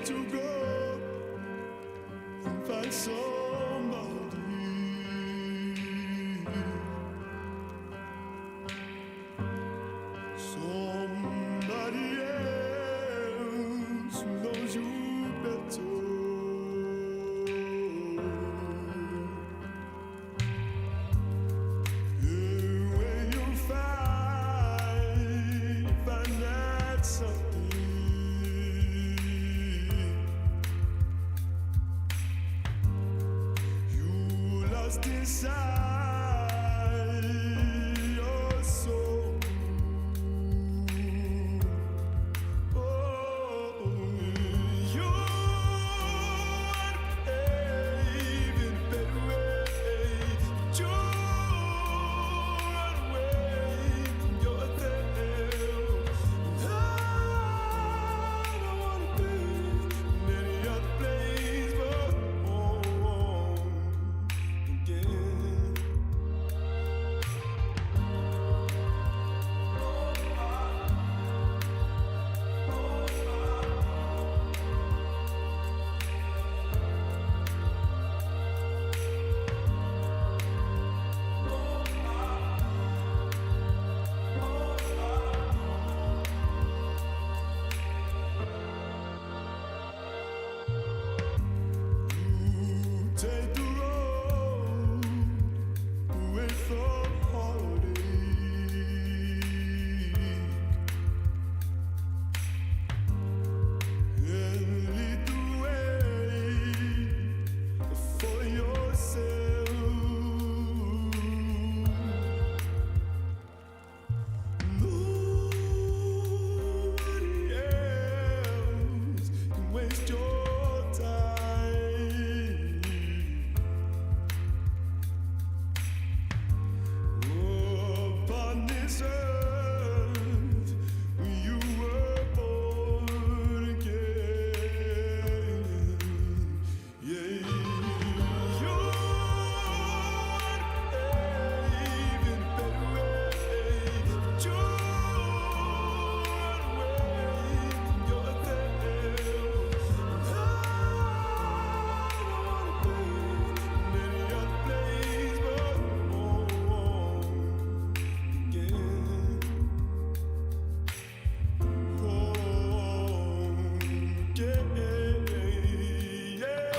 to go and find somebody, somebody else who knows you better. Inside your soul, oh, you want to behave in a better way. You run away from yourself. I don't want to be in any other place but home again. Take the road away from heartache and lead the way for yourself. Nobody else can waste your time. Upon this earth, you were born again. Yeah, you want to behave in a better way. You run away from yourself. I don't want to be in any other place but home again. Home again, yeah.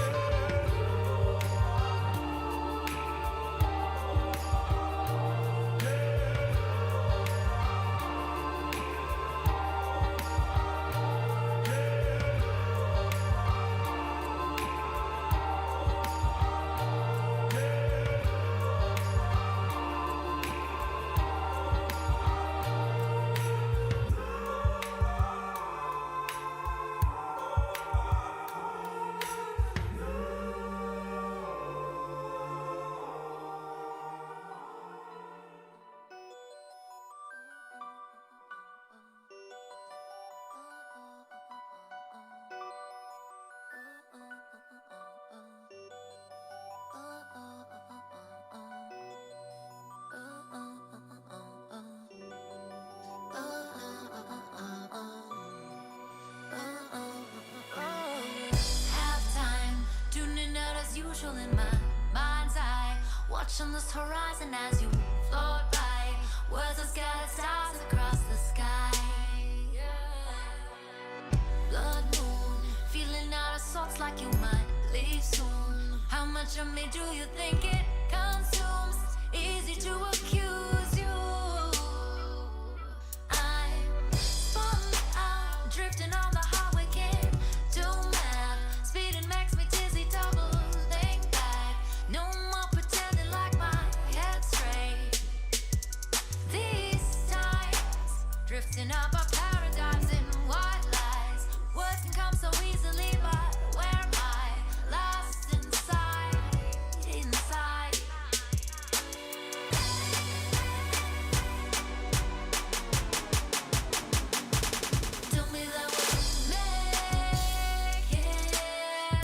Halftime, tuning out as usual in my mind's eye. Watching this horizon as you float by. Words are scattered stars across the sky. Blood moon, feeling out of sorts like you might leave soon. How much of me do you think it consumes? Easy to accuse you. I'm spun out, drifting on the highway, can't do math. Speeding makes me dizzy, doubling back. No more pretending like my head's straight. These times, drifting up our paradigms in white lies. Words can come so easily, but where am I? Lost inside, inside. Tell me that we'll make it.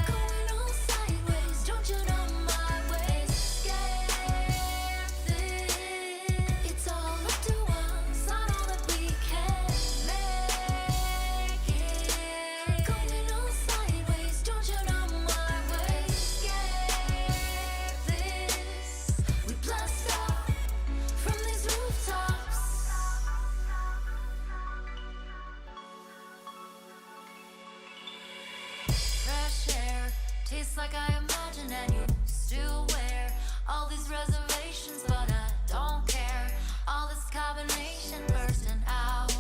Going all sideways, don't you know my ways? Scared this. It's all up to us, not all that we can. It's like I imagine and you still wear all these reservations, but I don't care. All this carbonation bursting out.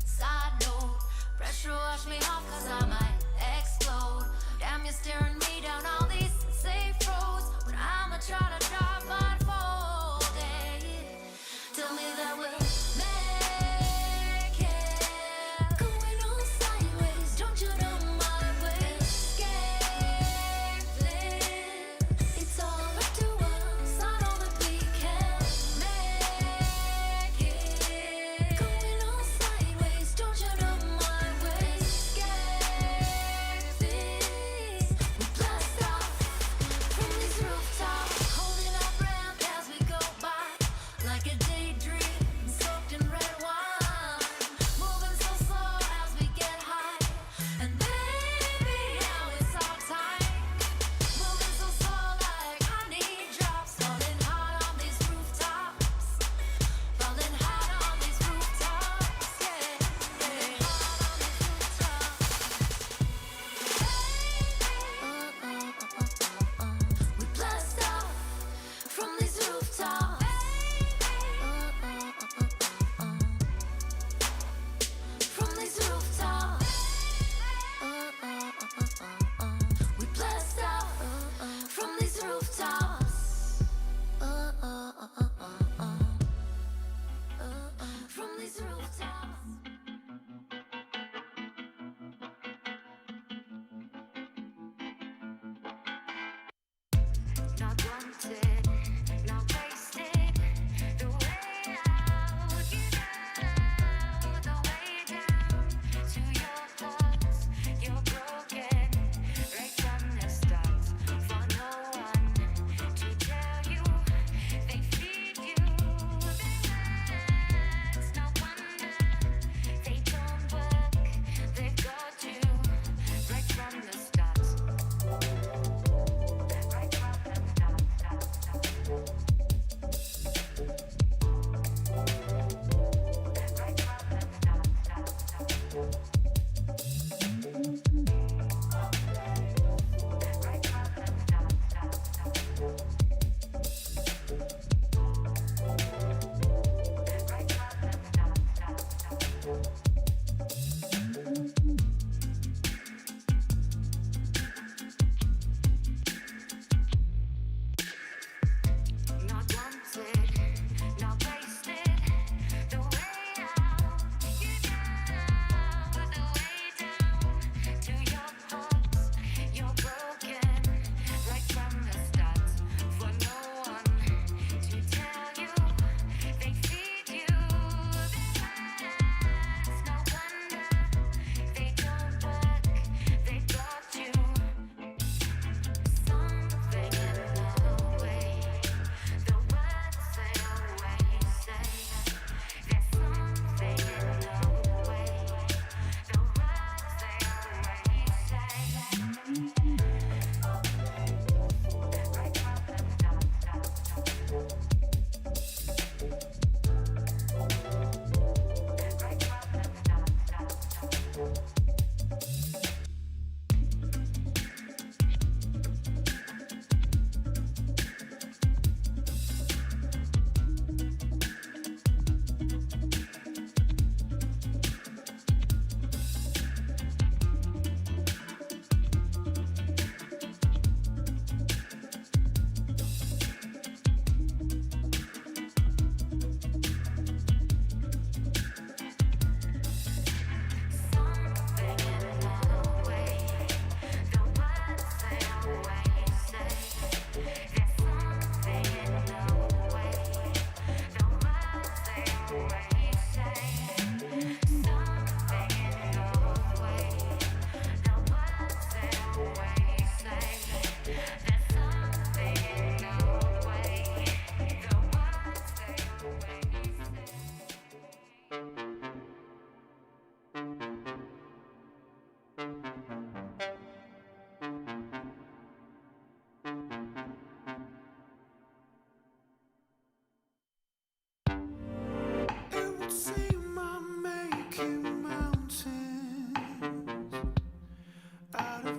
Side note, pressure wash me off cause I might explode. Damn, you're staring me down all these safe roads when I'ma try to drive by fold. Tell me that we'll make it. Going on sideways, don't you know my way? Escape this.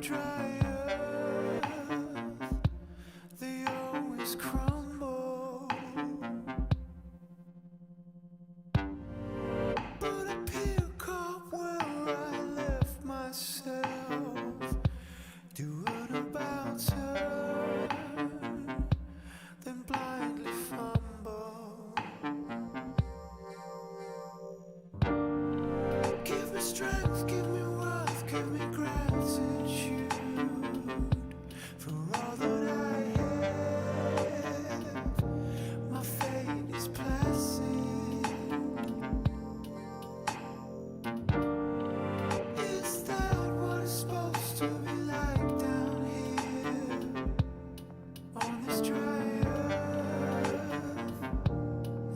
dry earth, they always crumble. But I pick up where I left myself, do an about turn, then blindly fumble. Give me strength, give me worth, give me gratitude for all that I have. My fate is placid. Is that what it's supposed to be like down here on this dry earth?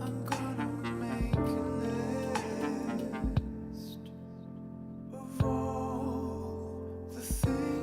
I'm gonna make a list of all the things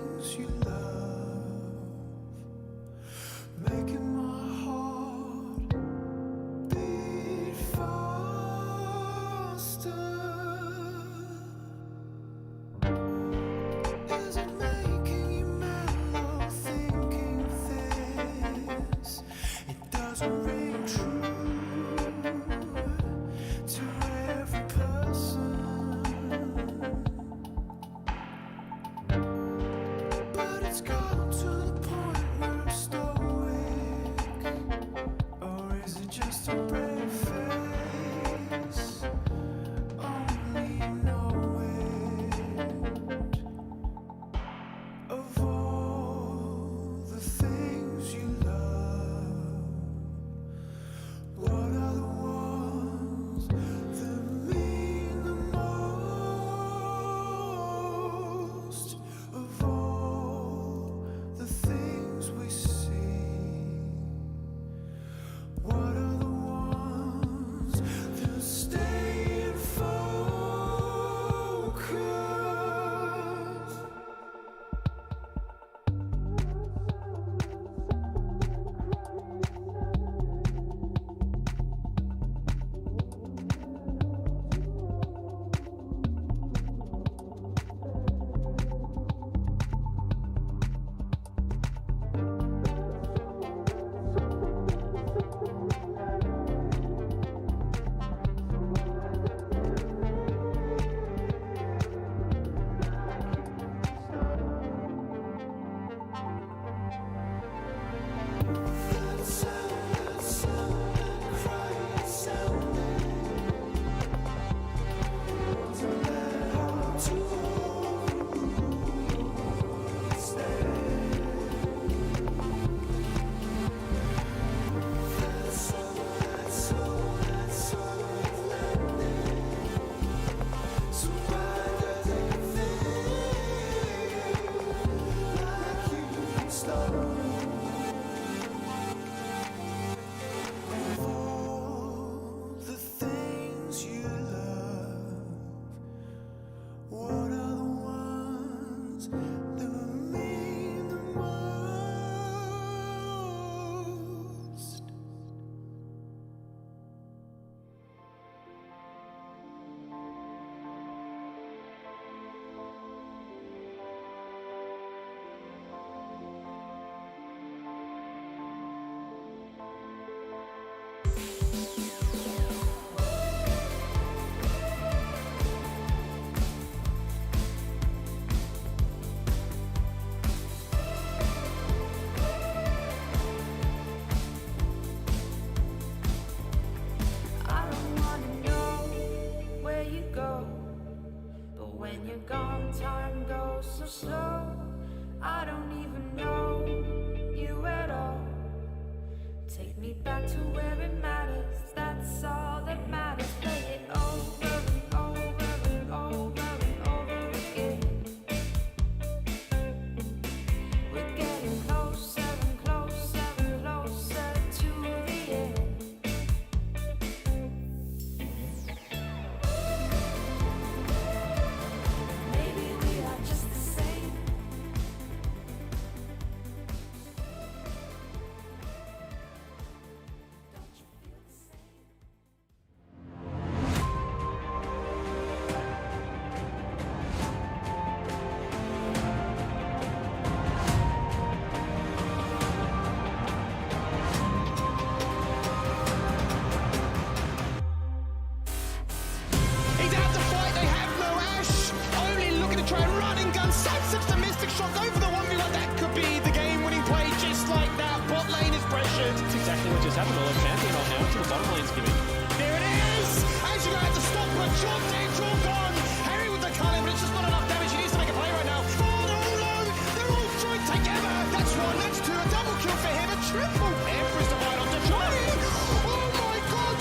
happened to let champion on now to the bottom lane's giving. There it is! As you have to stop, but John Dane's all gone. Harry with the culling, but it's just not enough damage. He needs to make a play right now. Oh, they're all low. They're all joined together. That's one, that's two. A double kill for him. A triple. Emperor's divide onto Johnny. Oh my god!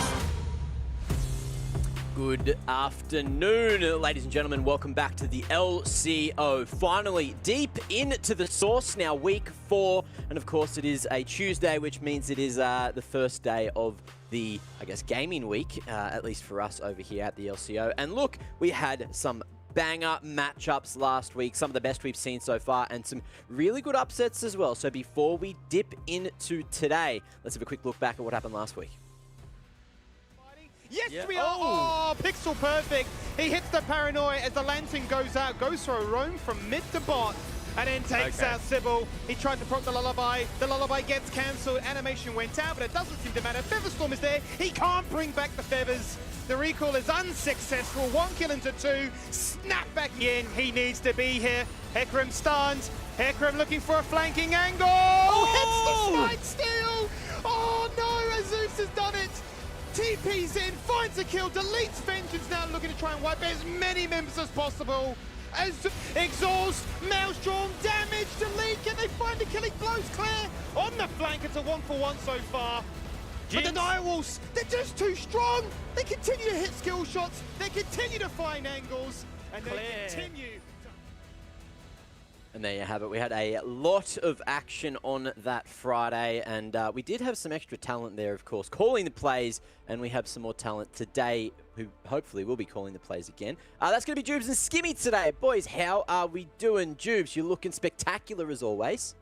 Good afternoon, ladies and gentlemen. Welcome back to the LCO. Finally, deep into the source now, week 4. And of course, it is a Tuesday, which means it is the first day of the, I guess, gaming week, at least for us over here at the LCO. And look, we had some banger matchups last week, some of the best we've seen so far, and some really good upsets as well. So before we dip into today, let's have a quick look back at what happened last week. Yes, we are. Oh, Pixel perfect. He hits the paranoia as the Lancing goes out, goes for a roam from mid to bot, and then takes out Sybil. He tried to proc the lullaby. The lullaby gets cancelled. Animation went out, but it doesn't seem to matter. Featherstorm is there. He can't bring back the feathers. The recall is unsuccessful. 1 kill into 2. Snap back in. He needs to be here. Hecarim stunned. Hecarim looking for a flanking angle. Oh! Hits the slide steal. Oh no, Azus has done it. TP's in, finds a kill, deletes Vengeance now, looking to try and wipe as many members as possible. As exhaust, Maelstrom, damage, delete, can they find the killing blows clear? On the flank, it's a 1-for-1 so far. But the Direwolves, they're just too strong. They continue to hit skill shots, they continue to find angles, and they continue. And there you have it. We had a lot of action on that Friday, and we did have some extra talent there, of course, calling the plays, and we have some more talent today who hopefully will be calling the plays again. That's going to be Jubes and Skimmy today. Boys, how are we doing? Jubes, you're looking spectacular as always.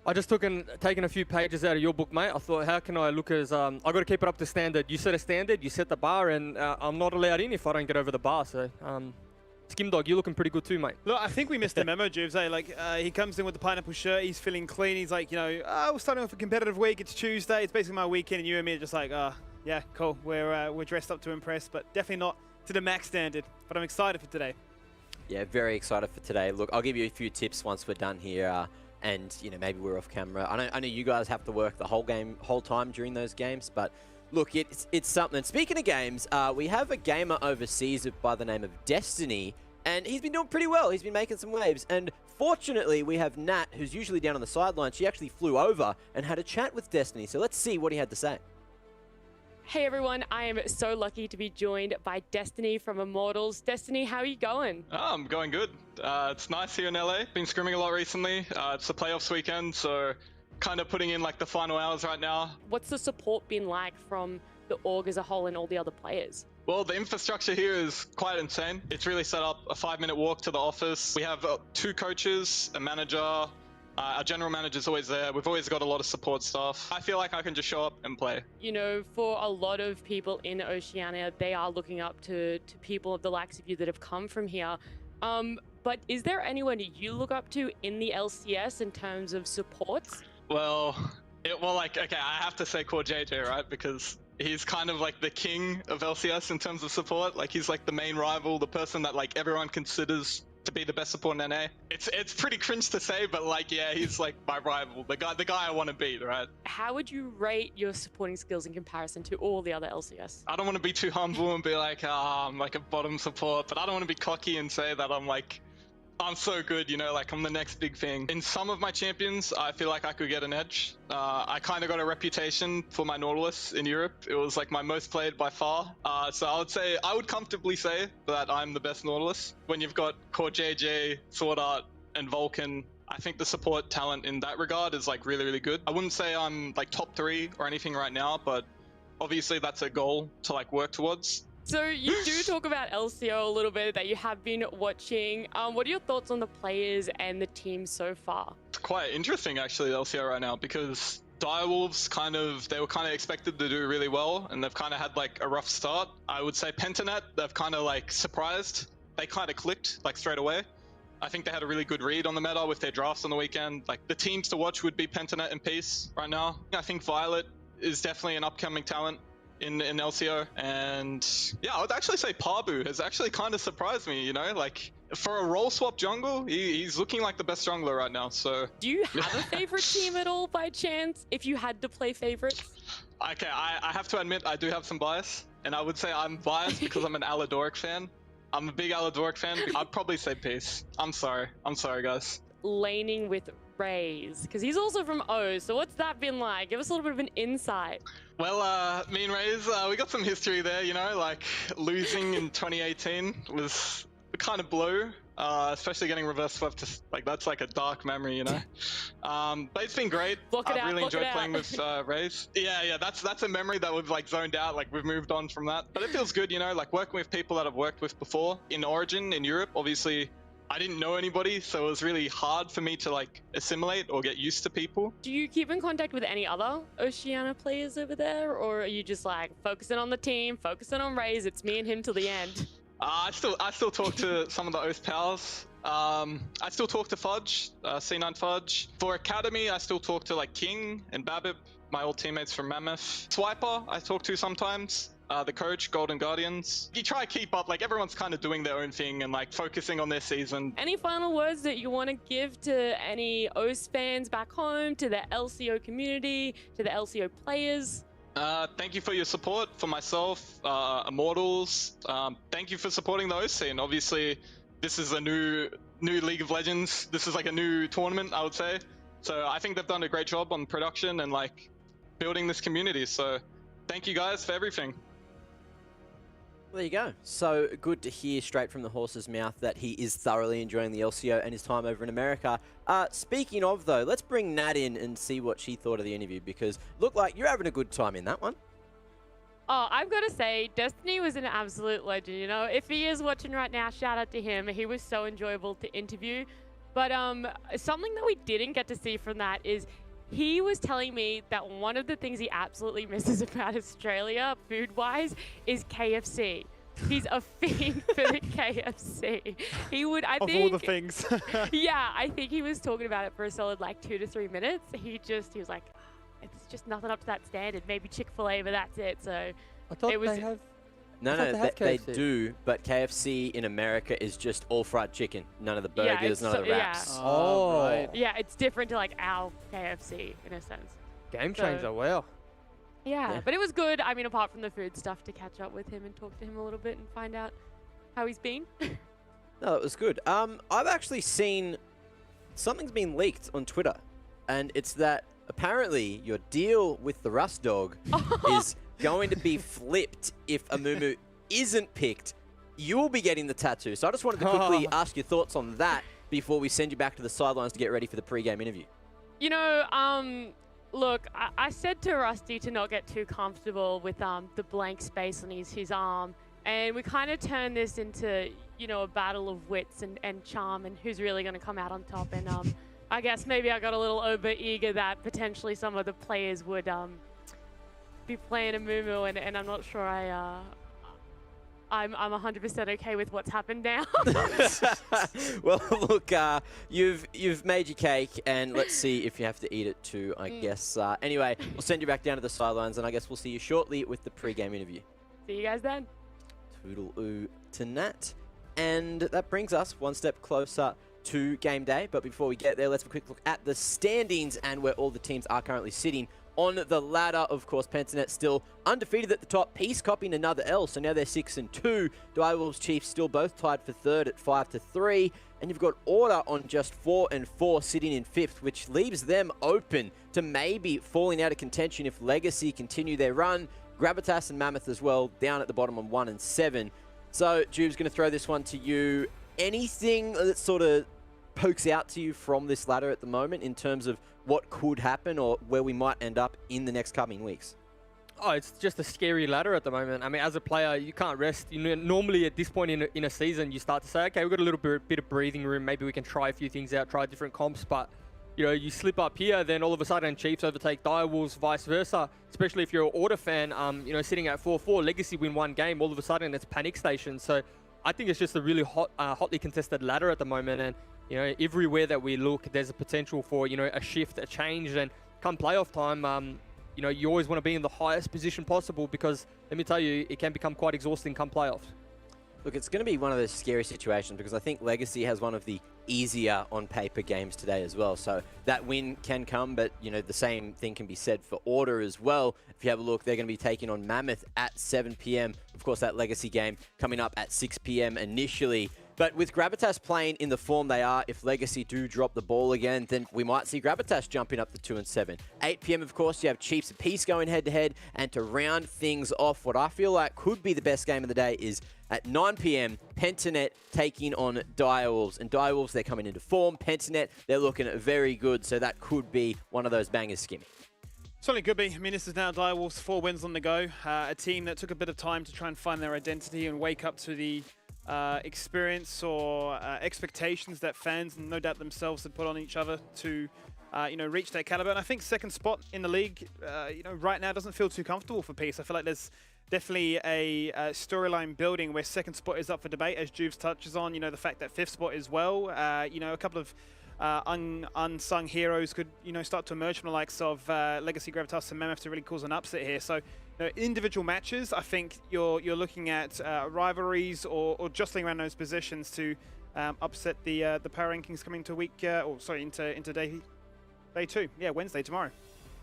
I just taken a few pages out of your book, mate. I thought, how can I look as... I got to keep it up to standard. You set a standard, you set the bar, and I'm not allowed in if I don't get over the bar, so... Skimdog, you're looking pretty good too, mate. Look, I think we missed the memo, Jubes. He comes in with the pineapple shirt, he's feeling clean. He's like, we're starting off a competitive week. It's Tuesday. It's basically my weekend, and you and me are just like, yeah, cool. We're dressed up to impress, but definitely not to the max standard. But I'm excited for today. Yeah, very excited for today. Look, I'll give you a few tips once we're done here, and maybe we're off camera. I know you guys have to work the whole time during those games, but look, it's something. Speaking of games, we have a gamer overseas by the name of Destiny, and he's been doing pretty well. He's been making some waves, and fortunately, we have Nat, who's usually down on the sideline. She actually flew over and had a chat with Destiny, so let's see what he had to say. Hey everyone, I am so lucky to be joined by Destiny from Immortals. Destiny, how are you going? Oh, I'm going good. It's nice here in LA. Been scrimming a lot recently. It's the playoffs weekend, so kind of putting in like the final hours right now. What's the support been like from the org as a whole and all the other players? Well, the infrastructure here is quite insane. It's really set up a 5-minute walk to the office. We have 2 coaches, a manager. Our general manager's always there. We've always got a lot of support staff. I feel like I can just show up and play. For a lot of people in Oceania, they are looking up to people of the likes of you that have come from here. But is there anyone you look up to in the LCS in terms of supports? Well, okay, I have to say Core JJ, right? Because he's kind of like the king of LCS in terms of support. Like, he's like the main rival, the person that like everyone considers to be the best support in NA. It's pretty cringe to say, but like, yeah, he's like my rival, the guy I want to beat, right? How would you rate your supporting skills in comparison to all the other LCS? I don't want to be too humble and be like, I'm like a bottom support, but I don't want to be cocky and say that I'm so good, like I'm the next big thing. In some of my champions, I feel like I could get an edge. I kind of got a reputation for my Nautilus in Europe. It was like my most played by far. So I would comfortably say that I'm the best Nautilus. When you've got Core JJ, Sword Art, and Vulcan, I think the support talent in that regard is like really, really good. I wouldn't say I'm like top 3 or anything right now, but obviously that's a goal to like work towards. So you do talk about LCO a little bit, that you have been watching. What are your thoughts on the players and the team so far? It's quite interesting actually, LCO right now, because Direwolves they were kind of expected to do really well, and they've kind of had like a rough start. I would say Pentanet, they've kind of like surprised. They kind of clicked like straight away. I think they had a really good read on the meta with their drafts on the weekend. Like, the teams to watch would be Pentanet and Peace right now. I think Violet is definitely an upcoming talent in LCO, and yeah, I would actually say Pabu has actually kind of surprised me, like For a role swap jungle, he's looking like the best jungler right now. So Do you have a favorite team at all by chance? If you had to play favorites? okay, I have to admit I do have some bias, and I would say I'm biased because I'm an Aladoric fan. I'm a big Aladoric fan. I'd probably say Peace. I'm sorry, guys. Laning with Raze, because he's also from O. So what's that been like? Give us a little bit of an insight. Well, me and Raze, we got some history there. You know, like losing in 2018 was kind of blew, especially getting reverse swept. Like that's like a dark memory, you know. But it's been great. I've really enjoyed playing with Raze. Yeah, that's a memory that we've like zoned out. Like we've moved on from that, but it feels good, you know. Like working with people that I've worked with before in Origin in Europe. Obviously, I didn't know anybody, so it was really hard for me to like assimilate or get used to people. Do you keep in contact with any other Oceania players over there, or are you just like focusing on the team, focusing on Raze? It's me and him till the end. I still talk to some of the Oath Pals. I still talk to Fudge, C9 Fudge. For Academy, I still talk to like King and Babip, my old teammates from Mammoth. Swiper, I talk to sometimes. The coach, Golden Guardians. You try to keep up, like everyone's kind of doing their own thing and like focusing on their season. Any final words that you want to give to any OS fans back home, to the LCO community, to the LCO players? Thank you for your support for myself, Immortals. Thank you for supporting the OS scene. Obviously, this is a new League of Legends. This is like a new tournament, I would say. So I think they've done a great job on production and like building this community. So thank you guys for everything. There you go. So good to hear straight from the horse's mouth that he is thoroughly enjoying the LCO and his time over in America. Speaking of, though, let's bring Nat in and see what she thought of the interview, because looked like you're having a good time in that one. Oh, I've got to say, Destiny was an absolute legend. You know, if he is watching right now, shout out to him. He was so enjoyable to interview. But something that we didn't get to see from that is he was telling me that one of the things he absolutely misses about Australia, food-wise, is KFC. He's a fiend for the KFC. He would, I think... Of all the things. Yeah, I think he was talking about it for a solid, like, 2 to 3 minutes. He was like, it's just nothing up to that standard. Maybe Chick-fil-A, but that's it. So I thought it was... they have... No, they do, but KFC in America is just all fried chicken. None of the burgers, none of the wraps. Yeah. Oh, right. Yeah, it's different to like our KFC in a sense. Game changer, wow. Yeah, but it was good. I mean, apart from the food stuff, to catch up with him and talk to him a little bit and find out how he's been. No, it was good. I've actually seen something's been leaked on Twitter, and it's that apparently your deal with the Rust Dog is going to be flipped if Amumu isn't picked. You will be getting the tattoo. So I just wanted to quickly ask your thoughts on that before we send you back to the sidelines to get ready for the pre-game interview. You know, look, I said to Rusty to not get too comfortable with the blank space on his arm. And we kind of turned this into, you know, a battle of wits and charm and who's really going to come out on top. And I guess maybe I got a little over-eager that potentially some of the players would... be playing a Mumu, and I'm not sure I'm 100% okay with what's happened now. Well, look, you've made your cake, and let's see if you have to eat it too, I guess. Anyway, we'll send you back down to the sidelines, and I guess we'll see you shortly with the pre-game interview. See you guys then. Toodle-oo to Nat. And that brings us one step closer to game day. But before we get there, let's have a quick look at the standings and where all the teams are currently sitting on the ladder. Of course, Pentanet still undefeated at the top. Peace copying another L, so now they're 6-2. Direwolves Chiefs still both tied for third at 5-3. And you've got Order on just 4-4 sitting in fifth, which leaves them open to maybe falling out of contention if Legacy continue their run. Gravitas and Mammoth as well down at the bottom on 1-7. So, Jube's going to throw this one to you. Anything that sort of pokes out to you from this ladder at the moment in terms of what could happen or where we might end up in the next coming weeks? Oh, it's just a scary ladder at the moment. I mean, as a player, you can't rest. You know, normally at this point in a season, you start to say, okay, we've got a little bit of breathing room. Maybe we can try a few things out, try different comps. But, you know, you slip up here, then all of a sudden Chiefs overtake Direwolves, vice versa. Especially if you're an Order fan, you know, sitting at 4-4, Legacy win one game, all of a sudden it's panic station. So I think it's just a really hotly contested ladder at the moment. And, you know, everywhere that we look, there's a potential for, you know, a shift, a change. And come playoff time, you know, you always want to be in the highest position possible because, let me tell you, it can become quite exhausting come playoffs. Look, it's going to be one of those scary situations because I think Legacy has one of the easier on paper games today as well. So that win can come, but you know, the same thing can be said for Order as well. If you have a look, they're going to be taking on Mammoth at 7 p.m. Of course, that Legacy game coming up at 6 p.m. initially. But with Gravitas playing in the form they are, if Legacy do drop the ball again, then we might see Gravitas jumping up to 2-7. 8 p.m, of course, you have Chiefs and Peace going head-to-head. And to round things off, what I feel like could be the best game of the day is at 9 p.m, Pentanet taking on Direwolves. And Direwolves, they're coming into form. Pentanet, they're looking very good, so that could be one of those bangers, Skimmy. Certainly could be. I mean, this is now Direwolves, 4 wins on the go. A team that took a bit of time to try and find their identity and wake up to the experience or expectations that fans and no doubt themselves had put on each other to reach that caliber. And I think second spot in the league right now doesn't feel too comfortable for Peace. I feel like there's definitely a storyline building where second spot is up for debate, as Juves touches on. The fact that fifth spot as well. A couple of unsung heroes could start to emerge from the likes of Legacy, Gravitas and Mammoth to really cause an upset here. So individual matches, I think you're looking at rivalries or jostling around those positions to upset the power rankings coming to week into day 2. Yeah, Wednesday, tomorrow.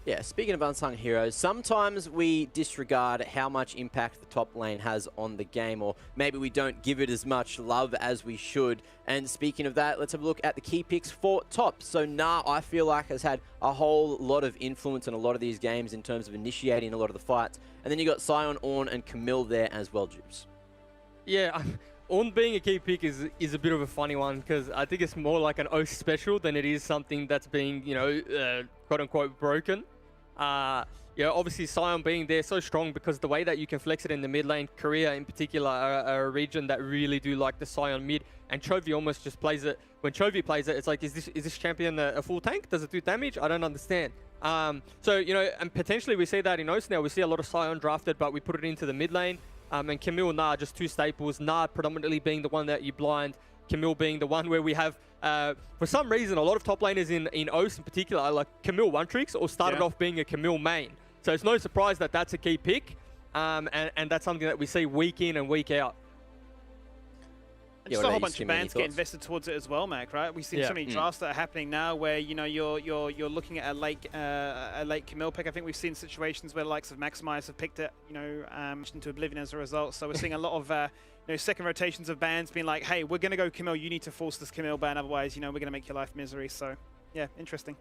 Yeah, speaking of unsung heroes, sometimes we disregard how much impact the top lane has on the game, or maybe we don't give it as much love as we should. And speaking of that, let's have a look at the key picks for top. So Nah, I feel like, has had a whole lot of influence in a lot of these games in terms of initiating a lot of the fights. And then you got Sion, Ornn, and Camille there as well, Jubes. Yeah, Ornn being a key pick is a bit of a funny one, because I think it's more like an O special than it is something that's being, quote-unquote broken. Obviously Sion being there so strong because the way that you can flex it in the mid lane, Korea in particular are a region that really do like the Sion mid, and Chovy almost just plays it. When Chovy plays it, it's like, is this champion a full tank? Does it do damage? I don't understand. And potentially we see that in OS now. We see a lot of Sion drafted, but we put it into the mid lane. And Camille, Nah, just two staples. Nah predominantly being the one that you blind. Camille being the one where we have, for some reason, a lot of top laners in OS in particular, like Camille one tricks or started off being a Camille main. So it's no surprise that that's a key pick, and that's something that we see week in and week out. And just a whole bunch of bands get invested towards it as well, Mac. Right? We've seen so many drafts that are happening now where you're looking at a late Camille pick. I think we've seen situations where the likes of Maximize have picked it, into oblivion as a result. So we're seeing a lot of second rotations of bands being like, hey, we're going to go Camille, you need to force this Camille ban, otherwise, we're going to make your life misery. So, yeah, interesting.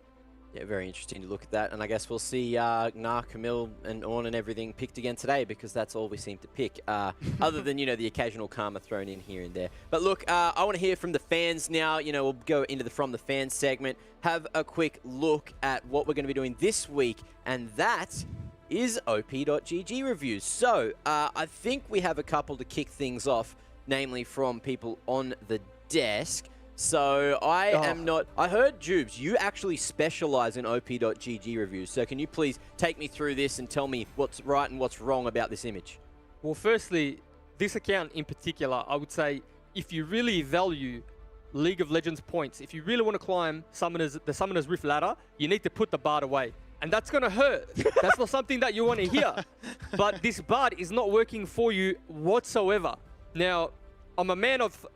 Yeah, very interesting to look at that. And I guess we'll see Nah, Camille, and Ornn and everything picked again today, because that's all we seem to pick, other than, the occasional Karma thrown in here and there. But look, I want to hear from the fans now. We'll go into the From the Fans segment, have a quick look at what we're going to be doing this week, and that is OP.GG reviews. So I think we have a couple to kick things off, namely from people on the desk. So I heard, Jubes, you actually specialize in OP.GG reviews. So can you please take me through this and tell me what's right and what's wrong about this image? Well, firstly, this account in particular, I would say, if you really value League of Legends points, if you really want to climb the Summoner's Rift ladder, you need to put the Bard away. And that's going to hurt. That's not something that you want to hear. But this Bard is not working for you whatsoever. Now, I'm a man of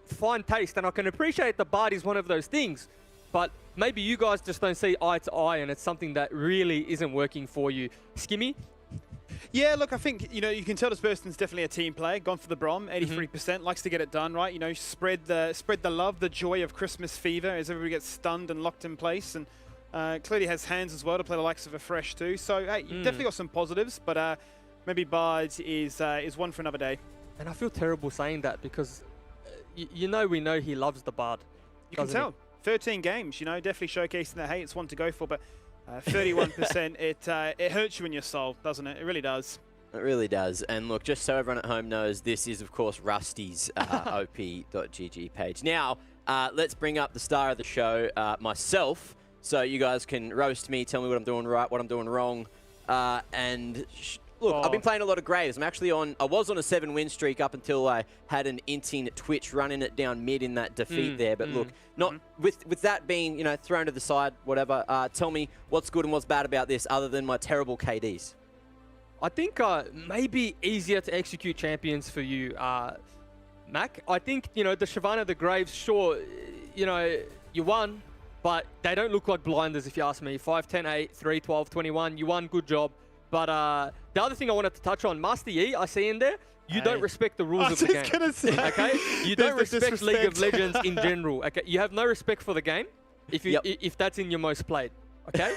fine taste, and I can appreciate the Bard is one of those things. But maybe you guys just don't see eye to eye, and it's something that really isn't working for you. Skimmy? Yeah, look, I think, you can tell this person's definitely a team player. Gone for the Brom, 83%, likes to get it done, right? Spread the love, the joy of Christmas fever as everybody gets stunned and locked in place. And clearly has hands as well to play the likes of a Fresh too. So, hey, you've definitely got some positives, but maybe Bard is one for another day. And I feel terrible saying that because, we know he loves the Bard. You can tell. 13 games, definitely showcasing that, hey, it's one to go for, but 31%, it hurts you in your soul, doesn't it? It really does. It really does. And look, just so everyone at home knows, this is, of course, Rusty's OP.GG page. Now, let's bring up the star of the show, myself, so you guys can roast me, tell me what I'm doing right, what I'm doing wrong. Look, I've been playing a lot of Graves. I was on a 7-win streak up until I had an inting Twitch running it down mid in that defeat there. But look, with that being, thrown to the side, whatever, tell me what's good and what's bad about this other than my terrible KDs. I think maybe easier to execute champions for you. Mac. I think, you know, the Shyvana, the Graves, sure, you know, you won, but they don't look like blinders if you ask me. 5, 10, 8, 3, 12, 21. You won, good job. But the other thing I wanted to touch on, Master Yi, I see in there, you don't respect the rules of the game. Gonna say, okay? You don't there's the respect League of disrespect. Legends in general. Okay? You have no respect for the game if you if that's in your most played. Okay?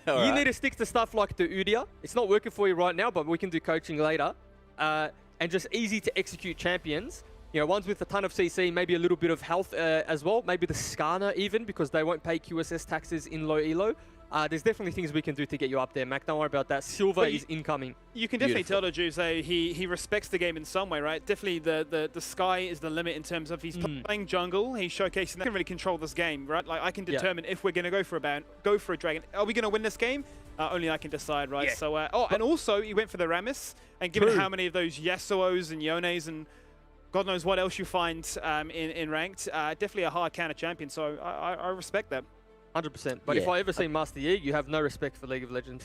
You need to stick to stuff like the Udia. It's not working for you right now, but we can do coaching later. And just easy to execute champions. You know, ones with a ton of CC, maybe a little bit of health as well. Maybe the Skarner even, because they won't pay QSS taxes in low elo. There's definitely things we can do to get you up there, Mac. Don't worry about that. Silver is incoming. You can definitely tell the Juice he respects the game in some way, right? Definitely the sky is the limit in terms of he's playing jungle. He's showcasing that he can really control this game, right? Like I can determine if we're going to go for a ban, go for a dragon. Are we going to win this game? Only I can decide, right? Yeah. So, and also he went for the Ramis, and given how many of those Yasuos and Yones and God knows what else you find in ranked, definitely a hard counter champion. So I respect that. 100%. But if I ever see Master Yi, you have no respect for League of Legends.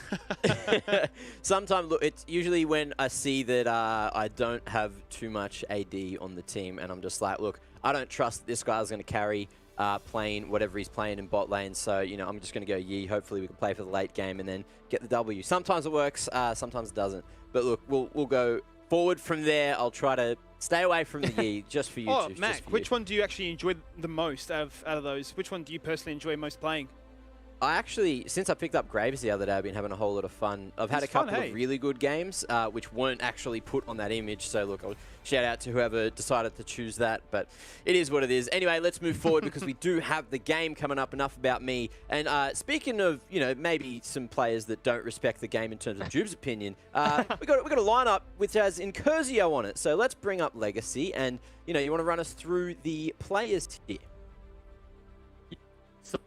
Sometimes, look, it's usually when I see that I don't have too much AD on the team, and I'm just like, look, I don't trust this guy's going to carry playing whatever he's playing in bot lane. So, you know, I'm just going to go Yi. Hopefully we can play for the late game and then get the W. Sometimes it works, sometimes it doesn't. But look, we'll go forward from there. I'll try to stay away from the Yi just for you. Oh, Mac, which one do you actually enjoy the most out of those? Which one do you personally enjoy most playing? I actually, since I picked up Graves the other day, I've been having a whole lot of fun. I've had a couple of really good games, which weren't actually put on that image. So look, I'll shout out to whoever decided to choose that, but it is what it is. Anyway, let's move forward because we do have the game coming up. Enough about me. And speaking of, you know, maybe some players that don't respect the game in terms of Jube's opinion, we got a lineup which has Incursio on it. So let's bring up Legacy, and you know, you want to run us through the players here. So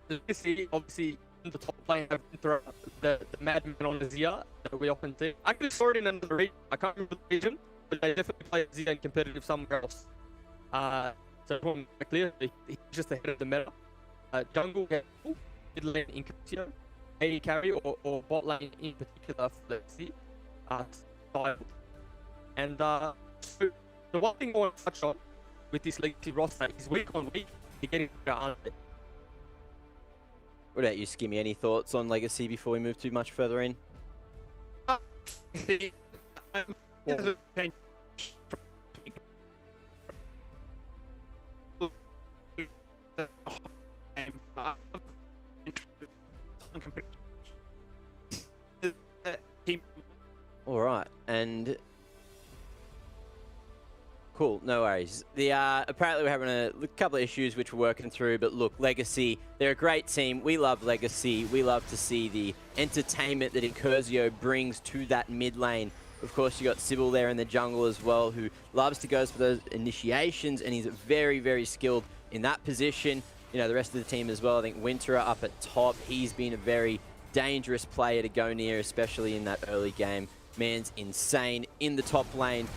Legacy, obviously, in the top lane, have been through the Madman on Azir that we often see. I actually saw it in another region. I can't remember the region, but they definitely play Azir in competitive somewhere else. So from clear, he's just ahead of the meta. Jungle, mid lane Incursio, AD carry or bot lane in particular for Legacy, style. And so the one thing I want to touch on with this Legacy roster is week on week, you're getting better, aren't they? What about you, Skimmy? Any thoughts on Legacy before we move too much further in? All right, and cool, no worries. The apparently we're having a couple of issues which we're working through, but look, Legacy, they're a great team. We love Legacy. We love to see the entertainment that Incursio brings to that mid lane. Of course, you got Sybil there in the jungle as well, who loves to go for those initiations, and he's very, very skilled in that position. You know, the rest of the team as well. I think Winterer up at top. He's been a very dangerous player to go near, especially in that early game. Man's insane in the top lane.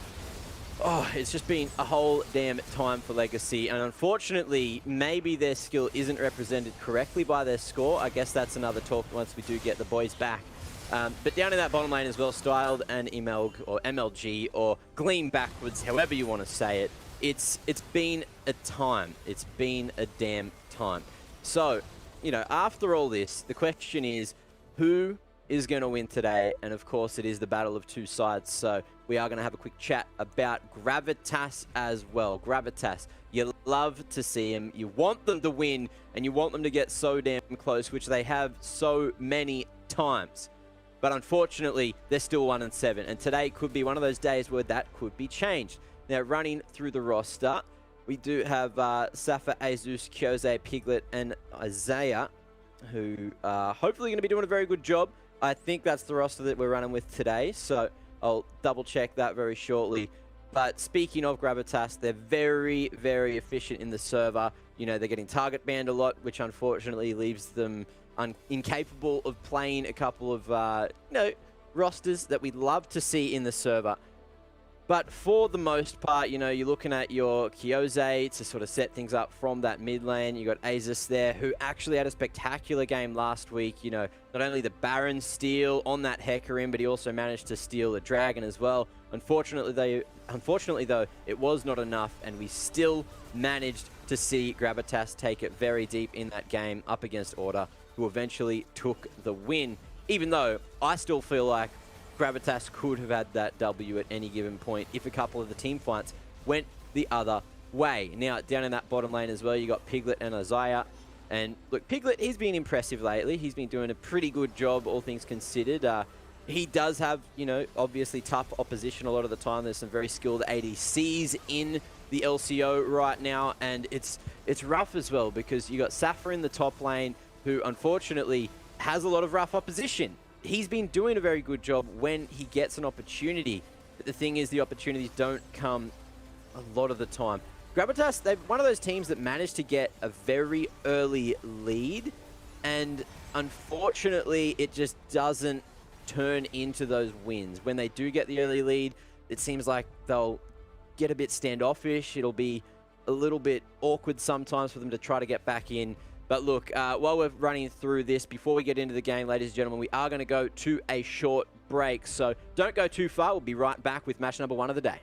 Oh, it's just been a whole damn time for Legacy, and unfortunately, maybe their skill isn't represented correctly by their score. I guess that's another talk once we do get the boys back. But down in that bottom lane as well, Styled and Emelg, or MLG, or Gleam backwards, however you want to say it. It's been a time. It's been a damn time. So, you know, after all this, the question is, who is going to win today? And of course, it is the battle of two sides. So we are going to have a quick chat about Gravitas as well. Gravitas, you love to see them. You want them to win, and you want them to get so damn close, which they have so many times. But unfortunately, they're still 1-7. And today could be one of those days where that could be changed. Now, running through the roster, we do have Safa, Azus, Kyose, Piglet, and Isaiah, who are hopefully going to be doing a very good job. I think that's the roster that we're running with today, so I'll double check that very shortly. But speaking of Gravitas, they're very, very efficient in the server. You know, they're getting target banned a lot, which unfortunately leaves them incapable of playing a couple of, you know, rosters that we'd love to see in the server. But for the most part, you know, you're looking at your Kyoze to sort of set things up from that mid lane. You got Azus there, who actually had a spectacular game last week. You know, not only the Baron steal on that Hecarim, but he also managed to steal the Dragon as well. Unfortunately, though, it was not enough, and we still managed to see Gravitas take it very deep in that game up against Order, who eventually took the win. Even though I still feel like Gravitas could have had that W at any given point if a couple of the team fights went the other way. Now, down in that bottom lane as well, you got Piglet and Isaiah. And look, Piglet, he's been impressive lately. He's been doing a pretty good job, all things considered. He does have, you know, obviously tough opposition a lot of the time. There's some very skilled ADCs in the LCO right now, and it's rough as well because you got Safa in the top lane, who unfortunately has a lot of rough opposition. He's been doing a very good job when he gets an opportunity. But the thing is, the opportunities don't come a lot of the time. Gravitas, they're one of those teams that managed to get a very early lead, and unfortunately, it just doesn't turn into those wins. When they do get the early lead, it seems like they'll get a bit standoffish. It'll be a little bit awkward sometimes for them to try to get back in. But look, while we're running through this, before we get into the game, ladies and gentlemen, we are going to go to a short break. So don't go too far. We'll be right back with match number 1 of the day.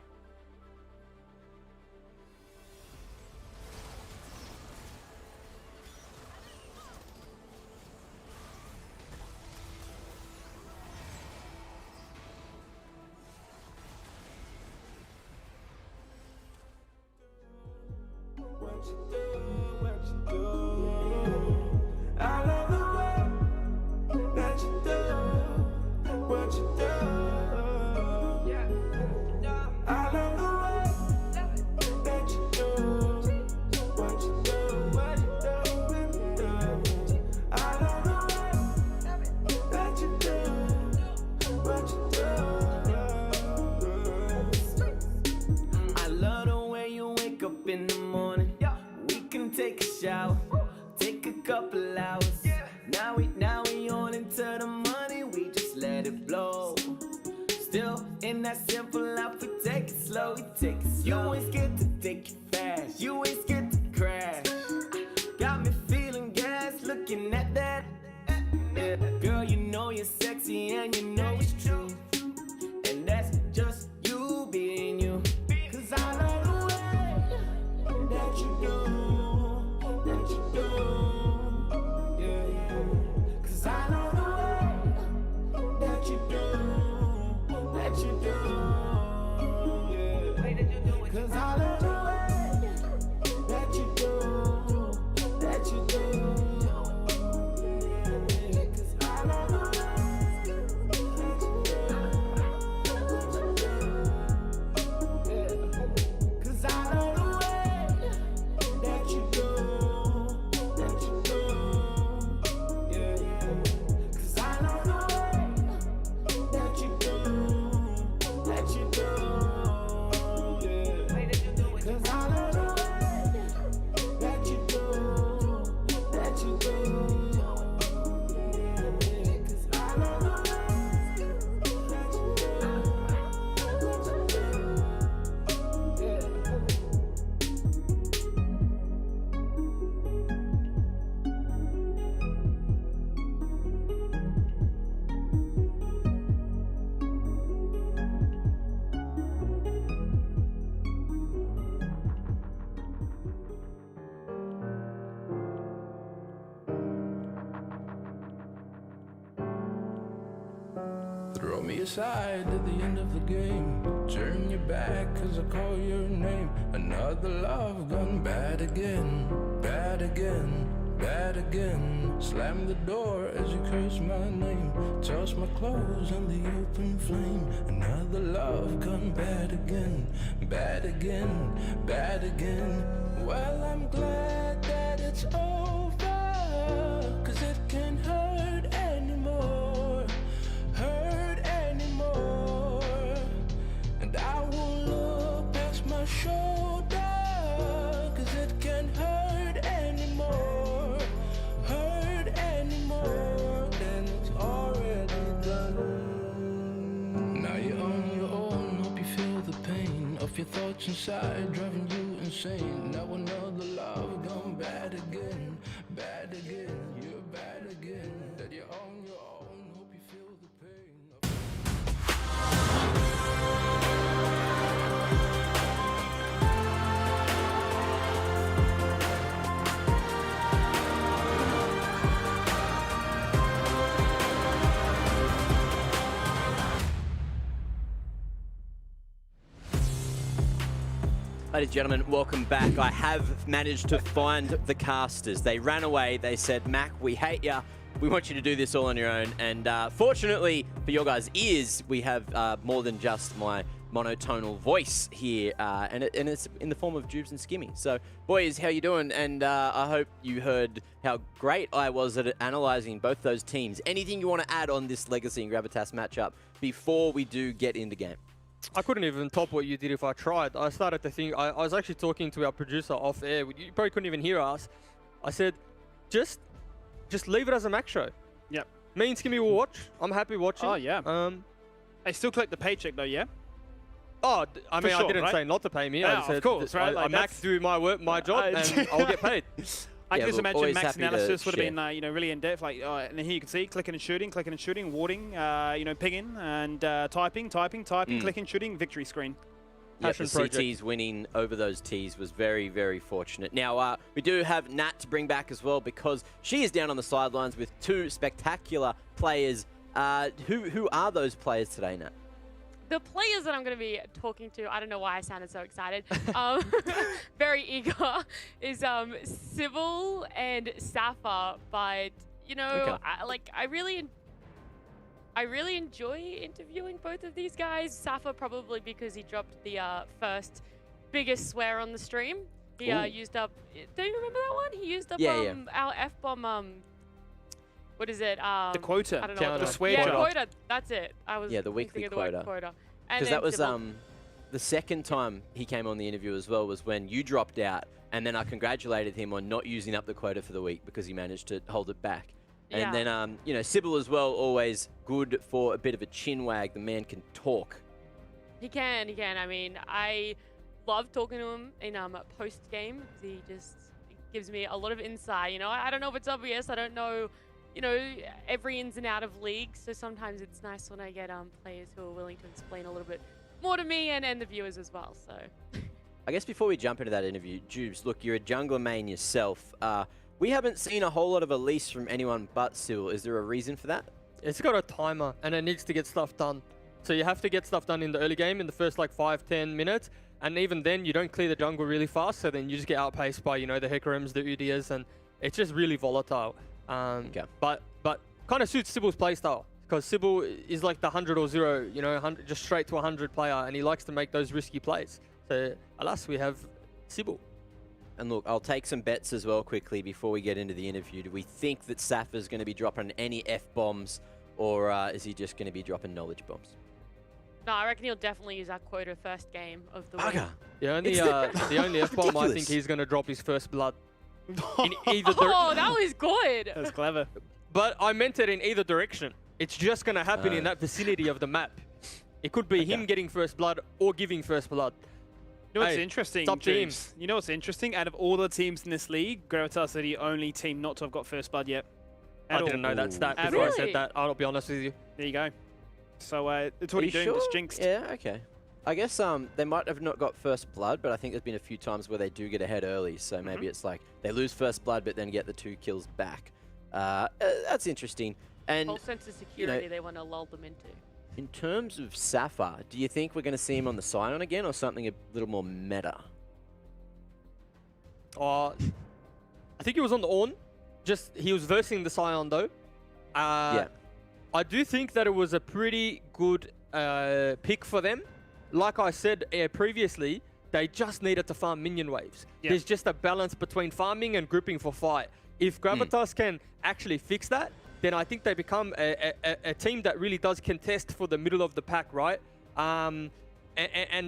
Throw me aside at the end of the game. Turn your back cause I call your name. Another love gone bad again. Bad again, bad again. Slam the door as you curse my name. Toss my clothes in the open flame. Another love gone bad again. Bad again, bad again. Well, I'm glad that it's over, cause it can't hurt anymore. Hurt anymore. And I won't look past my shoulder, cause it can't hurt anymore. Hurt anymore. Then it's already done. Now you're on your own, hope you feel the pain. off your thoughts inside, driving you insane. Now another love gone bad again, you're bad again. That you're on your own, hope you feel the pain. Ladies and gentlemen, welcome back. I have managed to find the casters. They ran away. They said, Mac, we hate ya. We want you to do this all on your own. And fortunately for your guys' ears, we have more than just my monotonal voice here. And it's in the form of Jubes and Skimmy. So, boys, how you doing? And I hope you heard how great I was at analysing both those teams. Anything you want to add on this Legacy and Gravitas matchup before we do get in the game? I couldn't even top what you did if I tried. I started to think, I was actually talking to our producer off air. You probably couldn't even hear us. I said, just leave it as a Mac show. Yep. Me and Skimmy will watch. I'm happy watching. Oh, yeah. I still collect the paycheck, though, yeah? Oh, I mean, sure, I didn't right? say not to pay me. Yeah, I said, of course, right? I Mac do my job, and I'll get paid. I Yeah, can just we're imagine always Mac's happy to analysis would have share. been, really in depth. Like, and here you can see clicking and shooting, warding, pinging, and typing, clicking, shooting, victory screen. Yeah, the Passion project. CTs winning over those Ts was very, very fortunate. Now, we do have Nat to bring back as well because she is down on the sidelines with two spectacular players. Who are those players today, Nat? The players that I'm going to be talking to, I don't know why I sounded so excited, very eager, is Sybil and Safa. But, Okay. I really enjoy interviewing both of these guys. Safa probably because he dropped the first biggest swear on the stream. He used up, do you remember that one? He used up our F-bomb, what is it? The quota. I don't know. The swear yeah, jar. quota. That's it. I was the weekly thinking of the word quota. quota. And Because then that was Sybil. the second time he came on the interview as well was when you dropped out, and then I congratulated him on not using up the quota for the week because he managed to hold it back. Yeah. And then, Sybil as well, always good for a bit of a chin wag. The man can talk. He can. I mean, I love talking to him in post-game. He just gives me a lot of insight. I don't know if it's obvious. I don't know, every ins and out of leagues. So sometimes it's nice when I get players who are willing to explain a little bit more to me and the viewers as well. So I guess before we jump into that interview, Jubes, look, you're a jungler main yourself. We haven't seen a whole lot of Elise from anyone but Sybil. Is there a reason for that? It's got a timer, and it needs to get stuff done. So you have to get stuff done in the early game, in the first 5-10 minutes. And even then, you don't clear the jungle really fast, so then you just get outpaced by, the Hekarims, the Udyrs, and it's just really volatile. Okay. But kind of suits Sybil's playstyle, because Sybil is like the 100 or 0, 100, just straight to 100 player, and he likes to make those risky plays. So, alas, we have Sybil. And look, I'll take some bets as well quickly before we get into the interview. Do we think that Safa's going to be dropping any F-bombs, or is he just going to be dropping knowledge bombs? no, I reckon he'll definitely use that quota first game of the week. The only F-bomb I ridiculous. think he's going to drop is first blood. In Oh, that was good. That's clever. But I meant it in either direction. It's just going to happen in that vicinity of the map. It could be him getting first blood or giving first blood. You know what's Hey, interesting, it's up to him. James? You know what's interesting? Out of all the teams in this league, Gravitas are the only team not to have got first blood yet. I didn't know that stat At before I all. said that. I'll be honest with you. There you go. So it's already Are you doing. sure? It's jinxed. Yeah, okay. I guess they might have not got first blood, but I think there's been a few times where they do get ahead early. So maybe it's like they lose first blood, but then get the 2 kills back. That's interesting. And Whole sense of security they want to lull them into. in terms of Safa, do you think we're going to see him on the Scion again, or something a little more meta? I think he was on the Ornn. He was versing the Scion though. Yeah. I do think that it was a pretty good pick for them. Like I said previously, they just needed to farm minion waves. Yeah. There's just a balance between farming and grouping for fight. If Gravitas can actually fix that, then I think they become a team that really does contest for the middle of the pack, right? And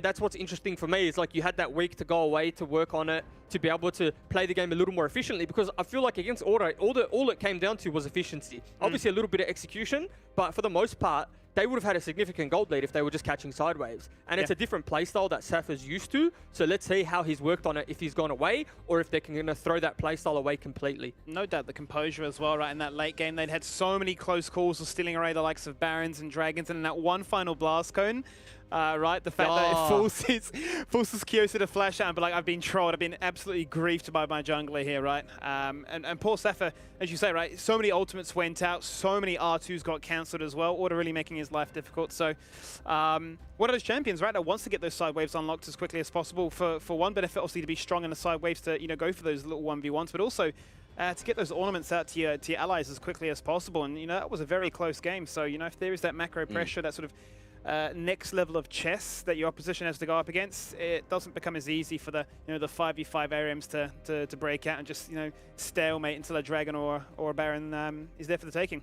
that's what's interesting for me is like you had that week to go away to work on it, to be able to play the game a little more efficiently, because I feel like against Order, all it came down to was efficiency. Obviously a little bit of execution, but for the most part, they would have had a significant gold lead if they were just catching sideways. And it's a different playstyle that Safa's used to. So let's see how he's worked on it, if he's gone away, or if they're going to throw that playstyle away completely. No doubt the composure as well, right? In that late game, they'd had so many close calls of stealing away the likes of Barons and Dragons, and in that one final blast cone, right? The fact that it forces Kyosa to flash out and be like, I've been trolled, I've been absolutely griefed by my jungler here, right? And poor Safa, as you say, right? So many ultimates went out, so many R2s got cancelled as well, Order really making his life difficult. So one of those champions, right, that wants to get those side waves unlocked as quickly as possible for one benefit, obviously, to be strong in the side waves to, you know, go for those little 1v1s, but also to get those ornaments out to your allies as quickly as possible. And, you know, that was a very close game. So, you know, if there is that macro pressure, that sort of next level of chess that your opposition has to go up against, it doesn't become as easy for the, you know, the 5v5 ARMs to break out and just, you know, stalemate until a Dragon or a Baron is there for the taking.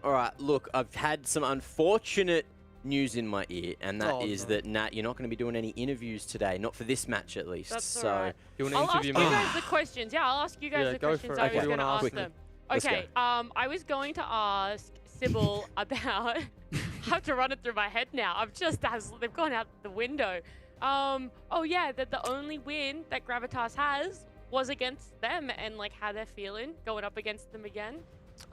All right, look, I've had some unfortunate news in my ear, and that is that, Nat, you're not going to be doing any interviews today, not for this match at least. That's so alright. You want I'll to ask interview you me? guys the questions. Yeah, I'll ask you guys Yeah, the go questions for it. I Okay, was you going to wanna ask ask them. Let's Okay, I was going to ask Sybil about... I have to run it through my head now. They've gone out the window. Oh yeah, that the only win that Gravitas has was against them, and like how they're feeling going up against them again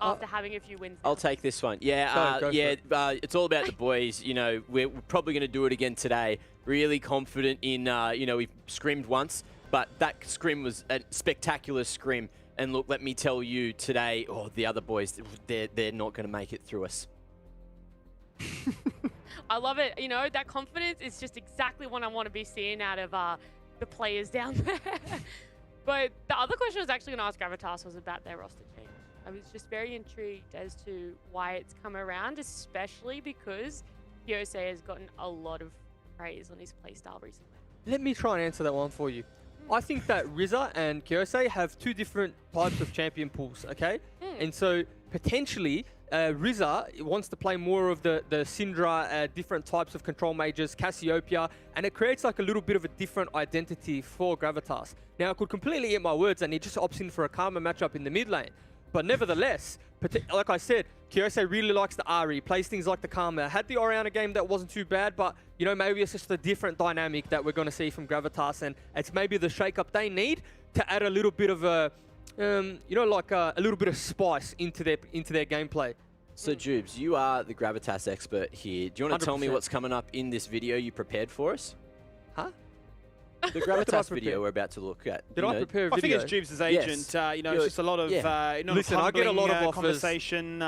after having a few wins. I'll take this one. Yeah, Go it's all about the boys. You know, we're probably going to do it again today. Really confident in, you know, we've scrimmed once, but that scrim was a spectacular scrim. And look, let me tell you today, the other boys, they're not going to make it through us. I love it. You know, that confidence is just exactly what I want to be seeing out of the players down there. But the other question I was actually going to ask Gravitas was about their roster change. I was just very intrigued as to why it's come around, especially because Yosei has gotten a lot of praise on his playstyle recently. Let me try and answer that one for you. I think that Rizza and Kyosei have two different types of champion pools, okay? And so potentially Rizza wants to play more of the Syndra, different types of control mages, Cassiopeia, and it creates like a little bit of a different identity for Gravitas. Now, I could completely eat my words and he just opts in for a Karma matchup in the mid lane. But nevertheless, like I said, Kyosei really likes the Ahri, plays things like the Karma. Had the Orianna game that wasn't too bad, but, you know, maybe it's just a different dynamic that we're going to see from Gravitas, and it's maybe the shake-up they need to add a little bit of a, you know, like a little bit of spice into their gameplay. So, Jubes, you are the Gravitas expert here. Do you want to tell me 100%. what's coming up in this video you prepared for us? Huh? The Gravitas video we're about to look at. Did I prepare a I think video? it's Jubes' agent. You know, it's just a lot of Listen, I get a lot of offers. conversation.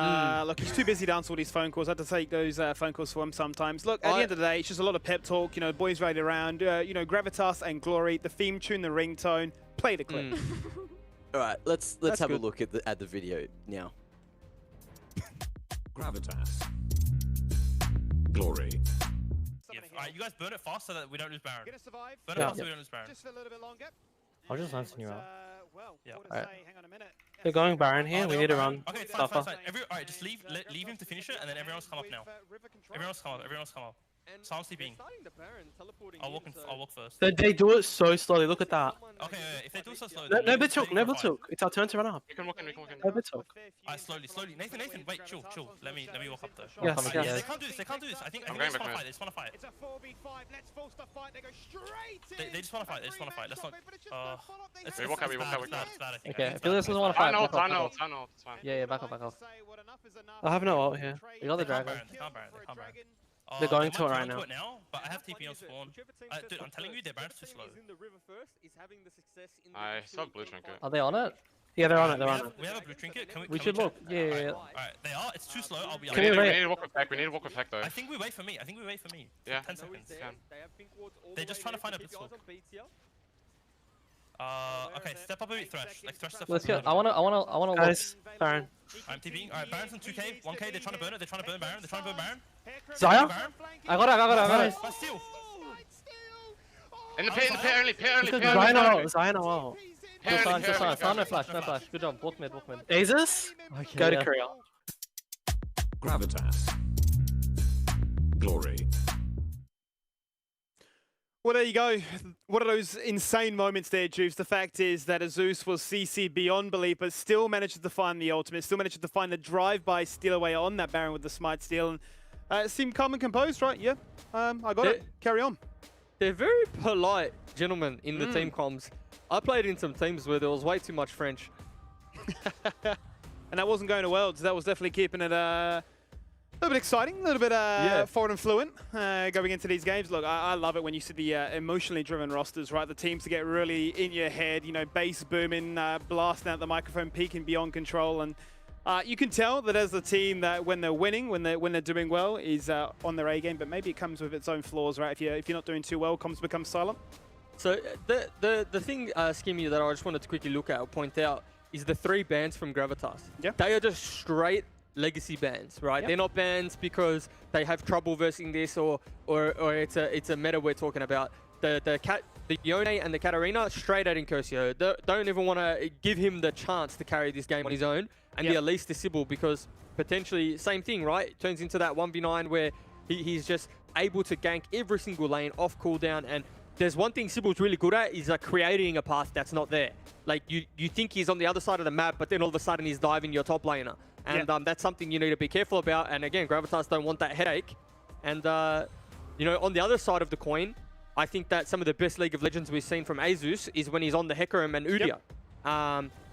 Look, he's too busy to answer all these phone calls. I have to take those phone calls for him sometimes. Look, at the end of the day, it's just a lot of pep talk. You know, boys ride around. You know, Gravitas and Glory, the theme tune, the ringtone. Play the clip. All right, let's have a look at the video now. Gravitas. Glory. Alright, you guys burn it fast so that we don't lose Baron. Gonna survive. Burn it fast so we don't lose Baron. Just for a little bit longer. I'll just listen you out. Well, Yeah. what to Alright. say, hang on a minute. They're going Baron here. Oh, We they're need to on run. Baron. Okay, fine, Safa. Alright, just leave him to finish it, and then everyone else come up now. Everyone else come up. So I'm sleeping. I'll walk first. They do it so slowly. Look at that. Okay, if they do so slow, No, then no we're taking Batuk. No for a fight. Batuk. It's our turn to run up. We can walk in, we can walk in. No Batuk. Alright, slowly. Nathan, wait, chill. Let me walk up there. Yes, Alright, yes. They can't do this. I think they going just back want to mid. fight. They just want to fight. It's a 4v5. Let's force the fight. They go straight in. They just want to fight. Let's not. We walk out, we walk out. It's bad, I think. Okay, I think if it's Julius bad. doesn't want to I fight, know, back off, I back know, off. I know, it's fine. Yeah, back off. I have no ult here. You got the They can't dragon. Baron. They're going They to it might right go now. to it now, but I have TP on spawn. Dude, I'm telling you, their Baron's too slow. I still have blue trinket. Are they on it? Yeah, they're on it. They're on it. We have a blue trinket. Can we? We can should check? look. Yeah. Alright, they are. It's too slow. I'll be. Can we We wait? need to walk with back, we need to walk with back though. I think we wait for me. Yeah. 10 seconds. Can. They're just trying to find a bit hook. Okay, step up a bit, Thresh. Like Thresh, step Let's up. go. I wanna look. Guys, Baron. I'm TPing. Alright, Baron's on 2k, 1k. They're trying to burn it. They're trying to burn Baron. They're trying to burn Baron. Zaya? Baron. I got it. But still. In the pit only, Zaya no ult. Zaya no ult. Pair Good only, flash. pair only. Sound no flash. Good job. Walk mid. Azus, Okay, go to yeah. Korea. Gravitas. Glory. Well, there you go. One of those insane moments there, Juice. The fact is that Azus was CC beyond belief, but still managed to find the ultimate, still managed to find the drive-by steal away on that Baron with the smite steal. And it seemed calm and composed, right? Yeah, I got it. Carry on. They're very polite gentlemen in the team comms. I played in some teams where there was way too much French. And that wasn't going to Worlds. That was definitely keeping it a little bit exciting, a little bit forward and fluent going into these games. Look, I love it when you see the emotionally driven rosters, right? The teams to get really in your head, you know, bass booming, blasting out the microphone, peaking beyond control. And you can tell that as a team that when they're winning, when they're doing well, is on their A game. But maybe it comes with its own flaws, right? If you're not doing too well, comms become silent. So the thing, Skimmy, that I just wanted to quickly look at or point out is the 3 bans from Gravitas. Yeah. They are just straight legacy bans, right? Yep. They're not bans because they have trouble versing this or it's a meta we're talking about. The Yone and the Katarina straight at Incursio. Don't even want to give him the chance to carry this game on his own. And the Elise to Sybil, because potentially same thing, right? It turns into that 1v9 where he's just able to gank every single lane off cooldown. And there's one thing Sybil's really good at is creating a path that's not there. Like you think he's on the other side of the map, but then all of a sudden he's diving your top laner. And that's something you need to be careful about. And again, Gravitas don't want that headache. And, you know, on the other side of the coin, I think that some of the best League of Legends we've seen from Azus is when he's on the Hecarim and Udyr.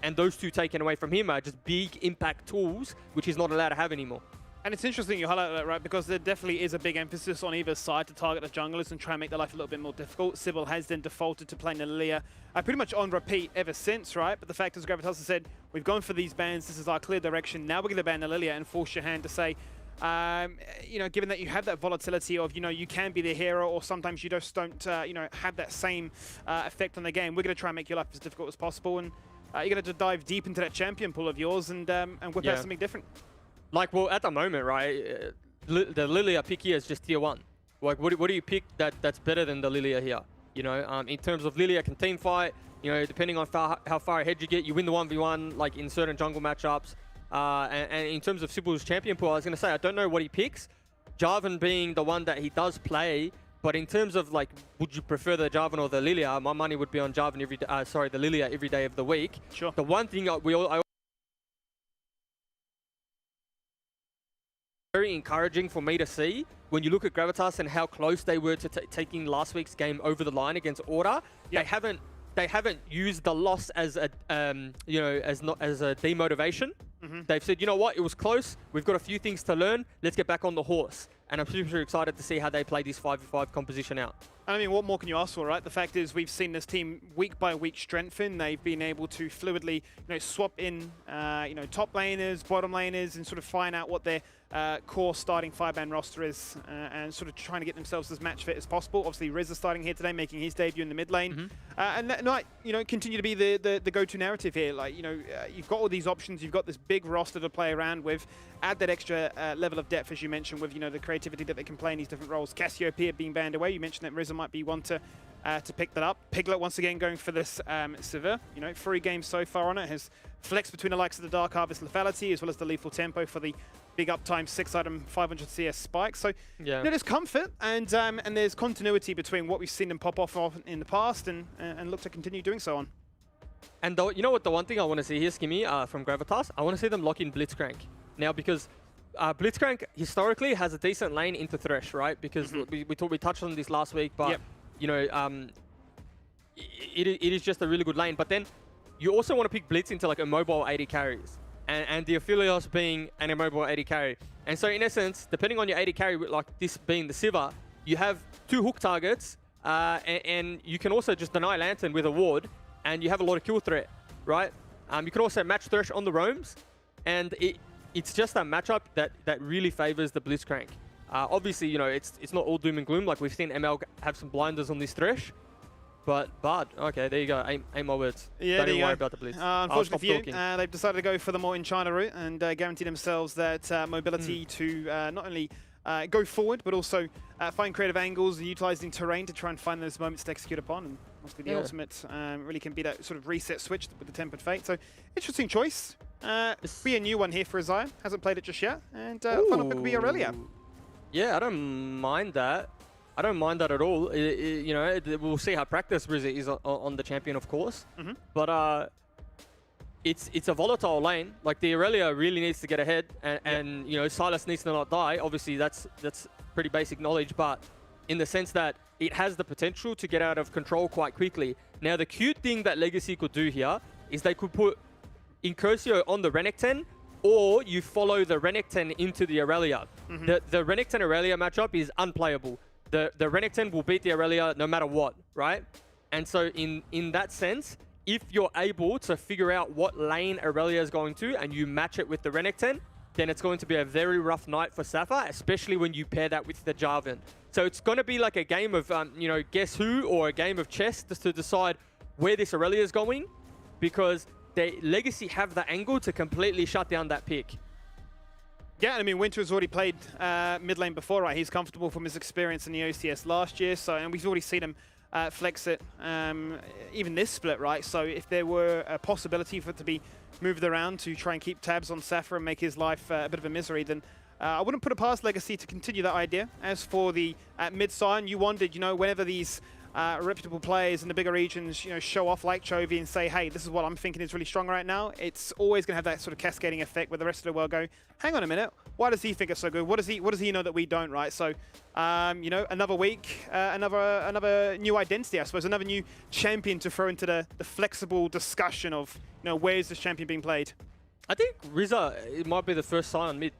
And those two taken away from him are just big impact tools, which he's not allowed to have anymore. And it's interesting you highlight that, right? Because there definitely is a big emphasis on either side to target the junglers and try and make their life a little bit more difficult. Sybil has then defaulted to playing the Lilia pretty much on repeat ever since, right? But the fact is, Gravitas has said, we've gone for these bans, this is our clear direction. Now we're going to ban the Lilia and force your hand to say, you know, given that you have that volatility of, you know, you can be the hero or sometimes you just don't, you know, have that same effect on the game. We're going to try and make your life as difficult as possible. And you're going to dive deep into that champion pool of yours and whip out something different. Like, well, at the moment, right, the Lilia pick here is just tier 1. Like, what do you pick that's better than the Lilia here? You know, in terms of Lilia can team fight, you know, depending on how far ahead you get, you win the 1v1, like in certain jungle matchups. And in terms of Sybil's champion pool, I was going to say, I don't know what he picks. Jarvan being the one that he does play, but in terms of, like, would you prefer the Jarvan or the Lilia? My money would be on Jarvan every day, the Lilia every day of the week. Sure. The one thing I very encouraging for me to see when you look at Gravitas and how close they were to taking last week's game over the line against Order. They haven't used the loss as a you know, as a demotivation. They've said, you know what, it was close. We've got a few things to learn. Let's get back on the horse. And I'm super excited to see how they play this 5v5 composition out. I mean, what more can you ask for, right? The fact is, we've seen this team week by week strengthen. They've been able to fluidly, you know, swap in, you know, top laners, bottom laners, and sort of find out what their core starting 5-man roster is, and sort of trying to get themselves as match fit as possible. Obviously, Riz is starting here today, making his debut in the mid lane, and that might, you know, continue to be the go-to narrative here. Like, you know, you've got all these options, you've got this big roster to play around with. Add that extra level of depth, as you mentioned, with, you know, the creativity that they can play in these different roles. Cassiopeia being banned away. You mentioned that Riz might be one to pick that up. Piglet once again going for this Sivir. You know, 3 games so far on it. Has flexed between the likes of the Dark Harvest lethality as well as the lethal tempo for the big uptime 6-item 500 CS spike. So you know, there's comfort and there's continuity between what we've seen them pop off in the past and look to continue doing so on. And you know what, the one thing I want to see here, Skimmy, from Gravitas, I want to see them lock in Blitzcrank. Now, because Blitzcrank historically has a decent lane into Thresh, right? Because we touched on this last week, but you know, it is just a really good lane. But then you also want to pick Blitz into like immobile 80 carries, and the Aphelios being an immobile 80 carry. And so in essence, depending on your 80 carry, like this being the Sivir, you have 2 hook targets, and you can also just deny Lantern with a ward, and you have a lot of kill threat, right? You can also match Thresh on the roams, and it's just a matchup that really favors the Blitzcrank. Obviously, you know, it's not all doom and gloom. Like, we've seen ML have some blinders on this Thresh. But Bard, okay, there you go. Aim my words. Yeah, Don't even worry about the Blitz. Unfortunately for you, they've decided to go for the more in China route and guarantee themselves that mobility to not only go forward, but also find creative angles and utilizing terrain to try and find those moments to execute upon. And obviously the ultimate really can be that sort of reset switch with the Tempered Fate. So, interesting choice. Be a new one here for Isaiah. Hasn't played it just yet. And final pick will be Aurelia. Yeah, I don't mind that. I don't mind that at all. You know, we'll see how practice Rizza is on the champion, of course. But it's a volatile lane. Like the Aurelia really needs to get ahead, and you know, Silas needs to not die. Obviously, that's pretty basic knowledge, but in the sense that it has the potential to get out of control quite quickly. Now, the cute thing that Legacy could do here is they could put Incursio on the Renekton, or you follow the Renekton into the Aurelia. The Renekton Aurelia matchup is unplayable. The Renekton will beat the Aurelia no matter what, right? And so in that sense, if you're able to figure out what lane Aurelia is going to and you match it with the Renekton, then it's going to be a very rough night for Safa, especially when you pair that with the Jarvan. So it's going to be like a game of, you know, guess who, or a game of chess just to decide where this Aurelia is going, because the Legacy have the angle to completely shut down that pick. Yeah, I mean, Winter has already played mid lane before, right? He's comfortable from his experience in the OCS last year, so, and we've already seen him flex it even this split, right? So if there were a possibility for it to be moved around to try and keep tabs on Safa and make his life a bit of a misery, then I wouldn't put it past Legacy to continue that idea. As for the mid-sign, you wondered, you know, whenever these reputable players in the bigger regions, you know, show off like Chovy and say, hey, this is what I'm thinking is really strong right now, it's always going to have that sort of cascading effect where the rest of the world go, hang on a minute, why does he think it's so good? What does he know that we don't, right? So, you know, another week, another new identity, I suppose, another new champion to throw into the flexible discussion of, you know, where is this champion being played? I think Rizza, it might be the first sign on mid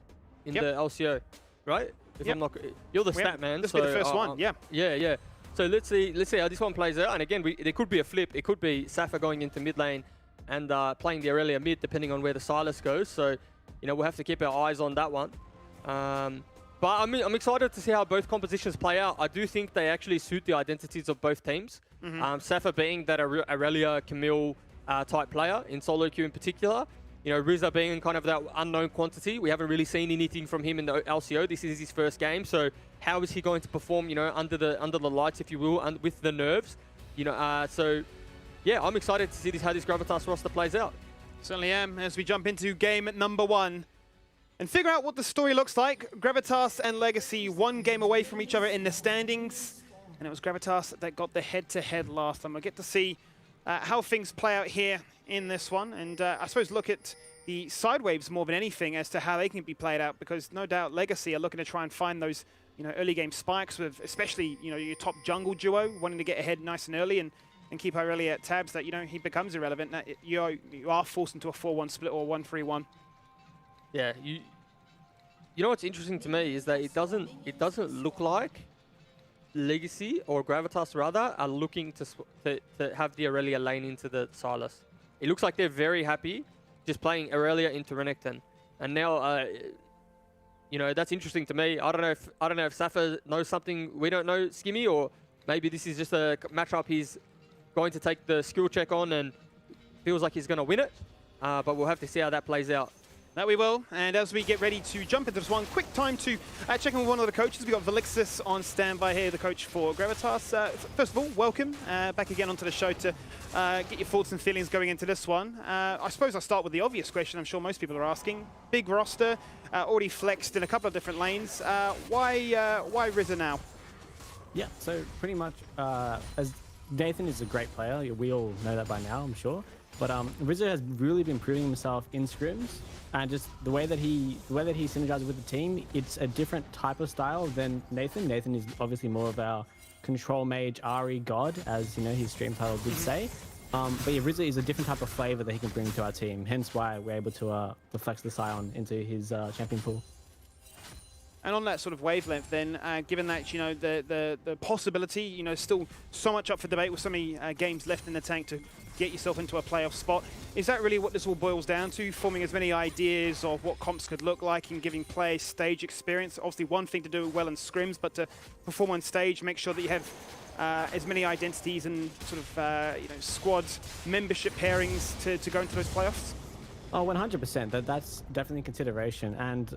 in the LCO, right? If I'm not, you're the stat man. This so will be the first one, yeah. Yeah. So let's see how this one plays out. And again, there could be a flip. It could be Safa going into mid lane and playing the Aurelia mid, depending on where the Silas goes. So, you know, we'll have to keep our eyes on that one. But I'm excited to see how both compositions play out. I do think they actually suit the identities of both teams. Safa being that Aurelia Camille type player in solo queue in particular. You know, Rizza being kind of that unknown quantity. We haven't really seen anything from him in the LCO. This is his first game, so how is he going to perform, you know, under the lights, if you will, and with the nerves? You know, so yeah, I'm excited to see how this Gravitas roster plays out. Certainly am, as we jump into game number 1 and figure out what the story looks like. Gravitas and Legacy 1 game away from each other in the standings, and it was Gravitas that got the head-to-head last time. We'll get to see how things play out here in this one, and I suppose look at the side waves more than anything as to how they can be played out, because no doubt Legacy are looking to try and find those, you know, early game spikes with especially, you know, your top jungle duo wanting to get ahead nice and early and keep Aurelia at tabs that, you know, he becomes irrelevant. That you are forced into a 4-1 split or 1-3-1. Yeah, you know what's interesting to me is that it doesn't look like Legacy, or Gravitas rather, are looking to have the Aurelia lane into the Silas. It looks like they're very happy just playing Aurelia into Renekton, and now you know, that's interesting to me. I don't know if Safa knows something we don't know, Skimmy, or maybe this is just a matchup he's going to take the skill check on and feels like he's going to win it. But we'll have to see how that plays out. That we will, and as we get ready to jump into this one, quick time to check in with one of the coaches. We've got Velixis on standby here, the coach for Gravitas. First of all, welcome back again onto the show to get your thoughts and feelings going into this one. I suppose I'll start with the obvious question I'm sure most people are asking. Big roster, already flexed in a couple of different lanes. Why Rizza now? Yeah, so pretty much, as Nathan is a great player, we all know that by now, I'm sure. But Rizza has really been proving himself in scrims, and just the way that he synergizes with the team, it's a different type of style than Nathan. Nathan is obviously more of our control mage, Ari god, as you know his stream title did say. But yeah, Rizza is a different type of flavor that he can bring to our team. Hence why we're able to flex the Scion into his champion pool. And on that sort of wavelength then, given that, you know, the possibility, you know, still so much up for debate with so many games left in the tank to get yourself into a playoff spot, is that really what this all boils down to? Forming as many ideas of what comps could look like and giving players stage experience? Obviously one thing to do well in scrims, but to perform on stage, make sure that you have as many identities and sort of, you know, squad membership pairings to go into those playoffs? Oh, 100%. That's definitely consideration. And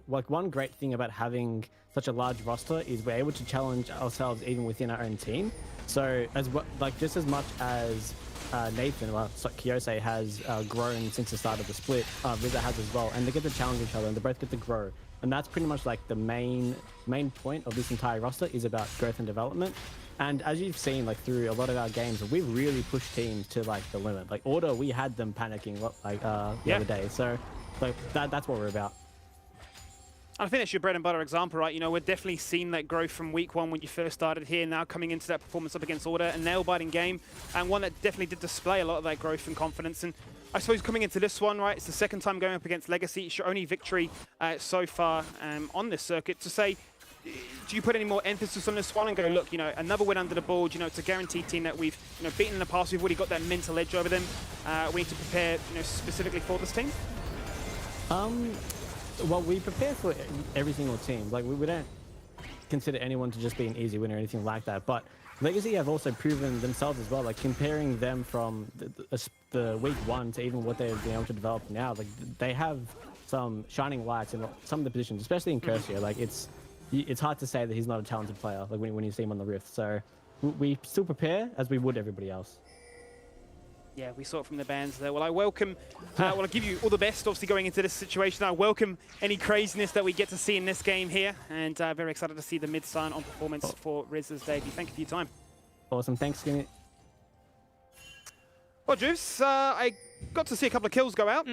one great thing about having such a large roster is we're able to challenge ourselves even within our own team. So just as much as Nathan, Kiyose has grown since the start of the split, Rizza has as well, and they get to challenge each other and they both get to grow. And that's pretty much like the main point of this entire roster is about growth and development. And as you've seen, like through a lot of our games, we've really pushed teams to like the limit. Like Order, we had them panicking the other day. So like that's what we're about. I think it's your bread and butter example, right? You know, we're definitely seeing that growth from week 1 when you first started here, now coming into that performance up against Order, a nail-biting game, and one that definitely did display a lot of that growth and confidence. And I suppose coming into this one, right, it's the second time going up against Legacy. It's your only victory so far on this circuit. To say, do you put any more emphasis on this one and go, look, you know, another win under the board, you know, it's a guaranteed team that we've, you know, beaten in the past. We've already got that mental edge over them. We need to prepare, you know, specifically for this team? Well, we prepare for every single team. Like, we don't consider anyone to just be an easy win or anything like that. But Legacy have also proven themselves as well. Like, comparing them from the week 1 to even what they've been able to develop now, like, they have some shining lights in some of the positions, especially in Curcio. Like, it's hard to say that he's not a talented player, like, when you see him on the Rift. So we still prepare as we would everybody else. Yeah, we saw it from the bands there. Well, I welcome, well, I give you all the best, obviously, going into this situation. I welcome any craziness that we get to see in this game here, and very excited to see the mid-sign on performance for Riz's debut. Thank you for your time. Awesome. Thanks, Skinny. Well, Juice, I got to see a couple of kills go out.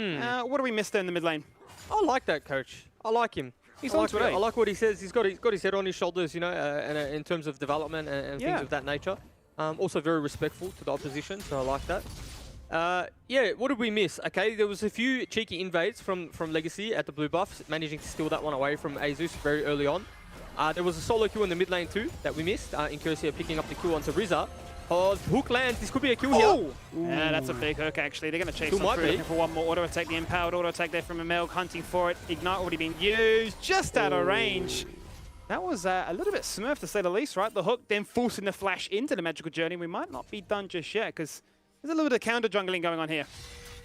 What do we miss there in the mid lane? I like that coach. I like him. He's I on like, to it. I like what he says. He's got his head on his shoulders, you know, and in terms of development and things of that nature. Also very respectful to the opposition, so I like that. Yeah, what did we miss? Okay, there was a few cheeky invades from Legacy at the blue buffs, managing to steal that one away from Azus very early on. There was a solo kill in the mid lane too that we missed. Incursia picking up the kill onto Rizza. Oh, hook lands. This could be a kill here. Yeah, that's a big hook, actually. They're going to chase on through, looking for one more auto attack. The empowered auto attack there from Emil, hunting for it. Ignite already being used, just out of range. That was a little bit smurf, to say the least, right? The hook then forcing the flash into the magical journey. We might not be done just yet, because there's a little bit of counter jungling going on here.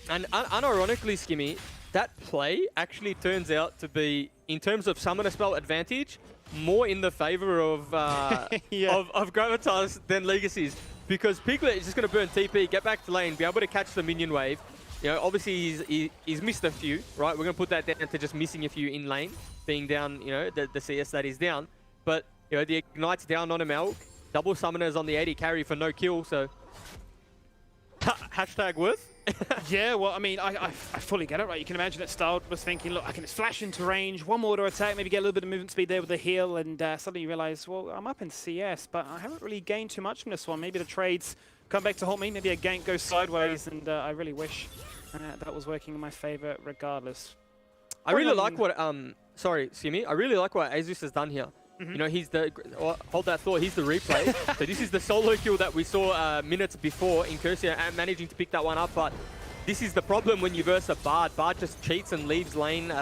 And unironically, Skimmy, that play actually turns out to be, in terms of summoner spell advantage, more in the favor of of Gravitas than Legacy's. Because Piglet is just going to burn TP, get back to lane, be able to catch the minion wave. You know, obviously he's missed a few, right? We're going to put that down to just missing a few in lane, being down, you know, the CS that is down. But, you know, the Ignite's down on Emil. Double summoners on the 80 carry for no kill, so hashtag worth. Yeah, well, I mean, I fully get it, right? You can imagine that Styled was thinking, look, I can just flash into range, one more auto attack, maybe get a little bit of movement speed there with the heal, and suddenly you realize, well, I'm up in CS, but I haven't really gained too much from this one. Maybe the trades come back to haunt me, maybe a gank goes sideways, and I really wish that was working in my favor regardless. I really like what, sorry, Simi, I really like what Azus has done here. You know, he's the, hold that thought, he's the replay. So this is the solo kill that we saw minutes before in Cursia, and managing to pick that one up. But this is the problem when you verse a Bard. Bard just cheats and leaves lane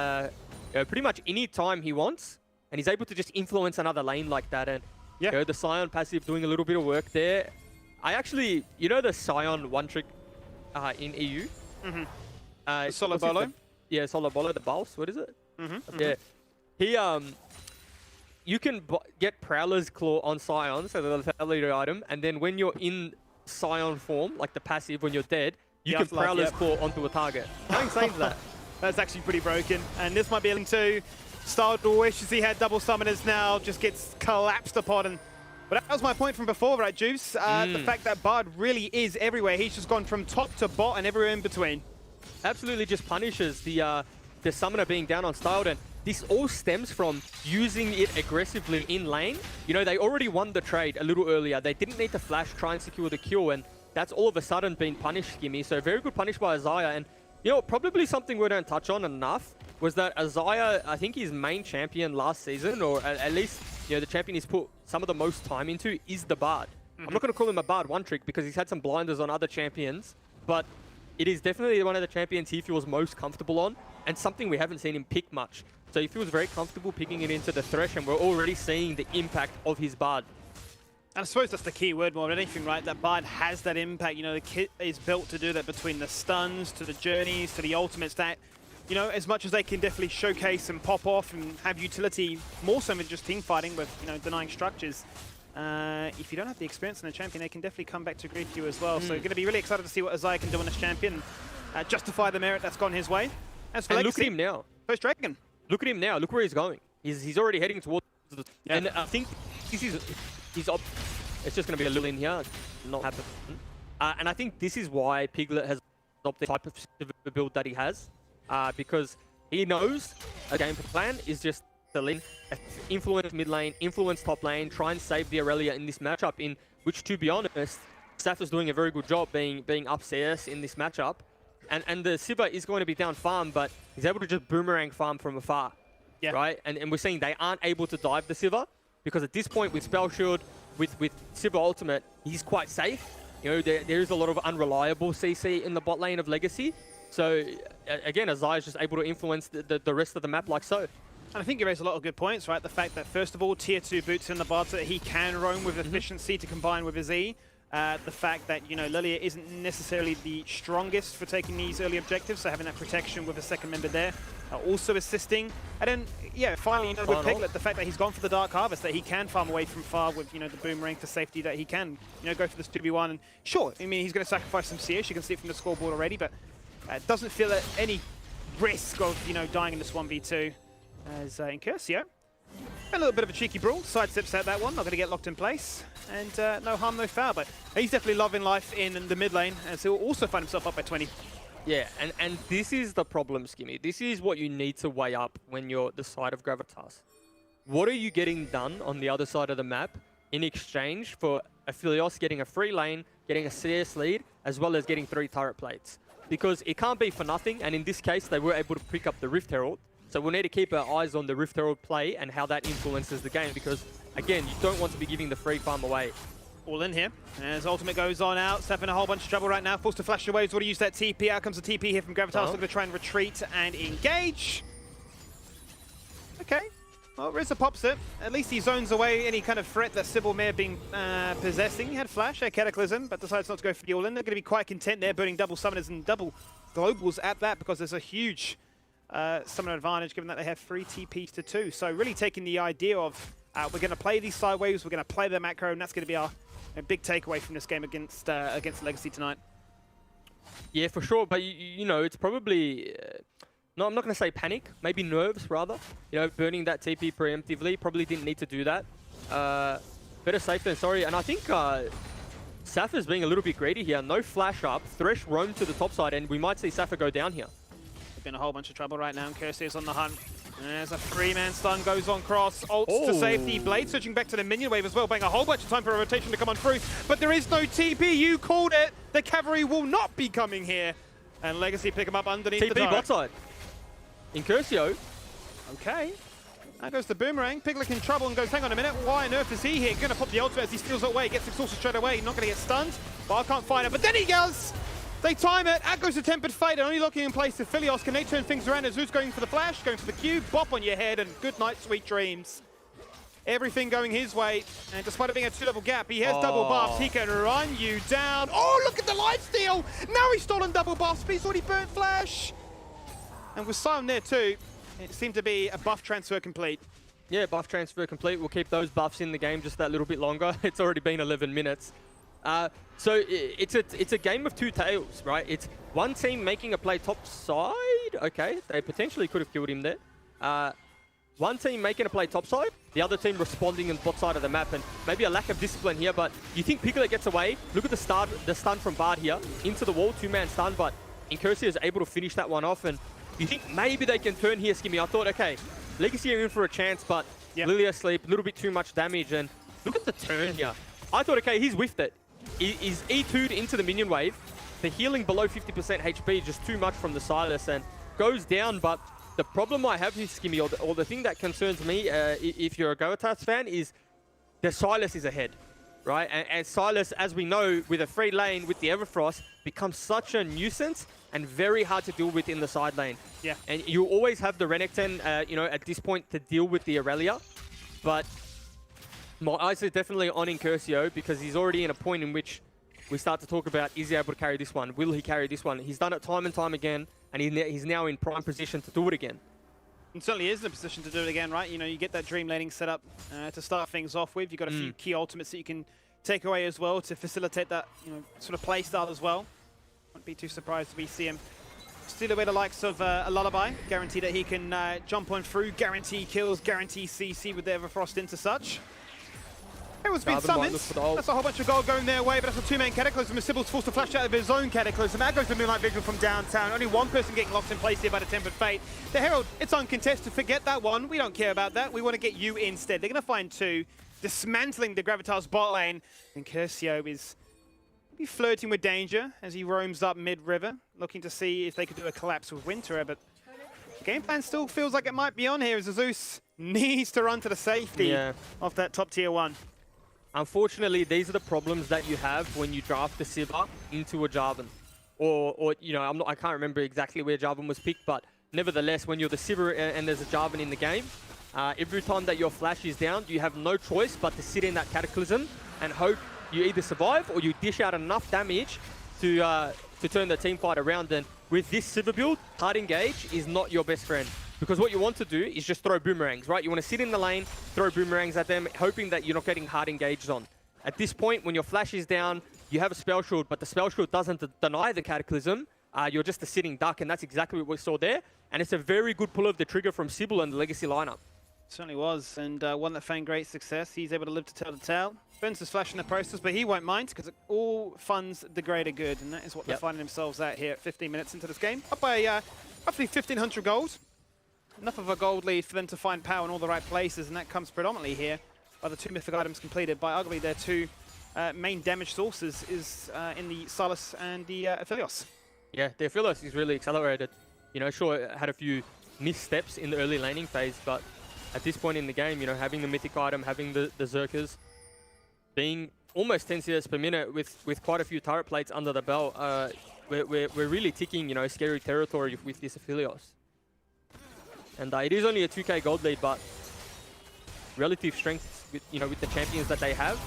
pretty much any time he wants. And he's able to just influence another lane like that. And you know, the Scion passive doing a little bit of work there. I actually, you know the Scion one trick in EU? Solo Bolo? Yeah, Solo Bolo, the Bulse, what is it? Yeah. He, you can get Prowler's Claw on Scion, so the lethality item, and then when you're in Scion form, like the passive, when you're dead, you can Prowler's Claw onto a target. How insane is that? That's actually pretty broken, and this might be a link to Styled wishes he had double summoners now, just gets collapsed upon. And but that was my point from before, right, Juice? The fact that Bard really is everywhere. He's just gone from top to bot and everywhere in between. Absolutely just punishes the summoner being down on Styled, and this all stems from using it aggressively in lane. You know, they already won the trade a little earlier. They didn't need to flash, try and secure the kill, and that's all of a sudden been punished, Skimmy. So very good punish by Azaya. And, you know, probably something we don't touch on enough was that Azaya, I think his main champion last season, or at least, you know, the champion he's put some of the most time into is the Bard. I'm not going to call him a Bard one trick because he's had some blinders on other champions, but it is definitely one of the champions he feels most comfortable on, and something we haven't seen him pick much. So he feels very comfortable picking it into the Thresh, and we're already seeing the impact of his Bard. And I suppose that's the key word more than anything, right? That Bard has that impact. You know, the kit is built to do that, between the stuns, to the journeys, to the ultimates. That, you know, as much as they can definitely showcase and pop off and have utility, more so than just team fighting with, you know, denying structures. If you don't have the experience in the champion, they can definitely come back to grief you as well. So you're going to be really excited to see what Azaya can do on this champion. Justify the merit that's gone his way. As for and Legacy, look at him now. First Dragon. look at him now. Look where he's going. He's already heading towards the... Yeah. And I think this is... it's just going to be a little in here. Not happen. And I think this is why Piglet has adopted the type of build that he has. Because he knows a game plan is just to influence mid lane, influence top lane, try and save the Aurelia in this matchup, in which, to be honest, Saf is doing a very good job being upstairs in this matchup. And the Sivir is going to be down farm, but he's able to just boomerang farm from afar. Yeah. Right? And we're seeing they aren't able to dive the Sivir, because at this point with Spell Shield, with Sivir Ultimate, he's quite safe. You know, there is a lot of unreliable CC in the bot lane of Legacy. So, again, Azai is just able to influence the rest of the map like so. And I think you raised a lot of good points, right? The fact that, first of all, tier 2 boots in the bot so that he can roam with efficiency to combine with his E. The fact that, you know, Lilia isn't necessarily the strongest for taking these early objectives, so having that protection with a second member there also assisting. And then, yeah, finally, you know, with Piglet, the fact that he's gone for the Dark Harvest, that he can farm away from far with, you know, the boomerang for safety, that he can, you know, go for this 2v1. And sure, I mean, he's going to sacrifice some CS, you can see it from the scoreboard already, but doesn't feel at any risk of, you know, dying in this 1v2. As Incursio, a little bit of a cheeky brawl, sidesteps out that one, not going to get locked in place, and no harm, no foul, but he's definitely loving life in the mid lane, as he'll also find himself up by 20. Yeah, and this is the problem, Skimmy. This is what you need to weigh up when you're the side of Gravitas. What are you getting done on the other side of the map in exchange for Aphelios getting a free lane, getting a CS lead, as well as getting 3 turret plates? Because it can't be for nothing, and in this case, they were able to pick up the Rift Herald. So we'll need to keep our eyes on the Rift Herald play and how that influences the game, because, again, you don't want to be giving the free farm away. All in here, as Ultimate goes on out, Steph in a whole bunch of trouble right now, forced to flash away, he's already used that TP, out comes the TP here from Gravitas, looking to try and retreat and engage. Okay, well, Rizza pops it, at least he zones away any kind of threat that Sybil may have been possessing. He had Flash, had Cataclysm, but decides not to go for the all-in. They're going to be quite content there, burning double summoners and double globals at that, because there's a huge summoner advantage, given that they have 3 TPs to 2. So really taking the idea of, we're going to play these side waves, we're going to play the macro, and that's going to be our big takeaway from this game against Legacy tonight. Yeah, for sure. But, you know, it's probably... no, I'm not going to say panic. Maybe nerves, rather. You know, burning that TP preemptively. Probably didn't need to do that. Better safe than sorry. And I think Safa's being a little bit greedy here. No flash up. Thresh roam to the top side, and we might see Safa go down here. In a whole bunch of trouble right now, and Kirsty's on the hunt. There's a 3-man stun, goes on cross, ults to safety. Blade switching back to the minion wave as well, buying a whole bunch of time for a rotation to come on through, but there is no TP, you called it! The cavalry will not be coming here, and Legacy pick him up underneath the TP bot side. Incursio. Okay. Now goes the boomerang, Piglet in trouble and goes, hang on a minute, why on earth is he here? Gonna pop the ultimate as he steals it away, gets exhausted straight away, not gonna get stunned, but I can't find it, but then he goes! They time it, out goes the Tempered Fate, and only locking in place to Philios. Can they turn things around? As Zeus going for the flash, going for the Q, bop on your head, and good night, sweet dreams. Everything going his way, and despite it being a 2-level gap, he has double buffs. He can run you down. Oh, look at the lifesteal! Now he's stolen double buffs, but he's already burnt flash. And with Sion there too, it seemed to be a buff transfer complete. Yeah, buff transfer complete. We'll keep those buffs in the game just that little bit longer. It's already been 11 minutes. So it's a game of 2 tails, right? It's one team making a play top side. Okay, they potentially could have killed him there. One team making a play top side, the other team responding in the bot side of the map, and maybe a lack of discipline here, but you think Piglet gets away. Look at the stun from Bard here, into the wall, 2-man stun, but Incursio is able to finish that one off, and you think maybe they can turn here, Skimmy. I thought, okay, Legacy are in for a chance, but Lilia asleep, a little bit too much damage, and look at the turn here. I thought, okay, he's whiffed it. He's E2'd into the minion wave. The healing below 50% HP is just too much from the Silas and goes down, but the problem I have here, Skimmy, or the thing that concerns me, if you're a Gravitas fan, is the Silas is ahead, right? And Silas, as we know, with a free lane with the Everfrost, becomes such a nuisance and very hard to deal with in the side lane. Yeah. And you always have the Renekton, you know, at this point to deal with the Aurelia, but my eyes are definitely on Incursio because he's already in a point in which we start to talk about, is he able to carry this one? Will he carry this one? He's done it time and time again, and he's now in prime position to do it again. He certainly is in a position to do it again, right? You know, you get that dream laning set up to start things off with. You've got a few key ultimates that you can take away as well to facilitate that, you know, sort of play style as well. Wouldn't be too surprised if we see him Steal away the likes of a Lullaby, guarantee that he can jump on through, guarantee kills, guarantee CC with the Everfrost into such. Herald's been summoned. That's a whole bunch of gold going their way, but that's a two-man Cataclysm. Sybil's forced to flash out of his own Cataclysm. That goes to Moonlight Vision from downtown. Only one person getting locked in place here by the Tempered Fate. The Herald, it's uncontested. Forget that one. We don't care about that. We want to get you instead. They're going to find two, dismantling the Gravitas bot lane. And Curcio is maybe flirting with danger as he roams up mid-river, looking to see if they could do a collapse with Winterer, but the game plan still feels like it might be on here as Zeus needs to run to the safety of that top tier 1. Unfortunately, these are the problems that you have when you draft the Sivir into a Jarvan. Or you know, I can't remember exactly where Jarvan was picked, but nevertheless, when you're the Sivir and there's a Jarvan in the game, every time that your flash is down, you have no choice but to sit in that Cataclysm and hope you either survive or you dish out enough damage to turn the team fight around. And with this Sivir build, hard engage is not your best friend. Because what you want to do is just throw boomerangs, right? You want to sit in the lane, throw boomerangs at them, hoping that you're not getting hard engaged on. At this point, when your flash is down, you have a spell shield, but the spell shield doesn't deny the Cataclysm. You're just a sitting duck, and that's exactly what we saw there. And it's a very good pull of the trigger from Sybil and the Legacy lineup. Certainly was, and one that found great success. He's able to live to tell the tale. Burns his flash in the process, but he won't mind because all funds the greater good, and that is what they're finding themselves at here at 15 minutes into this game. Up by roughly 1,500 gold. Enough of a gold lead for them to find power in all the right places, and that comes predominantly here by the 2 mythic items completed by arguably their 2 main damage sources is in the Sylas and the Aphelios. Yeah, the Aphelios is really accelerated. You know, sure, it had a few missteps in the early laning phase, but at this point in the game, you know, having the mythic item, having the Zerkers, being almost 10 CS per minute with quite a few turret plates under the belt, we're really ticking, you know, scary territory with this Aphelios. And it is only a 2k gold lead, but relative strength with, you know, with the champions that they have.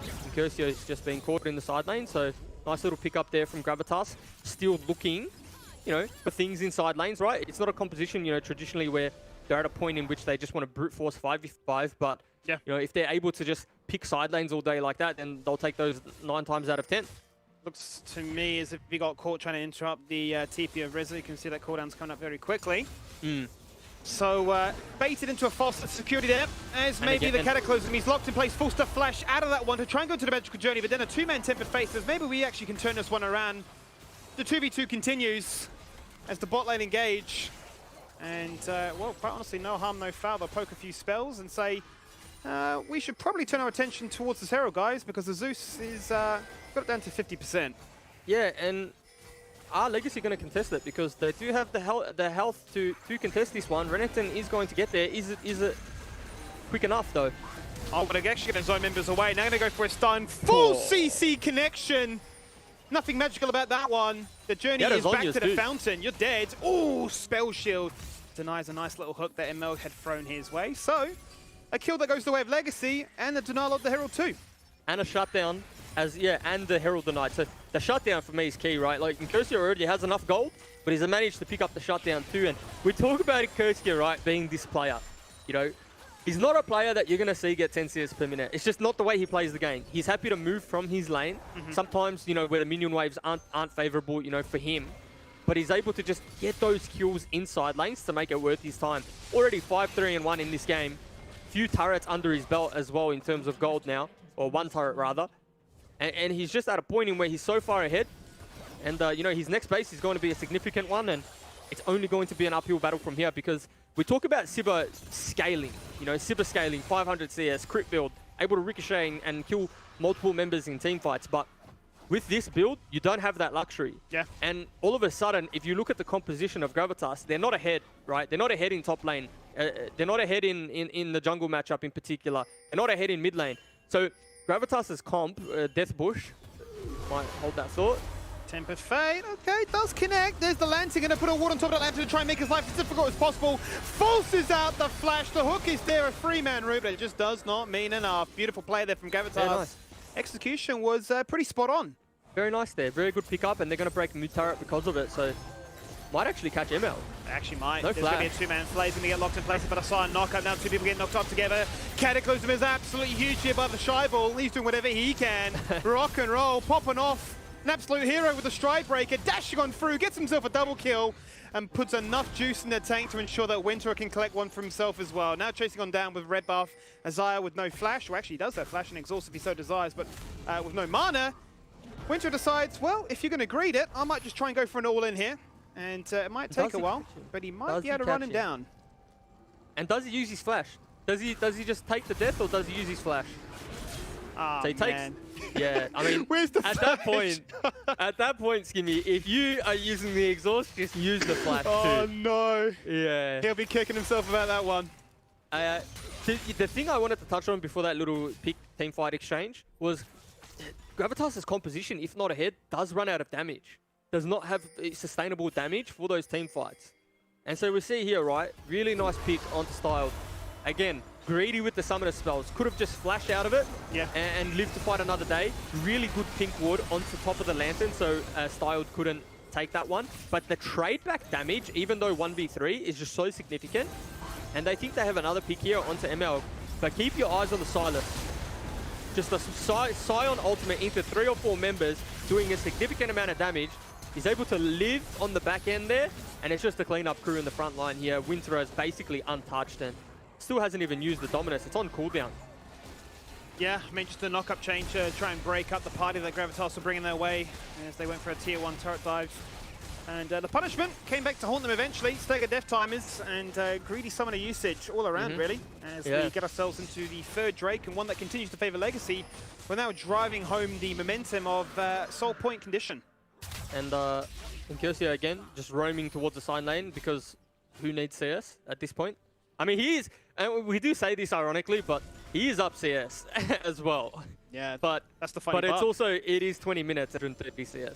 And Curcio is just being caught in the side lane, so nice little pick up there from Gravitas. Still looking, you know, for things in side lanes, right? It's not a composition, you know, traditionally where they're at a point in which they just want to brute force 5v5, but you know, if they're able to just pick side lanes all day like that, then they'll take those 9 times out of 10. Looks to me as if we got caught trying to interrupt the TP of Rizzo. You can see that cooldown's coming up very quickly. So baited into a false security there, as maybe the Cataclysm. He's locked in place, forced to flash out of that one to try and go to the Magical Journey, but then a 2-man Tempered Fate says maybe we actually can turn this one around. The 2v2 continues as the bot lane engage. And, well, quite honestly, no harm, no foul. They'll poke a few spells and say, we should probably turn our attention towards this Herald, guys, because the Zeus is got it down to 50%. Yeah, and are Legacy going to contest it? Because they do have the health to contest this one. Renekton is going to get there. Is it quick enough, though? Oh, but they're actually going to zone members away. Now going to go for a stun. Full CC connection. Nothing magical about that one. The journey is back to the fountain. You're dead. Oh, spell shield. Denies a nice little hook that ML had thrown his way. So, a kill that goes the way of Legacy, and the denial of the Herald too. And a shutdown, and the Herald denied. So the shutdown for me is key, right? Like, Curcio already has enough gold, but he's managed to pick up the shutdown too. And we talk about Curcio, right, being this player. You know, he's not a player that you're going to see get 10 CS per minute. It's just not the way he plays the game. He's happy to move from his lane. Sometimes, you know, where the minion waves aren't favorable, you know, for him. But he's able to just get those kills inside lanes to make it worth his time. Already 5-3-1 in this game. Few turrets under his belt as well in terms of gold now. Or 1 turret rather. And he's just at a point in where he's so far ahead. And, you know, his next base is going to be a significant one. And it's only going to be an uphill battle from here because we talk about Sivir scaling. You know, Sivir scaling, 500 CS, crit build, able to ricochet and kill multiple members in team fights. But with this build, you don't have that luxury. Yeah. And all of a sudden, if you look at the composition of Gravitas, they're not ahead, right? They're not ahead in top lane. They're not ahead in the jungle matchup in particular. They're not ahead in mid lane. So Gravitas's comp, Death Bush, might hold that thought. Tempered Fate, okay, does connect. There's the Lantern, going to put a ward on top of that Lantern to try and make his life as difficult as possible. Forces out the flash. The hook is there, a 3-man route, but it just does not mean enough. Beautiful play there from Gravitas. Yeah, nice. Execution was pretty spot on. Very nice there. Very good pick up, and they're going to break mid turret because of it. So might actually catch ML. Actually might. No There's going to be a 2-man slay. He's going to get locked in place, but a silent knockup. Now 2 people get knocked up together. Cataclysm is absolutely huge here by the Shy Ball. He's doing whatever he can. Rock and roll, popping off An absolute hero with a stride breaker, dashing on through, gets himself a double kill, and puts enough juice in the tank to ensure that Winter can collect one for himself as well. Now chasing on down with red buff, Isaiah with no flash, or actually he does have flash and exhaust if he so desires, but with no mana, Winter decides, well, if you're going to greed it, I might just try and go for an all-in here. And it might take a while, but he might be able to run him down. And does he use his flash? Does he just take the death, or does he use his flash? Oh, so he man. takes. Yeah, I mean, Where's the at flash? that point, Skimmy, if you are using the exhaust, just use the flash Oh, too. no. Yeah. He'll be kicking himself about that one. The thing I wanted to touch on before that little pick team fight exchange was Gravitas's composition, if not ahead, does run out of damage. Does not have sustainable damage for those team fights. And so we see here, right, really nice pick onto Styled. Again, greedy with the summoner spells. Could have just flashed out of it and lived to fight another day. Really good pink ward onto top of the lantern, so Styled couldn't take that one. But the trade back damage, even though 1v3, is just so significant. And they think they have another pick here onto ML. But keep your eyes on the Silas. Just a Scion ultimate into 3 or 4 members doing a significant amount of damage. He's able to live on the back end there, and it's just a cleanup crew in the front line here. Winter is basically untouched and still hasn't even used the dominance. It's on cooldown. Yeah, I mean, just a knock-up chain to try and break up the party that Gravitas were bringing their way as they went for a tier 1 turret dive. And the punishment came back to haunt them eventually. Stagger death timers and greedy summoner usage all around, really, as we get ourselves into the third Drake, and one that continues to favor Legacy. We're now driving home the momentum of Soul Point condition. And Incursio again, just roaming towards the side lane, because who needs CS at this point? I mean, he is, and we do say this ironically, but he is up CS as well. Yeah, but that's the funny part. But it's also, it is 20 minutes at 130 CS.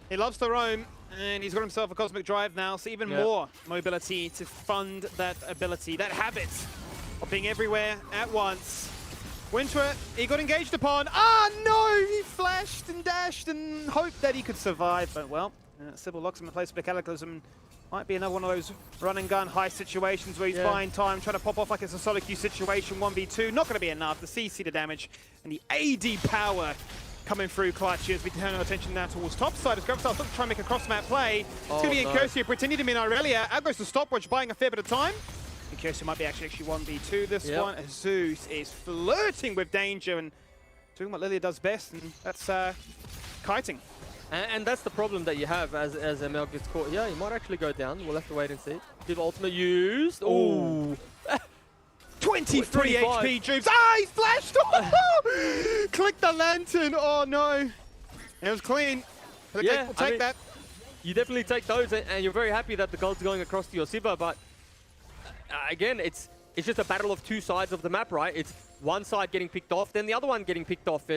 He loves to roam, and he's got himself a Cosmic Drive now, so even more mobility to fund that ability, that habit of being everywhere at once. Winter, he got engaged upon. Ah, no! He flashed and dashed and hoped that he could survive, but well, Sybil locks him in place with the Cataclysm. Might be another one of those run and gun high situations where he's buying time, trying to pop off like it's a solo queue situation, 1v2. Not going to be enough. The CC the damage and the AD power coming through clutch as we turn our attention now towards top side as Gravitas looking to try and make a cross-map play. It's going to be Incursio pretending to be an Irelia. Out goes the stopwatch, buying a fair bit of time. Incursio might be actually 1v2 this one. Zeus is flirting with danger and doing what Lilia does best, and that's kiting. And that's the problem that you have as ML gets caught. Yeah, he might actually go down. We'll have to wait and see. Did ultimate used? Ooh. 23 HP Jubes. Ah, he's flashed! Click the lantern. Oh no. It was clean. Yeah, we'll take that. You definitely take those, and you're very happy that the gold's going across to your Sibba, but again, it's just a battle of two sides of the map, right? It's one side getting picked off, then the other one getting picked off.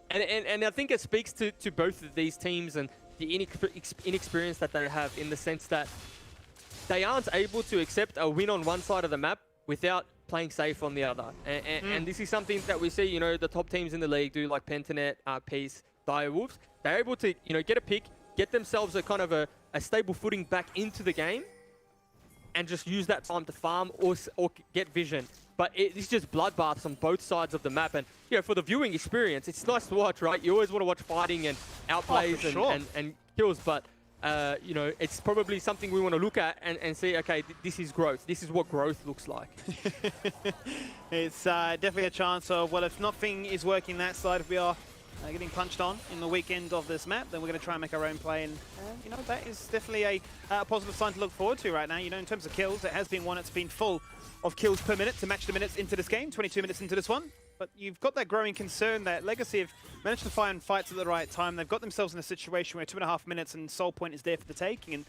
And I think it speaks to both of these teams and the inexperience that they have, in the sense that they aren't able to accept a win on one side of the map without playing safe on the other. And this is something that we see, you know, the top teams in the league do, like Pentanet, Peace, Direwolves. They're able to, you know, get a pick, get themselves a kind of a stable footing back into the game, and just use that time to farm or get vision. But it's just bloodbaths on both sides of the map. And, you know, for the viewing experience, it's nice to watch, right? You always want to watch fighting and outplays and kills, but you know, it's probably something we want to look at and see, okay, this is growth. This is what growth looks like. It's definitely a chance of, well, if nothing is working that side, if we are getting punched on in the weekend of this map, then we're going to try and make our own play. And, you know, that is definitely a positive sign to look forward to right now. You know, in terms of kills, it has been one that's been full of kills per minute to match the minutes into this game, 22 minutes into this one. But you've got that growing concern that Legacy have managed to find fights at the right time. They've got themselves in a situation where 2.5 minutes and Soul Point is there for the taking.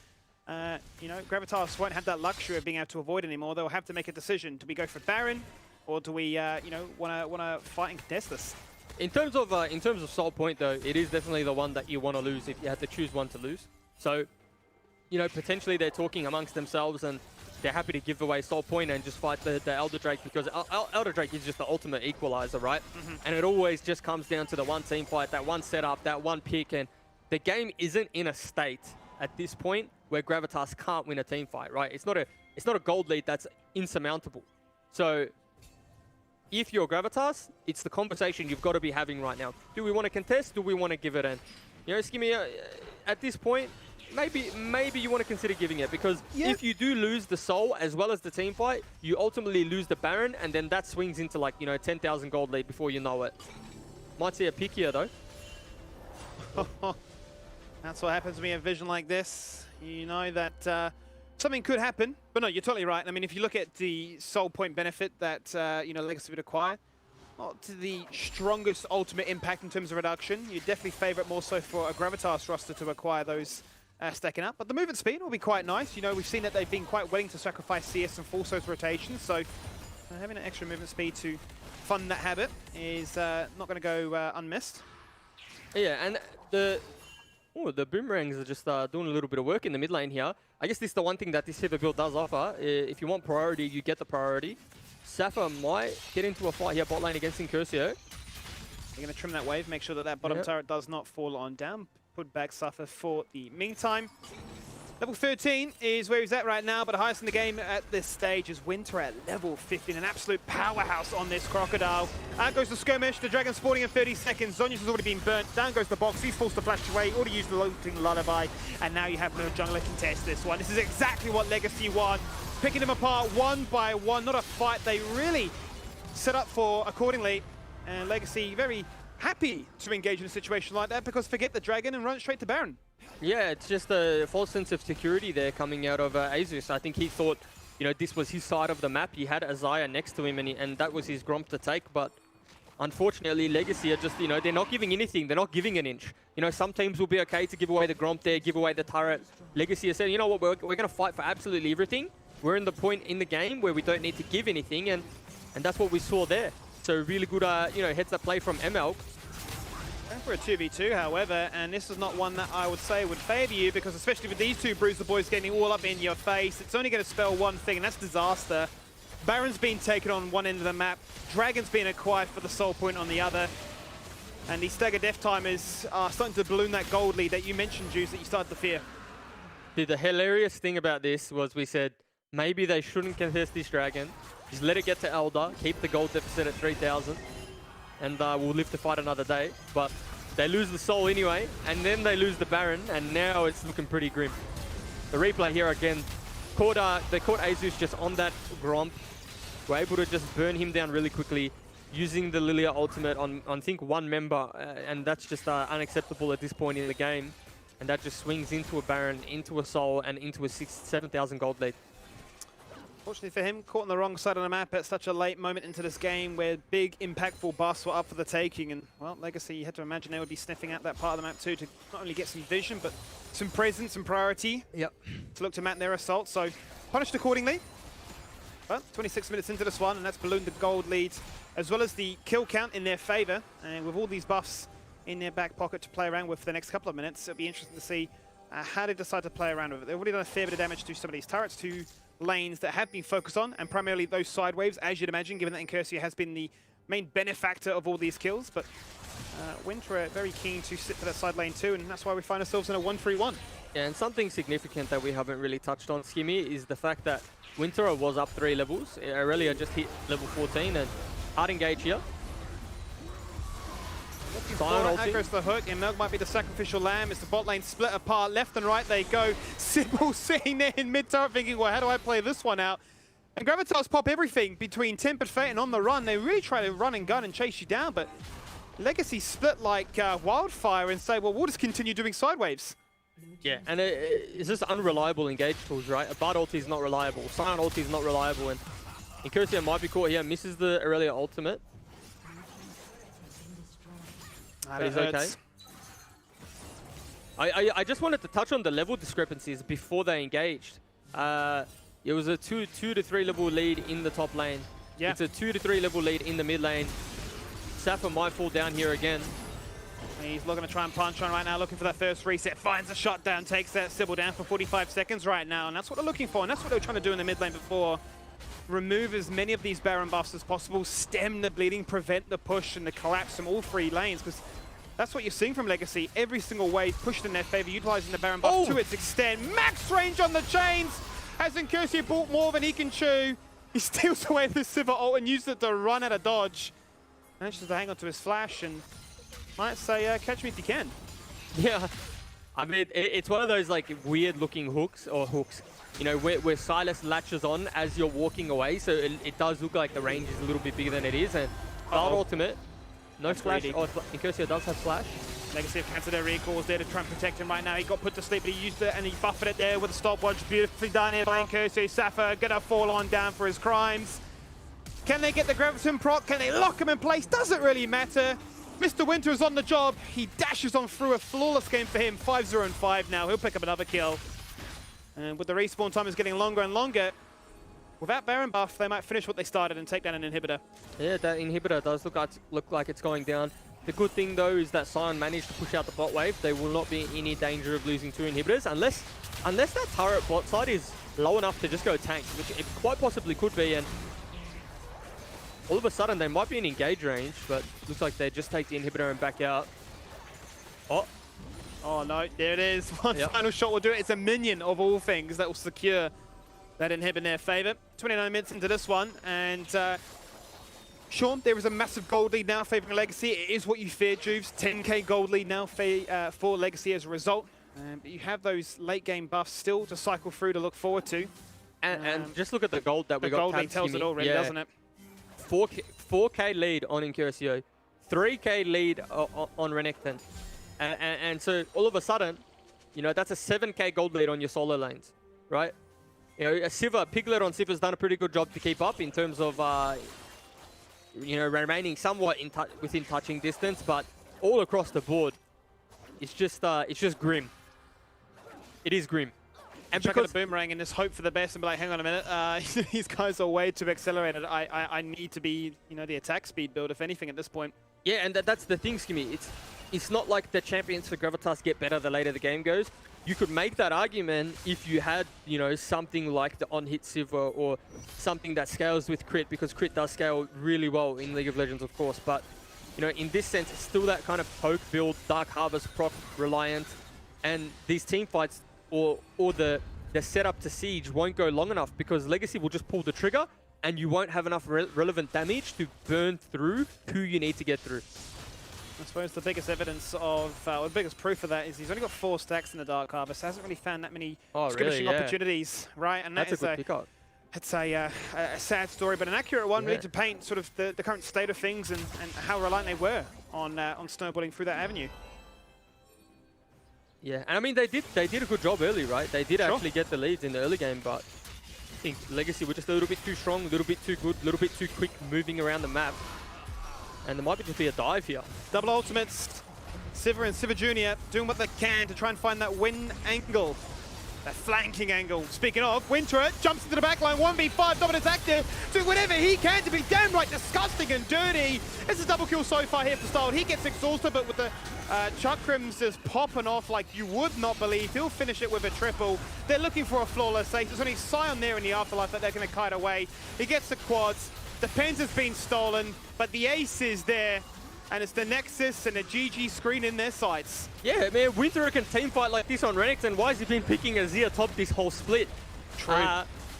And, you know, Gravitas won't have that luxury of being able to avoid anymore. They'll have to make a decision. Do we go for Baron, or do we, you know, want to fight and contest this? In terms of Soul Point, though, it is definitely the one that you want to lose if you had to choose one to lose. So, you know, potentially they're talking amongst themselves and they're happy to give away Soul Point and just fight the Elder Drake, because Elder Drake is just the ultimate equalizer, right? And it always just comes down to the one team fight, that one setup, that one pick, and the game isn't in a state at this point where Gravitas can't win a team fight, right? It's not a gold lead that's insurmountable. So if you're Gravitas, it's the conversation you've got to be having right now. Do we want to contest? Do we want to give it in? You know, Skimmy, at this point, maybe you want to consider giving it, because if you do lose the soul as well as the team fight, you ultimately lose the Baron, and then that swings into like, you know, 10,000 gold lead before you know it. Might see a pick here though. That's what happens when you have vision like this. You know that something could happen, but no, you're totally right. I mean, if you look at the soul point benefit that you know, Legacy would acquire, not to the strongest ultimate impact in terms of reduction. You definitely favour it more so for a Gravitas roster to acquire those stacking up. But the movement speed will be quite nice. You know, we've seen that they've been quite willing to sacrifice CS and force those rotations, so having an extra movement speed to fund that habit is not going to go unmissed. Yeah, and the boomerangs are just doing a little bit of work in the mid lane here. I guess this is the one thing that this type of build does offer. If you want priority, you get the priority. Safa might get into a fight here bot lane against Incursio. You're going to trim that wave, make sure that that bottom turret does not fall on down. Put back Safa for the meantime. Level 13 is where he's at right now, but the highest in the game at this stage is Winter at level 15. An absolute powerhouse on this Crocodile. Out goes the skirmish, the Dragon spawning in 30 seconds. Zhonya's has already been burnt. Down goes the box, he's forced to flash away. Already used the loading lullaby, and now you have no jungler contest this one. This is exactly what Legacy want. Picking them apart one by one, not a fight they really set up for accordingly. And Legacy very happy to engage in a situation like that, because forget the Dragon and run straight to Baron. Yeah, it's just a false sense of security there coming out of Asus. I think he thought, you know, this was his side of the map. He had Isaiah next to him, and that was his Gromp to take. But unfortunately, Legacy are just, you know, they're not giving anything. They're not giving an inch. You know, some teams will be okay to give away the Gromp there, give away the turret. Legacy has said, you know what, we're going to fight for absolutely everything. We're in the point in the game where we don't need to give anything, and that's what we saw there. So really good, you know, heads up play from ML. Going for a 2v2, however, and this is not one that I would say would favour you, because especially with these two Bruiser boys getting all up in your face, it's only going to spell one thing, and that's disaster. Baron's been taken on one end of the map, Dragon's been acquired for the soul point on the other, and these stagger death timers are starting to balloon that gold lead that you mentioned, Juice, that you started to fear. Dude, the hilarious thing about this was we said, maybe they shouldn't contest this Dragon. Just let it get to Elder, keep the gold deficit at 3,000, and we'll live to fight another day. But they lose the soul anyway, and then they lose the Baron, and now it's looking pretty grim. The replay here again, they caught Asus just on that Gromp. Were able to just burn him down really quickly, using the Lilia ultimate on I think one member, and that's just unacceptable at this point in the game. And that just swings into a Baron, into a soul, and into a 7,000 gold lead. Fortunately for him, caught on the wrong side of the map at such a late moment into this game where big impactful buffs were up for the taking, and well, Legacy, you had to imagine they would be sniffing out that part of the map too to not only get some vision, but some presence and priority to look to map their assault, so punished accordingly. But 26 minutes into this one, and that's ballooned the gold lead, as well as the kill count in their favour, and with all these buffs in their back pocket to play around with for the next couple of minutes, it'll be interesting to see how they decide to play around with it. They've already done a fair bit of damage to some of these turrets, to lanes that have been focused on, and primarily those side waves, as you'd imagine, given that Incursio has been the main benefactor of all these kills. But Winter are very keen to sit for that side lane too, and that's why we find ourselves in a 1-3-1. Yeah, and something significant that we haven't really touched on, Skimmy, is the fact that Winter was up 3 levels. Aurelia just hit level 14, and hard engage here. Out goes the hook, and Milk might be the sacrificial lamb as the bot lane split apart. Left and right they go. Sybil sitting there in mid-turret thinking, well, how do I play this one out? And Gravitas pop everything between Tempered Fate and On the Run. They really try to run and gun and chase you down, but Legacy split like wildfire and say, well, we'll just continue doing side waves. Yeah, and it's just unreliable engage tools, right? A Bard ulti is not reliable, Sion ulti is not reliable, and Incursio might be caught here, misses the Aurelia ultimate. But he's okay. I just wanted to touch on the level discrepancies before they engaged. It was a 2 to 3 level lead in the top lane. Yeah. It's a 2 to 3 level lead in the mid lane. Safa might fall down here again. He's looking to try and punch on right now, looking for that first reset. Finds a shot down, takes that Sybil down for 45 seconds right now. And that's what they're looking for, and that's what they were trying to do in the mid lane before. Remove as many of these Baron buffs as possible, stem the bleeding, prevent the push and the collapse from all 3 lanes, because that's what you're seeing from Legacy. Every single wave pushed in their favor, utilizing the Baron buff to its extent. Max range on the chains as Incursio bought more than he can chew. He steals away the Sivir ult and uses it to run out of dodge. Manages to hang on to his flash and might say, catch me if you can. Yeah, I mean, it's one of those like weird looking hooks, you know, where Silas latches on as you're walking away, so it does look like the range is a little bit bigger than it is. And Cloud ultimate, no flash. Oh, Incursio does have flash. Legacy have cancelled their recalls there to try and protect him right now. He got put to sleep, but he used it and he buffered it there with a stopwatch. Beautifully done here by Incursio. Safa gonna fall on down for his crimes. Can they get the Graviton proc? Can they lock him in place? Doesn't really matter. Mr. Winter is on the job. He dashes on through. A flawless game for him. 5-0 and 5 now. He'll pick up another kill. And with the respawn time is getting longer and longer, without Baron buff, they might finish what they started and take down an inhibitor. Yeah, that inhibitor does look like it's going down. The good thing though is that Sion managed to push out the bot wave. They will not be in any danger of losing 2 inhibitors unless that turret bot side is low enough to just go tank, which it quite possibly could be. And all of a sudden they might be in engage range, but looks like they just take the inhibitor and back out. Oh no, there it is. One final shot will do it. It's a minion of all things that will secure that inhib in their favor. 29 minutes into this one, and Sean, there is a massive gold lead now favoring Legacy. It is what you feared, Juves. 10k gold lead now for Legacy as a result. But you have those late game buffs still to cycle through to look forward to. And just look at the gold that we got. The gold lead tells it already, doesn't it? 4k lead on Incursio, 3k lead on Renekton. And so all of a sudden, you know, that's a 7k gold lead on your solo lanes, right? You know, Piglet on Siva's done a pretty good job to keep up in terms of, you know, remaining somewhat within touching distance, but all across the board, it's just grim. It is grim. And check out a boomerang and just hope for the best and be like, hang on a minute, these guys are way too accelerated. I need to be, you know, the attack speed build, if anything, at this point. Yeah, and that's the thing, Skimmy. It's not like the champions for Gravitas get better the later the game goes. You could make that argument if you had, you know, something like the on-hit Sivir or something that scales with crit, because crit does scale really well in League of Legends, of course. But, you know, in this sense, it's still that kind of poke build, Dark Harvest proc reliant, and these team fights or the setup to Siege won't go long enough because Legacy will just pull the trigger and you won't have enough relevant damage to burn through who you need to get through. I suppose the biggest evidence of, or the biggest proof of that is he's only got 4 stacks in the Dark Harvest. Hasn't really found that many skirmishing opportunities, right? And that's a good pickup. It's a sad story, but an accurate one, really, to paint sort of the current state of things and how reliant they were on snowballing through that avenue. Yeah, and I mean, they did a good job early, right? They did actually get the leads in the early game, but I think Legacy were just a little bit too strong, a little bit too good, a little bit too quick moving around the map. And there might just be a dive here. Double ultimates. Sivir and Sivir Jr. doing what they can to try and find that win angle. That flanking angle. Speaking of, Winter jumps into the backline, 1v5, Dominant's active, doing whatever he can to be damn right disgusting and dirty. It's a double kill so far here for Style. He gets exhausted, but with the Chakrams just popping off like you would not believe. He'll finish it with a triple. They're looking for a flawless ace. There's only Sion there in the afterlife that they're going to kite away. He gets the quads. The pens has been stolen, but the ace is there. And it's the Nexus and the GG screen in their sights. Yeah, man, Winter can team fight like this on Renekton. Why has he been picking Azir top this whole split? True.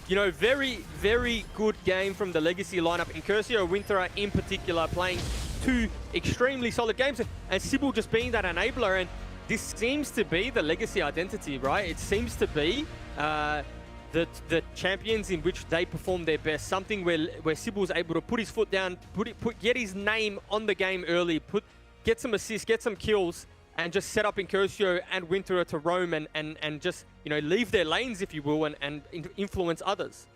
You know, very, very good game from the Legacy lineup. Incursio, Winter in particular, playing 2 extremely solid games. And Sybil just being that enabler. And this seems to be the Legacy identity, right? It seems to be the champions in which they perform their best. Something where Sybil's able to put his foot down, get his name on the game early, get some assists, get some kills, and just set up Incursio and Winter to roam and just, you know, leave their lanes, if you will, and influence others.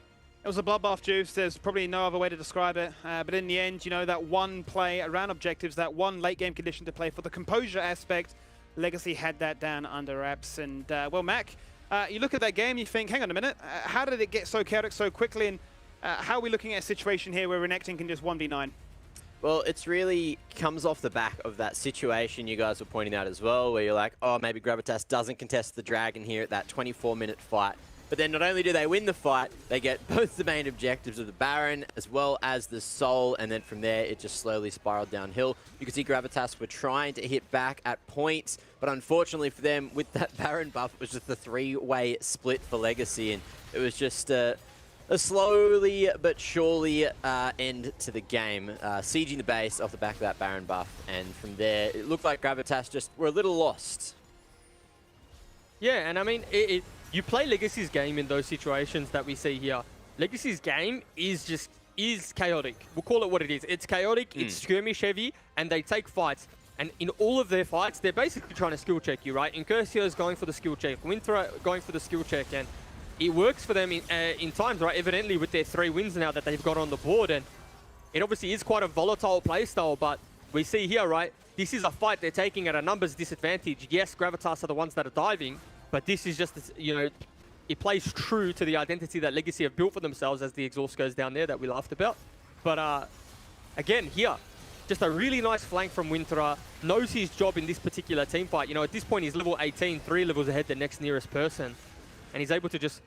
It was a bloodbath, Juice. There's probably no other way to describe it. But in the end, you know, that one play around objectives, that one late game condition to play for the composure aspect, Legacy had that down under wraps. And, well, Mac, you look at that game, you think, hang on a minute, how did it get so chaotic so quickly? And how are we looking at a situation here where Renekton can just 1v9? Well, it's really comes off the back of that situation you guys were pointing out as well, where you're like, oh, maybe Gravitas doesn't contest the Dragon here at that 24-minute fight. But then not only do they win the fight, they get both the main objectives of the Baron as well as the Soul, and then from there it just slowly spiraled downhill. You can see Gravitas were trying to hit back at points, but unfortunately for them, with that Baron buff, it was just a 3-way split for Legacy, and it was just A slowly but surely end to the game. Sieging the base off the back of that Baron buff, and from there, it looked like Gravitas just were a little lost. Yeah, and I mean, you play Legacy's game in those situations that we see here. Legacy's game is chaotic. We'll call it what it is. It's chaotic, it's skirmish heavy, and they take fights. And in all of their fights, they're basically trying to skill check you, right? Incursio's going for the skill check, Winter going for the skill check, and it works for them in times, right? Evidently with their 3 wins now that they've got on the board, and it obviously is quite a volatile playstyle, but we see here, right? This is a fight they're taking at a numbers disadvantage. Yes, Gravitas are the ones that are diving, but this is just, you know, it plays true to the identity that Legacy have built for themselves as the exhaust goes down there that we laughed about. But again, here, just a really nice flank from Winterer. Knows his job in this particular team fight. You know, at this point, he's level 18, 3 levels ahead the next nearest person. And he's able to just,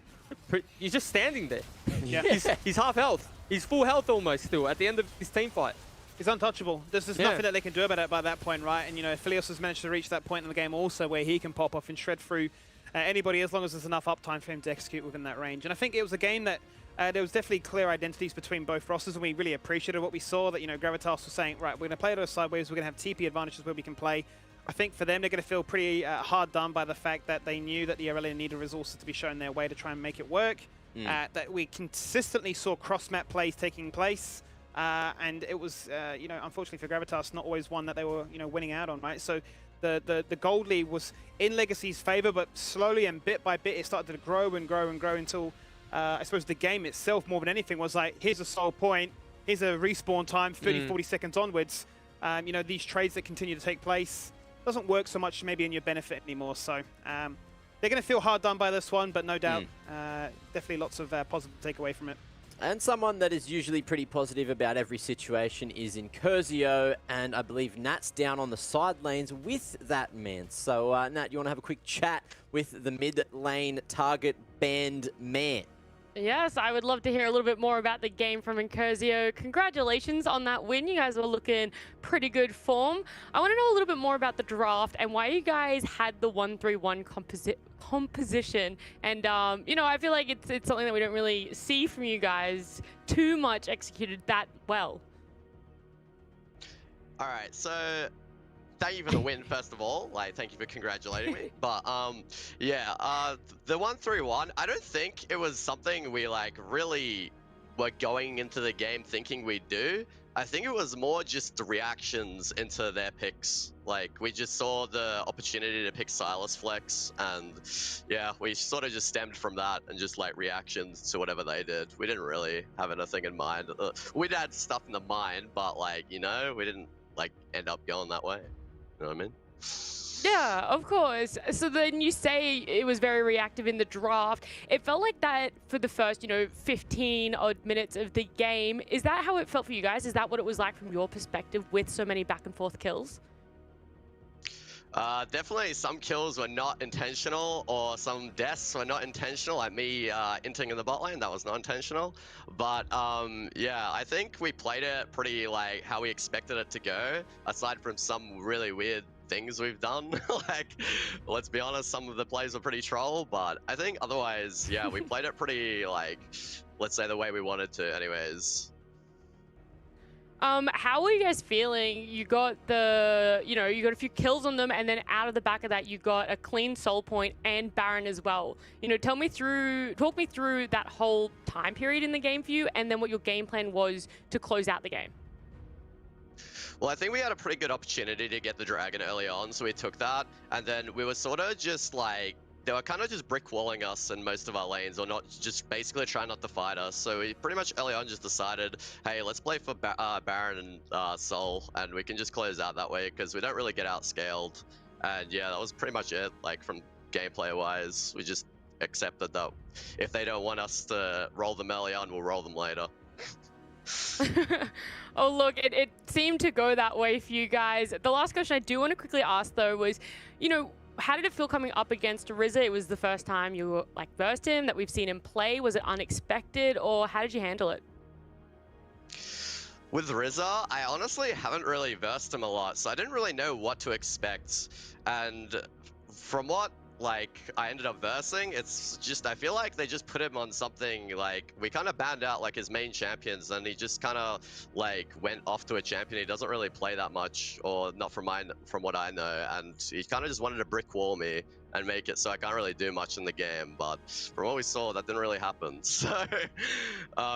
he's just standing there. Yeah. He's half health. He's full health almost still at the end of this team fight. He's untouchable. There's nothing that they can do about it by that point, right? And, you know, Philios has managed to reach that point in the game also where he can pop off and shred through anybody as long as there's enough uptime for him to execute within that range. And I think it was a game that there was definitely clear identities between both rosters, and we really appreciated what we saw, that, you know, Gravitas was saying, right, we're going to play those sideways, we're going to have TP advantages where we can play. I think for them, they're going to feel pretty hard done by the fact that they knew that the Aurelian needed resources to be shown their way to try and make it work. That we consistently saw cross-map plays taking place. And it was, you know, unfortunately for Gravitas, not always one that they were, you know, winning out on, right? So the gold lead was in Legacy's favor, but slowly and bit by bit, it started to grow and grow and grow until, I suppose, the game itself, more than anything, was like, here's a sole point, here's a respawn time, 30, 40 seconds onwards. You know, these trades that continue to take place doesn't work so much maybe in your benefit anymore. So they're going to feel hard done by this one, but no doubt, definitely lots of positive to take away from it. And someone that is usually pretty positive about every situation is Incursio, and I believe Nat's down on the side lanes with that man. So, Nat, you want to have a quick chat with the mid lane target band man? Yes, I would love to hear a little bit more about the game from Incursio. Congratulations on that win. You guys are looking pretty good form. I want to know a little bit more about the draft and why you guys had the 1-3-1 composition. And, you know, I feel like it's something that we don't really see from you guys too much executed that well. All right, so thank you for the win, first of all. Like, thank you for congratulating me. But, yeah, the 1-3-1, I don't think it was something we, like, really were going into the game thinking we'd do. I think it was more just the reactions into their picks. Like, we just saw the opportunity to pick Silas Flex, and, yeah, we sort of just stemmed from that and just, like, reactions to whatever they did. We didn't really have anything in mind. We'd had stuff in the mind, but, like, you know, we didn't, like, end up going that way. You know what I mean? Yeah, of course. So then you say it was very reactive in the draft. It felt like that for the first, you know, 15 odd minutes of the game. Is that how it felt for you guys? Is that what it was like from your perspective with so many back and forth kills? Definitely some kills were not intentional, or some deaths were not intentional, like me inting in the bot lane, that was not intentional. But yeah, I think we played it pretty like how we expected it to go, aside from some really weird things we've done. Like, let's be honest, some of the plays were pretty troll, but I think otherwise, yeah, we played it pretty, like, let's say the way we wanted to anyways. How are you guys feeling? You got the, you know, you got a few kills on them, and then out of the back of that, you got a clean soul point and Baron as well. You know, talk me through that whole time period in the game for you, and then what your game plan was to close out the game. Well, I think we had a pretty good opportunity to get the dragon early on, so we took that, and then we were sort of just like, they were kind of just brick walling us in most of our lanes, or not, just basically trying not to fight us. So we pretty much early on just decided, hey, let's play for Baron and Soul, and we can just close out that way because we don't really get outscaled. And yeah, that was pretty much it. Like, from gameplay wise, we just accepted that if they don't want us to roll them early on, we'll roll them later. Oh, look, it seemed to go that way for you guys. The last question I do want to quickly ask, though, was, you know, how did it feel coming up against RZA? It was the first time you like versed him, that we've seen him play. Was it unexpected, or how did you handle it? With RZA, I honestly haven't really versed him a lot, so I didn't really know what to expect. And from what like I ended up versing, it's just I feel like they just put him on something like we kind of banned out like his main champions, and he just kind of like went off to a champion he doesn't really play that much, or not from what I know, and he kind of just wanted to brick wall me and make it so I can't really do much in the game. But from what we saw, that didn't really happen. So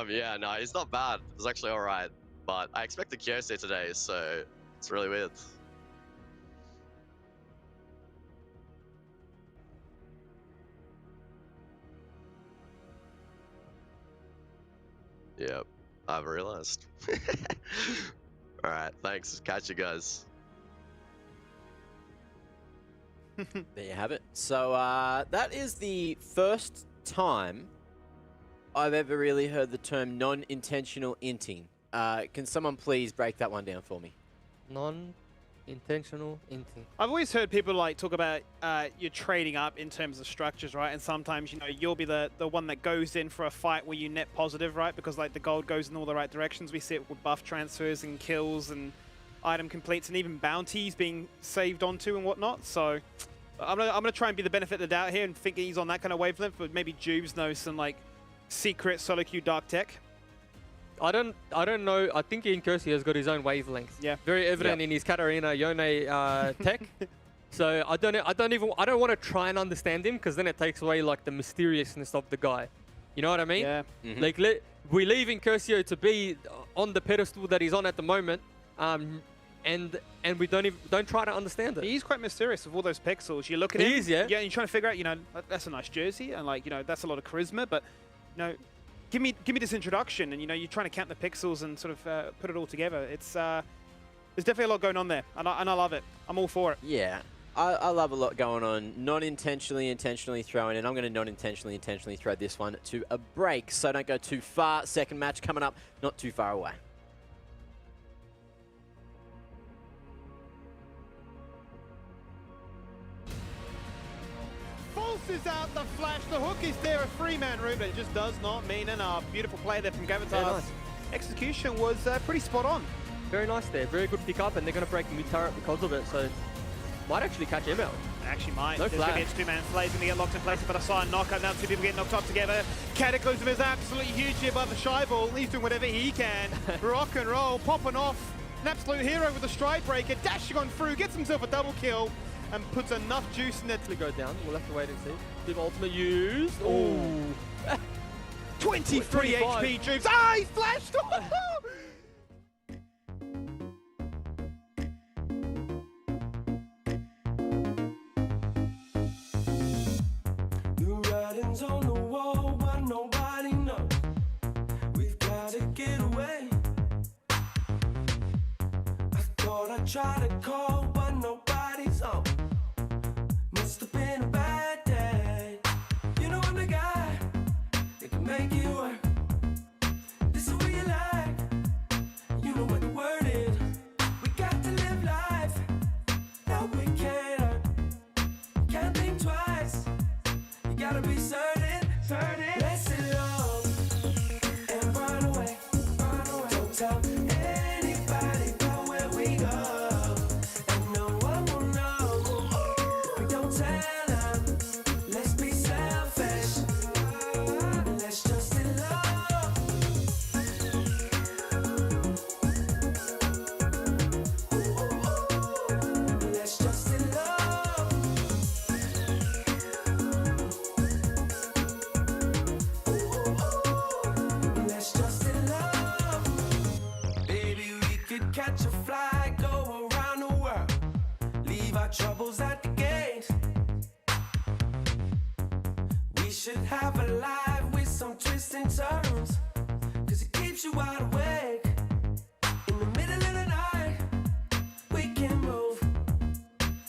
yeah, no, he's not bad. It's actually all right, but I expect the Kyose today, so it's really weird. Yep, I've realized. All right, thanks. Catch you guys. There you have it. So that is the first time I've ever really heard the term non-intentional inting. Can someone please break that one down for me? Non-intentional inting. I've always heard people like talk about you're trading up in terms of structures, right? And sometimes, you know, you'll be the one that goes in for a fight where you net positive, right? Because like the gold goes in all the right directions. We see it with buff transfers and kills and item completes and even bounties being saved onto and whatnot. So I'm gonna try and be the benefit of the doubt here and think he's on that kind of wavelength, but maybe Jubes knows some like secret solo queue dark tech. I don't know. I think Incursey has got his own wavelength. Yeah. Very evident in his Katarina Yone tech. So I don't want to try and understand him, because then it takes away like the mysteriousness of the guy. You know what I mean? Yeah. Mm-hmm. Like we leave Incursio to be on the pedestal that he's on at the moment, and we don't try to understand it. He's quite mysterious with all those pixels. You look at him, He is, yeah. Yeah, and you're trying to figure out, you know, that's a nice jersey, and like, you know, that's a lot of charisma, but you know, give me this introduction, and you know, you're trying to count the pixels and sort of put it all together. It's there's definitely a lot going on there, and I love it. I'm all for it. Yeah, I love a lot going on. Non-intentionally, intentionally throwing, and I'm going to non-intentionally, intentionally throw this one to a break, so don't go too far. Second match coming up, not too far away. Forces out the flash. The hook is there, a three-man room, but it just does not mean enough. Beautiful play there from Gavitas. Yeah, nice. Execution was pretty spot on. Very nice there. Very good pick up, and they're going to break mid turret because of it. So might actually catch him out. Actually might. No There's going to be a flash. two-man slay. He's going to get locked in place, but I saw a knockout. Now two people getting knocked up together. Cataclysm is absolutely huge here by the Shy Ball. He's doing whatever he can. Rock and roll, popping off. An absolute hero with a stride breaker, dashing on through, gets himself a double kill, and puts enough juice in it to Go down. We'll have to wait and see. Did ultimate used. Oh. 23 25. HP Jubes. Ah, he flashed! New writings on the wall, but nobody knows. We've got to get away. I thought I'd try to call, but nobody's on. Must have been a bad day. You know I'm the guy that can make it work. This is what you like. You know what the word is. We got to live life. No, we can't. Can't think twice. You gotta be certain. Let's it all and run away. Don't tell anybody about where we go, and no one will know if we don't tell them. Let's be selfish. Let's just in love. Let's just in love. Let's just in love. Baby, we could catch a flight, go around the world, leave our troubles at the gate. We should have a life with some twists and turns, 'cause it keeps you wide awake. In the middle of the night, we can move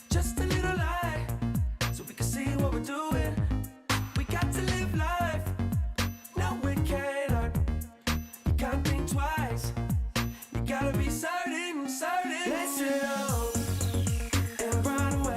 just a little light, so we can see what we're doing. We got to live life. No, we cannot. You can't think twice. You gotta be certain. Let's it all and run away.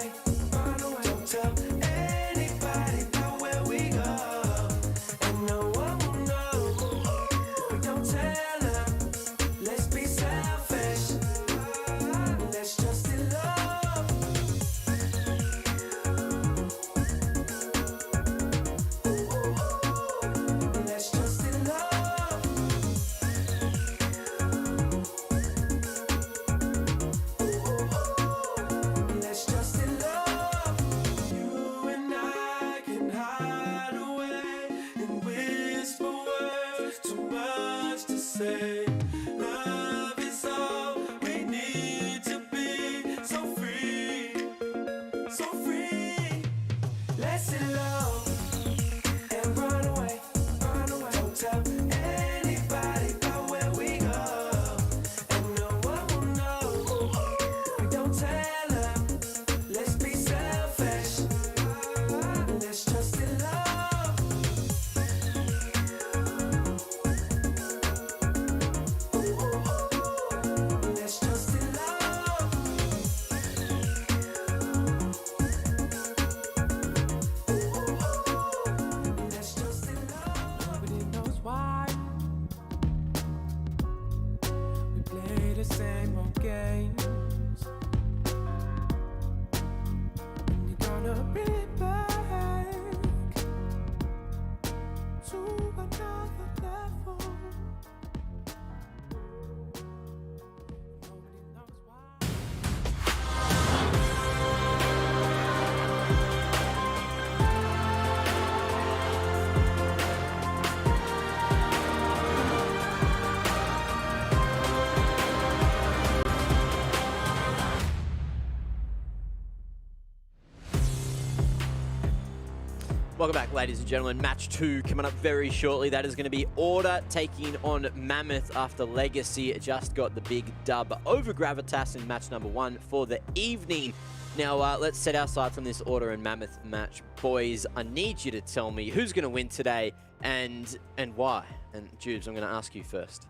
Welcome back, ladies and gentlemen. Match 2 coming up very shortly. That is going to be Order taking on Mammoth after Legacy just got the big dub over Gravitas in match number 1 for the evening. Now, let's set our sights on this Order and Mammoth match. Boys, I need you to tell me who's going to win today and why. And Jubes, I'm going to ask you first.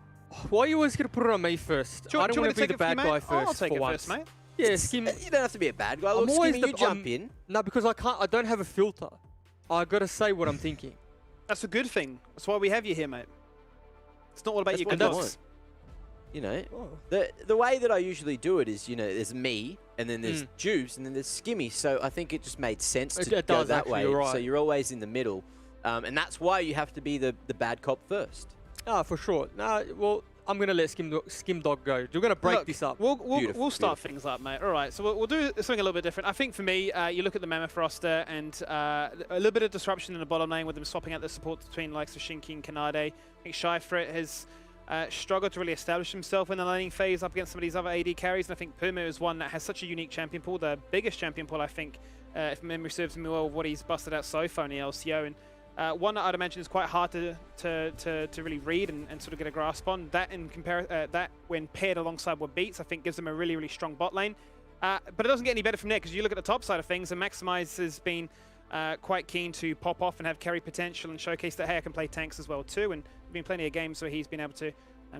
Why are you always going to put it on me first? I don't want to be the bad guy first. I'll take for it once. first, mate. Yeah, Skim. You don't have to be a bad guy. Look, Skimmy, you jump in. No, because I can't. I don't have a filter. I got to say what I'm thinking. That's a good thing. That's why we have you here, mate. It's not all about That's your what good I looks. want. You know, the way that I usually do it is, you know, there's me, and then there's Jubes, and then there's Skimmy. So I think it just made sense to go that way. You're right. So you're always in the middle, and that's why you have to be the bad cop first. Ah, for sure. Nah, well, I'm going to let Skim Dog go. We're going to break this up. We'll start things up, mate. All right, so we'll do something a little bit different. I think for me, you look at the Mammoth roster and a little bit of disruption in the bottom lane with them swapping out the support between likes of Shinky and Kanade. I think Shyfrit has struggled to really establish himself in the laning phase up against some of these other AD carries, and I think Puma is one that has such a unique champion pool, the biggest champion pool, I think, if memory serves me well, what he's busted out so far in the LCO. And one that I'd imagine is quite hard to really read and sort of get a grasp on. That that when paired alongside what Beats, I think gives them a really, really strong bot lane. But it doesn't get any better from there, because you look at the top side of things, and Maximize has been quite keen to pop off and have carry potential and showcase that, hey, I can play tanks as well too. And there's been plenty of games where he's been able to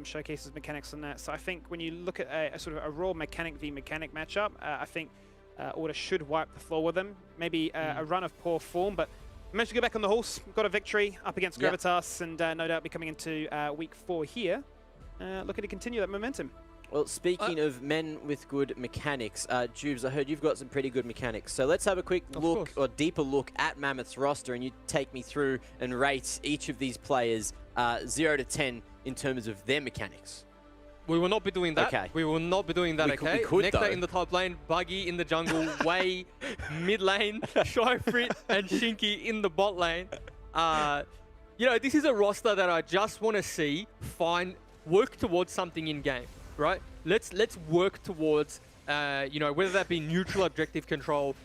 showcase his mechanics on that. So I think when you look at a sort of a raw mechanic v mechanic matchup, I think Order should wipe the floor with them. Maybe a run of poor form, but managed to go back on the horse, got a victory up against Gravitas, and no doubt be coming into week 4 here. Looking to continue that momentum. Well, speaking of men with good mechanics, Jubes, I heard you've got some pretty good mechanics. So let's have a quick look, or deeper look, at Mammoth's roster, and you take me through and rate each of these players 0 to 10 in terms of their mechanics. We will not be doing that. Okay. We will not be doing that, okay? We could, Nectar though. in the top lane, Buggy in the jungle, Way mid lane, Shyfrit and Shinky in the bot lane. You know, this is a roster that I just want to see work towards something in game, right? Let's work towards, you know, whether that be neutral objective control,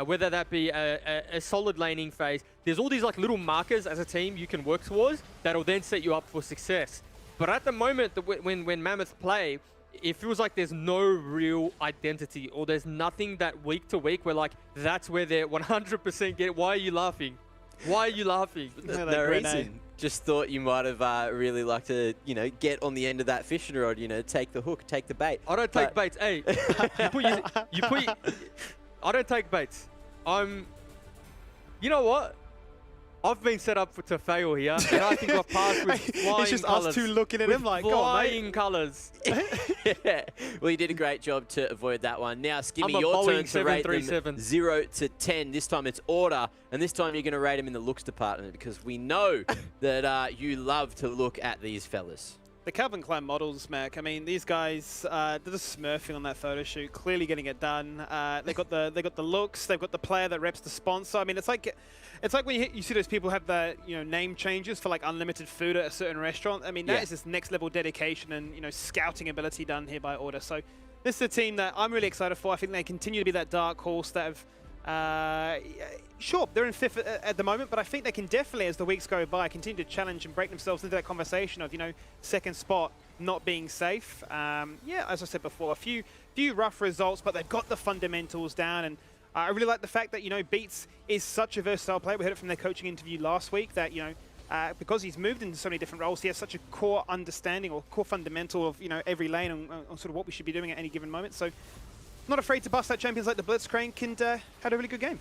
whether that be a solid laning phase. There's all these like little markers as a team you can work towards that'll then set you up for success. But at the moment, when Mammoth play, it feels like there's no real identity, or there's nothing that week to week where like, that's where they're 100% get. Why are you laughing? Why are you laughing? No reason. Just thought you might have really liked to, you know, get on the end of that fishing rod, you know, take the hook, take the bait. I don't take baits. Hey, I don't take baits. You know what? I've been set up to fail here, and I think I've passed with flying It's just colours. us two looking at him like, go on, mate. Flying colours. Yeah. Well, you did a great job to avoid that one. Now, Skimmy, I'm a your Boeing turn to rate them 737. 0 to 10. This time it's Order, and this time you're going to rate them in the looks department, because we know that you love to look at these fellas. The Calvin Klein models, Mac. I mean, these guys, they're just smurfing on that photo shoot, clearly getting it done. They got the looks. They've got the player that reps the sponsor. I mean, it's like when you see those people have the name changes for like unlimited food at a certain restaurant. I mean, that is this next level dedication and scouting ability done here by Order. So this is a team that I'm really excited for. I think they continue to be that dark horse that have. Sure, they're in 5th at the moment, but I think they can definitely, as the weeks go by, continue to challenge and break themselves into that conversation of, 2nd spot not being safe. Yeah, as I said before, a few rough results, but they've got the fundamentals down, and I really like the fact that, Beats is such a versatile player. We heard it from their coaching interview last week that, because he's moved into so many different roles, he has such a core understanding or core fundamental of, every lane and sort of what we should be doing at any given moment. So not afraid to bust out champions like the Blitzcrank, and had a really good game.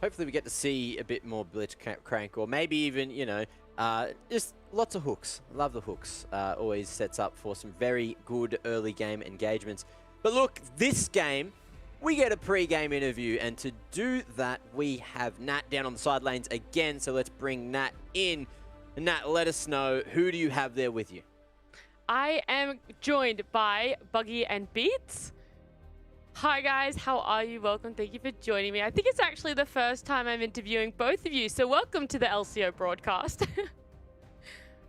Hopefully we get to see a bit more Blitzcrank, or maybe even, just lots of hooks. Love the hooks. Always sets up for some very good early game engagements. But look, this game, we get a pre-game interview, and to do that, we have Nat down on the side lanes again. So let's bring Nat in. Nat, let us know, who do you have there with you? I am joined by Buggy and Beats. Hi guys, how are you? Welcome, thank you for joining me. I think it's actually the first time I'm interviewing both of you, so welcome to the LCO broadcast.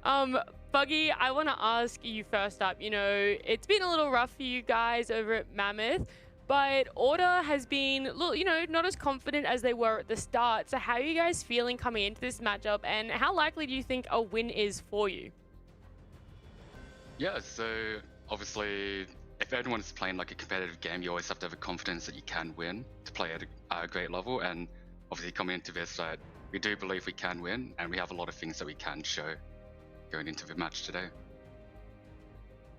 Buggy, I want to ask you first up, it's been a little rough for you guys over at Mammoth. but Order has been, not as confident as they were at the start. So how are you guys feeling coming into this matchup, and how likely do you think a win is for you? Yeah, so obviously, if everyone's playing like a competitive game, you always have to have a confidence that you can win to play at a great level. And obviously, coming into this, we do believe we can win, and we have a lot of things that we can show going into the match today.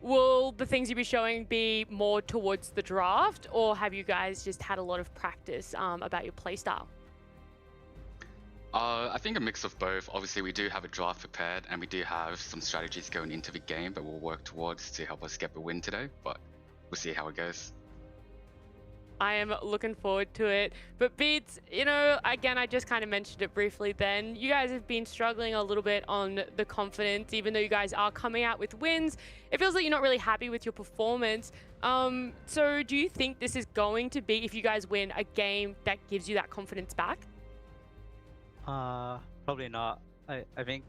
Will the things you'll be showing be more towards the draft, or have you guys just had a lot of practice about your playstyle? I think a mix of both. Obviously, we do have a draft prepared, and we do have some strategies going into the game that we'll work towards to help us get the win today, but we'll see how it goes. I am looking forward to it. But Beats, again, I just kind of mentioned it briefly then. You guys have been struggling a little bit on the confidence, even though you guys are coming out with wins. It feels like you're not really happy with your performance. So do you think this is going to be, if you guys win, a game that gives you that confidence back? Probably not. I think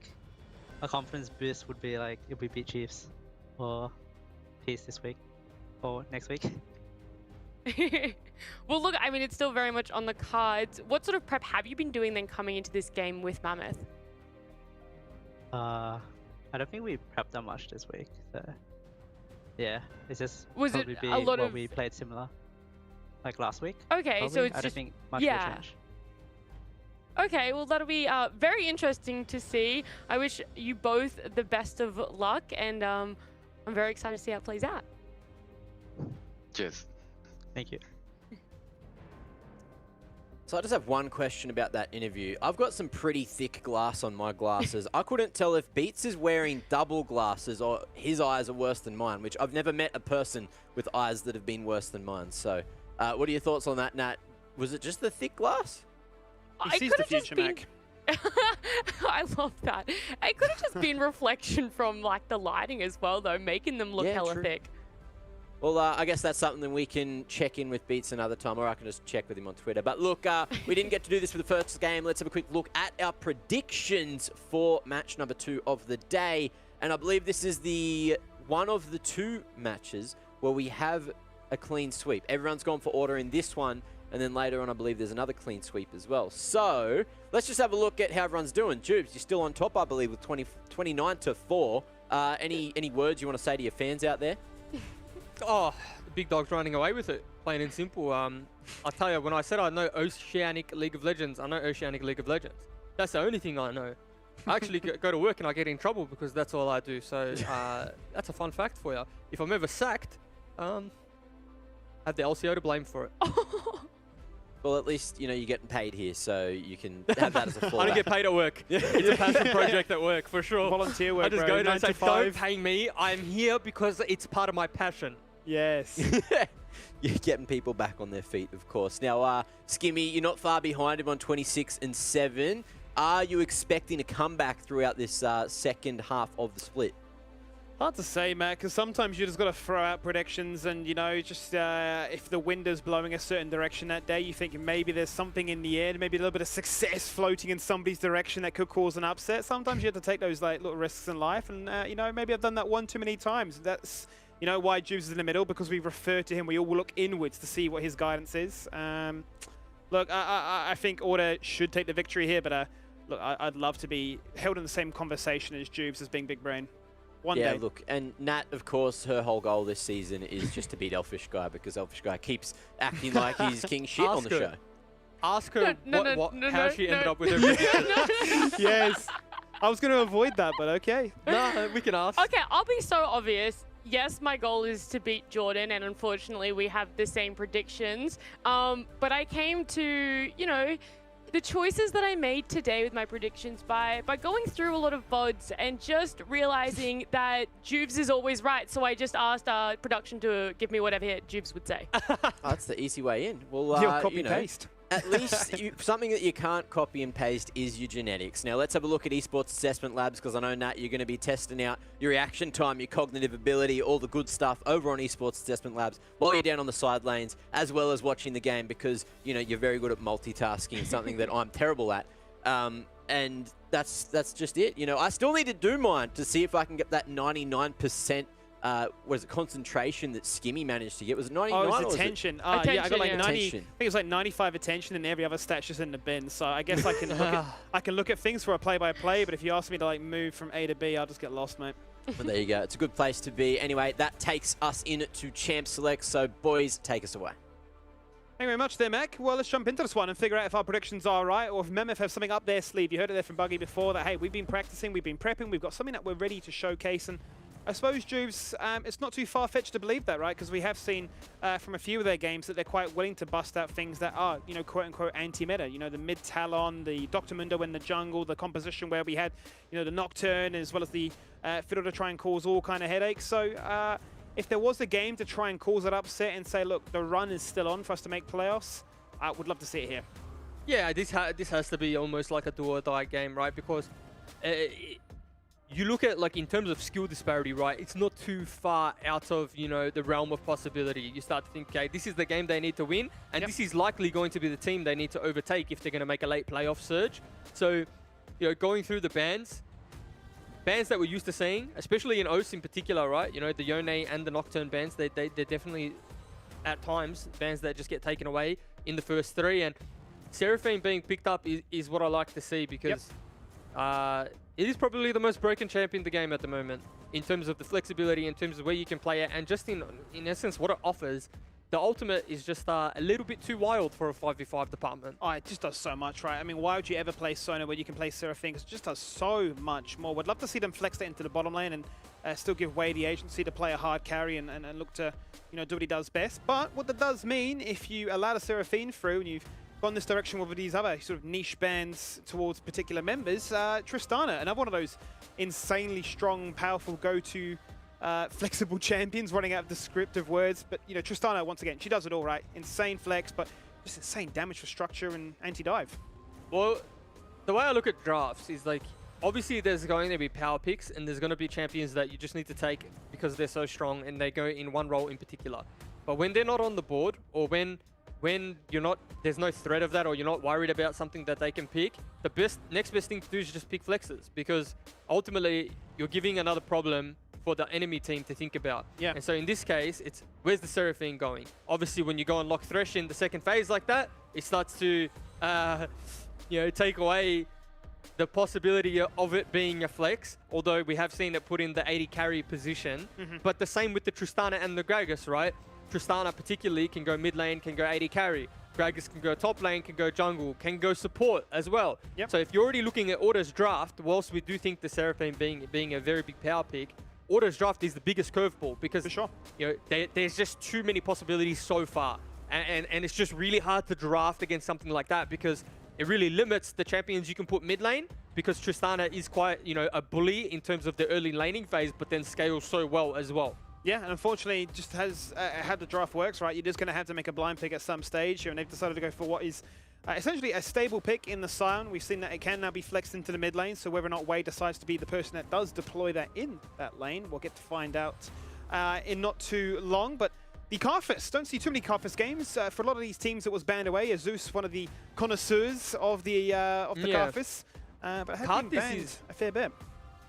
a confidence boost would be like if we beat Chiefs or Peace this week or next week. Well, look, I mean, it's still very much on the cards. What sort of prep have you been doing then coming into this game with Mammoth? I don't think we prepped that much this week. So yeah, it's just was probably it be a lot what of we played similar like last week. Okay, probably. so it's I don't just think much will change. Okay, well, that'll be very interesting to see. I wish you both the best of luck, and I'm very excited to see how it plays out. Cheers. Thank you. So I just have one question about that interview. I've got some pretty thick glass on my glasses. I couldn't tell if Beats is wearing double glasses or his eyes are worse than mine, which I've never met a person with eyes that have been worse than mine. So what are your thoughts on that, Nat? Was it just the thick glass? He sees the future, Mac. I love that. It could have just been reflection from like the lighting as well, though, making them look hella thick. Well, I guess that's something we can check in with Beats another time, or I can just check with him on Twitter. But look, we didn't get to do this for the first game. Let's have a quick look at our predictions for match number 2 of the day. And I believe this is the one of the 2 matches where we have a clean sweep. Everyone's gone for Order in this one, and then later on, I believe there's another clean sweep as well. So let's just have a look at how everyone's doing. Jubes, you're still on top, I believe, with 29-4. Any words you want to say to your fans out there? Oh, the big dog's running away with it, plain and simple. I'll tell you, when I said I know Oceanic League of Legends, I know Oceanic League of Legends. That's the only thing I know. I actually go to work and I get in trouble because that's all I do. So that's a fun fact for you. If I'm ever sacked, I have the LCO to blame for it. Well, at least, you're getting paid here, so you can have that as a fallback. I don't get paid at work. It's a passion project at work, for sure. Volunteer work, I just bro. go there and say, 9 to 5. don't pay me. I'm here because it's part of my passion. Yes. You're getting people back on their feet, of course. Now, Skimmy, you're not far behind him on 26-7. Are you expecting a comeback throughout this second half of the split? Hard to say, Matt, because sometimes you just got to throw out predictions and, just if the wind is blowing a certain direction that day, you think maybe there's something in the air, maybe a little bit of success floating in somebody's direction that could cause an upset. Sometimes you have to take those little risks in life, and, maybe I've done that one too many times. That's, why Juice is in the middle, because we refer to him, we all look inwards to see what his guidance is. Look, I think Order should take the victory here, but look, I'd love to be held in the same conversation as Jubes as being big brain. One day. Look, and Nat, of course, her whole goal this season is just to beat Elfish Guy, because Elfish Guy keeps acting like he's king shit on the show. Ask her how she ended up with her prediction. Yes. I was going to avoid that, but okay. No, we can ask. Okay, I'll be so obvious. Yes, my goal is to beat Jordan, and unfortunately we have the same predictions. But I came to, the choices that I made today with my predictions by going through a lot of VODs and just realizing that Jubes is always right. So I just asked production to give me whatever Jubes would say. That's the easy way in. Well, you'll copy-paste. At least something that you can't copy and paste is your genetics. Now, let's have a look at Esports Assessment Labs, because I know, Nat, you're going to be testing out your reaction time, your cognitive ability, all the good stuff over on Esports Assessment Labs while you're down on the side lanes, as well as watching the game, because, you're very good at multitasking, something that I'm terrible at. And that's just it. I still need to do mine to see if I can get that 99% was it concentration that Skimmy managed to get? Was it 99? Oh, it or was was it- attention. Yeah, I Attention, got like yeah. 90. I Attention. think it was like 95 attention, and every other stat's just in the bin. So I guess I can look at things for a play-by-play. But if you ask me to like move from A to B, I'll just get lost, mate. Well, there you go. It's a good place to be. Anyway, that takes us into Champ Select. So, boys, take us away. Thank you very much there, Mac. Well, let's jump into this one and figure out if our predictions are right, or if Memeth have something up their sleeve. You heard it there from Buggy before that, hey, we've been practicing, we've been prepping, we've got something that we're ready to showcase. And I suppose, Juves, it's not too far-fetched to believe that, right? Because we have seen from a few of their games that they're quite willing to bust out things that are, you know, quote-unquote anti-meta. You know, the mid-Talon, the Dr. Mundo in the jungle, the composition where we had, you know, the Nocturne, as well as the Fiddle to try and cause all kind of headaches. So if there was a game to try and cause that upset and say, look, the run is still on for us to make playoffs, I would love to see it here. Yeah, this has to be almost like a do or die game, right? Because you look at, like, in terms of skill disparity, right? It's not too far out of, you know, the realm of possibility. You start to think, okay, this is the game they need to win, and this is likely going to be the team they need to overtake if they're going to make a late playoff surge. So, you know, going through the bands that we're used to seeing, especially in OS in particular, right? You know, the Yone and the Nocturne bands, they're definitely, at times, bands that just get taken away in the first three. And Seraphine being picked up is what I like to see, because it is probably the most broken champion in the game at the moment, in terms of the flexibility, in terms of where you can play it, and just in essence, what it offers. The ultimate is just a little bit too wild for a 5v5 department. Oh, it just does so much, right? I mean, why would you ever play Sona where you can play Seraphine? Because it just does so much more. Would love to see them flex that into the bottom lane and still give Wei the agency to play a hard carry and look to, you know, do what he does best. But what that does mean, if you allow the Seraphine through and you've gone this direction with these other sort of niche bands towards particular members, Tristana, another one of those insanely strong, powerful go-to flexible champions, running out of descriptive words. But, you know, Tristana, once again, she does it all right. Insane flex, but just insane damage for structure and anti-dive. Well, the way I look at drafts is, like, obviously there's going to be power picks, and there's going to be champions that you just need to take because they're so strong and they go in one role in particular. But when they're not on the board, or when you're not, there's no threat of that, or you're not worried about something that they can pick, the next best thing to do is just pick flexes, because ultimately you're giving another problem for the enemy team to think about. Yeah. And so in this case, it's where's the Seraphine going? Obviously, when you go and lock Thresh in the second phase like that, it starts to, you know, take away the possibility of it being a flex, although we have seen it put in the 80 carry position. But the same with the Tristana and the Gragas, right? Tristana particularly can go mid lane, can go 80 carry. Gragas can go top lane, can go jungle, can go support as well. So if you're already looking at Order's draft, whilst we do think the Seraphine being a very big power pick, Order's draft is the biggest curveball, because you know, there's just too many possibilities so far. And it's just really hard to draft against something like that, because it really limits the champions you can put mid lane, because Tristana is quite, you know, a bully in terms of the early laning phase, but then scales so well as well. Yeah, and unfortunately, just has how the draft works, right? You're just going to have to make a blind pick at some stage here, and they've decided to go for what is essentially a stable pick in the Scion. We've seen that it can now be flexed into the mid lane, so whether or not Wei decides to be the person that does deploy that in that lane, we'll get to find out in not too long. But the Carthus, don't see too many Carthus games. For a lot of these teams, it was banned away. Azus, one of the connoisseurs of the Carthus, but it has been banned a fair bit.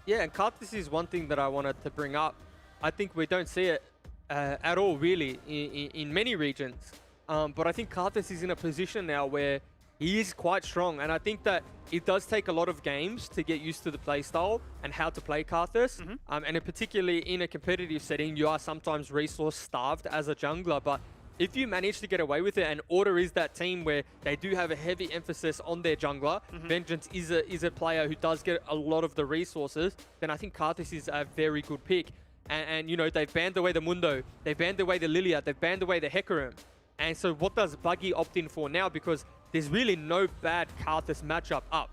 Yeah, and Carthus is one thing that I wanted to bring up. I think we don't see it at all, really, in many regions. But I think Carthus is in a position now where he is quite strong. And I think that it does take a lot of games to get used to the playstyle and how to play Carthus. And particularly in a competitive setting, you are sometimes resource starved as a jungler. But if you manage to get away with it, and Order is that team where they do have a heavy emphasis on their jungler, Vengeance is a player who does get a lot of the resources, then I think Carthus is a very good pick. And you know, they've banned away the Mundo, they've banned away the Lilia, they've banned away the Hecarim. And so what does Buggy opt in for now? Because there's really no bad Carthus matchup up.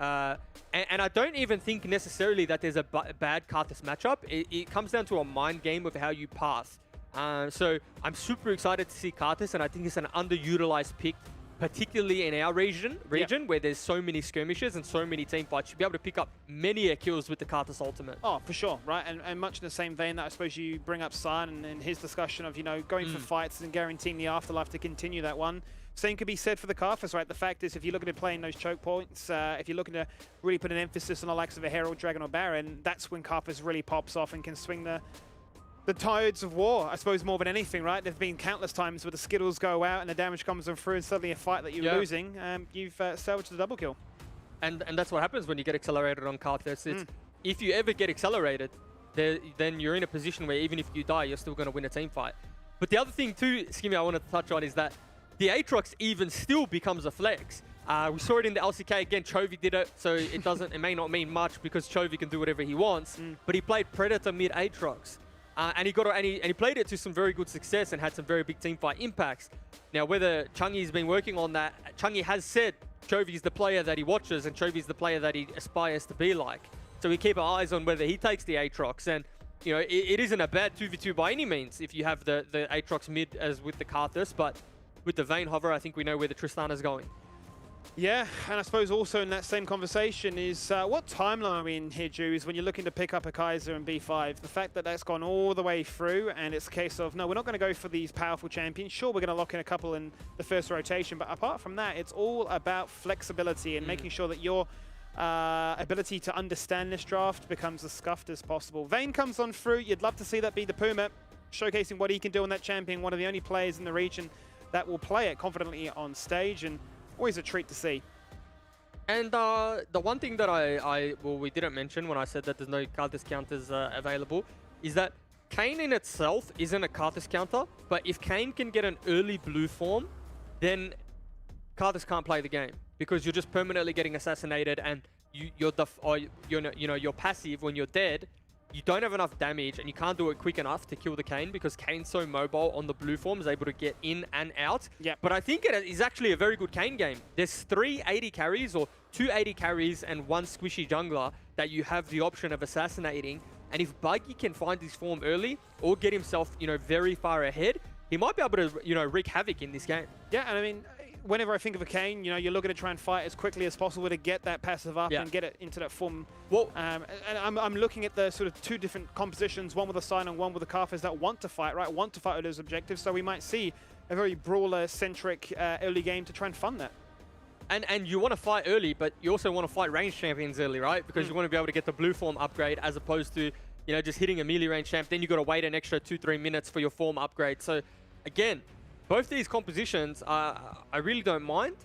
And I don't even think necessarily that there's a bad Carthus matchup. It comes down to a mind game of how you pass. So I'm super excited to see Carthus, and I think it's an underutilized pick, particularly in our region where there's so many skirmishes and so many team fights. You'll be able to pick up many kills with the Carthus ultimate. Oh, for sure, right? And much in the same vein that I suppose you bring up San and his discussion of, you know, going for fights and guaranteeing the afterlife to continue that one. Same could be said for the Carthus, right? The fact is, if you're looking at playing those choke points, if you're looking to really put an emphasis on the likes of a Herald, Dragon, or Baron, that's when Carthus really pops off and can swing the the tides of war, I suppose, more than anything, right? There've been countless times where the Skittles go out and the damage comes on through, and suddenly a fight that you're losing, you've salvaged the double kill. And that's what happens when you get accelerated on Karthus. It's if you ever get accelerated, then you're in a position where even if you die, you're still going to win a team fight. But the other thing too, Skimmy, I wanted to touch on is that the Aatrox even still becomes a flex. We saw it in the LCK again. Chovy did it, so it may not mean much because Chovy can do whatever he wants. But he played Predator mid Aatrox, and he played it to some very good success and had some very big team fight impacts. Now, whether Chungy's been working on that, Chungy has said Chovy's the player that he watches and Chovy's the player that he aspires to be like. So we keep our eyes on whether he takes the Aatrox, and you know it isn't a bad 2v2 by any means if you have the Aatrox mid as with the Karthus, but with the Vayne hover, I think we know where the Tristana's going. Yeah, and I suppose also in that same conversation is what timeline are we in here, Jews, when you're looking to pick up a Kaiser and B5? The fact that that's gone all the way through, and it's a case of, no, we're not going to go for these powerful champions. Sure, we're going to lock in a couple in the first rotation, but apart from that, it's all about flexibility and making sure that your ability to understand this draft becomes as scuffed as possible. Vayne comes on through. You'd love to see that be the Puma, showcasing what he can do on that champion, one of the only players in the region that will play it confidently on stage, and always a treat to see. And the one thing that we didn't mention when I said that there's no Karthus counters available is that Kayn in itself isn't a Karthus counter, but if Kayn can get an early blue form, then Karthus can't play the game because you're just permanently getting assassinated, and you're passive when you're dead. You don't have enough damage and you can't do it quick enough to kill the Kayn because Kayn's so mobile on the blue form, is able to get in and out. But I think it is actually a very good Kayn game. There's 3 80 carries or 2 80 carries and 1 squishy jungler that you have the option of assassinating. And if Buggy can find his form early or get himself, very far ahead, he might be able to, wreak havoc in this game. Yeah, and I mean, whenever I think of a Kayn, you're looking to try and fight as quickly as possible to get that passive up and get it into that form. Well, and I'm looking at the sort of 2 different compositions, one with a Sign and one with a Karthus that want to fight, right? Want to fight with those objectives. So we might see a very brawler-centric early game to try and fund that. And you want to fight early, but you also want to fight range champions early, right? Because you want to be able to get the blue form upgrade as opposed to, just hitting a melee range champ. Then you got to wait an extra 2-3 minutes for your form upgrade. So again, both these compositions, I really don't mind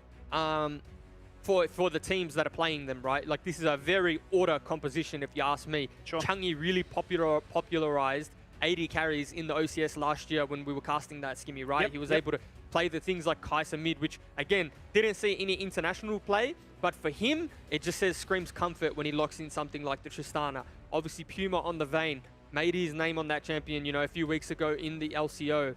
for the teams that are playing them, right? Like, this is a very order composition, if you ask me. Sure. Chungy really popularized 80 carries in the OCS last year when we were casting that, Skimmy, right? He was able to play the things like Kaiser mid, which, again, didn't see any international play, but for him, it just screams comfort when he locks in something like the Tristana. Obviously, Puma on the Vayne made his name on that champion, a few weeks ago in the LCO.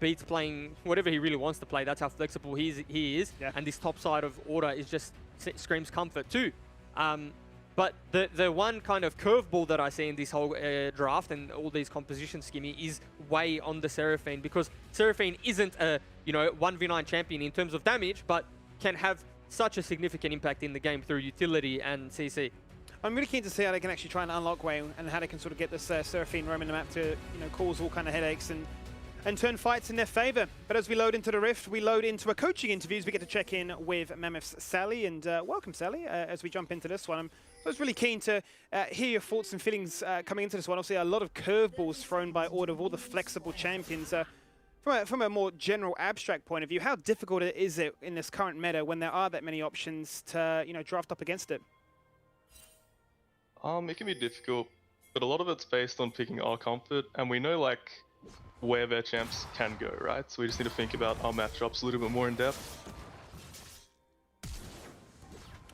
Beats playing whatever he really wants to play. That's how flexible he is. And this top side of order is just screams comfort too. But the one kind of curveball that I see in this whole draft and all these compositions, Skimmy, is way on the Seraphine, because Seraphine isn't a 1v9 champion in terms of damage, but can have such a significant impact in the game through utility and CC. I'm really keen to see how they can actually try and unlock Way and how they can sort of get this Seraphine roaming the map to cause all kind of headaches and turn fights in their favor. But as we load into the Rift, we load into a coaching interviews. We get to check in with Mammoth's Sally, and welcome, Sally, as we jump into this one. I was really keen to hear your thoughts and feelings coming into this one. Obviously, a lot of curveballs thrown by Order of all the flexible champions. From a more general abstract point of view, how difficult is it in this current meta when there are that many options to draft up against it? It can be difficult, but a lot of it's based on picking our comfort, and we know where their champs can go, right? So we just need to think about our matchups a little bit more in depth.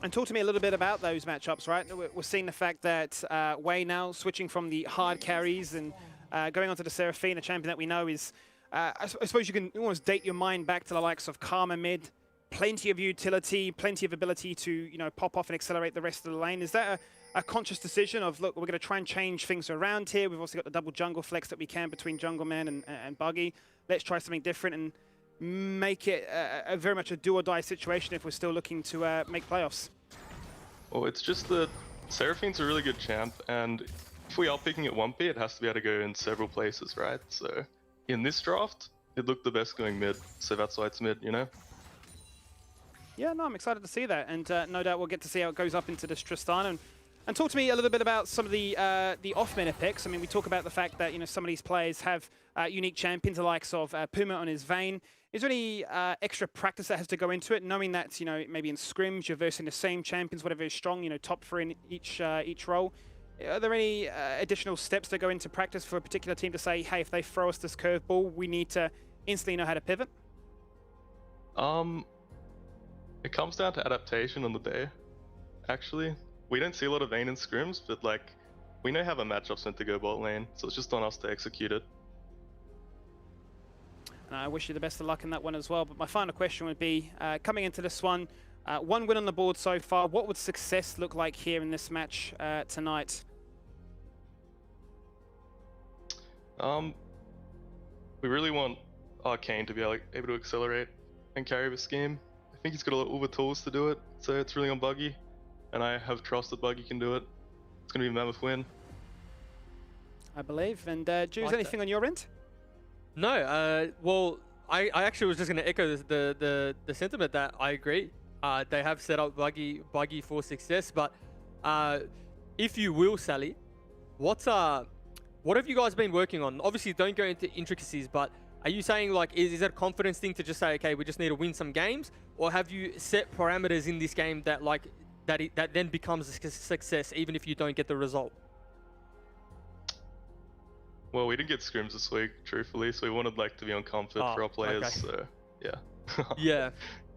And talk to me a little bit about those matchups, right? We're seeing the fact that Way now switching from the hard carries and going onto the Seraphine, a champion that we know is, I suppose you can almost date your mind back to the likes of Karma mid, plenty of utility, plenty of ability to pop off and accelerate the rest of the lane. Is that a conscious decision of, look, we're going to try and change things around here? We've also got the double jungle flex that we can between Jungleman and Buggy. Let's try something different and make it a very much a do-or-die situation if we're still looking to make playoffs. Well, it's just that Seraphine's a really good champ, and if we are picking at 1P, it has to be able to go in several places, right? So in this draft, it looked the best going mid, so that's why it's mid, Yeah, no, I'm excited to see that, and no doubt we'll get to see how it goes up into this Tristana. And talk to me a little bit about some of the off-meta picks. I mean, we talk about the fact that some of these players have unique champions, the likes of Puma on his Vayne. Is there any extra practice that has to go into it, knowing that maybe in scrims you're versing the same champions, whatever is strong, top 3 in each role? Are there any additional steps that go into practice for a particular team to say, hey, if they throw us this curveball, we need to instantly know how to pivot? It comes down to adaptation on the day, actually. We don't see a lot of Vayne in scrims, but we know how the matchup's meant to go bot lane, so it's just on us to execute it. And I wish you the best of luck in that one as well. But my final question would be, coming into this one, 1 win on the board so far. What would success look like here in this match tonight? We really want Arcane to be able to accelerate and carry this game. I think he's got all the tools to do it, so it's really on Buggy. And I have trust that Buggy can do it. It's going to be a mammoth win. I believe. And Jules, anything on your end? No, well, I actually was just going to echo the sentiment that I agree. They have set up Buggy for success, but if you will, Sally, what have you guys been working on? Obviously, don't go into intricacies, but are you saying is it a confidence thing to just say, okay, we just need to win some games, or have you set parameters in this game that that then becomes a success even if you don't get the result? Well, we didn't get scrims this week, truthfully, so we wanted to be on comfort for our players. Okay. So yeah. Yeah.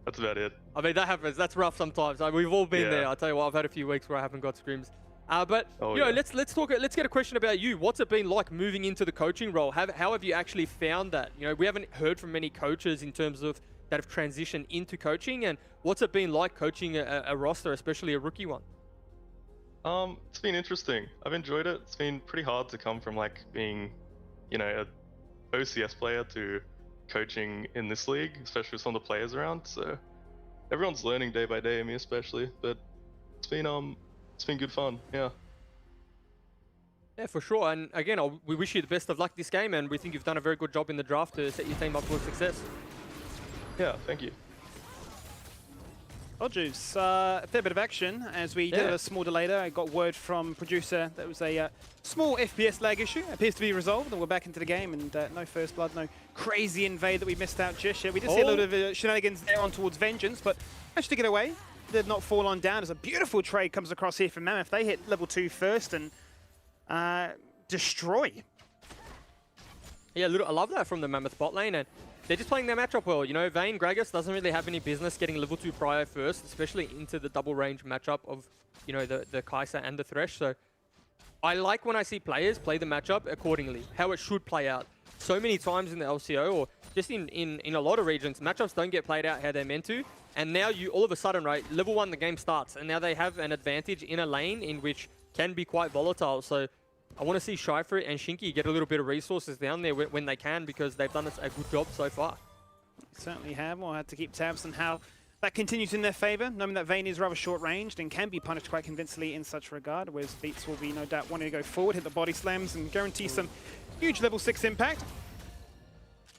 That's about it. I mean, that happens. That's rough sometimes. We've all been there. I'll tell you what, I've had a few weeks where I haven't got scrims. But let's talk. Let's get a question about you. What's it been like moving into the coaching role? How have you actually found that? We haven't heard from many coaches in terms of that have transitioned into coaching, and what's it been like coaching a roster, especially a rookie one? It's been interesting. I've enjoyed it. It's been pretty hard to come from being, a OCS player to coaching in this league, especially with some of the players around. So everyone's learning day by day, me especially. But it's been good fun. Yeah. Yeah, for sure. And again, we wish you the best of luck this game, and we think you've done a very good job in the draft to set your team up for success. Yeah, thank you. Well, Juice, a fair bit of action as we did a small delay there. I got word from producer that was a small FPS lag issue. It appears to be resolved, and we're back into the game, and no first blood, no crazy invade that we missed out just yet. We did see a little bit of shenanigans there on towards Vengeance, but managed to get away. Did not fall on down as a beautiful trade comes across here from Mammoth. They hit level 2 first and destroy. Yeah, I love that from the Mammoth bot lane, and they're just playing their matchup well. Vayne Gragas doesn't really have any business getting level 2 prio first, especially into the double range matchup of, the Kai'Sa and the Thresh. So I like when I see players play the matchup accordingly, how it should play out. So many times in the LCO, or just in a lot of regions, matchups don't get played out how they're meant to. And now all of a sudden, right, level 1, the game starts. And now they have an advantage in a lane in which can be quite volatile. So I want to see Shyfrit and Shinky get a little bit of resources down there when they can, because they've done a good job so far. Certainly have. We'll have to keep tabs on how that continues in their favor, knowing that Vayne is rather short-ranged and can be punished quite convincingly in such regard, whereas Beats will be no doubt wanting to go forward, hit the body slams, and guarantee some huge level 6 impact.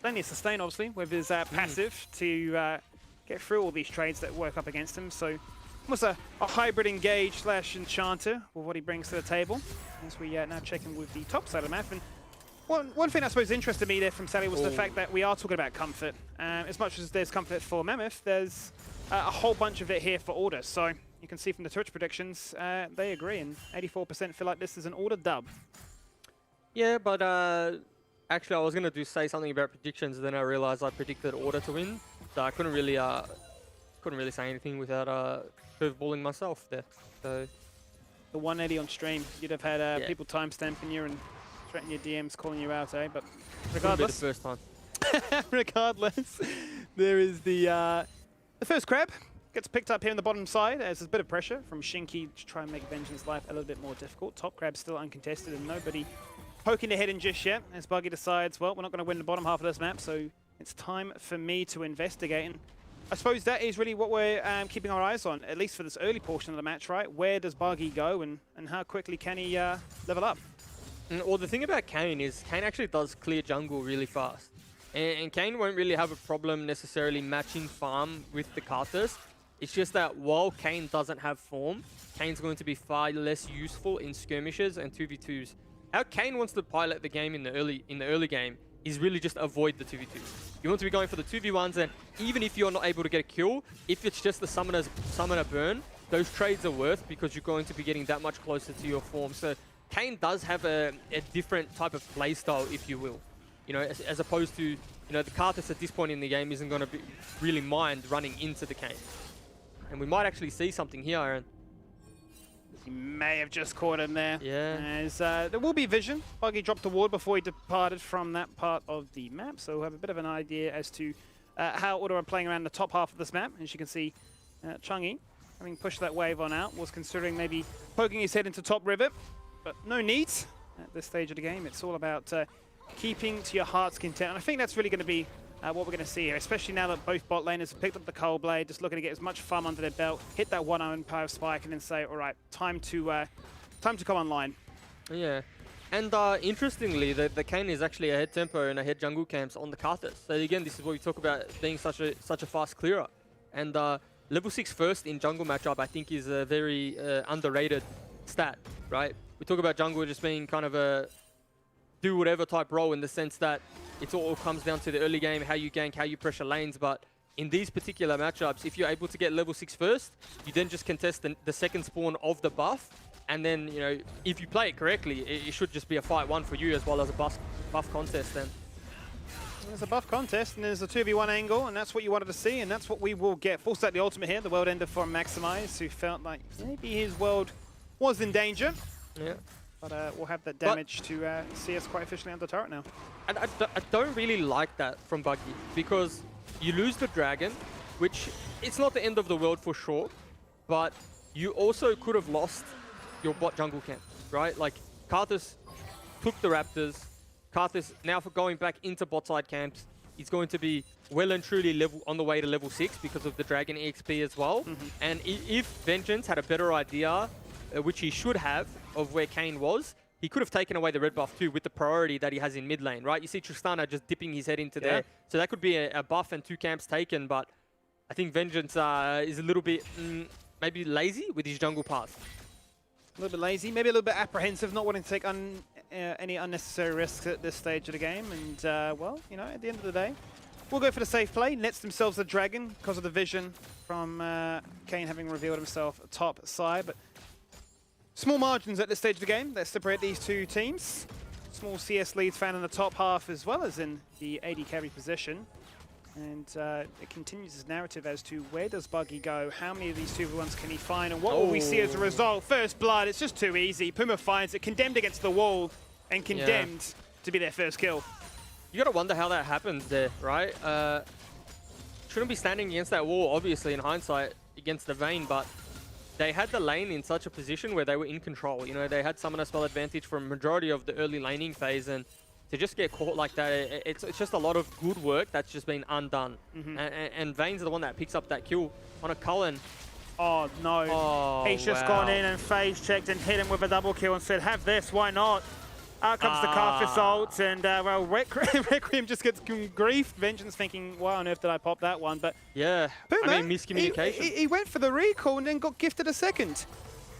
Plenty of sustain, obviously, with his passive to get through all these trades that work up against him. So almost a hybrid engage / enchanter with what he brings to the table. As we now check in with the top side of the map. And one thing I suppose interested me there from Sally was the fact that we are talking about comfort. As much as there's comfort for Mammoth, there's a whole bunch of it here for Order. So you can see from the Twitch predictions, they agree, and 84% feel like this is an Order dub. Yeah, but actually I was going to say something about predictions, then I realized I predicted Order to win. So I couldn't really say anything without curveballing myself there. So the 180 on stream, you'd have had people timestamping you and threatening your DMs, calling you out, eh? But regardless, the first time. Regardless, there is the first crab gets picked up here in the bottom side as there's a bit of pressure from Shinky to try and make Vengeance life a little bit more difficult. Top crab still uncontested and nobody poking their head in just yet as Buggy decides, well, we're not going to win the bottom half of this map, so it's time for me to investigate. And I suppose that is really what we're keeping our eyes on, at least for this early portion of the match, right? Where does Buggy go and how quickly can he level up? Well, the thing about Kane is Kane actually does clear jungle really fast. And Kane won't really have a problem necessarily matching farm with the Karthus It's just that while Kane doesn't have form, Kane's going to be far less useful in skirmishes and 2v2s. How Kane wants to pilot the game in the early game is really just avoid the 2v2s. You want to be going for the 2v1s, and even if you're not able to get a kill, if it's just the summoner burn, those trades are worth because you're going to be getting that much closer to your form. So Kane does have a different type of playstyle, if you will. You know, as opposed to, you know, the Karthus at this point in the game isn't going to be really mind running into the Kane. And we might actually see something here, Aaron. He may have just caught him there. Yeah. As there will be vision. Buggy dropped a ward before he departed from that part of the map, so we'll have a bit of an idea as to how Order are playing around the top half of this map. As you can see, Chungy, having pushed that wave on out, was considering maybe poking his head into top river, but no need at this stage of the game. It's all about keeping to your heart's content, and I think that's really going to be what we're going to see here, especially now that both bot laners have picked up the Cold Blade, just looking to get as much fun under their belt, hit that 1-0 power spike, and then say, all right, time to come online. Yeah, and interestingly, the Kane is actually ahead tempo and ahead jungle camps on the Karthus. So again, this is what we talk about being such a fast clearer. And level 6 first in jungle matchup, I think, is a very underrated stat, right? We talk about jungle just being kind of a do whatever type role in the sense that it all comes down to the early game, how you gank, how you pressure lanes. But in these particular matchups, if you're able to get level 6 first, you then just contest the second spawn of the buff. And then, you know, if you play it correctly, it should just be a fight one for you as well as a buff contest then. There's a buff contest and there's a 2v1 angle, and that's what you wanted to see, and that's what we will get. Full stack the ultimate here, the world ender from Maximize, who felt like maybe his world was in danger. Yeah. But we'll have that damage to see us quite officially under turret now. And I don't really like that from Buggy, because you lose the dragon, which it's not the end of the world for sure, but you also could have lost your bot jungle camp, right? Like, Karthus took the Raptors. Karthus, now for going back into bot side camps, he's going to be well and truly on the way to level 6 because of the dragon EXP as well. And if Vengeance had a better idea, which he should have, of where Kane was, he could have taken away the red buff too with the priority that he has in mid lane, right? You see Tristana just dipping his head into there. So that could be a buff and 2 camps taken, but I think Vengeance is a little bit maybe lazy with his jungle path. A little bit lazy, maybe a little bit apprehensive, not wanting to take any unnecessary risks at this stage of the game. And, well, you know, at the end of the day, we'll go for the safe play. Nets themselves a dragon because of the vision from Kane having revealed himself top side. But small margins at this stage of the game. Let's separate these two teams. Small CS leads found in the top half as well as in the AD carry position. And it continues his narrative as to where does Buggy go, how many of these 2v1s can he find, and what will we see as a result? First blood, it's just too easy. Puma finds it, condemned against the wall, and condemned to be their first kill. You gotta wonder how that happens there, right? Shouldn't be standing against that wall, obviously, in hindsight, against the Vayne, but they had the lane in such a position where they were in control. You know, they had summoner spell advantage for a majority of the early laning phase, and to just get caught like that, it's just a lot of good work that's just been undone. And Vayne's the one that picks up that kill on a Cullen. Oh, no. Oh, He's just gone in and phase checked and hit him with a double kill and said, have this, why not? Out comes the Karthus ult, and, well, Requiem just gets grief. Vengeance thinking, why on earth did I pop that one? But yeah, Puma, I mean, miscommunication. He went for the recall and then got gifted a second.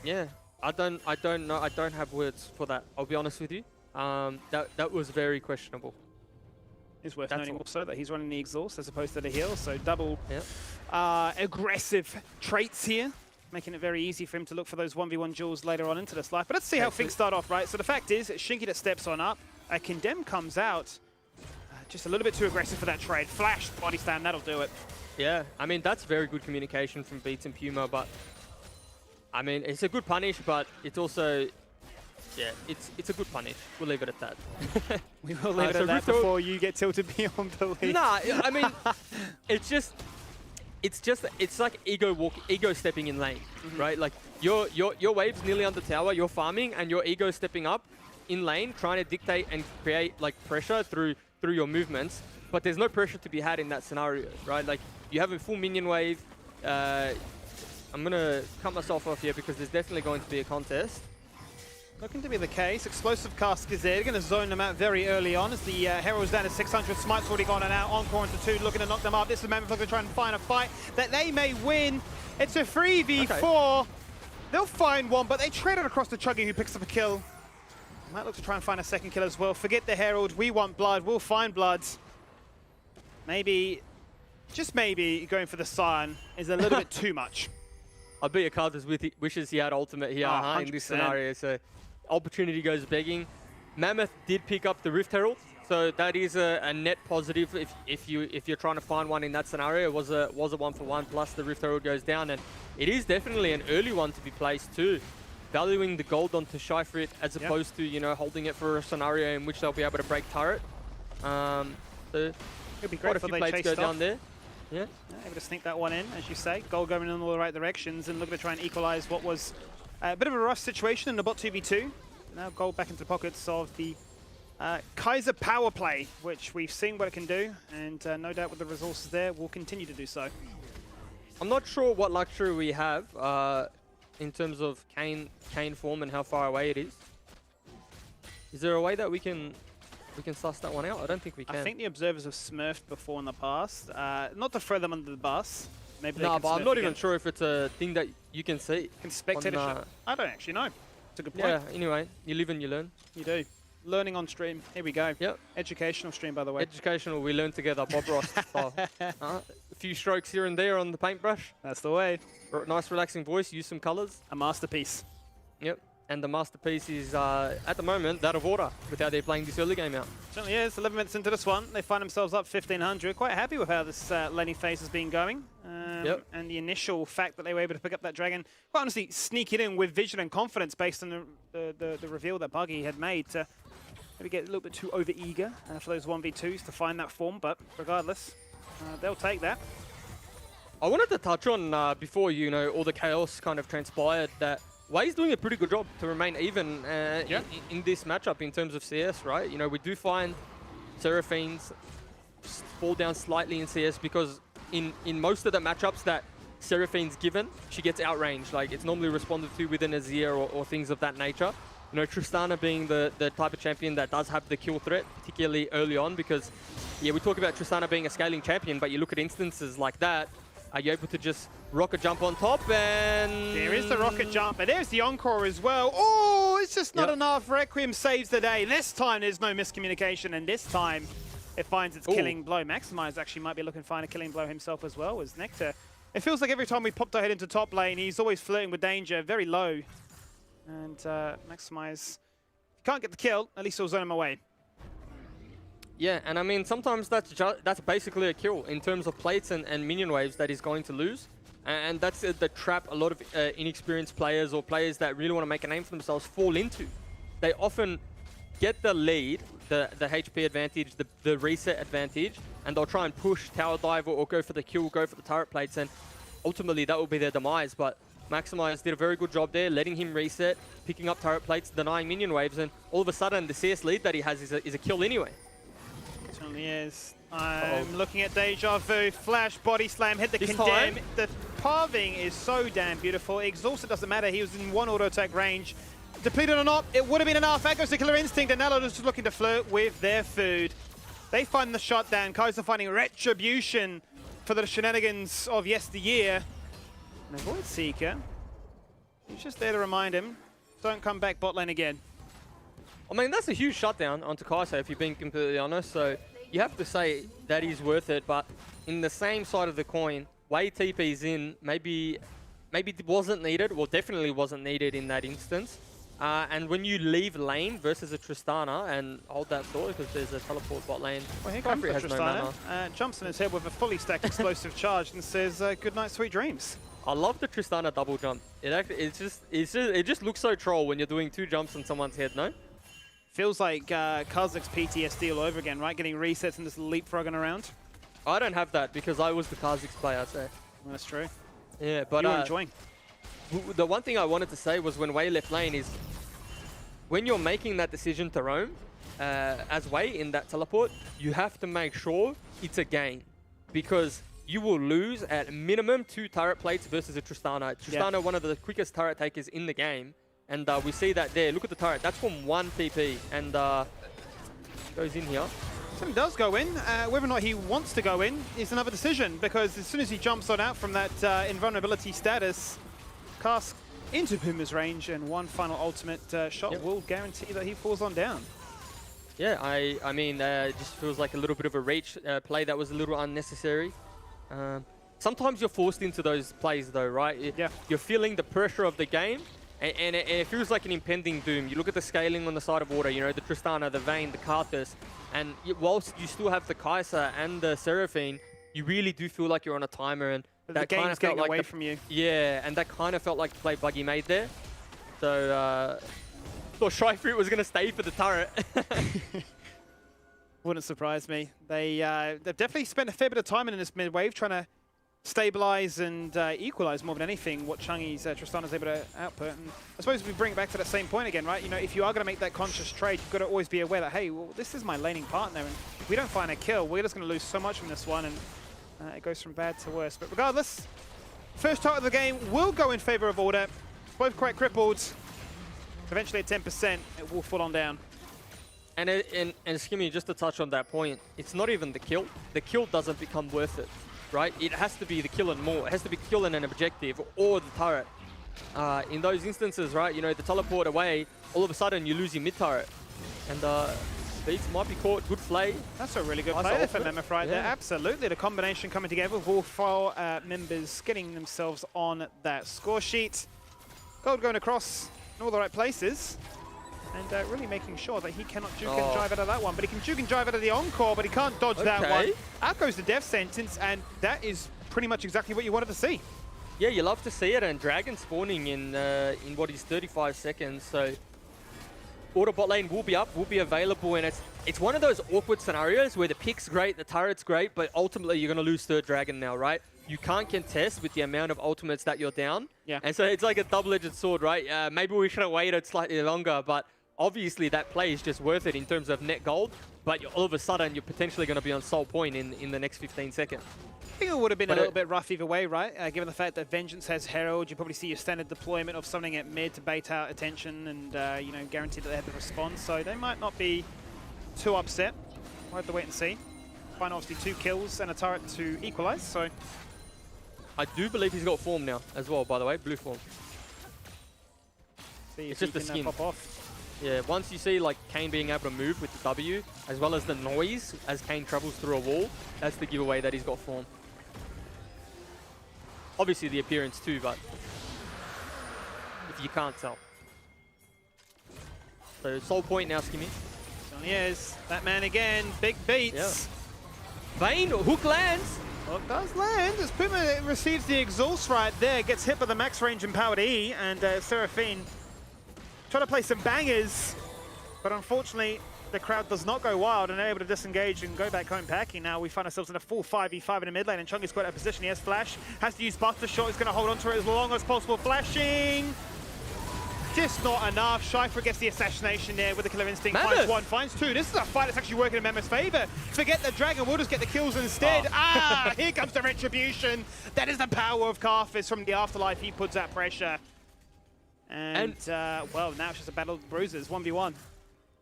Yeah, I don't know. I don't have words for that. I'll be honest with you. That was very questionable. It's worth noting also that he's running the exhaust as opposed to the heal, so double aggressive traits here, making it very easy for him to look for those 1v1 duels later on into this life. But let's see how things start off, right? So the fact is, Shinky that steps on up, a Condemn comes out, just a little bit too aggressive for that trade. Flash, body stand, that'll do it. Yeah, I mean, that's very good communication from Beats and Puma, but I mean, it's a good punish, but it's also, yeah, it's a good punish. We'll leave it at that. We will leave it at that before you get tilted beyond the lead. Nah, I mean, it's like ego stepping in lane, right? Like your wave's nearly on the tower, you're farming, and your ego stepping up in lane, trying to dictate and create like pressure through your movements. But there's no pressure to be had in that scenario, right? Like you have a full minion wave. I'm gonna cut myself off here because there's definitely going to be a contest. Looking to be the case. Explosive Cask is there. Going to zone them out very early on as the Herald's down to 600. Smite's already gone and out. Encore into 2, looking to knock them up. This is Mammoth looking to try and find a fight that they may win. It's a 3v4. They'll find one, but they trade it across to Chuggy, who picks up a kill. Might look to try and find a second kill as well. Forget the Herald. We want blood. We'll find bloods. Maybe, just maybe, going for the Scion is a little bit too much. I bet your Cards wishes he had ultimate here in this scenario. So opportunity goes begging. Mammoth did pick up the Rift Herald, so that is a net positive if you're trying to find one in that scenario. It was a 1-for-1 plus the Rift Herald goes down, and it is definitely an early one to be placed too. Valuing the gold onto Shifrit as opposed to, you know, holding it for a scenario in which they'll be able to break turret. So it'd be quite great a few if they plates go chased down off. there. Yeah. Able to sneak that one in, as you say. Gold going in all the right directions and looking to try and equalize what was a bit of a rough situation in the bot 2v2. Now gold back into the pockets of the Kaiser power play, which we've seen what it can do, and no doubt with the resources there, we'll continue to do so. I'm not sure what luxury we have in terms of Kane form and how far away it is. Is there a way that we can suss that one out? I don't think we can. I think the observers have smurfed before in the past. Not to throw them under the bus. Maybe they No, can but I'm smurf not again. even sure if it's a thing that you can see. Can spectatorship? I don't actually know. It's a good point. Yeah, anyway, you live and you learn. You do. Learning on stream. Here we go. Yep. Educational stream, by the way. Educational, we learn together, Bob Ross style. A few strokes here and there on the paintbrush. That's the way. Nice relaxing voice, use some colors. A masterpiece. Yep. And the masterpiece is, at the moment, that of Order, with how they're playing this early game out. Certainly is. 11 minutes into this one, they find themselves up 1,500. Quite happy with how this laning phase has been going. And the initial fact that they were able to pick up that dragon, quite honestly, sneak it in with vision and confidence based on the reveal that Buggy had made to maybe get a little bit too over-eager for those 1v2s to find that form. But regardless, they'll take that. I wanted to touch on, before, you know, all the chaos kind of transpired, that Wei's doing a pretty good job to remain even in this matchup in terms of CS, right? You know, we do find Seraphines fall down slightly in CS because in most of the matchups that Seraphine's given, she gets outranged. Like, it's normally responded to with an Azir or things of that nature. You know, Tristana being the type of champion that does have the kill threat, particularly early on, because, yeah, we talk about Tristana being a scaling champion, but you look at instances like that, are you able to just rocket jump on top and... There is the rocket jump, and there's the encore as well. Oh, it's just not enough. Requiem saves the day. This time there's no miscommunication, and this time it finds its killing blow. Maximize actually might be looking to find a killing blow himself as well as Nectar. It feels like every time we popped our head into top lane, he's always flirting with danger, very low. And Maximize, if you can't get the kill, at least he'll zone him away. Yeah, and I mean, sometimes that's basically a kill in terms of plates and minion waves that he's going to lose. And that's the trap a lot of inexperienced players or players that really want to make a name for themselves fall into. They often get the lead, the HP advantage, the reset advantage, and they'll try and push tower dive or go for the kill, go for the turret plates, and ultimately that will be their demise. But Maximize did a very good job there, letting him reset, picking up turret plates, denying minion waves, and all of a sudden the CS lead that he has is a kill anyway. Certainly is. I'm looking at Deja Vu, flash, body slam, hit the This condemn. time- The carving is so damn beautiful. Exhausted doesn't matter, he was in one auto attack range. Depleted or not, it would have been enough. That goes to Killer Instinct, and Nella is just looking to flirt with their food. They find the shutdown. Kaiser finding retribution for the shenanigans of yesteryear. And a Void Seeker, he's just there to remind him, don't come back bot lane again. I mean, that's a huge shutdown onto Kaiser, if you're being completely honest. So you have to say that is worth it. But in the same side of the coin, Wei TP's in, maybe it wasn't needed, well, definitely wasn't needed in that instance. And when you leave lane versus a Tristana, and hold that thought because there's a teleport bot lane. Well, here comes the has no Tristana. mana. Jumps in his head with a fully stacked explosive charge and says, good night, sweet dreams. I love the Tristana double jump. It just looks so troll when you're doing 2 jumps on someone's head, no? Feels like Kazak's PTSD all over again, right? Getting resets and just leapfrogging around. I don't have that because I was the Kha'Zix player, so. That's true. Yeah, but You're enjoying. The one thing I wanted to say was when Wei left lane is when you're making that decision to roam as Wei in that teleport, you have to make sure it's a gain because you will lose at minimum 2 turret plates versus a Tristana. Tristana, one of the quickest turret takers in the game, And we see that there. Look at the turret. That's from 1 PP. And goes in here. So he does go in. Whether or not he wants to go in is another decision, because as soon as he jumps on out from that invulnerability status, casts into Puma's range, and one final ultimate shot will guarantee that he falls on down. Yeah, I mean, it just feels like a little bit of a reach play that was a little unnecessary. Sometimes you're forced into those plays though, right? Yeah. You're feeling the pressure of the game, and it feels like an impending doom. You look at the scaling on the side of order, you know, the Tristana, the Vayne, the Karthus, and whilst you still have the Kai'Sa and the Seraphine, you really do feel like you're on a timer, and But that the kind game's of felt getting like away from you. Yeah, and that kind of felt like the play Buggy made there. So, thought Shy Fruit was going to stay for the turret. Wouldn't surprise me. They've definitely spent a fair bit of time in this mid-wave trying to stabilize and equalize more than anything what Chang'i's Tristana's able to output. And I suppose if we bring it back to that same point again, right? You know, if you are going to make that conscious trade, you've got to always be aware that, hey, well, this is my laning partner, and if we don't find a kill, we're just going to lose so much from this one, and it goes from bad to worse. But regardless, first target of the game will go in favor of Order. Both quite crippled. Eventually at 10%, it will fall on down. And Skimmy, just to touch on that point, it's not even the kill. The kill doesn't become worth it, right? It has to be the kill and more. It has to be kill and an objective, or the turret. In those instances, right, you know, the teleport away, all of a sudden you lose your mid turret. And Beats might be caught. Good play. That's a really good play there for Mammoth right there. Absolutely. The combination coming together with all 4 members getting themselves on that score sheet. Gold going across in all the right places. And really making sure that he cannot juke and drive out of that one. But he can juke and drive out of the encore, but he can't dodge that one. Out goes the death sentence, and that is pretty much exactly what you wanted to see. Yeah, you love to see it, and Dragon spawning in what is 35 seconds. So Order bot lane will be up, will be available, and it's one of those awkward scenarios where the pick's great, the turret's great, but ultimately you're going to lose 3rd Dragon now, right? You can't contest with the amount of ultimates that you're down. Yeah. And so it's like a double-edged sword, right? Maybe we should have waited slightly longer, but obviously that play is just worth it in terms of net gold, but all of a sudden you're potentially going to be on soul point in the next 15 seconds. I think it would have been a little bit rough either way, right? Given the fact that Vengeance has Herald, you probably see your standard deployment of something at mid to bait out attention and, you know, guarantee that they have the response. So they might not be too upset. We'll have to wait and see. Find obviously 2 kills and a turret to equalize, so... I do believe he's got form now as well, by the way, blue form. See if it's just the can, skin. pop off. Yeah, once you see like Kane being able to move with the W, as well as the noise as Kane travels through a wall, that's the giveaway that he's got form. Obviously the appearance too, but if you can't tell. So soul point now, Skimmy. So he is. That man again, big beats. Yeah. Vayne, hook lands. Hook does land as Puma receives the exhaust right there, gets hit by the max range empowered E, and Seraphine trying to play some bangers, but unfortunately the crowd does not go wild and they're able to disengage and go back home packing. Now we find ourselves in a full 5v5 in the mid lane, and Chang'i's got that position. He has flash, has to use Buster Shot. He's going to hold on to it as long as possible. Flashing, just not enough. Shyfra gets the assassination there with the killer instinct. Mammoth. Finds 1, finds 2. This is a fight that's actually working in Mammoth's favor. Forget the Dragon, we'll just get the kills instead. Here comes the retribution. That is the power of Karthus from the afterlife. He puts that pressure. And well, now it's just a battle of bruises, 1v1.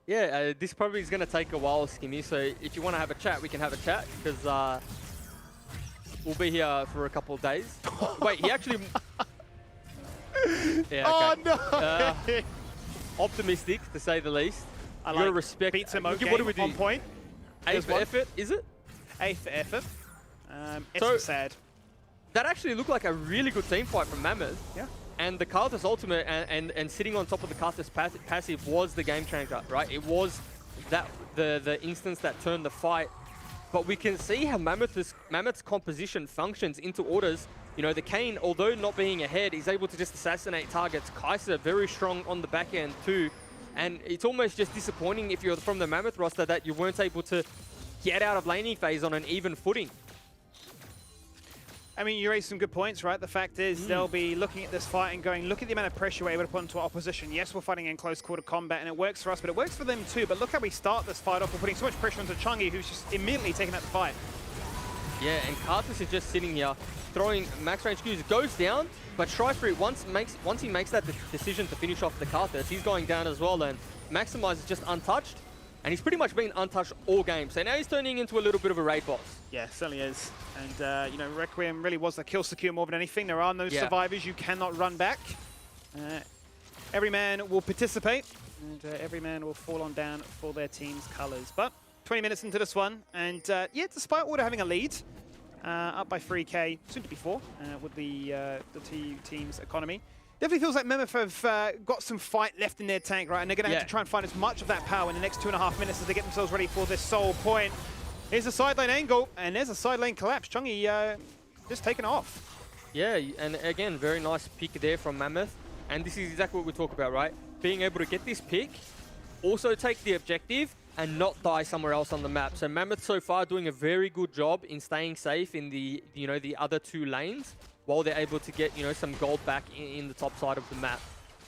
Yeah, this probably is going to take a while, Skimmy, so if you want to have a chat, we can have a chat, because we'll be here for a couple of days. Wait, he actually... yeah, okay. Oh, no! Optimistic, to say the least. I you gotta like respect... beats him What do we do? on point. A for effort, is it? A for effort. It's So- for sad. That actually looked like a really good team fight from Mammoth. Yeah. And the Karthus ultimate and sitting on top of the Karthus passive was the game changer, right? It was that the instance that turned the fight. But we can see how Mammoth's composition functions into orders. You know, the Kane, although not being ahead, is able to just assassinate targets. Kai'Sa very strong on the back end too. And it's almost just disappointing if you're from the Mammoth roster that you weren't able to get out of laning phase on an even footing. I mean, you raised some good points, right? The fact is, they'll be looking at this fight and going, look at the amount of pressure we're able to put into our opposition. Yes, we're fighting in close quarter combat, and it works for us, but it works for them too. But look how we start this fight off. We're putting so much pressure onto Chang'i, who's just immediately taking out the fight. Yeah, and Karthus is just sitting here, throwing max range Qs. Goes down, but Shrifree, once he makes that decision to finish off the Karthus, he's going down as well, and Maximize is just untouched. And he's pretty much been untouched all game. So now he's turning into a little bit of a raid boss. Yeah, certainly is. And, you know, Requiem really was a kill secure more than anything. There are no survivors. You cannot run back. Every man will participate, and every man will fall on down for their team's colors. But 20 minutes into this one, and yeah, despite Order having a lead, up by 3k, soon to be 4, with the two teams' economy. Definitely feels like Mammoth have got some fight left in their tank, right? And they're going to have to try and find as much of that power in the next 2.5 minutes as they get themselves ready for this sole point. Here's a side lane angle, and there's a side lane collapse. Chungy just taken off. Yeah, and again, very nice pick there from Mammoth. And this is exactly what we talk about, right? Being able to get this pick, also take the objective, and not die somewhere else on the map. So Mammoth so far doing a very good job in staying safe in the, you know, the other 2 lanes, while they're able to get, you know, some gold back in the top side of the map.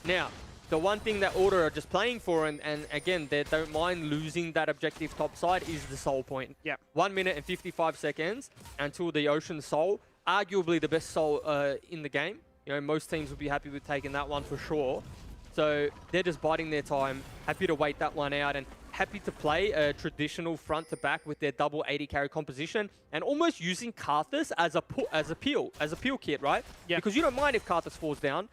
Now, the one thing that Order are just playing for, and again, they don't mind losing that objective top side, is the soul point. Yeah. 1 minute and 55 seconds until the Ocean Soul, arguably the best soul in the game. You know, most teams would be happy with taking that one for sure. So they're just biding their time, happy to wait that one out, and happy to play a traditional front to back with their double 80 carry composition, and almost using Karthus as a peel kit, right? Yeah. Because you don't mind if Karthus falls down.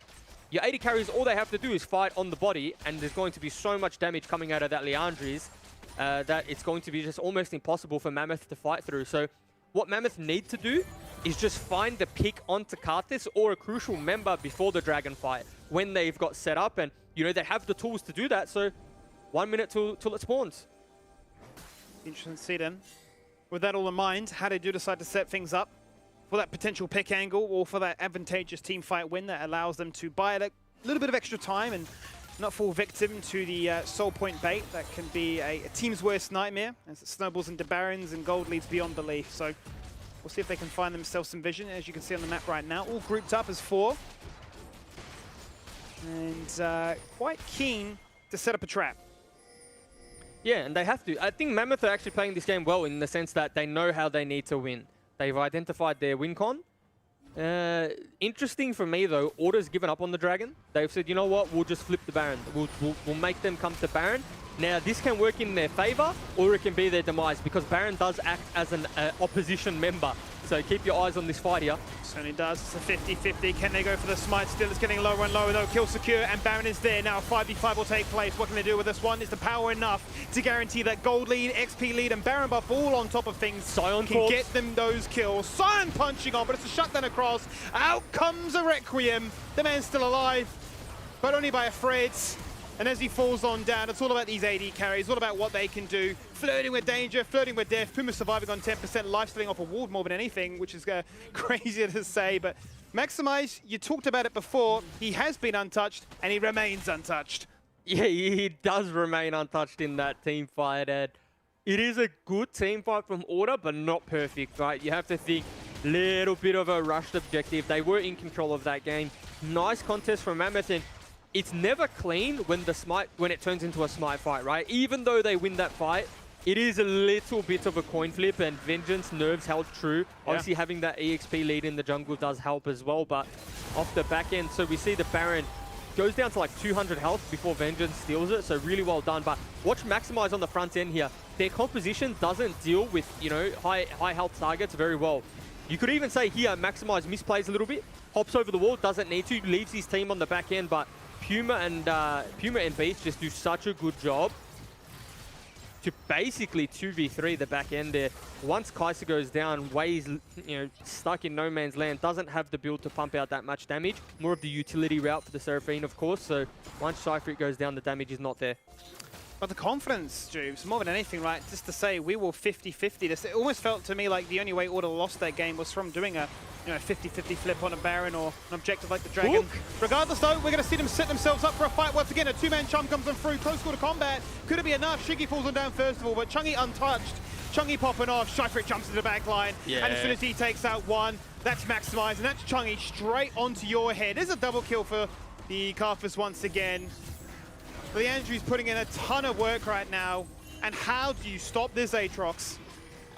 Your 80 carries, all they have to do is fight on the body, and there's going to be so much damage coming out of that Liandry's that it's going to be just almost impossible for Mammoth to fight through. So what Mammoth need to do is just find the pick onto Karthus or a crucial member before the Dragon fight when they've got set up, and you know they have the tools to do that. So 1 minute till it spawns. Interesting to see then. With that all in mind, how they do decide to set things up for that potential pick angle or for that advantageous team fight win that allows them to buy a little bit of extra time and not fall victim to the soul point bait. That can be a team's worst nightmare as it snowballs into Barons and gold leads beyond belief. So we'll see if they can find themselves some vision. As you can see on the map right now, all grouped up as 4. And quite keen to set up a trap. Yeah, and they have to. I think Mammoth are actually playing this game well in the sense that they know how they need to win. They've identified their win con. Interesting for me, though, Order's given up on the Dragon. They've said, you know what, we'll just flip the Baron. We'll make them come to Baron. Now, this can work in their favor, or it can be their demise, because Baron does act as an opposition member. So keep your eyes on this fight here. Certainly does. It's a 50-50. Can they go for the smite? Still, it's getting lower and lower, though. Kill secure, and Baron is there. Now, a 5v5 will take place. What can they do with this one? Is the power enough to guarantee that gold lead, XP lead, and Baron buff all on top of things? Scion can Corpse. get them those kills. Scion punching on, but it's a shutdown across. Out comes a Requiem. The man's still alive, but only by a thread. And as he falls on down, it's all about these AD carries, all about what they can do. Flirting with danger, flirting with death. Puma surviving on 10%, lifestealing off a ward more than anything, which is crazy to say. But Maximize, you talked about it before. He has been untouched, and he remains untouched. Yeah, he does remain untouched in that team fight. And it is a good team fight from Order, but not perfect, right? You have to think little bit of a rushed objective. They were in control of that game. Nice contest from Mammoth, and it's never clean when it turns into a smite fight, right? Even though they win that fight, it is a little bit of a coin flip, and Vengeance nerves held true. Obviously, having that EXP lead in the jungle does help as well, but off the back end, so we see the Baron goes down to like 200 health before Vengeance steals it, so really well done. But watch Maximize on the front end here. Their composition doesn't deal with, you know, high health targets very well. You could even say here, Maximize misplays a little bit, hops over the wall, doesn't need to, leaves his team on the back end, but Puma and Beast just do such a good job to basically 2v3 the back end there. Once Kaiser goes down, Wei's, you know, stuck in no man's land, doesn't have the build to pump out that much damage. More of the utility route for the Seraphine, of course. So once Cypher goes down, the damage is not there. But the confidence, Jubes, more than anything, right? Just to say we were 50-50. It almost felt to me like the only way Order lost that game was from doing a 50-50 flip on a Baron or an objective like the Dragon. Look. Regardless, though, we're going to see them set themselves up for a fight once again. A 2-man Chum comes on through, close call to combat. Could it be enough? Shiggy falls on down first of all, but Chungy untouched. Chungy popping off, Shifrit jumps into the back line, and as soon as he takes out one, that's Maximize, and that's Chungy straight onto your head. There's a double kill for the Karthus once again. But the Andrew's putting in a ton of work right now, and how do you stop this Aatrox?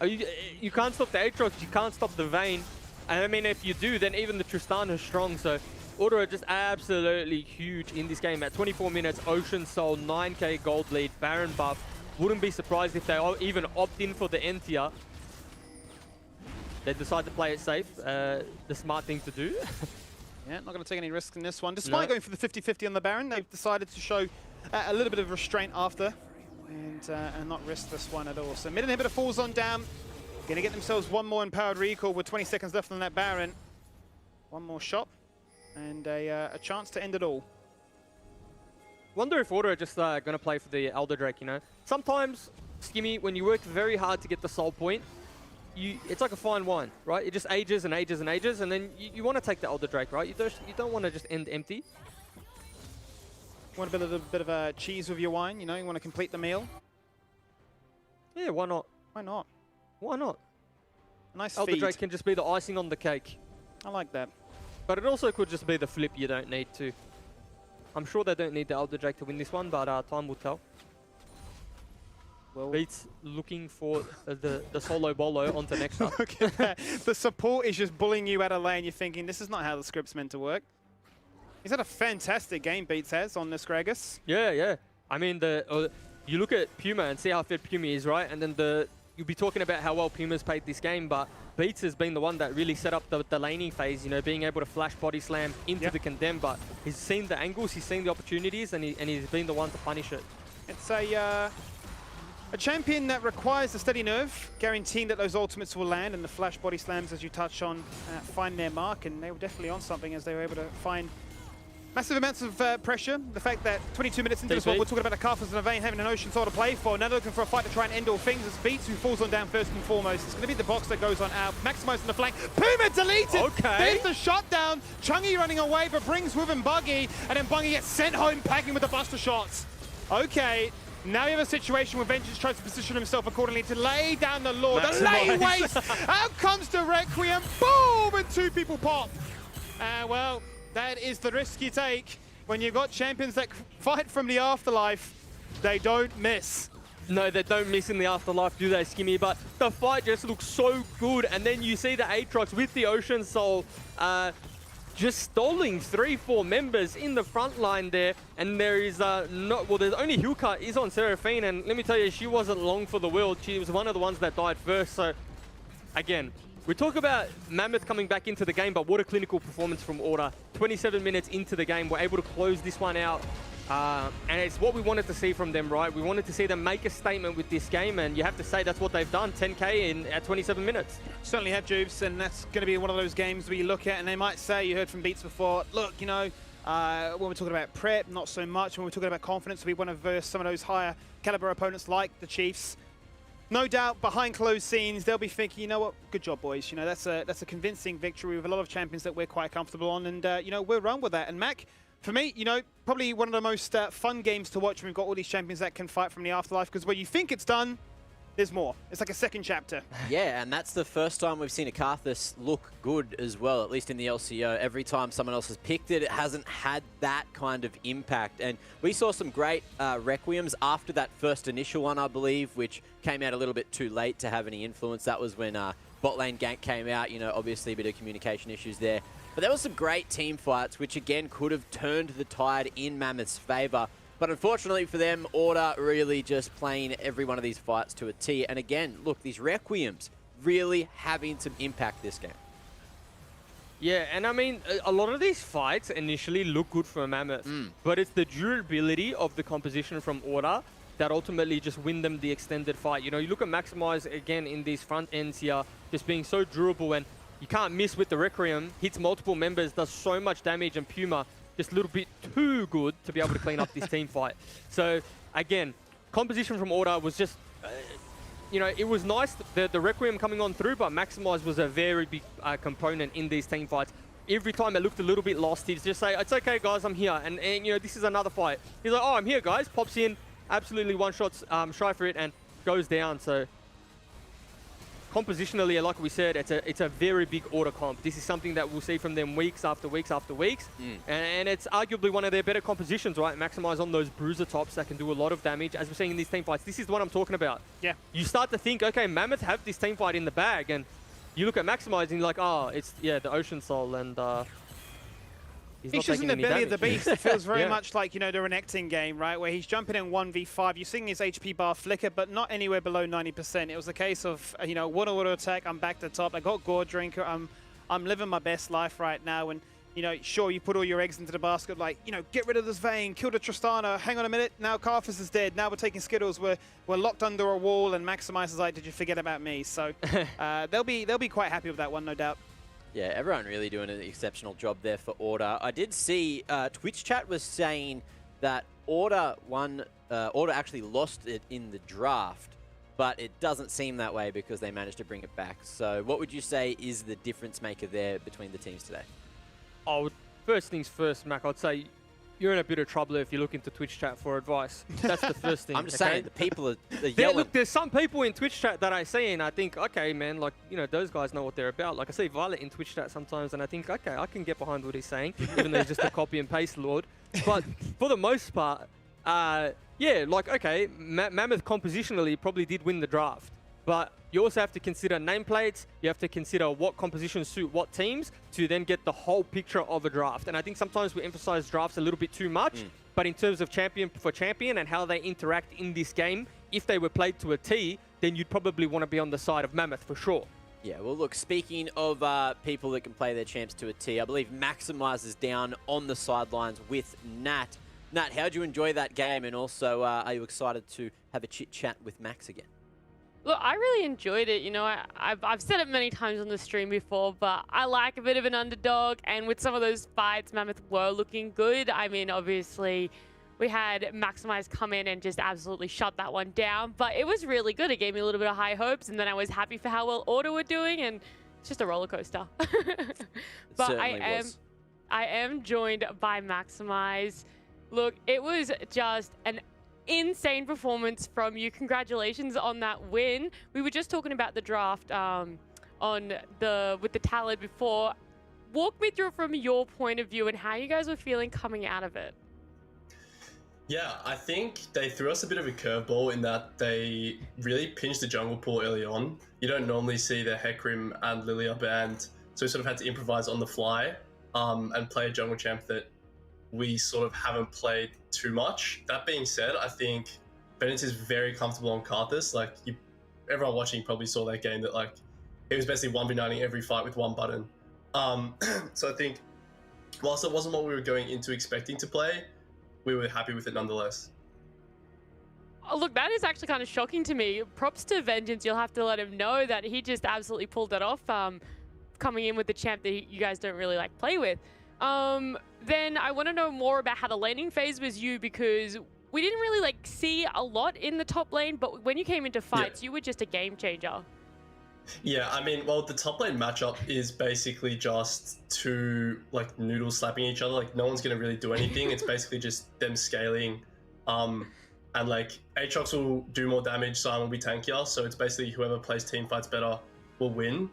You can't stop the Aatrox, you can't stop the Vayne. And I mean, if you do, then even the Tristan is strong. So Order are just absolutely huge in this game. At 24 minutes, Ocean Soul, 9k gold lead, Baron buff. Wouldn't be surprised if they even opt in for the end tier. They decide to play it safe, the smart thing to do. Yeah, not going to take any risks in this one. Despite going for the 50-50 on the Baron, they've decided to show a little bit of restraint after and not risk this one at all. So mid inhibitor falls on down. Going to get themselves one more empowered recall with 20 seconds left on that Baron. One more shot and a chance to end it all. Wonder if Order are just going to play for the Elder Drake, you know? Sometimes, Skimmy, when you work very hard to get the soul point, it's like a fine wine, right? It just ages and ages and ages, and then you want to take the Elder Drake, right? You don't want to just end empty. Want a little bit of a cheese with your wine, you know? You want to complete the meal? Yeah, why not? Why not? Why not? Nice Elder feed. Drake can just be the icing on the cake. I like that. But it also could just be the flip you don't need to. I'm sure they don't need the Elder Drake to win this one, but time will tell. Well, Beats looking for the solo bolo onto next up. Look at that. The support is just bullying you out of lane. You're thinking, this is not how the script's meant to work. He's had a fantastic game, Beats has, on this Gragas. Yeah, yeah. I mean, you look at Puma and see how fit Puma is, right? And then you'll be talking about how well Puma's played this game, but Beats has been the one that really set up the laning phase, you know, being able to flash body slam into the condemn, but he's seen the angles, he's seen the opportunities, and he's been the one to punish it. It's a champion that requires a steady nerve, guaranteeing that those ultimates will land and the flash body slams, as you touch on, find their mark, and they were definitely on something as they were able to find massive amounts of pressure. The fact that 22 minutes into this one, we're talking about a Carthus and a Vayne having an Ocean Soul to play for. Now they're looking for a fight to try and end all things. It's Beats who falls on down first and foremost. It's going to be the box that goes on out, maximizing the flank. Puma deleted! Okay. There's the shot down. Chungy running away, but brings with him Buggy, and then Buggy gets sent home packing with the buster shots. Okay. Now you have a situation where Vengeance tries to position himself accordingly to lay down the law. The lane waste! Out comes the Requiem. Boom! And two people pop. Well, that is the risk you take. When you've got champions that fight from the afterlife, they don't miss. No, they don't miss in the afterlife, do they, Skimmy? But the fight just looks so good. And then you see the Aatrox with the Ocean Soul just stalling 3-4 members in the front line there. And there is there's only Hilka is on Seraphine. And let me tell you, she wasn't long for the world. She was one of the ones that died first. So, again, we talk about Mammoth coming back into the game, but what a clinical performance from Order. 27 minutes into the game, we're able to close this one out. And it's what we wanted to see from them, right? We wanted to see them make a statement with this game, and you have to say that's what they've done, 10k at 27 minutes. Certainly have, Jubes, and that's going to be one of those games where you look at, and they might say, you heard from Beats before, look, you know, when we're talking about prep, not so much. When we're talking about confidence, we want to verse some of those higher caliber opponents like the Chiefs. No doubt, behind closed scenes, they'll be thinking, you know what, good job, boys. You know, that's a convincing victory with a lot of champions that we're quite comfortable on, and, you know, we'll run with that. And Mac, for me, you know, probably one of the most fun games to watch when we've got all these champions that can fight from the afterlife, because when you think it's done, there's more. It's like a second chapter. Yeah, and that's the first time we've seen a Carthus look good as well, at least in the LCO. Every time someone else has picked it, it hasn't had that kind of impact. And we saw some great Requiems after that first initial one, I believe, which came out a little bit too late to have any influence. That was when bot lane gank came out, you know, obviously a bit of communication issues there. But there was some great team fights, which again could have turned the tide in Mammoth's favor. But unfortunately for them, Order really just playing every one of these fights to a T. And again, look, these Requiems really having some impact this game. Yeah, and I mean, a lot of these fights initially look good for Mammoth, but it's the durability of the composition from Order that ultimately just win them the extended fight. You know, you look at Maximize again in these front ends here, just being so durable, and you can't miss with the Requiem, hits multiple members, does so much damage, and Puma just a little bit too good to be able to clean up this team fight. So, again, composition from Order was just, you know, it was nice, the Requiem coming on through, but Maximize was a very big component in these team fights. Every time it looked a little bit lost, he'd just say, it's okay, guys, I'm here. And you know, this is another fight. He's like, oh, I'm here, guys. Pops in, absolutely one-shots shy for it, and goes down. So, compositionally, like we said, it's a very big order comp. This is something that we'll see from them weeks after weeks after weeks. And it's arguably one of their better compositions, right? Maximize on those bruiser tops that can do a lot of damage. As we're seeing in these team fights, this is what I'm talking about. Yeah. You start to think, okay, Mammoth have this team fight in the bag, and you look at Maximize and you're like, oh, it's, yeah, the Ocean Soul, and he's just in the belly of the beast. It feels very Yeah. much like, you know, the Renekton game, right? Where he's jumping in 1v5. You're seeing his HP bar flicker, but not anywhere below 90%. It was a case of, you know, one auto attack, I'm back to the top. I got Gore Drinker. I'm living my best life right now. And, you know, sure, you put all your eggs into the basket, like, you know, get rid of this Vayne, kill the Tristana. Hang on a minute. Now Carthus is dead. Now we're taking Skittles. We're locked under a wall, and Maximize is like, did you forget about me? So they'll be quite happy with that one, no doubt. Yeah, everyone really doing an exceptional job there for Order. I did see Twitch chat was saying that Order actually lost it in the draft, but it doesn't seem that way because they managed to bring it back. So what would you say is the difference maker there between the teams today? Oh, first things first, Mac, I'd say you're in a bit of trouble if you look into Twitch chat for advice. That's the first thing. I'm just okay? saying, the people are yelling. Look, there's some people in Twitch chat that I see and I think, okay, man, like, you know, those guys know what they're about. Like, I see Violet in Twitch chat sometimes and I think, okay, I can get behind what he's saying, even though he's just a copy and paste lord. But for the most part, yeah, like, okay, Mammoth compositionally probably did win the draft. But you also have to consider nameplates. You have to consider what compositions suit what teams to then get the whole picture of a draft. And I think sometimes we emphasize drafts a little bit too much. But in terms of champion for champion and how they interact in this game, if they were played to a T, then you'd probably want to be on the side of Mammoth for sure. Yeah, well, look, speaking of people that can play their champs to a T, I believe Maximize is down on the sidelines with Nat. Nat, how'd you enjoy that game? And also, are you excited to have a chit-chat with Max again? Look, I really enjoyed it. You know, I've said it many times on the stream before, but I like a bit of an underdog. And with some of those fights, Mammoth were looking good. I mean, obviously, we had Maximize come in and just absolutely shut that one down. But it was really good. It gave me a little bit of high hopes. And then I was happy for how well Order were doing. And it's just a roller coaster. But I am joined by Maximize. Look, it was just an insane performance from you. Congratulations on that win. We were just talking about the draft with the talent before. Walk me through from your point of view and how you guys were feeling coming out of it. Yeah, I think they threw us a bit of a curveball in that they really pinched the jungle pool early on. You don't normally see the Hecarim and Lilia banned, so we sort of had to improvise on the fly and play a jungle champ that we sort of haven't played too much. That being said, I think Bennett is very comfortable on Carthus. Like, everyone watching probably saw that game that, like, he was basically 1v9ing every fight with one button. So I think, whilst it wasn't what we were going into expecting to play, we were happy with it nonetheless. Oh, look, that is actually kind of shocking to me. Props to Vengeance. You'll have to let him know that he just absolutely pulled it off, coming in with the champ that you guys don't really like play with. Then I want to know more about how the laning phase was you, because we didn't really like see a lot in the top lane, but when you came into fights, you were just a game changer. Yeah, I mean, well, the top lane matchup is basically just two, like, noodles slapping each other. Like, no one's going to really do anything. It's basically just them scaling. And, like, Aatrox will do more damage, Sion will be tankier. So it's basically whoever plays team fights better will win.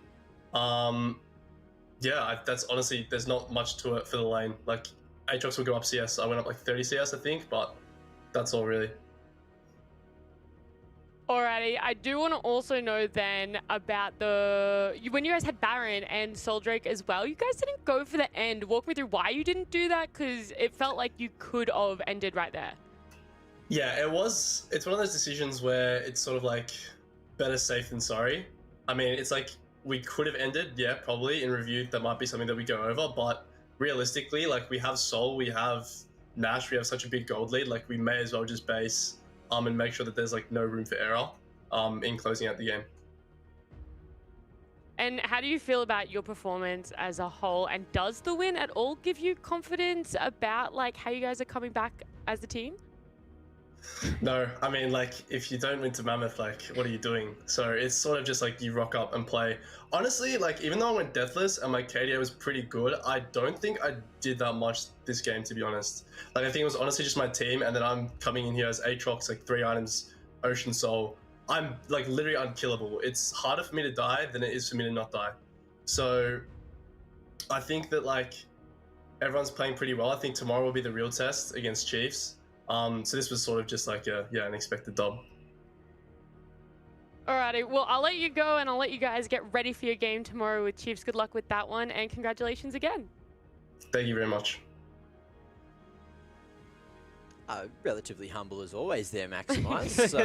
Yeah, that's honestly, there's not much to it for the lane. Like, Aatrox will go up CS. I went up like 30 CS, I think, but that's all really. Alrighty, I do want to also know then about when you guys had Baron and Soldrake as well, you guys didn't go for the end. Walk me through why you didn't do that, because it felt like you could have ended right there. Yeah, it's one of those decisions where it's sort of like better safe than sorry. I mean, it's like, we could have ended, yeah, probably. In review, that might be something that we go over, but realistically, like, we have Sol, we have Nash, we have such a big gold lead, like, we may as well just base and make sure that there's, like, no room for error in closing out the game. And how do you feel about your performance as a whole? And does the win at all give you confidence about, like, how you guys are coming back as a team? No, I mean, like, if you don't win to Mammoth, like, what are you doing? So it's sort of just like you rock up and play. Honestly, like, even though I went deathless and my KDA was pretty good, I don't think I did that much this game, to be honest. Like, I think it was honestly just my team, and then I'm coming in here as Aatrox, like, 3 items, Ocean Soul. I'm like literally unkillable. It's harder for me to die than it is for me to not die. So I think that like everyone's playing pretty well. I think tomorrow will be the real test against Chiefs. So this was sort of just like an expected dub. Alrighty, well, I'll let you go and I'll let you guys get ready for your game tomorrow with Chiefs. Good luck with that one and congratulations again. Thank you very much. Relatively humble as always there, Maximise. So,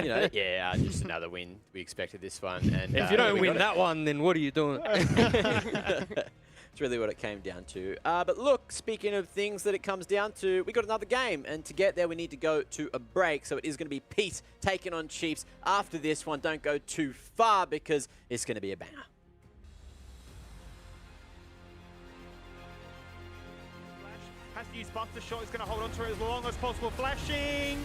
you know, yeah, just another win. We expected this one. And If you don't we win got that one, then what are you doing? It's really what it came down to. But look, speaking of things that it comes down to, we got another game. And to get there, we need to go to a break. So it is going to be Pete taking on Chiefs after this one. Don't go too far because it's going to be a banger. Has to use Buster Shot. He's going to hold on to it as long as possible. Flashing.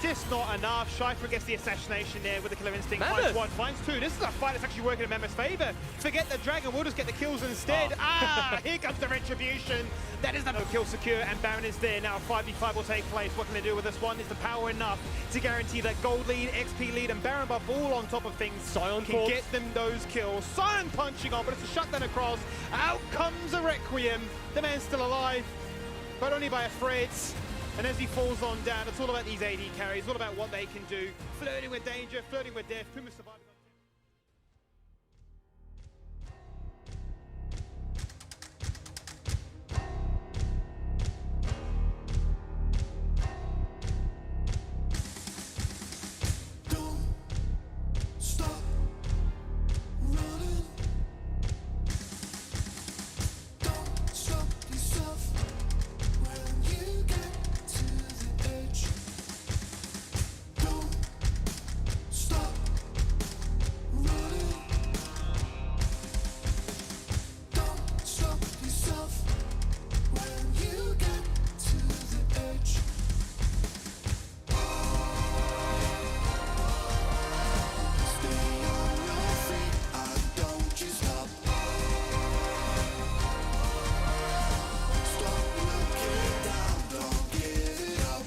Just not enough. Schleifer gets the assassination there with the killer instinct. Finds one, finds two. This is a fight that's actually working in Mammoth's favor. Forget the dragon. We'll just get the kills instead. Here comes the retribution. That is the no kill secure, and Baron is there. Now 5v5 will take place. What can they do with this one? Is the power enough to guarantee that gold lead, XP lead, and Baron buff all on top of things? Sion can get them those kills. Sion punching on, but it's a shutdown across. Out comes a Requiem. The man's still alive, but only by a thread. And as he falls on down, it's all about these AD carries, all about what they can do. Flirting with danger, flirting with death. Puma surviving. Stop running. Don't stop yourself when you get to the edge. Don't stop running. Don't stop yourself when you get to the edge. Stay on your feet, don't you stop. Stop looking down, don't give it up.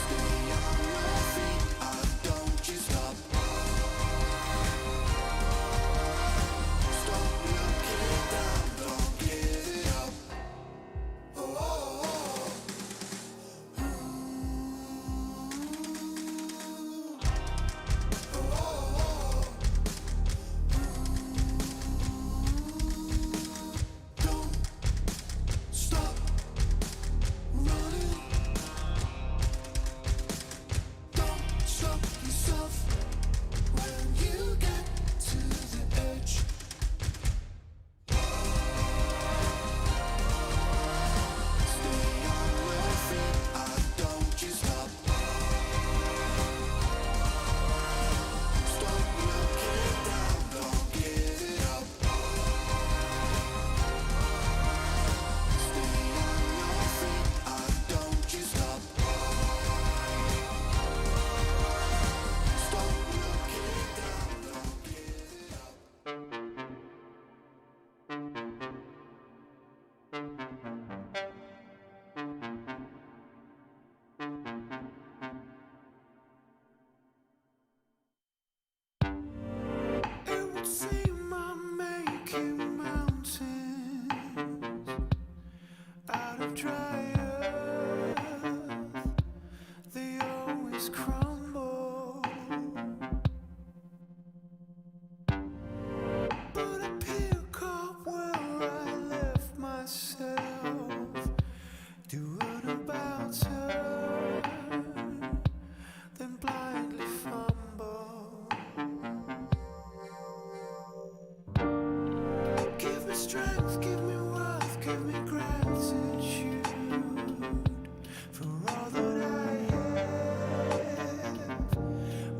Stay on your feet, don't you stop. Stop looking down, don't give it up. Don't stop running. Don't stop yourself when you get to the edge. Stay on your feet, don't you stop. Stop looking down, don't give it up. Stay on your feet, don't you stop. Stop looking down, don't give it up. It would seem I'm making mountains out of dry earth. They always crumble, but I pick up where I left myself. Do an about turn, then blindly fumble. Give me strength, give me worth, give me gratitude for all that I have.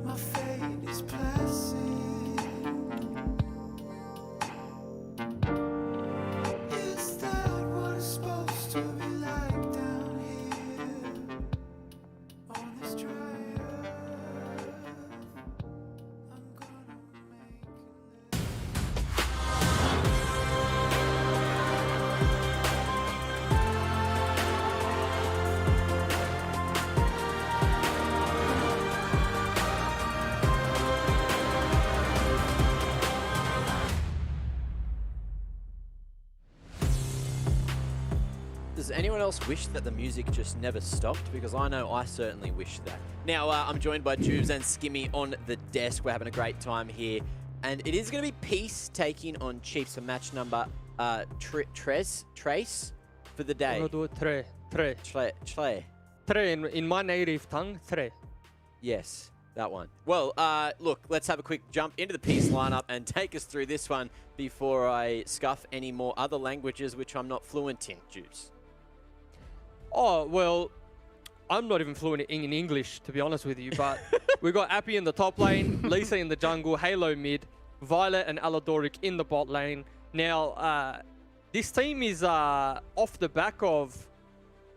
My fate is placid. Is that what it's supposed to be like down here on this dry earth? I'm gonna make it. Anyone else wish that the music just never stopped? Because I know I certainly wish that. Now, I'm joined by Jubes and Skimmy on the desk. We're having a great time here. And it is going to be Peace taking on Chiefs for match number Trace for the day. I'm going to do tre. Tre in my native tongue, tre. Yes, that one. Well, look, let's have a quick jump into the Peace lineup and take us through this one before I scuff any more other languages which I'm not fluent in, Jubes. Oh, well, I'm not even fluent in English, to be honest with you, but we got Appy in the top lane, Lisa in the jungle, Halo mid, Violet and Aladoric in the bot lane. Now, this team is off the back of,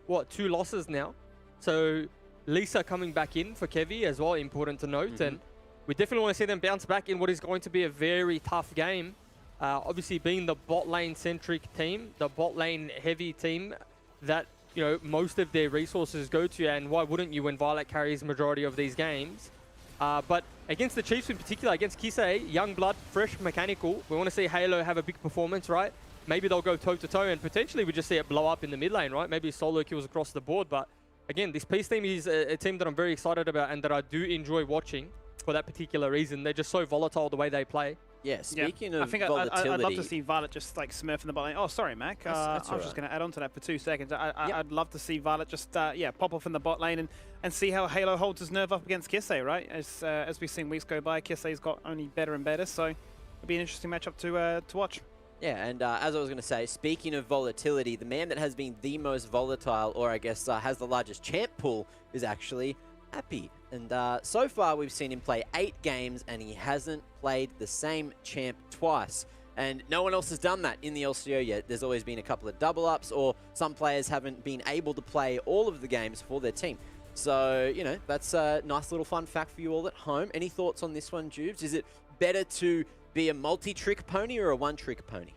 what, 2 losses now? So, Lisa coming back in for Kevy as well, important to note. And we definitely want to see them bounce back in what is going to be a very tough game. Obviously, being the bot lane-centric team, the bot lane-heavy team that, you know, most of their resources go to, and why wouldn't you when Violet carries majority of these games? But against the Chiefs in particular, against Kisei, young blood, fresh mechanical, we want to see Halo have a big performance, right? Maybe they'll go toe-to-toe, and potentially we just see it blow up in the mid lane, right? Maybe solo kills across the board, but again, this Peace team is a team that I'm very excited about and that I do enjoy watching for that particular reason. They're just so volatile the way they play. Yeah, speaking of I think volatility... I'd love to see Violet just like smurfing the bot lane. Oh, sorry, Mac. I was just going to add on to that for 2 seconds. I'd love to see Violet just pop off in the bot lane and see how Halo holds his nerve up against Kisei, right? As we've seen weeks go by, Kisei's got only better and better, so it'll be an interesting matchup to watch. Yeah, and as I was going to say, speaking of volatility, the man that has been the most volatile, or I guess has the largest champ pool, is actually Appy. And so far, we've seen him play 8 games, and he hasn't played the same champ twice. And no one else has done that in the LCO yet. There's always been a couple of double-ups, or some players haven't been able to play all of the games for their team. So, you know, that's a nice little fun fact for you all at home. Any thoughts on this one, Jubes? Is it better to be a multi-trick pony or a one-trick pony?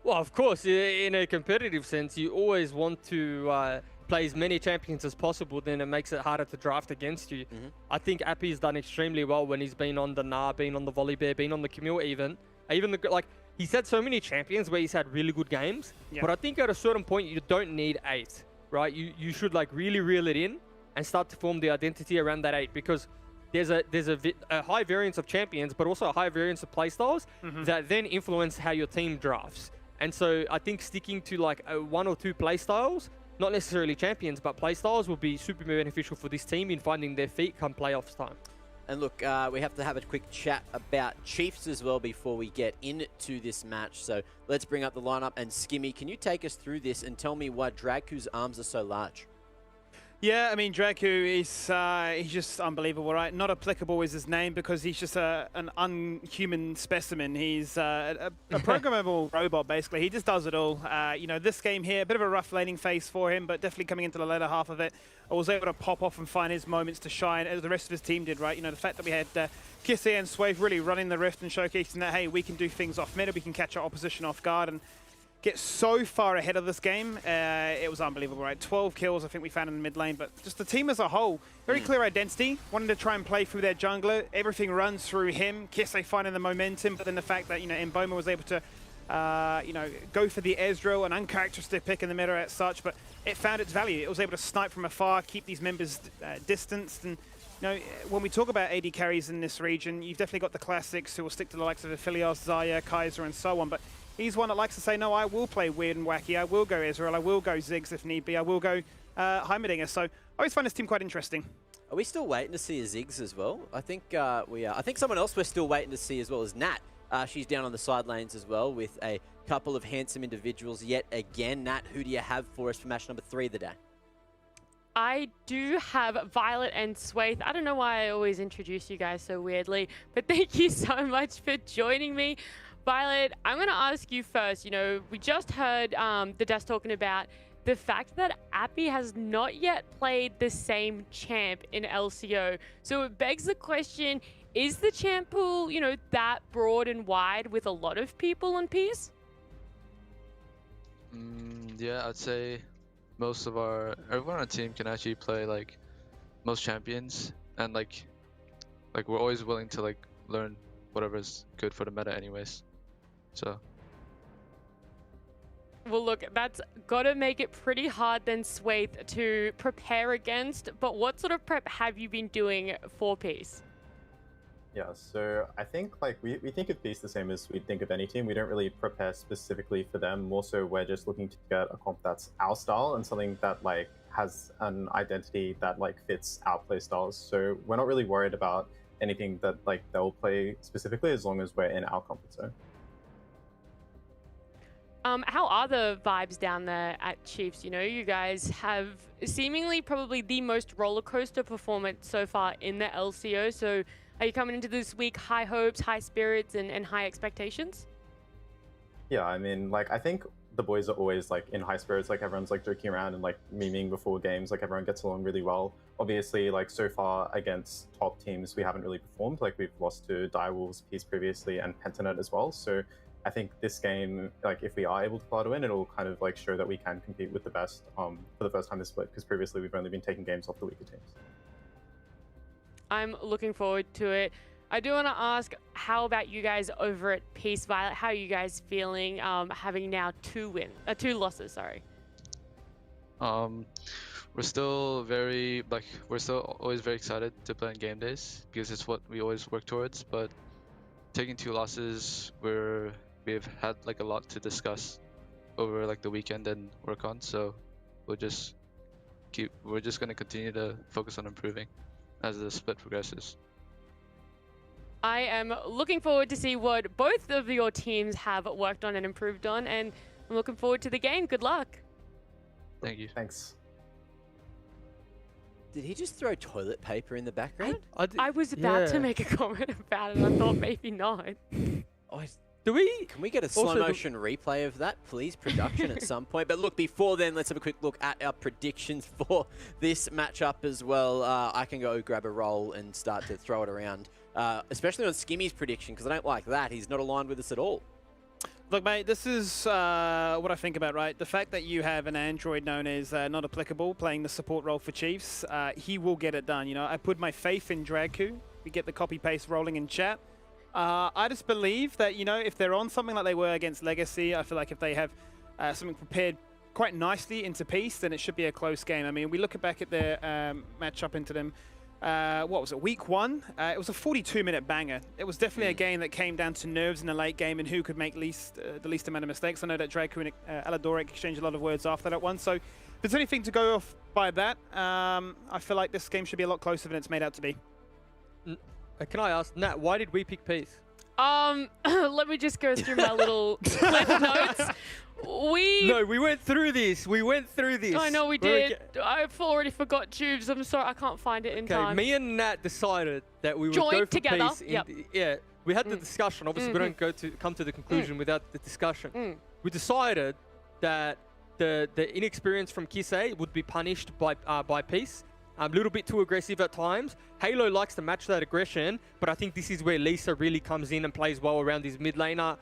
Well, of course, in a competitive sense, you always want to play as many champions as possible, then it makes it harder to draft against you. I think Appy's done extremely well when he's been on the Na, been on the Volley Bear, been on the Camille even. Like, he's had so many champions where he's had really good games, but I think at a certain point, you don't need 8, right? You should, like, really reel it in and start to form the identity around that 8, because there's a high variance of champions, but also a high variance of playstyles that then influence how your team drafts. And so I think sticking to like 1 or 2 playstyles, not necessarily champions, but playstyles, will be super beneficial for this team in finding their feet come playoffs time. And look, we have to have a quick chat about Chiefs as well before we get into this match. So let's bring up the lineup. And Skimmy, can you take us through this and tell me why Draku's arms are so large? Yeah, I mean, Draku is he's just unbelievable, right? Not applicable is his name because he's just an unhuman specimen. He's a programmable robot, basically. He just does it all. You know, this game here, a bit of a rough laning phase for him, but definitely coming into the later half of it, was able to pop off and find his moments to shine, as the rest of his team did, right? You know, the fact that we had Kisei and Swave really running the Rift and showcasing that, hey, we can do things off meta, we can catch our opposition off guard, and get so far ahead of this game, it was unbelievable, right? 12 kills, I think we found in the mid lane, but just the team as a whole, very clear identity, wanting to try and play through their jungler. Everything runs through him. Kisei finding the momentum, but then the fact that, you know, Mboma was able to, you know, go for the Ezreal, an uncharacteristic pick in the meta as such, but it found its value. It was able to snipe from afar, keep these members distanced, and you know, when we talk about AD carries in this region, you've definitely got the classics who will stick to the likes of Aphelios, Xayah, Kaiser, and so on, but he's one that likes to say, no, I will play weird and wacky. I will go Ezreal. I will go Ziggs if need be. I will go Heimerdinger. So I always find this team quite interesting. Are we still waiting to see a Ziggs as well? I think we are. I think someone else we're still waiting to see as well is Nat. She's down on the side lanes as well with a couple of handsome individuals yet again. Nat, who do you have for us for match number 3 of the day? I do have Violet and Swathe. I don't know why I always introduce you guys so weirdly, but thank you so much for joining me. Violet, I'm going to ask you first. You know, we just heard the desk talking about the fact that Appy has not yet played the same champ in LCO. So it begs the question, is the champ pool, you know, that broad and wide with a lot of people on Peace? Yeah, I'd say everyone on our team can actually play like most champions, and like we're always willing to like learn whatever's good for the meta anyways. So Well, look, that's got to make it pretty hard then, Swaith, to prepare against. But what sort of prep have you been doing for Peace? Yeah, so I think like we think of Peace the same as we think of any team. We don't really prepare specifically for them. More so, we're just looking to get a comp that's our style and something that like has an identity that like fits our play styles. So we're not really worried about anything that like they'll play specifically as long as we're in our comfort zone. How are the vibes down there at Chiefs? You know, you guys have seemingly probably the most roller coaster performance so far in the LCO. So are you coming into this week high hopes, high spirits, and high expectations? Yeah, I mean, like, I think the boys are always like in high spirits. Like, everyone's like joking around and like memeing before games. Like, everyone gets along really well. Obviously, like, so far against top teams, we haven't really performed. Like, we've lost to Direwolves, Peace previously, and Pentanet as well. So I think this game, like, if we are able to pull out a win, it'll kind of like show that we can compete with the best for the first time this split, because previously we've only been taking games off the weaker teams. I'm looking forward to it. I do want to ask, how about you guys over at Peace Violet? How are you guys feeling having now two losses, sorry? We're still always very excited to play on game days because it's what we always work towards, but taking 2 losses, we've had like a lot to discuss over like the weekend and work on, so we're just going to continue to focus on improving as the split progresses. I am looking forward to see what both of your teams have worked on and improved on, and I'm looking forward to the game. Good luck. Thank you. Thanks. Did he just throw toilet paper in the background? I was about to make a comment about it, and I thought maybe not. Can we get a slow motion replay of that, please, production, at some point? But look, before then, let's have a quick look at our predictions for this matchup as well. I can go grab a roll and start to throw it around, especially on Skimmy's prediction, because I don't like that. He's not aligned with us at all. Look, mate, this is what I think about, right? The fact that you have an android known as not applicable playing the support role for Chiefs, he will get it done. You know, I put my faith in Dragku. We get the copy-paste rolling in chat. I just believe that, you know, if they're on something like they were against Legacy, I feel like if they have something prepared quite nicely into Peace, then it should be a close game. I mean, we look back at their matchup into them. What was it, week 1? It was a 42-minute banger. It was definitely a game that came down to nerves in the late game and who could make the least amount of mistakes. I know that Draco and Aladoric exchanged a lot of words after that one. So if there's anything to go off by that, I feel like this game should be a lot closer than it's made out to be. Can I ask, Nat, why did we pick Peace? Let me just go through my little clip notes. No, we went through this. I know we did. I've already forgot Tubes. I'm sorry, I can't find it in time. Me and Nat decided that we would Joined go for together. Peace. Yeah, we had the discussion. Obviously, we don't come to the conclusion without the discussion. We decided that the inexperience from Kisei would be punished by Peace. A little bit too aggressive at times. Halo likes to match that aggression, but I think this is where Lisa really comes in and plays well around his mid laner.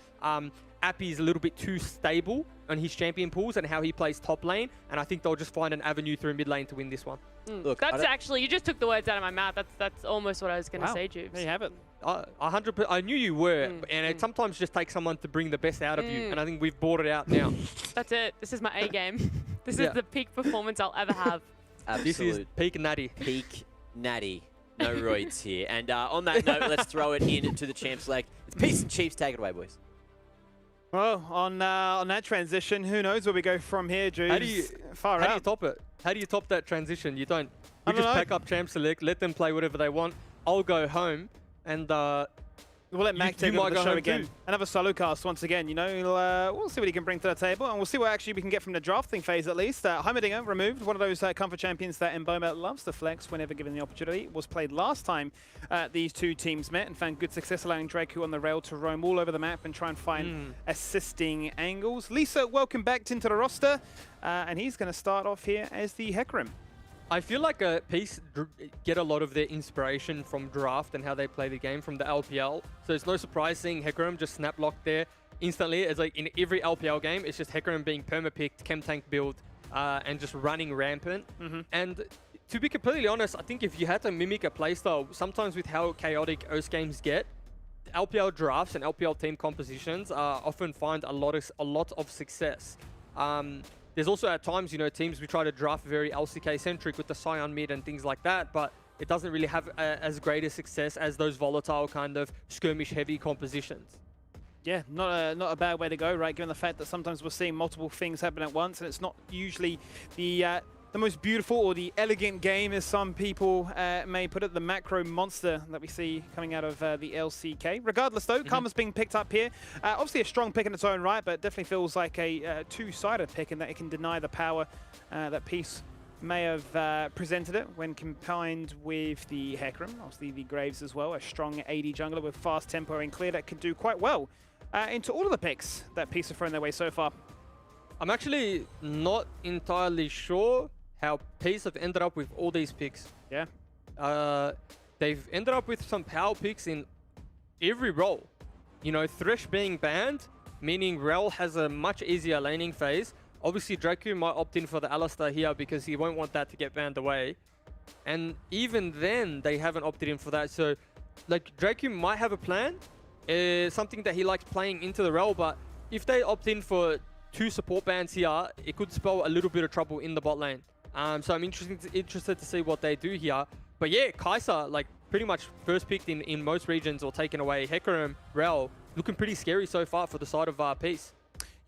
Appy is a little bit too stable on his champion pools and how he plays top lane, and I think they'll just find an avenue through mid lane to win this one. Look, that's actually, you just took the words out of my mouth. That's almost what I was going to say, Jubes. There you have it. 100%. I knew you were, and it sometimes just takes someone to bring the best out of you, and I think we've brought it out now. That's it. This is my A game. This is the peak performance I'll ever have. Absolute. This is peak natty. Peak natty. No roids here. And on that note, let's throw it into the Champ Select. It's Peace and Chiefs. Take it away, boys. Well, on that transition, who knows where we go from here, Jude? How do you top it? How do you top that transition? You don't. You just pack up Champ Select, let them play whatever they want. I'll go home, and we'll let Mac take over the show again. Too. Another solo cast once again. You know, we'll see what he can bring to the table, and we'll see what actually we can get from the drafting phase at least. Heimerdinger removed, one of those comfort champions that Mboma loves to flex whenever given the opportunity. Was played last time these two teams met and found good success, allowing Draco on the rail to roam all over the map and try and find assisting angles. Lisa, welcome back into the roster, and he's going to start off here as the Hecarim. I feel like Peace get a lot of their inspiration from draft and how they play the game from the LPL. So it's no surprise seeing Hecarim just snap lock there instantly. It's like in every LPL game, it's just Hecarim being perma-picked, chem tank build, and just running rampant. And to be completely honest, I think if you had to mimic a playstyle, sometimes with how chaotic OS games get, LPL drafts and LPL team compositions often find a lot of success. There's also at times, you know, teams we try to draft very LCK-centric with the Scion mid and things like that, but it doesn't really have as great a success as those volatile kind of skirmish-heavy compositions. Yeah, not a bad way to go, right? Given the fact that sometimes we're seeing multiple things happen at once, and it's not usually the most beautiful or the elegant game, as some people may put it, the macro monster that we see coming out of the LCK. Regardless, though, Karma's being picked up here. Obviously a strong pick in its own right, but definitely feels like a two-sided pick in that it can deny the power that Peace may have presented it when combined with the Hecarim. Obviously the Graves as well, a strong AD jungler with fast tempo and clear that can do quite well into all of the picks that Peace have thrown their way so far. I'm actually not entirely sure how Peace have ended up with all these picks. Yeah. They've ended up with some power picks in every role. You know, Thresh being banned, meaning Rel has a much easier laning phase. Obviously, Dracu might opt in for the Alistar here because he won't want that to get banned away. And even then, they haven't opted in for that. So, like, Dracu might have a plan. Something that he likes playing into the Rel, but if they opt in for 2 support bans here, it could spell a little bit of trouble in the bot lane. So I'm interested to see what they do here. But yeah, Kai'Sa, like, pretty much first picked in most regions or taken away. Hecarim, Rel, looking pretty scary so far for the side of Peace.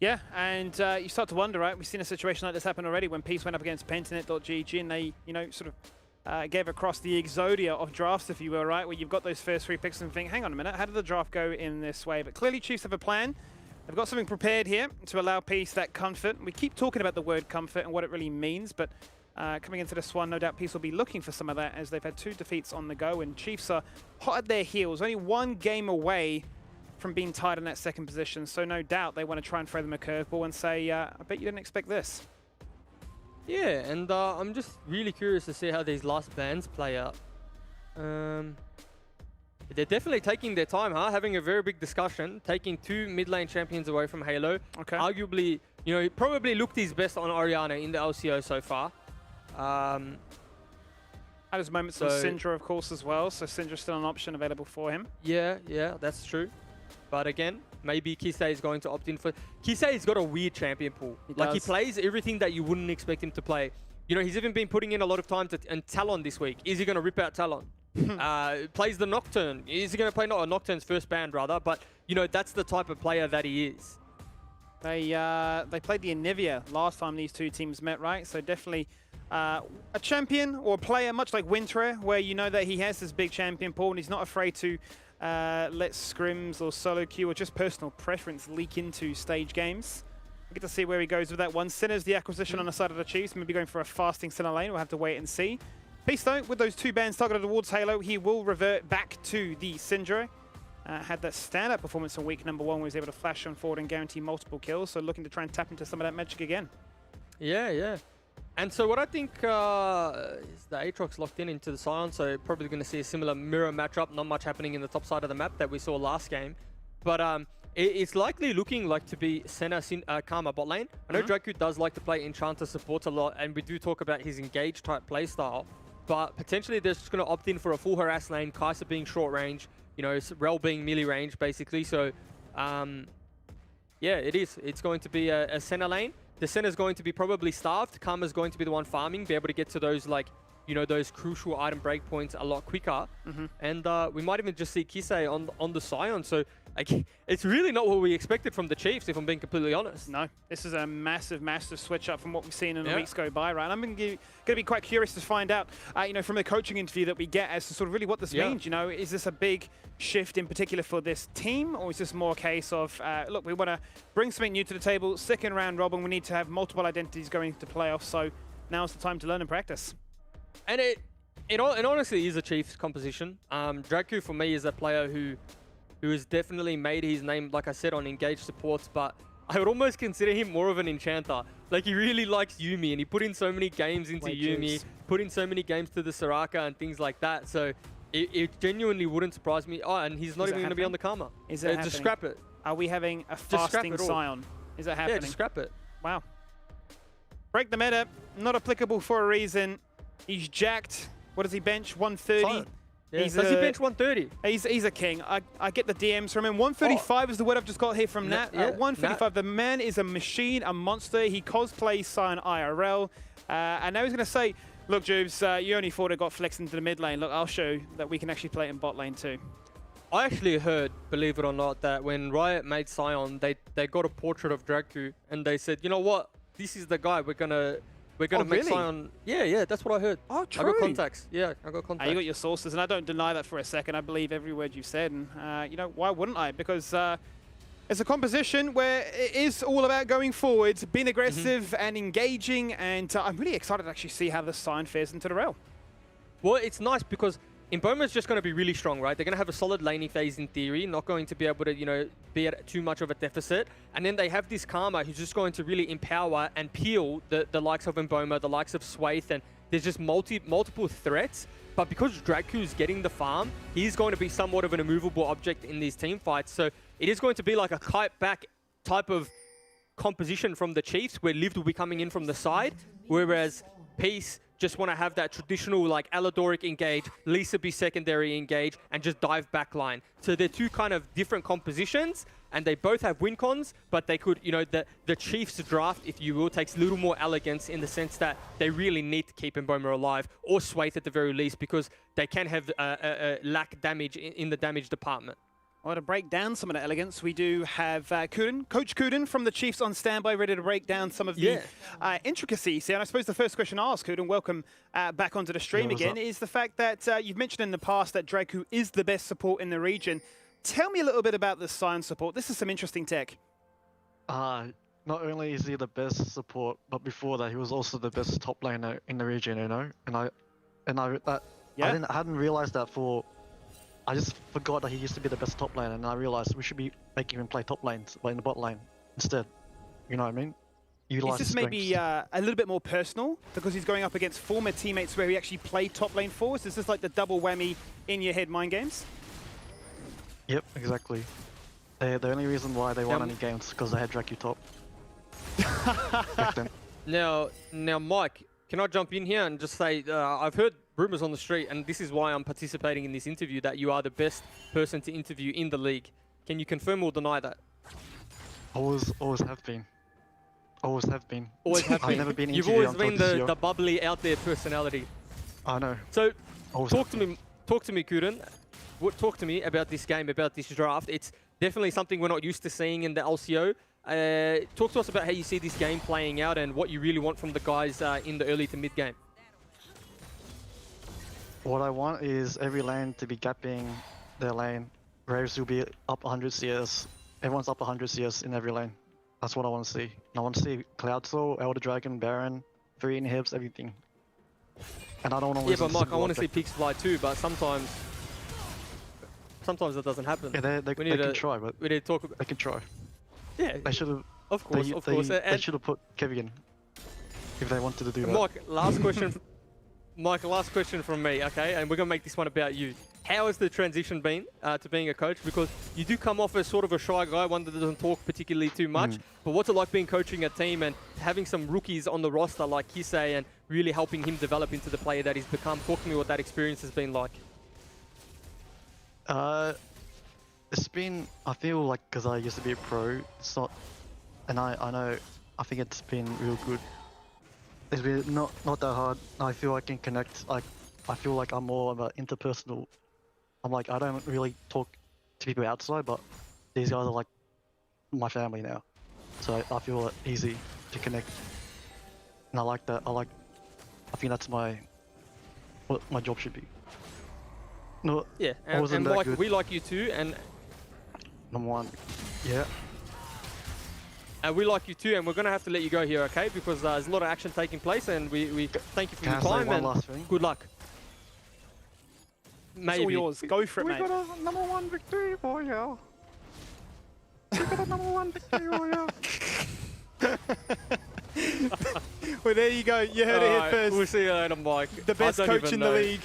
Yeah, and you start to wonder, right? We've seen a situation like this happen already when Peace went up against Pentanet.gg and they, you know, sort of gave across the Exodia of drafts, if you will, right? Where you've got those first 3 picks and think, hang on a minute, how did the draft go in this way? But clearly Chiefs have a plan. They've got something prepared here to allow Peace that comfort. We keep talking about the word comfort and what it really means, but coming into this one, no doubt Peace will be looking for some of that as they've had 2 defeats on the go and Chiefs are hot at their heels, only 1 game away from being tied in that second position. So no doubt they want to try and throw them a curveball and say, I bet you didn't expect this. Yeah, and I'm just really curious to see how these last bans play out. They're definitely taking their time, having a very big discussion, taking 2 mid lane champions away from Halo. Okay. Arguably, you know, he probably looked his best on Orianna in the LCO so far. Had his moments on Syndra, of course, as well. So Syndra's still an option available for him. Yeah, that's true. But again, maybe Kisei is going to opt in for... Kisei's got a weird champion pool. He plays everything that you wouldn't expect him to play. You know, he's even been putting in a lot of time and Talon this week. Is he going to rip out Talon? Plays the Nocturne. Is he going to play Nocturne's first band, rather? But, you know, that's the type of player that he is. They played the Anivia last time these 2 teams met, right? So definitely a champion or a player, much like Winter, where you know that he has this big champion pool and he's not afraid to let scrims or solo queue or just personal preference leak into stage games. We get to see where he goes with that one. Sinner's the acquisition on the side of the Chiefs, maybe going for a fasting Sinner lane. We'll have to wait and see. Peace, though, with those 2 bans targeted towards Halo, he will revert back to the Syndra. Had that stand-up performance in week number 1 where he was able to flash on forward and guarantee multiple kills, so looking to try and tap into some of that magic again. Yeah. And so what I think is the Aatrox locked into the Scion, so probably going to see a similar mirror matchup, not much happening in the top side of the map that we saw last game. But it's likely looking like to be Senna Karma bot lane. I know Dracu does like to play Enchanter support a lot, and we do talk about his engage type playstyle, but potentially they're just going to opt in for a full harass lane, Kai'Sa being short range, you know, Rel being melee range, basically. So, yeah, it is. It's going to be a Senna lane. The Senna's going to be probably starved. Karma's going to be the one farming, be able to get to those, like, you know, those crucial item breakpoints a lot quicker. And we might even just see Kisei on the Scion. So, like, it's really not what we expected from the Chiefs, if I'm being completely honest. No, this is a massive, massive switch up from what we've seen in the weeks go by, right? And I'm going to be quite curious to find out, you know, from the coaching interview that we get as to sort of really what this means. You know, is this a big shift in particular for this team, or is this more a case of, look, we want to bring something new to the table, second round robin, we need to have multiple identities going into playoffs, so now's the time to learn and practice. And it honestly is a Chiefs composition. Dracu, for me, is a player who has definitely made his name, like I said, on engaged supports, but I would almost consider him more of an enchanter. Like, he really likes Yuumi, and he put in so many games into Yuumi, put in so many games to the Soraka and things like that, so it genuinely wouldn't surprise me. Oh, and he's not even going to be on the Karma. Is it just scrap it. Are we having a fasting Scion? Is that happening? Yeah, just scrap it. Wow. Break the meta. Not applicable for a reason. He's jacked. What does he bench? 130. Yeah. Does he bench 130? He's a king. I get the DMs from him. 135 is the word I've just got here from Nat. Yeah, 135. The man is a machine, a monster. He cosplays Sion IRL. And now he's going to say, look, Jubes, you only thought it got flexed into the mid lane. Look, I'll show you that we can actually play it in bot lane too. I actually heard, believe it or not, that when Riot made Sion, they got a portrait of Draku and they said, you know what, this is the guy we're gonna make really? Sion. Yeah, that's what I heard. Oh, true. I got contacts. Yeah, I got contacts. You got your sources, and I don't deny that for a second. I believe every word you've said, and you know, why wouldn't I? Because it's a composition where it is all about going forward, being aggressive and engaging, and I'm really excited to actually see how the Sion fares into the rail. Well, it's nice because Imboma's just going to be really strong, right? They're going to have a solid laning phase in theory, not going to be able to, you know, be at too much of a deficit. And then they have this Karma who's just going to really empower and peel the likes of Imboma, the likes of Swaith, and there's just multiple threats. But because Draku's getting the farm, he's going to be somewhat of an immovable object in these team fights. So it is going to be like a kite back type of composition from the Chiefs, where Lived will be coming in from the side, whereas Peace just want to have that traditional like Aladoric engage, Lisa be secondary engage, and just dive backline. So they're two kind of different compositions, and they both have win cons, but they could, you know, the Chiefs draft, if you will, takes a little more elegance in the sense that they really need to keep Imboma alive, or Swaith at the very least, because they can have lack damage in the damage department. Well, to break down some of the elegance, we do have Coach Kuden from the Chiefs on standby, ready to break down some of the intricacies here. And I suppose the first question I'll ask, Kuden, welcome back onto the stream again, is the fact that you've mentioned in the past that Draku is the best support in the region. Tell me a little bit about the Sion support. This is some interesting tech. Not only is he the best support, but before that, he was also the best top laner in the region, you know? I hadn't realized that I just forgot that he used to be the best top lane, and I realized we should be making him play top lanes, in the bot lane instead. You know what I mean? Is this maybe a little bit more personal because he's going up against former teammates where he actually played top lane for us? Is this like the double whammy in your head mind games? Yep, exactly. The only reason why they won any games because they had Draku top. Now, Mike, can I jump in here and just say I've heard rumors on the street, and this is why I'm participating in this interview, that you are the best person to interview in the league. Can you confirm or deny that? Always have been. Always have been. Always have been. I've never been You've always been the bubbly, out there personality. I know. So talk to me, Kuden. Talk to me about this game, about this draft. It's definitely something we're not used to seeing in the LCO. Talk to us about how you see this game playing out and what you really want from the guys in the early to mid game. What I want is every lane to be gapping their lane. Graves will be up 100 CS. Everyone's up 100 CS in every lane. That's what I want to see. And I want to see Cloud Soul, Elder Dragon, Baron, 3 inhibs, everything. And I don't want to Yeah, but Mike, I want to see Peaks fly too, but sometimes it doesn't happen. Yeah, they can try, but we need to talk about. They can try. Yeah, they should have. Of course. They should have put Kevin if they wanted to do that. Mike, last question. Mike, last question from me, okay? And we're going to make this one about you. How has the transition been to being a coach? Because you do come off as sort of a shy guy, one that doesn't talk particularly too much. But what's it like being coaching a team and having some rookies on the roster like Kisei and really helping him develop into the player that he's become? Talk to me what that experience has been like. It's been, I feel like, because I used to be a pro, it's not, and I know, I think it's been real good. It's been not that hard. I feel I can connect. I feel like I'm more of an interpersonal. I'm like, I don't really talk to people outside, but these guys are like my family now. So I feel easy to connect. And I like that. I think that's what my job should be. No, yeah, and Mike, we like you too, and number one, yeah. And we like you too, and we're going to have to let you go here, okay? Because there's a lot of action taking place, and we thank you for your time, and good luck. Maybe. It's all yours. Go for it, mate. We got a #1 victory for you. We got a #1 victory for you. Well, there you go. You heard it here first. We'll see you later, Mike. The best coach in the league.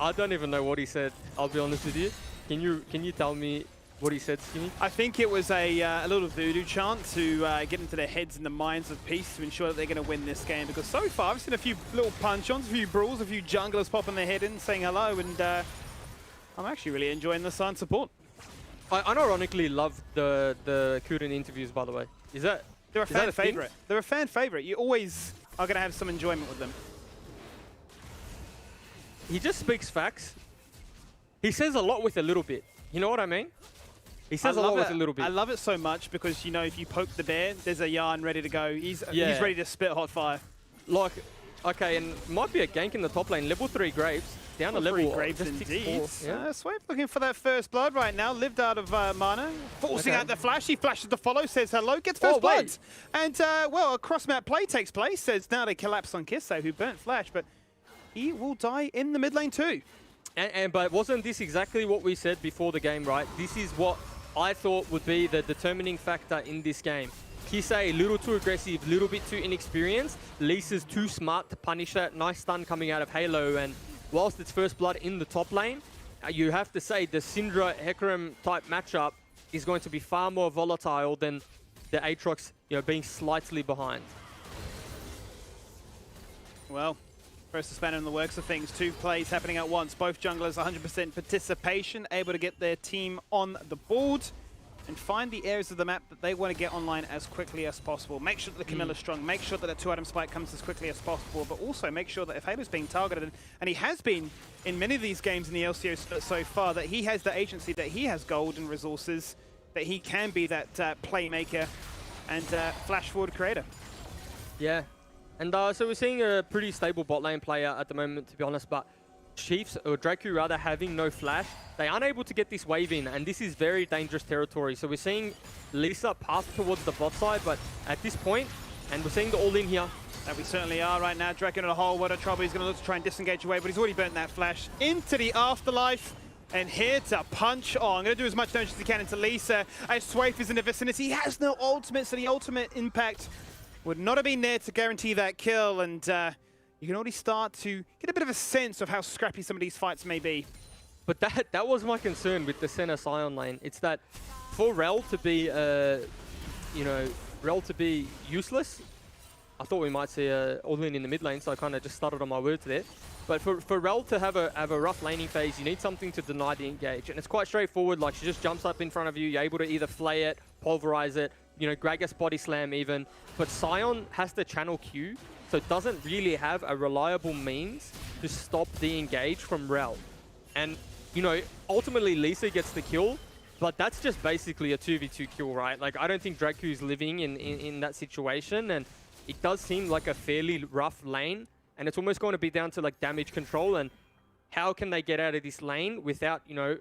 I don't even know what he said. I'll be honest with you. Can you tell me what he said, Skinny? I think it was a little voodoo chant to get into the heads and the minds of Peace to ensure that they're going to win this game. Because so far, I've seen a few little punch-ons, a few brawls, a few junglers popping their head in, saying hello. And I'm actually really enjoying the Sun support. I unironically love the Kuden interviews, by the way. They're a fan favorite. They're a fan favorite. You always are going to have some enjoyment with them. He just speaks facts. He says a lot with a little bit. You know what I mean? He says a lot with a little bit. I love it so much because, you know, if you poke the bear, there's a yarn ready to go. He's ready to spit hot fire. Like, okay, and might be a gank in the top lane. Level 3 Graves. Down to level 3 Graves just indeed. 6-4. Yeah. Swape looking for that first blood right now. Lived out of mana. Forcing out the flash. He flashes to follow, says hello, gets first blood. And, well, a cross-map play takes place. Says now they collapse on Kisso, who burnt flash, but he will die in the mid lane too. But wasn't this exactly what we said before the game, right? This is what I thought would be the determining factor in this game. Kisei, a little too aggressive, a little bit too inexperienced. Lisa's too smart to punish that. Nice stun coming out of Halo. And whilst it's first blood in the top lane, you have to say the Syndra Hecarim type matchup is going to be far more volatile than the Aatrox, you know, being slightly behind. Well, first to spanner in the works of things. 2 plays happening at once. Both junglers 100% participation, able to get their team on the board and find the areas of the map that they want to get online as quickly as possible. Make sure that the Camilla's strong. Make sure that a 2-item spike comes as quickly as possible. But also make sure that if Halo's being targeted, and he has been in many of these games in the LCO so far, that he has the agency, that he has gold and resources, that he can be that playmaker and flash forward creator. Yeah. And so we're seeing a pretty stable bot lane player at the moment, to be honest, but Chiefs, or Draku rather, having no flash, they aren't able to get this wave in, and this is very dangerous territory. So we're seeing Lisa pass towards the bot side, but at this point, and we're seeing the all-in here. And we certainly are right now. Draku in a hole, what a trouble. He's going to look to try and disengage away, but he's already burnt that flash into the afterlife. And here to punch on. Going to do as much damage as he can into Lisa. As Swaif is in the vicinity, he has no ultimate, so the ultimate impact would not have been there to guarantee that kill. And you can already start to get a bit of a sense of how scrappy some of these fights may be. But that was my concern with the center Sion lane. It's that for Rel to be, you know, Rel to be useless, I thought we might see all-in in the mid lane, so I kind of just stuttered on my words there. But for Rel to have a rough laning phase, you need something to deny the engage. And it's quite straightforward, like she just jumps up in front of you, you're able to either flay it, pulverize it, you know, Gragas body slam even. But Sion has to channel Q, so it doesn't really have a reliable means to stop the engage from Rel. And, you know, ultimately Lisa gets the kill, but that's just basically a 2v2 kill, right? Like, I don't think Draku's living in that situation, and it does seem like a fairly rough lane, and it's almost going to be down to, like, damage control and how can they get out of this lane without, you know,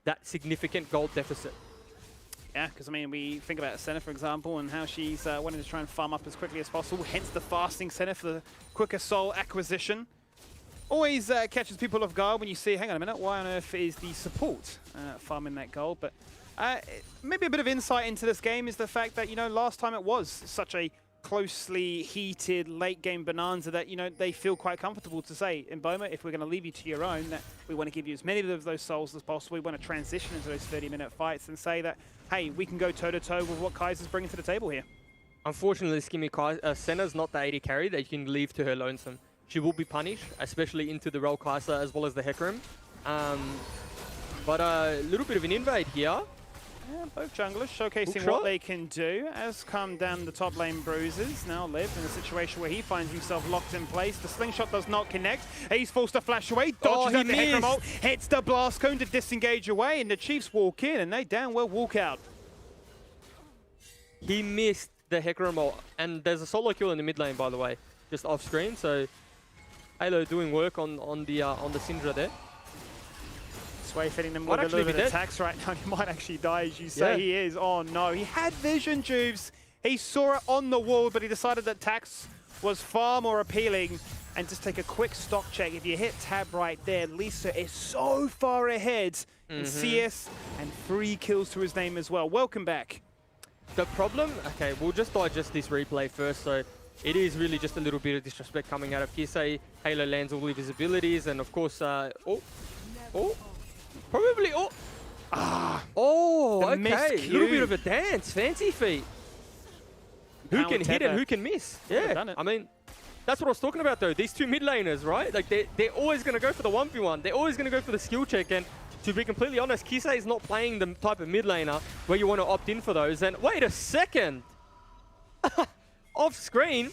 that significant gold deficit. Yeah, because, I mean, we think about Senna, for example, and how she's wanting to try and farm up as quickly as possible, hence the fasting Senna for the quicker soul acquisition. Always catches people off guard when you see, hang on a minute, why on earth is the support farming that gold? But maybe a bit of insight into this game is the fact that, you know, last time it was such a closely heated late game bonanza that, you know, they feel quite comfortable to say, in Boma, if we're going to leave you to your own, that we want to give you as many of those souls as possible. We want to transition into those 30-minute fights and say that, hey, we can go toe-to-toe with what Kaiser's bringing to the table here. Unfortunately, Skimmy, Senna's not the AD carry that you can leave to her lonesome. She will be punished, especially into the Rel Kaiser as well as the Hecarim. But a little bit of an invade here. Yeah, both junglers showcasing what they can do. As come down the top lane Bruises, now Liv in a situation where he finds himself locked in place. The slingshot does not connect. He's forced to flash away, dodges out the Hecarim ult, hits the blast cone to disengage away, and the Chiefs walk in and they damn well walk out. He missed the Hecarim ult, and there's a solo kill in the mid lane, by the way, just off screen. So Halo doing work on the Syndra there. Sway hitting them with a little bit of attacks right now. He might actually die, as you say. He is. Oh no, he had vision, Juves. He saw it on the wall, but he decided that Tax was far more appealing. And just take a quick stock check. If you hit tab right there, Lisa is so far ahead in CS and 3 kills to his name as well. Welcome back. The problem, okay, we'll just digest this replay first. So it is really just a little bit of disrespect coming out of Kisei. Halo lands all of his abilities, and of course, probably, okay, a little bit of a dance, fancy feet. Who can hit and who can miss? Yeah, I mean, that's what I was talking about though. These two mid laners, right? Like they're always going to go for the 1v1. They're always going to go for the skill check. And to be completely honest, Kisei is not playing the type of mid laner where you want to opt in for those. And wait a second. Off screen.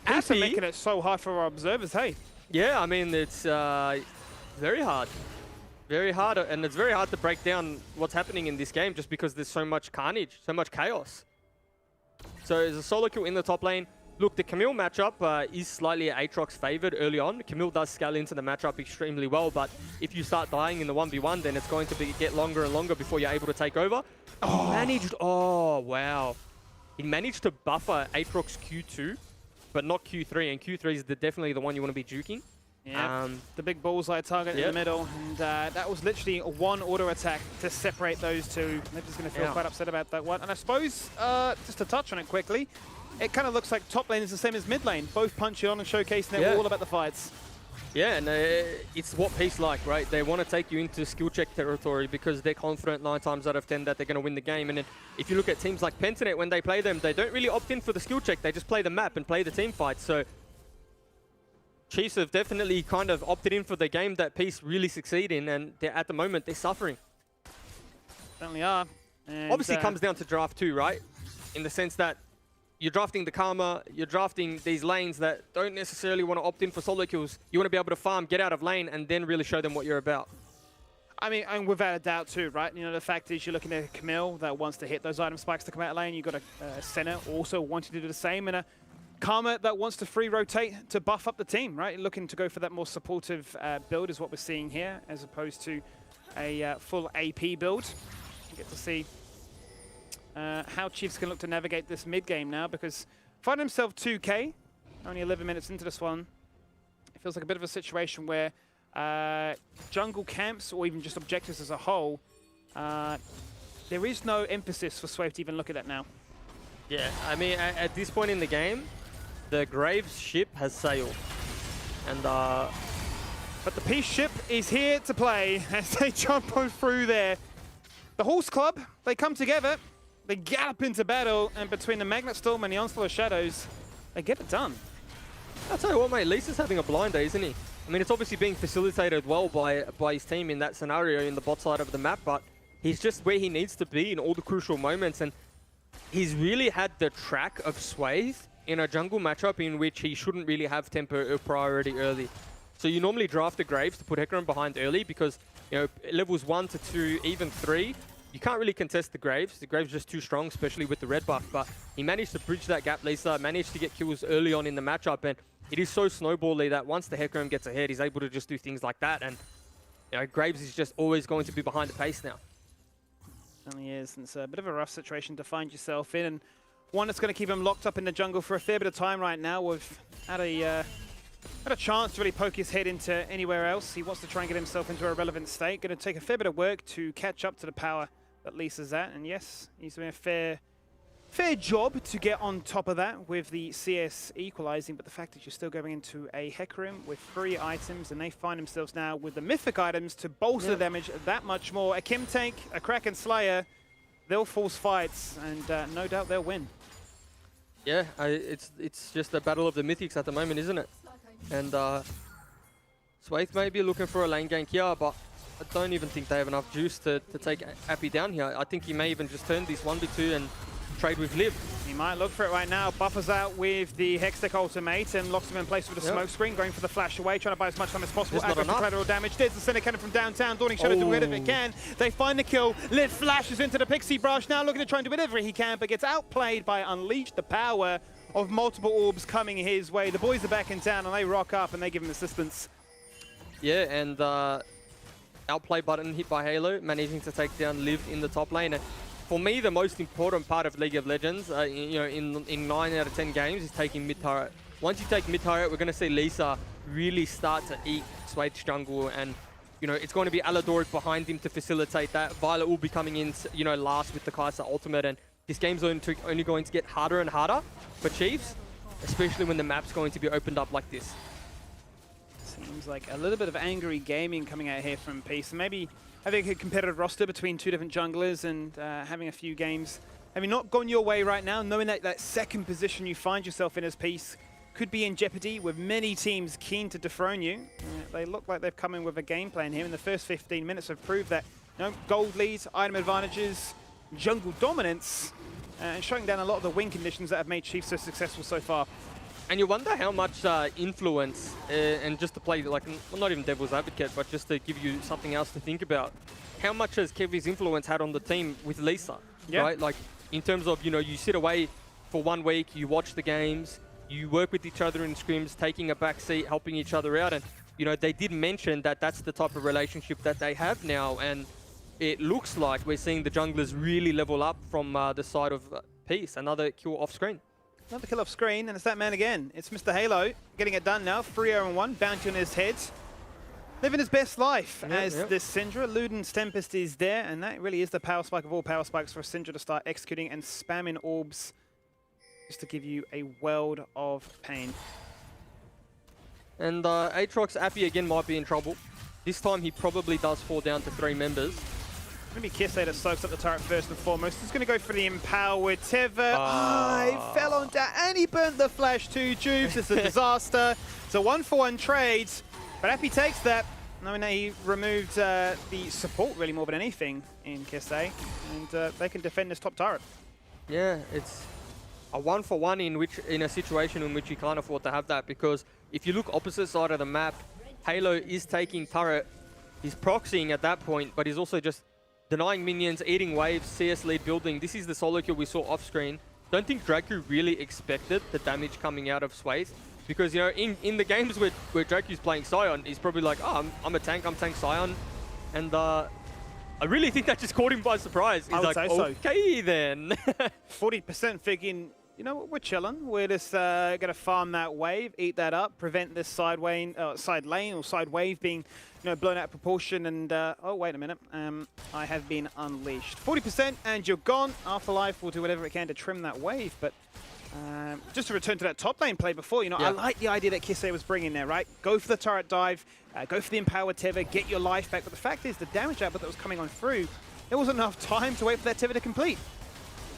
They're making it so hard for our observers, hey? Yeah, I mean, it's very hard. Very hard, and it's very hard to break down what's happening in this game just because there's so much carnage, so much chaos. So there's a solo kill in the top lane. Look, the Camille matchup is slightly Aatrox favored early on. Camille does scale into the matchup extremely well, but if you start dying in the 1v1, then it's going to get longer and longer before you're able to take over. Oh, wow. He managed to buffer Aatrox Q2, but not Q3, and Q3 is definitely the one you want to be juking. Yeah, the big bullseye target in the middle, and that was literally one auto attack to separate those two. Nipper's going to feel quite upset about that one. And I suppose, just to touch on it quickly, it kind of looks like top lane is the same as mid lane, both punching on and showcasing it all about the fights. Yeah, and it's what Peace like, right? They want to take you into skill check territory because they're confident 9 times out of 10 that they're going to win the game. And then if you look at teams like Pentanet, when they play them, they don't really opt in for the skill check. They just play the map and play the team fight. So Chiefs have definitely kind of opted in for the game that Peace really succeed in, and at the moment they're suffering. Certainly are. And obviously it comes down to draft too, right? In the sense that you're drafting the Karma, you're drafting these lanes that don't necessarily want to opt in for solo kills. You want to be able to farm, get out of lane, and then really show them what you're about. I mean, and without a doubt too, right? You know, the fact is you're looking at a Camille that wants to hit those item spikes to come out of lane. You've got a Senna also wanting to do the same, and a Karma that wants to free rotate to buff up the team, right? Looking to go for that more supportive build is what we're seeing here, as opposed to a full AP build. You get to see how Chiefs can look to navigate this mid game now, because finding himself 2k, only 11 minutes into this one, it feels like a bit of a situation where jungle camps, or even just objectives as a whole, there is no emphasis for Swave to even look at that now. Yeah, I mean, at this point in the game, the Graves ship has sailed. And but the Peace ship is here to play as they jump on through there. The Horse Club, they come together, they gallop into battle, and between the Magnet Storm and the Onslaught of Shadows, they get it done. I'll tell you what, mate, Lisa's having a blind day, isn't he? I mean, it's obviously being facilitated well by his team in that scenario in the bot side of the map, but he's just where he needs to be in all the crucial moments, and he's really had the track of Swathe in a jungle matchup in which he shouldn't really have tempo priority early. So you normally draft the Graves to put Hecarim behind early because, you know, levels 1 to 2, even 3, you can't really contest the Graves. The Graves are just too strong, especially with the red buff, but he managed to bridge that gap, Lisa, managed to get kills early on in the matchup, and it is so snowbally that once the Hecarim gets ahead, he's able to just do things like that, and you know, Graves is just always going to be behind the pace now. Certainly is, and it's a bit of a rough situation to find yourself in, and one that's going to keep him locked up in the jungle for a fair bit of time right now. We've had a chance to really poke his head into anywhere else. He wants to try and get himself into a relevant state. Going to take a fair bit of work to catch up to the power that Lisa's at, and yes, he's doing a fair job to get on top of that with the CS equalizing, but the fact that you're still going into a Hecarim with 3 items, and they find themselves now with the mythic items to bolster the damage that much more. A Kim tank, a Kraken Slayer, they'll force fights, and no doubt they'll win. Yeah, it's just a battle of the mythics at the moment, isn't it? And Swathe may be looking for a lane gank here, but I don't even think they have enough juice to take Appy down here. I think he may even just turn this 1v2 and trade with Liv. He might look for it right now. Buffers out with the Hextech ultimate and locks him in place with a smoke screen, going for the flash away, trying to buy as much time as possible. Aggro for collateral damage. There's the Cynic Cannon from downtown. Dawning Shadow do whatever it can. They find the kill. Liv flashes into the Pixie Brush, now looking to try and do whatever he can, but gets outplayed by Unleash, the power of multiple orbs coming his way. The boys are back in town, and they rock up, and they give him assistance. Yeah, and outplay button hit by Halo, managing to take down Liv in the top lane. And for me, the most important part of League of Legends, you know, in 9 out of 10 games, is taking mid turret. Once you take mid turret, we're going to see Lisa really start to eat Swade's jungle, and you know it's going to be Aladoric behind him to facilitate that. Violet will be coming in, you know, last with the Kai'Sa ultimate, and this game's only going to get harder and harder for Chiefs, especially when the map's going to be opened up like this. Seems like a little bit of angry gaming coming out here from Peace. Maybe having a competitive roster between 2 different junglers and having a few games having not gone your way right now, knowing that second position you find yourself in as Peace could be in jeopardy with many teams keen to dethrone you. They look like they've come in with a game plan here. In the first 15 minutes have proved that gold leads, item advantages, jungle dominance, and shutting down a lot of the win conditions that have made Chiefs so successful so far. And you wonder how much influence, and just to play, like, well, not even devil's advocate, but just to give you something else to think about, how much has Kevy's influence had on the team with Lisa, right? Like, in terms of, you sit away for 1 week, you watch the games, you work with each other in scrims, taking a back seat, helping each other out, and, they did mention that that's the type of relationship that they have now, and it looks like we're seeing the junglers really level up from the side of Peace. Another kill off screen. Another kill off screen, and it's that man again. It's Mr. Halo getting it done now. 3-0-1, bounty on his head. Living his best life as this Syndra. Luden's Tempest is there, and that really is the power spike of all power spikes for a Syndra to start executing and spamming orbs just to give you a world of pain. And Aatrox Appy again might be in trouble. This time he probably does fall down to 3 members. It's going to be Kisei that soaks up the turret first and foremost. He's going to go for the empowered Tether. He fell on down and he burnt the flash too. Jubes, it's a disaster. It's a 1-for-1 trade, but Appy takes that. Knowing that he removed the support really more than anything in Kisei, and they can defend this top turret. Yeah, it's a 1-for-1 in a situation in which you can't afford to have that, because if you look opposite side of the map, Halo is taking turret. He's proxying at that point, but he's also just denying minions, eating waves, CS lead building. This is the solo kill we saw off screen. Don't think Draku really expected the damage coming out of Swayze, because in the games where Draku's playing Sion, he's probably like, oh, I'm a tank, I'm tank Sion, and I really think that just caught him by surprise. He's like, okay then. 40% thinking, we're chilling. We're just gonna farm that wave, eat that up, prevent this side lane or side wave being blown out of proportion, and oh wait a minute, I have been unleashed. 40% and you're gone. Afterlife will do whatever it can to trim that wave, but just to return to that top lane play before, I like the idea that Kisei was bringing there, right? Go for the turret dive, go for the empowered Tether, get your life back, but the fact is the damage output that was coming on through, there wasn't enough time to wait for that Tether to complete.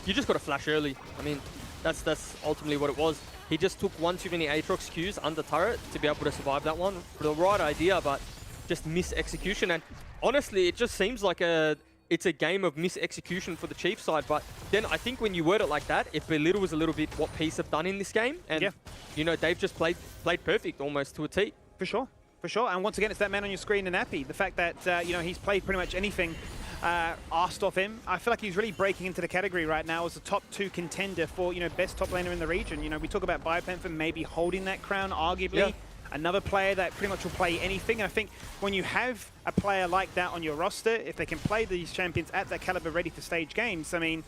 You just got to flash early. I mean, that's ultimately what it was. He just took one too many Aatrox Qs under turret to be able to survive that one. The right idea, but just mis-execution. And honestly, it just seems like it's a game of mis-execution for the Chiefs side. But then I think when you word it like that, it belittles a little bit what Peace have done in this game. And, they've just played perfect almost to a T. For sure. For sure. And once again, it's that man on your screen and Appy. The fact that, he's played pretty much anything asked of him. I feel like he's really breaking into the category right now as a top 2 contender for, best top laner in the region. We talk about Biopanther maybe holding that crown, arguably. Another player that pretty much will play anything. And I think when you have a player like that on your roster, if they can play these champions at that caliber ready for stage games, I mean,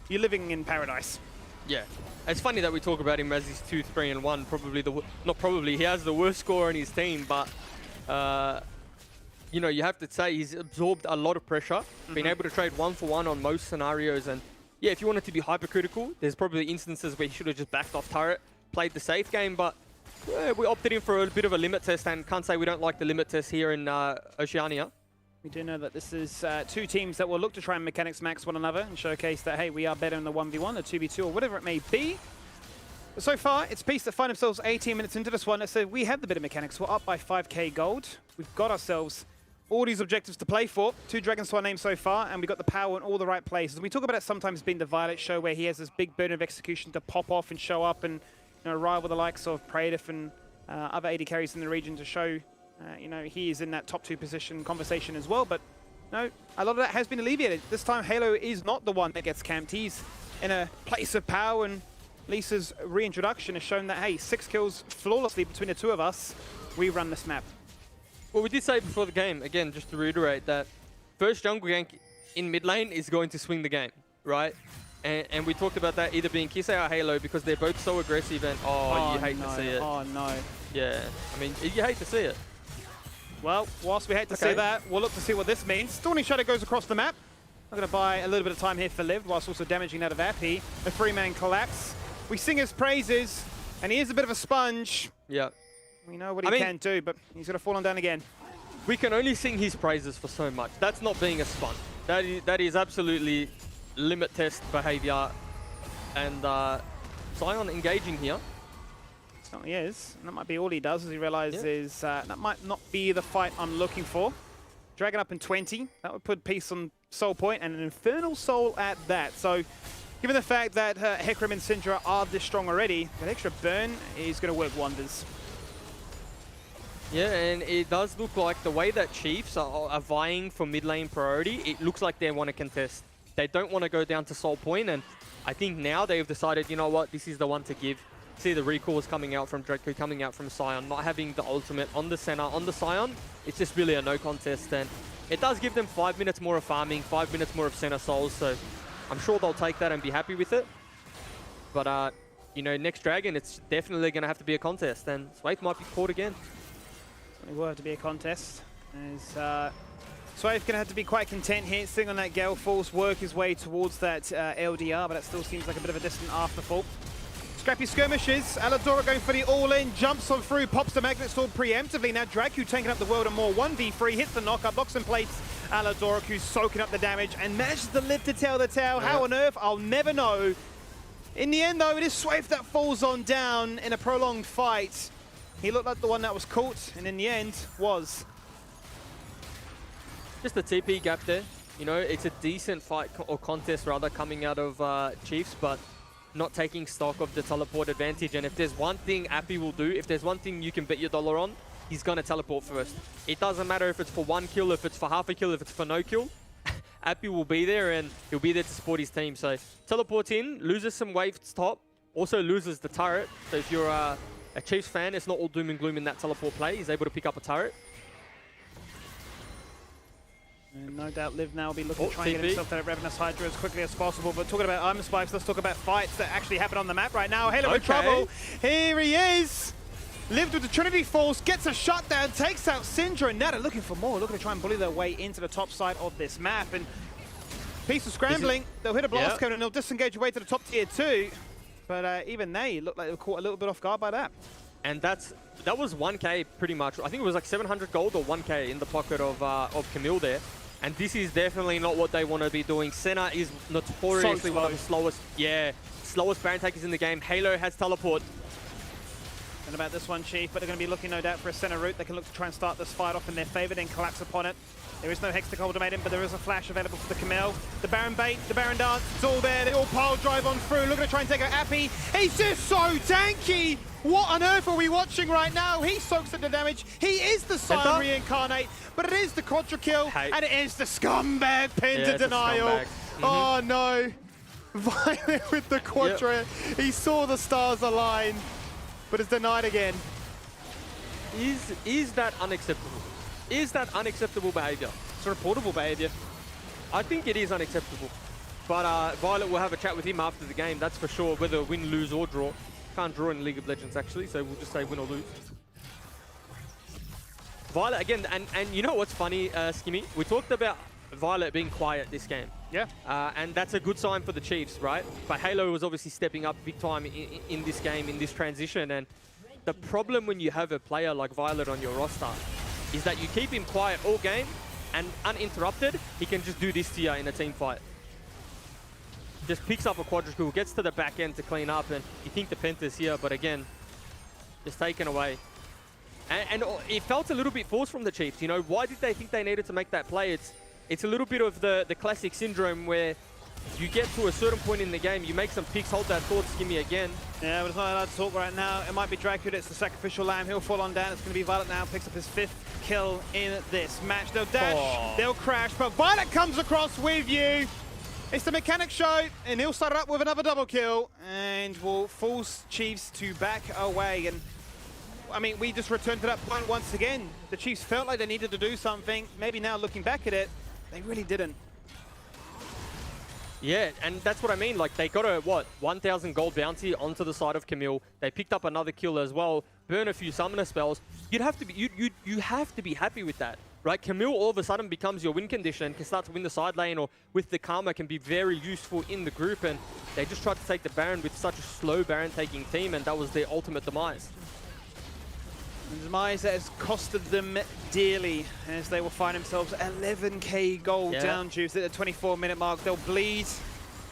you're living in paradise. Yeah. It's funny that we talk about him as he's 2-3-1. Probably, he has the worst score on his team, but you have to say he's absorbed a lot of pressure, been able to trade 1-for-1 on most scenarios. And yeah, if you wanted to be hypercritical, there's probably instances where he should have just backed off turret, played the safe game, but we opted in for a bit of a limit test, and can't say we don't like the limit test here in Oceania. We do know that this is 2 teams that will look to try and mechanics max one another and showcase that, hey, we are better in the 1v1, the 2v2, or whatever it may be. But so far, it's Peace that find themselves 18 minutes into this one. So we have the bit of mechanics. We're up by 5k gold. We've got ourselves all these objectives to play for. 2 dragons to our name so far, and we got the power in all the right places. We talk about it sometimes being the Violet show, where he has this big burden of execution to pop off and show up and rival the likes of Praedif and other AD carries in the region to show, he is in that top 2 position conversation as well. But no, a lot of that has been alleviated. This time, Halo is not the one that gets camped. He's in a place of power, and Lisa's reintroduction has shown that, hey, 6 kills flawlessly between the 2 of us. We run this map. Well, we did say before the game, again, just to reiterate, that first jungle gank in mid lane is going to swing the game, right? And we talked about that either being Kisei or Halo, because they're both so aggressive, and you hate to see it. Oh no. Yeah, I mean, you hate to see it. Well, whilst we hate to see that, we'll look to see what this means. Storming Shadow goes across the map. I'm going to buy a little bit of time here for Liv, whilst also damaging that of Appy. A 3-man collapse. We sing his praises, and he is a bit of a sponge. Yeah. We know what he can do, but he's going to fall on down again. We can only sing his praises for so much. That's not being a sponge. That is absolutely limit test behavior. And Sion engaging here. Certainly is. And that might be all he does as he realizes that might not be the fight I'm looking for. Dragon up in 20. That would put Peace on Soul Point and an Infernal Soul at that. So given the fact that Hecarim and Syndra are this strong already, that extra burn is going to work wonders. Yeah, and it does look like the way that Chiefs are vying for mid lane priority, it looks like they want to contest. They don't want to go down to Soul Point, and I think now they've decided, you know what, this is the one to give. See the recalls coming out from Draco, coming out from Sion, not having the ultimate on the Senna, on the Sion. It's just really a no contest, and it does give them 5 minutes more of farming, 5 minutes more of Senna souls, so I'm sure they'll take that and be happy with it. But, you know, next Dragon, it's definitely going to have to be a contest, and Swathe might be caught again. It will have to be a contest. As Swathe gonna have to be quite content here, sitting on that Gale Force, work his way towards that LDR, but that still seems like a bit of a distant afterthought. Scrappy skirmishes, Aladora going for the all-in, jumps on through, pops the Magnet Sword preemptively. Now Dracu taking up the world and more, 1v3, hits the knockup, blocks and plates Aladora, who's soaking up the damage and manages to live to tell the tale. How on earth, I'll never know. In the end though, it is Swathe that falls on down in a prolonged fight. He looked like the one that was caught, and in the end, was. Just a TP gap there. You know, it's a decent fight, or contest rather, coming out of Chiefs, but not taking stock of the teleport advantage. And if there's one thing Appy will do, if there's one thing you can bet your dollar on, he's going to teleport first. It doesn't matter if it's for 1 kill, if it's for half a kill, if it's for no kill. Appy will be there, and he'll be there to support his team. So, teleports in, loses some waves top, also loses the turret. So if you're a Chiefs fan, it's not all doom and gloom in that teleport play. He's able to pick up a turret. And no doubt Liv now will be looking to try and get himself that Ravenous Hydra as quickly as possible. But talking about Armor Spikes, let's talk about fights that actually happen on the map right now. Halo in trouble. Here he is. Lived with the Trinity Force, gets a shutdown, takes out Syndra, and Nada looking for more, looking to try and bully their way into the top side of this map. And Piece of scrambling, they'll hit a blast cone and they'll disengage away to the top tier 2. But even they look like they were caught a little bit off guard by that. And that was 1k pretty much. I think it was like 700 gold or 1k in the pocket of Camille there. And this is definitely not what they want to be doing. Senna is notoriously one of the slowest Baron takers in the game. Halo has teleport. And about this one, Chief, but they're going to be looking no doubt for a Senna route. They can look to try and start this fight off in their favor, then collapse upon it. There is no Hex to ultimate him, but there is a flash available for the Camille. The Baron bait, the Baron dance, it's all there. They all pile drive on through. Looking to try and take out Appy. He's just so tanky. What on earth are we watching right now? He soaks at the damage. He is the Sion reincarnate, but it is the Quadra kill, and it is the scumbag pin to denial. Oh no. Violent with the Quadra. He saw the stars align, but is denied again. Is that unacceptable? Is that unacceptable behavior? It's reportable behavior. I think it is unacceptable. But Violet will have a chat with him after the game, that's for sure, whether win, lose, or draw. Can't draw in League of Legends, actually, so we'll just say win or lose. Violet, again, and you know what's funny, Skimmy? We talked about Violet being quiet this game. Yeah. And that's a good sign for the Chiefs, right? But Halo was obviously stepping up big time in this game, in this transition. And the problem when you have a player like Violet on your roster is that you keep him quiet all game, and uninterrupted, he can just do this to you in a team fight. Just picks up a quadruple, gets to the back end to clean up, and you think the Penta's here, but again, just taken away. And it felt a little bit forced from the Chiefs, you know? Why did they think they needed to make that play? It's a little bit of the classic syndrome where you get to a certain point in the game, you make some picks, hold that thought, Skimmy again. Yeah, but it's not allowed to talk right now. It might be Dracu that's the sacrificial lamb. He'll fall on down. It's going to be Violet now. Picks up his 5th kill in this match. They'll dash, they'll crash, but Violet comes across with you. It's the mechanic show, and he'll start up with another double kill, and will force Chiefs to back away. And I mean, we just returned to that point once again. The Chiefs felt like they needed to do something. Maybe now looking back at it, they really didn't. Yeah, and that's what I mean. Like, they got a, 1,000 gold bounty onto the side of Camille. They picked up another kill as well, burn a few summoner spells. You'd have to be, you have to be happy with that, right? Camille all of a sudden becomes your win condition, can start to win the side lane, or with the Karma can be very useful in the group. And they just tried to take the Baron with such a slow Baron taking team, and that was their ultimate demise. And demise that has costed them dearly, as they will find themselves 11k gold down juice at the 24-minute mark. They'll bleed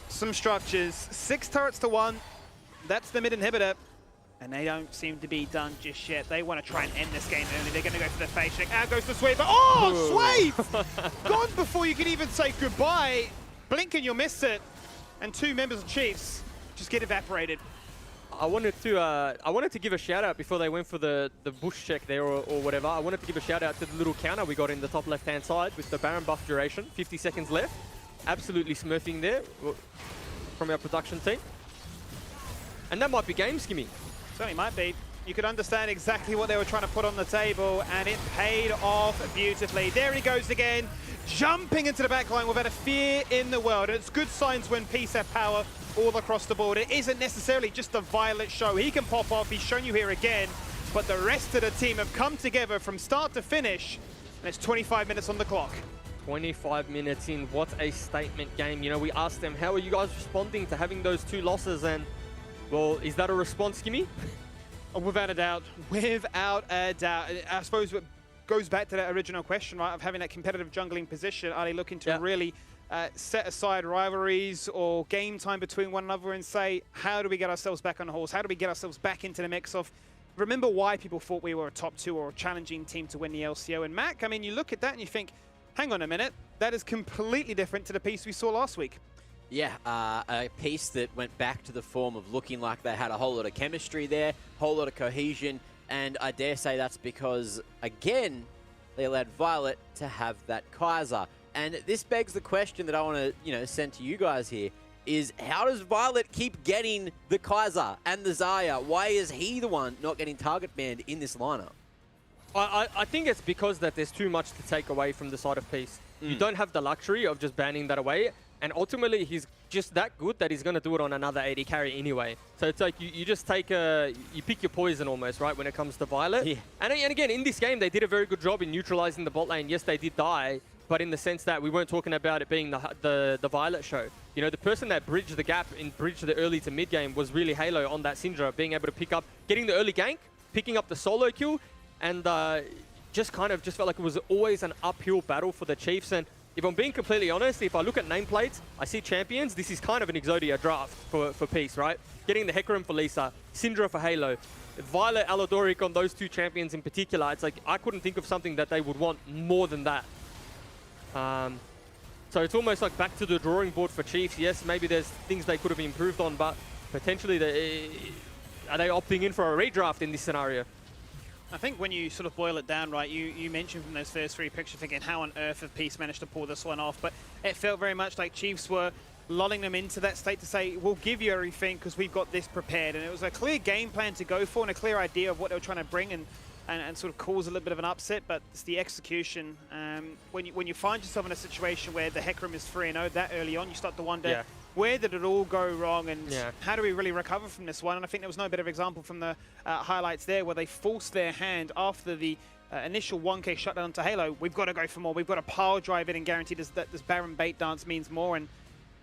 some structures. 6 turrets to 1. That's the mid inhibitor. And they don't seem to be done just yet. They want to try and end this game early. They're going to go for the face check. Out goes the sweep. Oh, sweep! Gone before you can even say goodbye. Blink and you'll miss it. And 2 members of Chiefs just get evaporated. I wanted to give a shout out before they went for the bush check there or whatever. I wanted to give a shout out to the little counter we got in the top left-hand side with the Baron buff duration. 50 seconds left. Absolutely smurfing there from our production team. And that might be game skimmy. Certainly might be. You could understand exactly what they were trying to put on the table, and it paid off beautifully. There he goes again, jumping into the back line without a fear in the world. And it's good signs when Peace have power all across the board. It isn't necessarily just the Violet show. He can pop off, he's shown you here again, but the rest of the team have come together from start to finish, and it's 25 minutes on the clock. 25 minutes in, what a statement game. You know, we asked them, how are you guys responding to having those 2 losses? And, well, is that a response, Skimmy? Without a doubt. Without a doubt. I suppose it goes back to that original question, right, of having that competitive jungling position. Are they looking to really set aside rivalries or game time between one another and say, how do we get ourselves back on the horse? How do we get ourselves back into the mix of, remember why people thought we were a top 2 or a challenging team to win the LCO? And Mac, I mean, you look at that and you think, hang on a minute, that is completely different to the piece we saw last week. Yeah, a piece that went back to the form of looking like they had a whole lot of chemistry there, whole lot of cohesion, and I dare say that's because, again, they allowed Violet to have that Kaiser. And this begs the question that I want to, send to you guys here, is how does Violet keep getting the Kaiser and the Zarya? Why is he the one not getting target banned in this lineup? I think it's because that there's too much to take away from the side of Peace. You don't have the luxury of just banning that away. And ultimately, he's just that good that he's going to do it on another AD carry anyway. So it's like you just take you pick your poison almost, right, when it comes to Violet. Yeah. And again, in this game, they did a very good job in neutralizing the bot lane. Yes, they did die, but in the sense that we weren't talking about it being the Violet show. You know, the person that bridged the gap and bridged the early to mid game was really Halo on that Syndra, being able to pick up, getting the early gank, picking up the solo kill, and just felt like it was always an uphill battle for the Chiefs. And if I'm being completely honest, if I look at nameplates, I see champions. This is kind of an Exodia draft for Peace, right? Getting the Hecarim for Lisa, Syndra for Halo, Violet, Aladoric on those 2 champions in particular. It's like I couldn't think of something that they would want more than that. So it's almost like back to the drawing board for Chiefs. Yes, maybe there's things they could have improved on, but potentially are they opting in for a redraft in this scenario? I think when you sort of boil it down, right, you mentioned from those first 3 pictures thinking how on earth have Peace managed to pull this one off, but it felt very much like Chiefs were lulling them into that state to say, we'll give you everything because we've got this prepared. And it was a clear game plan to go for and a clear idea of what they were trying to bring and sort of cause a little bit of an upset, but it's the execution. When you find yourself in a situation where the Hecarim is 3-0 that early on, you start to wonder, where did it all go wrong and how do we really recover from this one? And I think there was no better example from the highlights there where they forced their hand after the initial 1k shutdown to Halo. We've got to go for more. We've got to pile drive it and guarantee that this Baron bait dance means more. And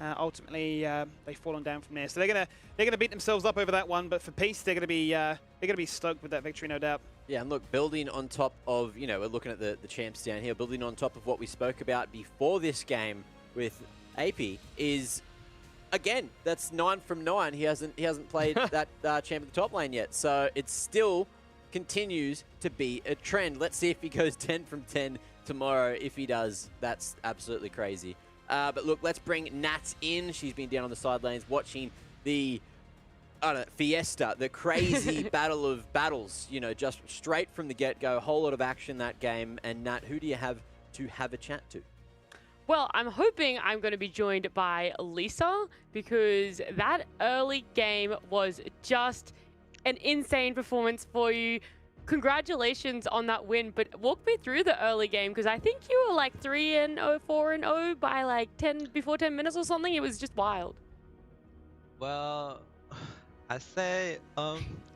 ultimately, they've fallen down from there. So they're gonna beat themselves up over that one. But for Peace, they're gonna be stoked with that victory, no doubt. Yeah, and look, building on top of, we're looking at the champs down here, building on top of what we spoke about before this game with AP is, again, that's 9 from 9. He hasn't played that champ at the top lane yet. So it still continues to be a trend. Let's see if he goes 10 from 10 tomorrow. If he does, that's absolutely crazy. But look, let's bring Nat in. She's been down on the sidelines watching the fiesta, the crazy battle of battles, just straight from the get-go. A whole lot of action that game. And Nat, who do you have to have a chat to? Well, I'm hoping I'm going to be joined by Lisa because that early game was just an insane performance for you. Congratulations on that win, but walk me through the early game because I think you were like 3-0, 4-0 by like before 10 minutes or something. It was just wild. Well, I say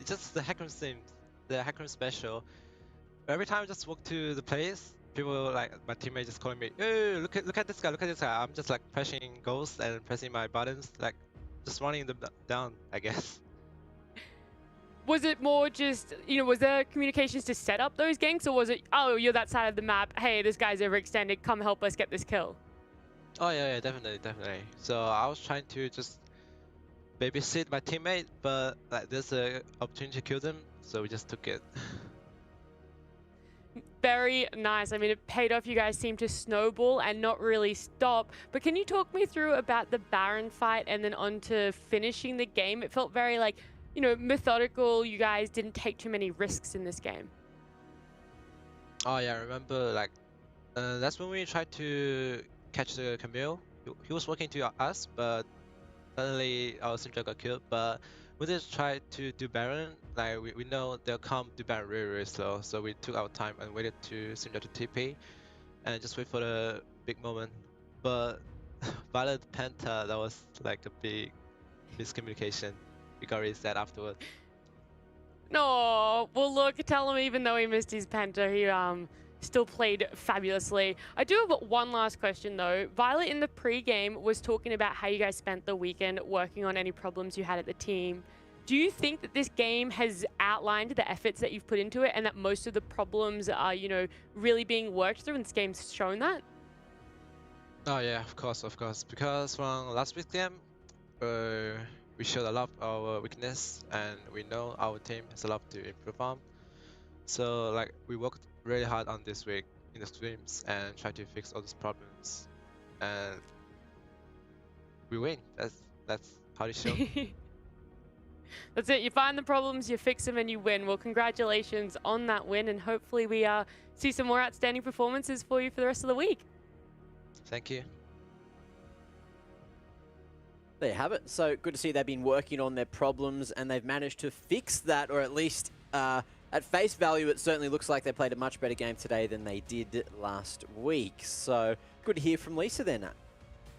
it's just the Hecarim theme, the Hecarim special. Every time I just walk to the place, people like my teammates just calling me, "Oh, look at this guy, look at this guy." I'm just like pressing goals and pressing my buttons, like just running them down, I guess. Was it more just, was there communications to set up those ganks, or was it, oh, you're that side of the map, hey, this guy's overextended, come help us get this kill? Oh yeah, definitely. So I was trying to just babysit my teammate, but like there's a opportunity to kill them, so we just took it. Very nice. I mean, it paid off. You guys seem to snowball and not really stop. But can you talk me through about the Baron fight and then on to finishing the game? It felt very like, you know, methodical. You guys didn't take too many risks in this game. Oh yeah, I remember like that's when we tried to catch the Camille. He was walking to us, but suddenly our Syndra got killed. But we just tried to do Baron. Like we know they'll come to Baron really slow, so we took our time and waited to Syndra to TP and just wait for the big moment. But Violet Penta, that was like a big miscommunication. We got really sad afterward. No, well look, tell him even though he missed his Penta, he still played fabulously. I do have one last question though. Violet in the pre-game was talking about how you guys spent the weekend working on any problems you had at the team. Do you think that this game has outlined the efforts that you've put into it and that most of the problems are, you know, really being worked through and this game's shown that? Oh yeah, of course. Because from last week's game, we showed a lot of our weakness and we know our team has a lot to improve on. So like we worked really hard on this week in the streams and try to fix all these problems, and we win. That's how it shows. That's it. You find the problems, you fix them, and you win. Well, congratulations on that win, and hopefully we see some more outstanding performances for you for the rest of the week. Thank you. There you have it. So good to see they've been working on their problems and they've managed to fix that, or at least at face value, it certainly looks like they played a much better game today than they did last week. So good to hear from Lisa there, Nat.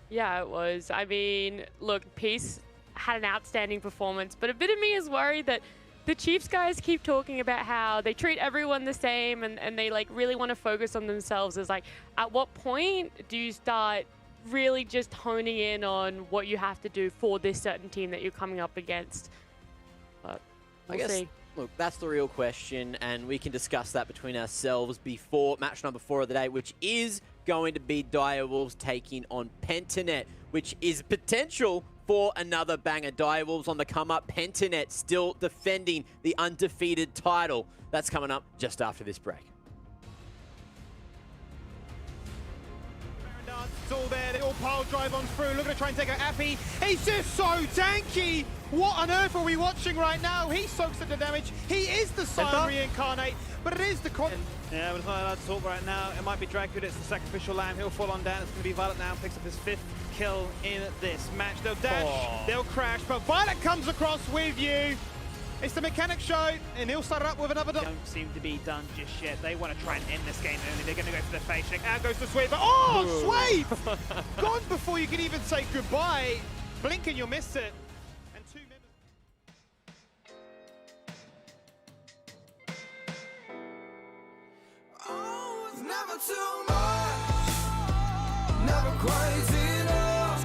Yeah, it was. I mean, look, Peace had an outstanding performance, but a bit of me is worried that the Chiefs guys keep talking about how they treat everyone the same and they like really want to focus on themselves. It's like, at what point do you start really just honing in on what you have to do for this certain team that you're coming up against? But we'll see. Look, that's the real question, and we can discuss that between ourselves before match number 4 of the day, which is going to be Direwolves taking on Pentanet, which is potential for another banger. Direwolves on the come up, Pentanet still defending the undefeated title. That's coming up just after this break. It's all there, they all pile drive on through, looking to try and take out Appy. He's just so tanky! What on earth are we watching right now? He soaks up the damage, he is the Scion reincarnate, but it is the Yeah, but it's not allowed to talk right now. It might be Dracula, it's the sacrificial lamb, he'll fall on down. It's going to be Violet now, picks up his 5th kill in this match. They'll dash, they'll crash, but Violet comes across with you. It's the mechanic show, and he'll start up with another... Don't seem to be done just yet. They want to try and end this game early. They're going to go for the face check. Out goes the sweep, but sweep! Gone before you can even say goodbye. Blink and you'll miss it. And 2 members... Oh, it's never too much, never quite enough,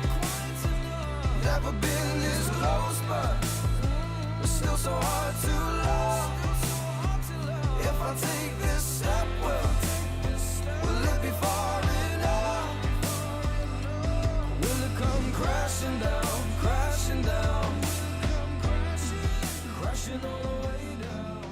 never been this close, but still so hard to love. If I take this step, will it be far enough? Will it come crashing down, crashing down, crashing all the way down?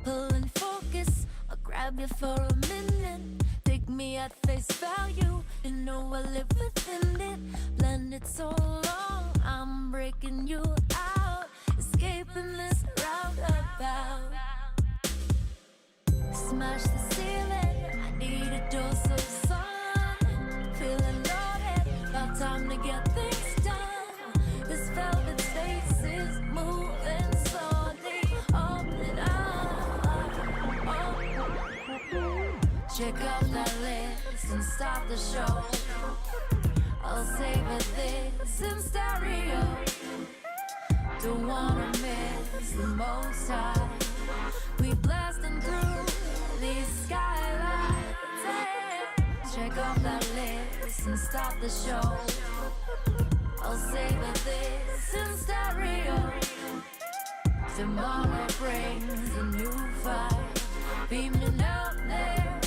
Pulling focus, I'll grab you for a minute. Take me at face value, you know I live within it. Blended so long, I'm breaking you out. Escaping this roundabout. Smash the ceiling, I need a dose of sun. Feeling loaded, about time to get things done. This velvet space is moving slowly, up and up. Check out that list and start the show. I'll savor this in stereo. Don't wanna miss the most high. We blasting through these skylights. Check out that list and start the show. I'll savor this in stereo. Tomorrow brings a new vibe, beaming out there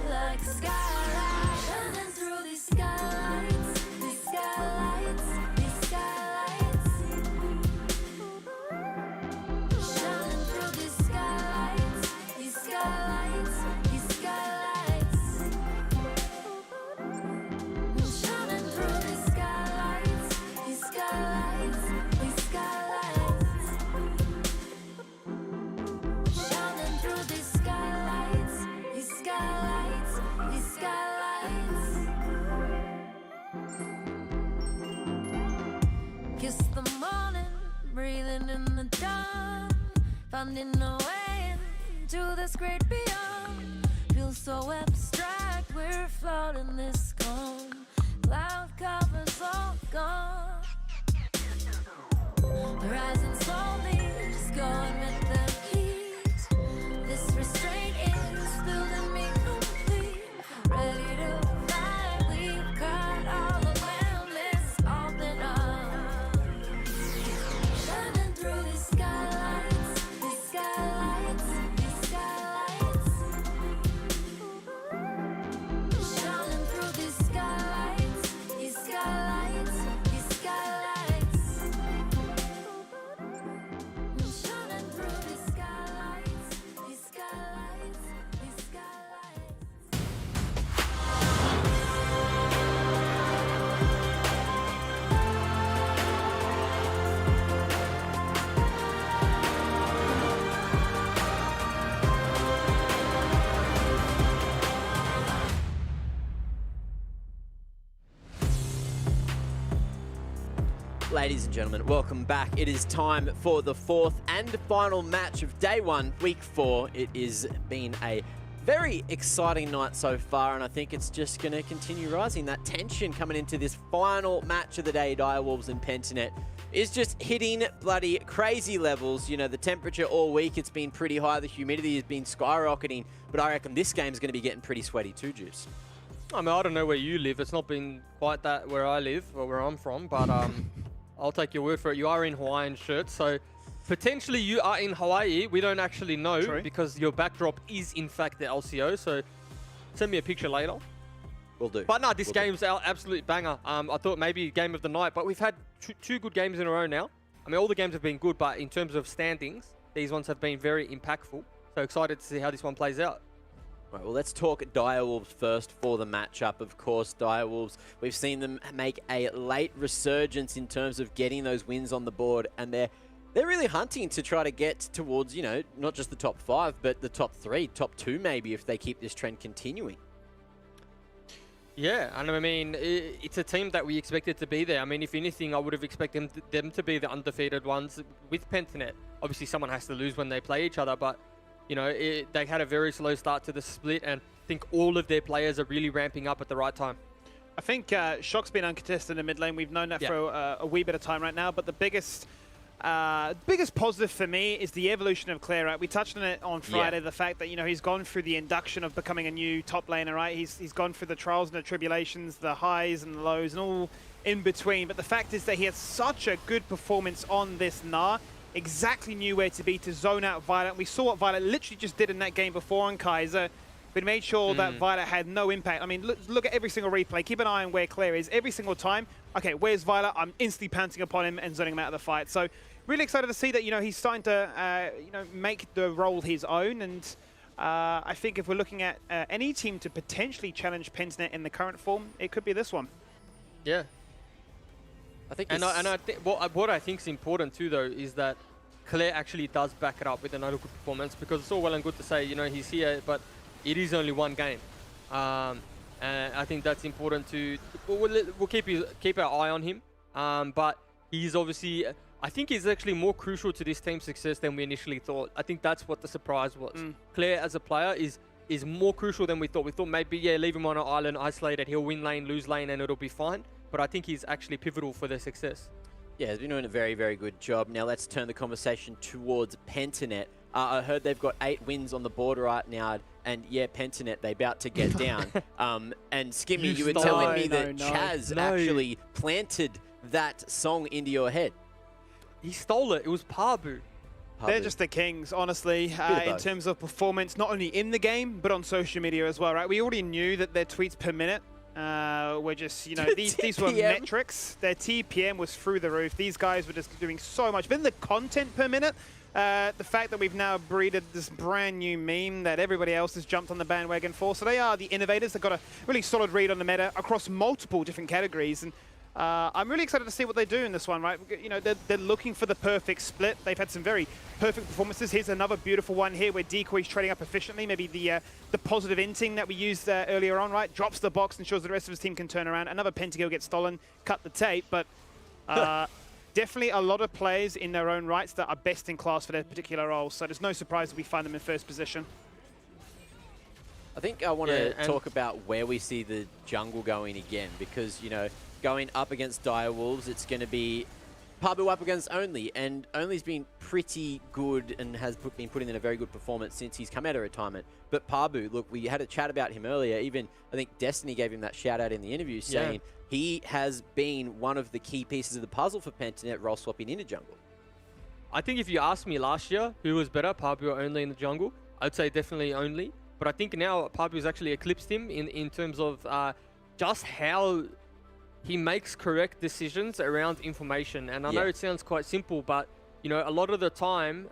like skylights, shining through these skylights, these skylights, these skylights, shining through these skylights, these skylights, these skylights, shining through these skylights, these skylights, these skylights, shining through these skylights, these skylights, these skylights. Kiss the morning, breathing in the dawn, finding a way into this great beyond. Feel so abstract, we're floating this calm. Cloud covers all gone. Rising slowly, just going with the heat. This restraint is building me complete. Ready to fly, we've got all awareness open up. Shining through these skylights, these skylights, these skylights. Shining through these skylights, these skylights, these skylights. Shining through these skylights, these skylights, these skylights. Ladies and gentlemen, welcome back. It is time for the fourth and final match of day one, week 4. It has been a very exciting night so far, and I think it's just going to continue rising. That tension coming into this final match of the day, Direwolves and Pentanet, is just hitting bloody crazy levels. You know, the temperature all week, it's been pretty high. The humidity has been skyrocketing, but I reckon this game's going to be getting pretty sweaty too, Juice. I mean, I don't know where you live. It's not been quite that where I live or where I'm from, but I'll take your word for it. You are in Hawaiian shirts, so potentially you are in Hawaii. We don't actually know. True. Because your backdrop is in fact the LCO. So send me a picture later. Will do. But no, this game's our absolute banger. I thought maybe game of the night, but we've had two good games in a row now. I mean, all the games have been good, but in terms of standings, these ones have been very impactful. So excited to see how this one plays out. Right, well, let's talk Direwolves first for the matchup. Of course, Direwolves, we've seen them make a late resurgence in terms of getting those wins on the board, and they're really hunting to try to get towards, you know, not just the top 5, but the top 3, top 2 maybe, if they keep this trend continuing. Yeah, and I mean, it's a team that we expected to be there. I mean, if anything, I would have expected them to be the undefeated ones with Pentanet. Obviously, someone has to lose when they play each other, but you know, they had a very slow start to the split, and I think all of their players are really ramping up at the right time. I think Shock's been uncontested in the mid lane. We've known that for a wee bit of time right now, but the biggest positive for me is the evolution of Claire, right? We touched on it on Friday, the fact that, you know, he's gone through the induction of becoming a new top laner, right? He's gone through the trials and the tribulations, the highs and the lows, and all in between. But the fact is that he had such a good performance on this Gnar. Exactly knew where to be to zone out Violet. We saw what Violet literally just did in that game before on Kaiser. We made sure that Violet had no impact. I mean, look at every single replay. Keep an eye on where Claire is every single time. Okay, where's Violet? I'm instantly pouncing upon him and zoning him out of the fight. So really excited to see that, you know, he's starting to, you know, make the role his own. And I think if we're looking at any team to potentially challenge Pentanet in the current form, it could be this one. Yeah. I think, what I think is important too, though, is that Claire actually does back it up with another good performance, because it's all well and good to say, you know, he's here, but it is only one game, and I think that's important to. We'll keep our eye on him, but he's obviously. I think he's actually more crucial to this team's success than we initially thought. I think that's what the surprise was. Claire as a player is more crucial than we thought. We thought maybe, yeah, leave him on an island, isolated, he'll win lane, lose lane, and it'll be fine. But I think he's actually pivotal for their success. Yeah, he's been doing a very, very good job. Now let's turn the conversation towards Pentanet. I heard they've got 8 wins on the board right now, and yeah, Pentanet, they about to get down. And Skimmy, you were telling me that Chaz actually planted that song into your head. He stole it. It was Pabu. They're just the kings, honestly, in terms of performance, not only in the game, but on social media as well, right? We already knew that their tweets per minute were just, you know, these were metrics. Their TPM was through the roof. These guys were just doing so much. But then the content per minute, the fact that we've now breeded this brand new meme that everybody else has jumped on the bandwagon for. So they are the innovators. They've got a really solid read on the meta across multiple different categories. And I'm really excited to see what they do in this one, right? You know, they're looking for the perfect split. They've had some very perfect performances. Here's another beautiful one here where Decoy's trading up efficiently. Maybe the positive inting that we used earlier on, right? Drops the box, ensures the rest of his team can turn around. Another pentakill gets stolen, cut the tape, but definitely a lot of players in their own rights that are best in class for their particular roles. So there's no surprise that we find them in first position. I think I want to talk about where we see the jungle going again, because, you know, going up against Direwolves, it's going to be Pabu up against Only, and Only's been pretty good and has been putting in a very good performance since he's come out of retirement. But Pabu, look, we had a chat about him earlier. Even, I think Destiny gave him that shout out in the interview, saying he has been one of the key pieces of the puzzle for Pentanet role swapping into jungle. I think if you asked me last year who was better, Pabu or Only in the jungle, I'd say definitely Only. But I think now Pabu's actually eclipsed him in terms of just how he makes correct decisions around information. And I know it sounds quite simple, but you know, a lot of the time,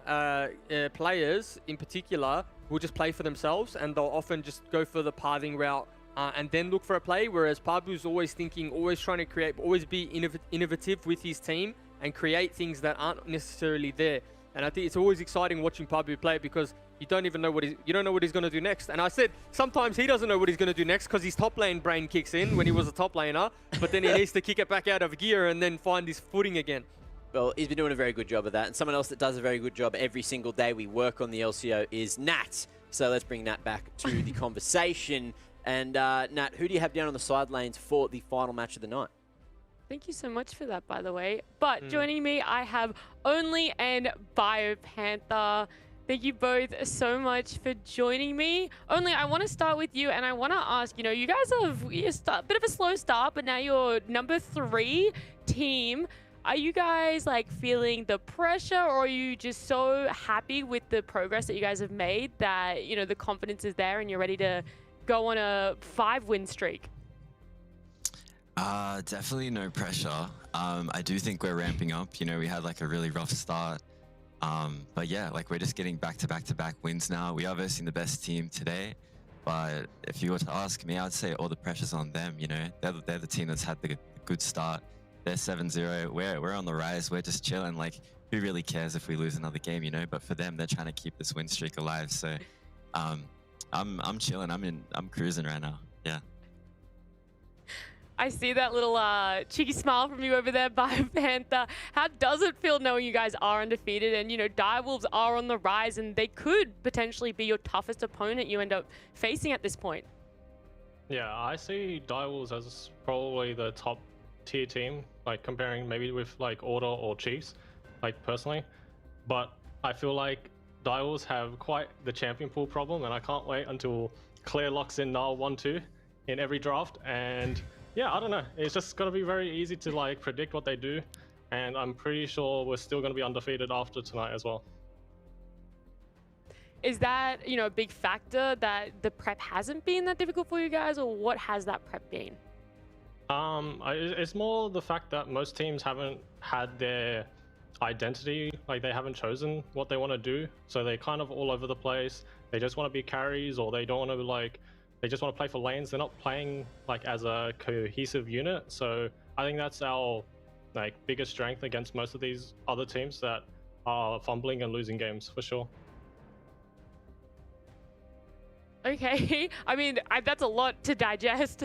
players in particular will just play for themselves, and they'll often just go for the pathing route and then look for a play. Whereas Pabu's always thinking, always trying to create, always be innovative with his team and create things that aren't necessarily there. And I think it's always exciting watching Pabu play, because you don't even know what he's going to do next. And I said sometimes he doesn't know what he's going to do next because his top lane brain kicks in when he was a top laner, but then he needs to kick it back out of gear and then find his footing again. Well, he's been doing a very good job of that. And someone else that does a very good job every single day we work on the LCO is Nat. So let's bring Nat back to the conversation. And Nat, who do you have down on the side lanes for the final match of the night? Thank you so much for that, by the way. But joining me, I have Only and BioPanther. Thank you both so much for joining me. Only, I want to start with you, and I want to ask, you know, you guys have a bit of a slow start, but now you're number 3 team. Are you guys like feeling the pressure, or are you just so happy with the progress that you guys have made that, you know, the confidence is there and you're ready to go on a 5-win streak? Definitely no pressure. I do think we're ramping up. You know, we had like a really rough start. But yeah, like we're just getting back-to-back wins now. We are versing the best team today. But if you were to ask me, I'd say all the pressure's on them. You know, they're the team that's had the good start. They're 7-0. We're on the rise. We're just chilling. Like, who really cares if we lose another game, you know? But for them, they're trying to keep this win streak alive. So I'm chilling. I'm cruising right now. Yeah. I see that little cheeky smile from you over there, BioPanther. How does it feel knowing you guys are undefeated and, you know, Direwolves are on the rise and they could potentially be your toughest opponent you end up facing at this point? Yeah, I see Direwolves as probably the top tier team, like comparing maybe with like Order or Chiefs, like personally. But I feel like Direwolves have quite the champion pool problem, and I can't wait until Claire locks in Null 1-2 in every draft. And yeah, I don't know. It's just going to be very easy to like predict what they do. And I'm pretty sure we're still going to be undefeated after tonight as well. Is that, you know, a big factor that the prep hasn't been that difficult for you guys, or what has that prep been? It's more the fact that most teams haven't had their identity, like they haven't chosen what they want to do. So they're kind of all over the place. They just want to be carries, or they don't want to like, they just want to play for lanes. They're not playing like as a cohesive unit. So I think that's our like biggest strength against most of these other teams that are fumbling and losing games for sure. Okay, I mean, that's a lot to digest,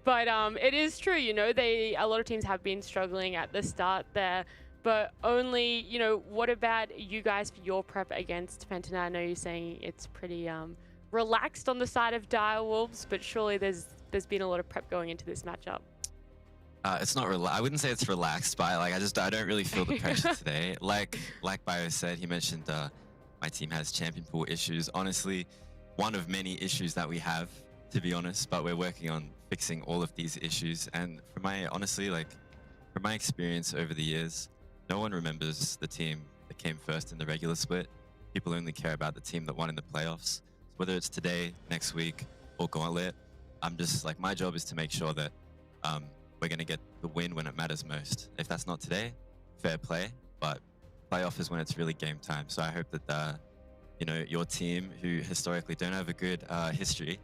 but it is true, you know, a lot of teams have been struggling at the start there, but Only, you know, what about you guys for your prep against Pentanet? I know you're saying it's pretty relaxed on the side of Direwolves, but surely there's been a lot of prep going into this matchup. It's not I wouldn't say it's relaxed, but like I don't really feel the pressure today. Like Bio said, he mentioned my team has champion pool issues. Honestly, one of many issues that we have, to be honest, but we're working on fixing all of these issues. And from my experience over the years, no one remembers the team, the came first in the regular split. People only care about the team that won in the playoffs. So whether it's today, next week, or Gauntlet, I'm just like, my job is to make sure that we're going to get the win when it matters most. If that's not today, fair play, but playoff is when it's really game time. So I hope that you know, your team, who historically don't have a good history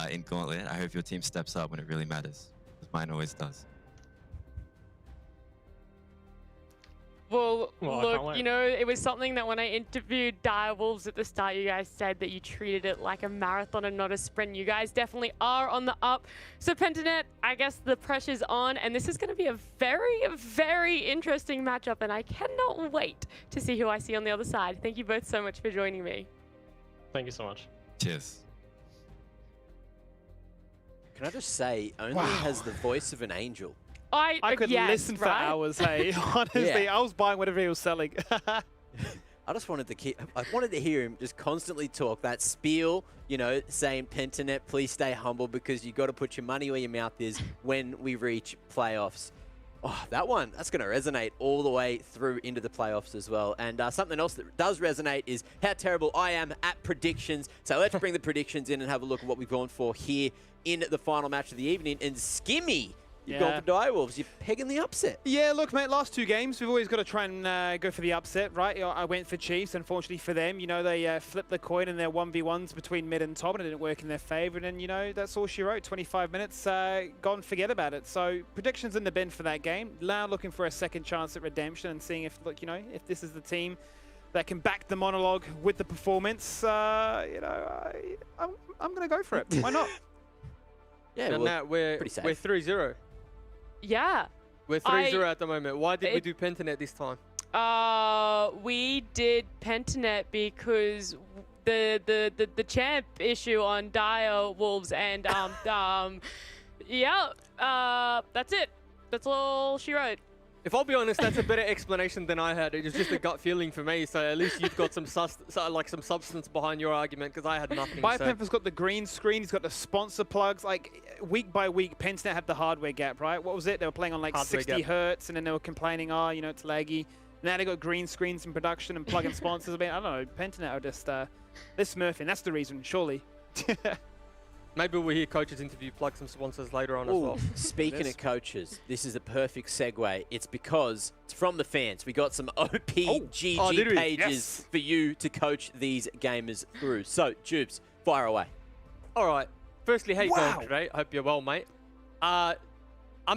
in Gauntlet, I hope your team steps up when it really matters, because mine always does. Well, Well, I can't look, wait. you know, it was something that when I interviewed Direwolves at the start, you guys said that you treated it like a marathon and not a sprint. You guys definitely are on the up. So, Pentanet, I guess the pressure's on, and this is going to be a very, very interesting matchup, and I cannot wait to see who I see on the other side. Thank you both so much for joining me. Thank you so much. Cheers. Can I just say, only has the voice of an angel. I could yes, listen for right? hours, hey. Honestly, Yeah. I was buying whatever he was selling. I just wanted to I wanted to hear him just constantly talk that spiel, you know, saying, Pentanet, please stay humble because you got to put your money where your mouth is when we reach playoffs. Oh, that's going to resonate all the way through into the playoffs as well. And something else that does resonate is how terrible I am at predictions. So let's bring the predictions in and have a look at what we've gone for here in the final match of the evening. And Skimmy, you've gone for Direwolves. You're pegging the upset. Yeah, look, mate, last two games, we've always got to try and go for the upset, right? I went for Chiefs. Unfortunately for them, you know, they flipped the coin in their 1v1s between mid and top, and it didn't work in their favor. And, you know, that's all she wrote. 25 minutes, gone, forget about it. So predictions in the bin for that game. Now looking for a second chance at redemption and seeing if, look, you know, if this is the team that can back the monologue with the performance. You know, I'm going to go for it. Why not? Yeah, And well, Nat, we're pretty safe. 3-0. Yeah. We're 3-0 at the moment. Why did we do Pentanet this time? We did Pentanet because the champ issue on Direwolves and that's it. That's all she wrote. If I'll be honest, that's a better explanation than I had. It was just a gut feeling for me. So at least you've got some substance behind your argument, because I had nothing. Biopemper's got the green screen. He's got the sponsor plugs. Like, week by week, Pentanet had the hardware gap, right? What was it? They were playing on like Hardware 60 gap. hertz, and then they were complaining, oh, you know, it's laggy. Now they got green screens in production and plug-in sponsors. I mean, I don't know. Pentanet are just they're smurfing. That's the reason, surely. Maybe we'll hear coaches interview, plug some sponsors later on as well. Speaking of coaches, this is a perfect segue. It's because it's from the fans. We got some OPGG did we? pages Yes. for you to coach these gamers through. So, Jubes, fire away. All right. Firstly, how you going today? I hope you're well, mate. I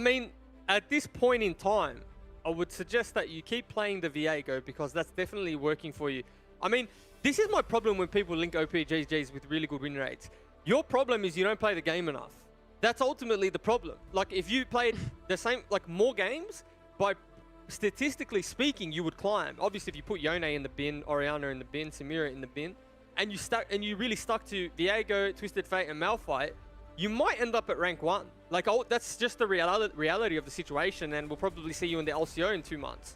mean, at this point in time, I would suggest that you keep playing the Viego, because that's definitely working for you. I mean, this is my problem when people link OPGGs with really good win rates. Your problem is you don't play the game enough. That's ultimately the problem. Like, if you played the same, like, more games, by statistically speaking, you would climb. Obviously, if you put Yone in the bin, Oriana in the bin, Samira in the bin, and you really stuck to Viego, Twisted Fate, and Malphite, you might end up at rank 1. Like, that's just the reality of the situation, and we'll probably see you in the LCO in 2 months.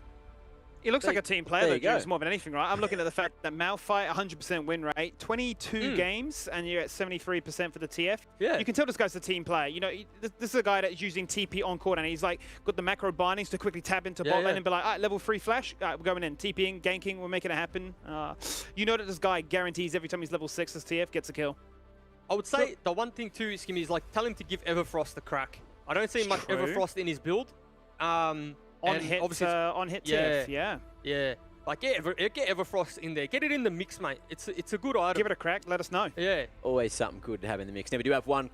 He looks like a team player, there though, you go. Juice, more than anything, right? I'm looking at the fact that Malphite, 100% win rate, 22 games, and you're at 73% for the TF. Yeah. You can tell this guy's a team player. You know, this is a guy that's using TP on court, and he's like got the macro bindings to quickly tap into bot lane and be like, all right, level 3 flash, all right, we're going in. TPing, ganking, we're making it happen. You know that this guy guarantees every time he's level 6 as TF gets a kill. I would say the one thing too, Skimmy, is like tell him to give Everfrost a crack. I don't see much True. Everfrost in his build. On hit yeah, TF, yeah. Yeah. Like, get Everfrost in there. Get it in the mix, mate. It's a good item. Give it a crack. Let us know. Yeah. Always something good to have in the mix. Now, we do have one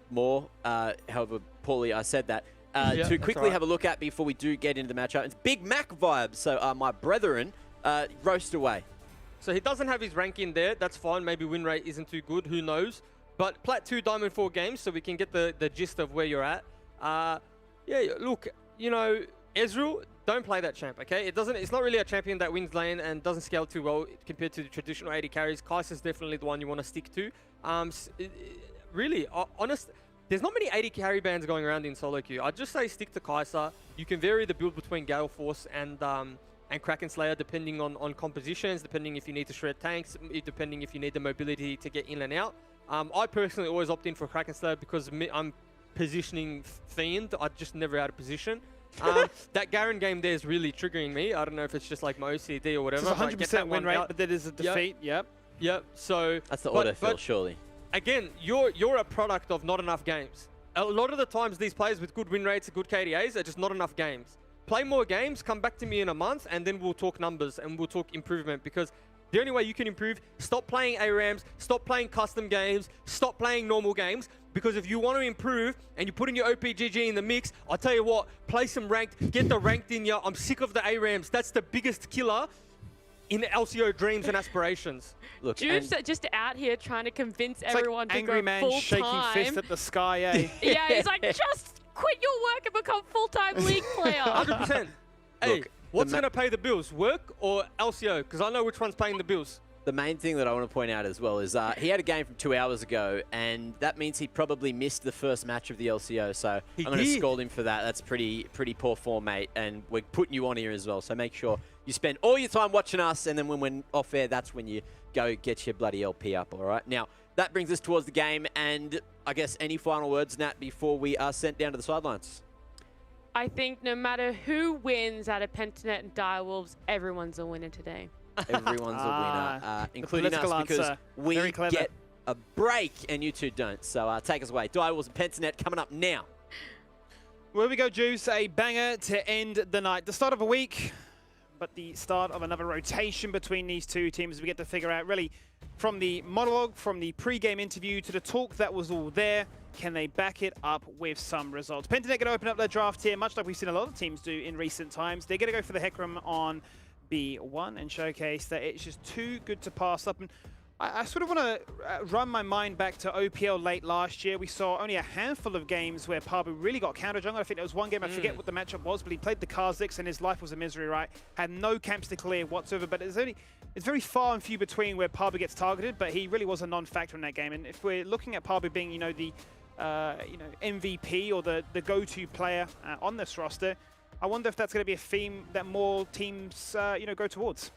more. However poorly I said that. Yeah, to that's quickly right. have a look at before we do get into the matchup. It's Big Mac vibes. So, my brethren, roast away. So he doesn't have his rank in there. That's fine. Maybe win rate isn't too good. Who knows? But Plat 2 Diamond 4 games, so we can get the gist of where you're at. Yeah, look, you know, Ezreal, don't play that champ, okay? It's not really a champion that wins lane and doesn't scale too well compared to the traditional AD carries. Kai'Sa's definitely the one you want to stick to. Really, honest, there's not many AD carry bands going around in solo queue. I'd just say stick to Kai'Sa. You can vary the build between Gale Force and Kraken Slayer depending on compositions, depending if you need to shred tanks, depending if you need the mobility to get in and out. I personally always opt in for Kraken Slayer because I'm positioning Fiend. I just never out of position. That Garen game there is really triggering me. I don't know if it's just like my OCD or whatever. It's 100% win rate, but that is a defeat. Yep. So that's the autofill, surely. Again, you're a product of not enough games. A lot of the times, these players with good win rates, good KDAs, are just not enough games. Play more games, come back to me in a month, and then we'll talk numbers and we'll talk improvement. Because the only way you can improve, stop playing ARAMs, stop playing custom games, stop playing normal games. Because if you want to improve and you put in your OPGG in the mix, I'll tell you what, play some ranked, get the ranked in ya. I'm sick of the ARAMs. That's the biggest killer in the LCO dreams and aspirations. Look, Juice just out here trying to convince It's everyone like to angry go man full shaking time. fist at the sky, eh? Yeah, he's like, just quit your work and become full-time league player. 100%. Hey, Look, what's going to pay the bills? Work or LCO? Because I know which one's paying the bills. The main thing that I want to point out as well is he had a game from 2 hours ago, and that means he probably missed the first match of the LCO. So I'm going to scold him for that. That's pretty poor form, mate. And we're putting you on here as well. So make sure you spend all your time watching us, and then when we're off air, that's when you go get your bloody LP up. All right. Now that brings us towards the game, and I guess any final words, Nat, before we are sent down to the sidelines. I think no matter who wins out of Pentanet and Direwolves, everyone's a winner today. Everyone's a winner, including us, because we get a break and you two don't. So take us away. Direwolves and Pentanet coming up now. Where we go, Juice, a banger to end the night. The start of a week, but the start of another rotation between these two teams. We get to figure out really from the monologue, from the pre-game interview to the talk that was all there, can they back it up with some results? Pentanet going to open up their draft here, much like we've seen a lot of teams do in recent times. They're going to go for the Hecarim on B1 and showcase that it's just too good to pass up. And I sort of want to run my mind back to OPL late last year. We saw only a handful of games where Pabu really got counter jungle. I think there was one game, I forget what the matchup was, but he played the Kha'Zix and his life was a misery, right? Had no camps to clear whatsoever, but it's very far and few between where Pabu gets targeted, but he really was a non-factor in that game. And if we're looking at Pabu being, the MVP or the go-to player on this roster, I wonder if that's going to be a theme that more teams, go towards.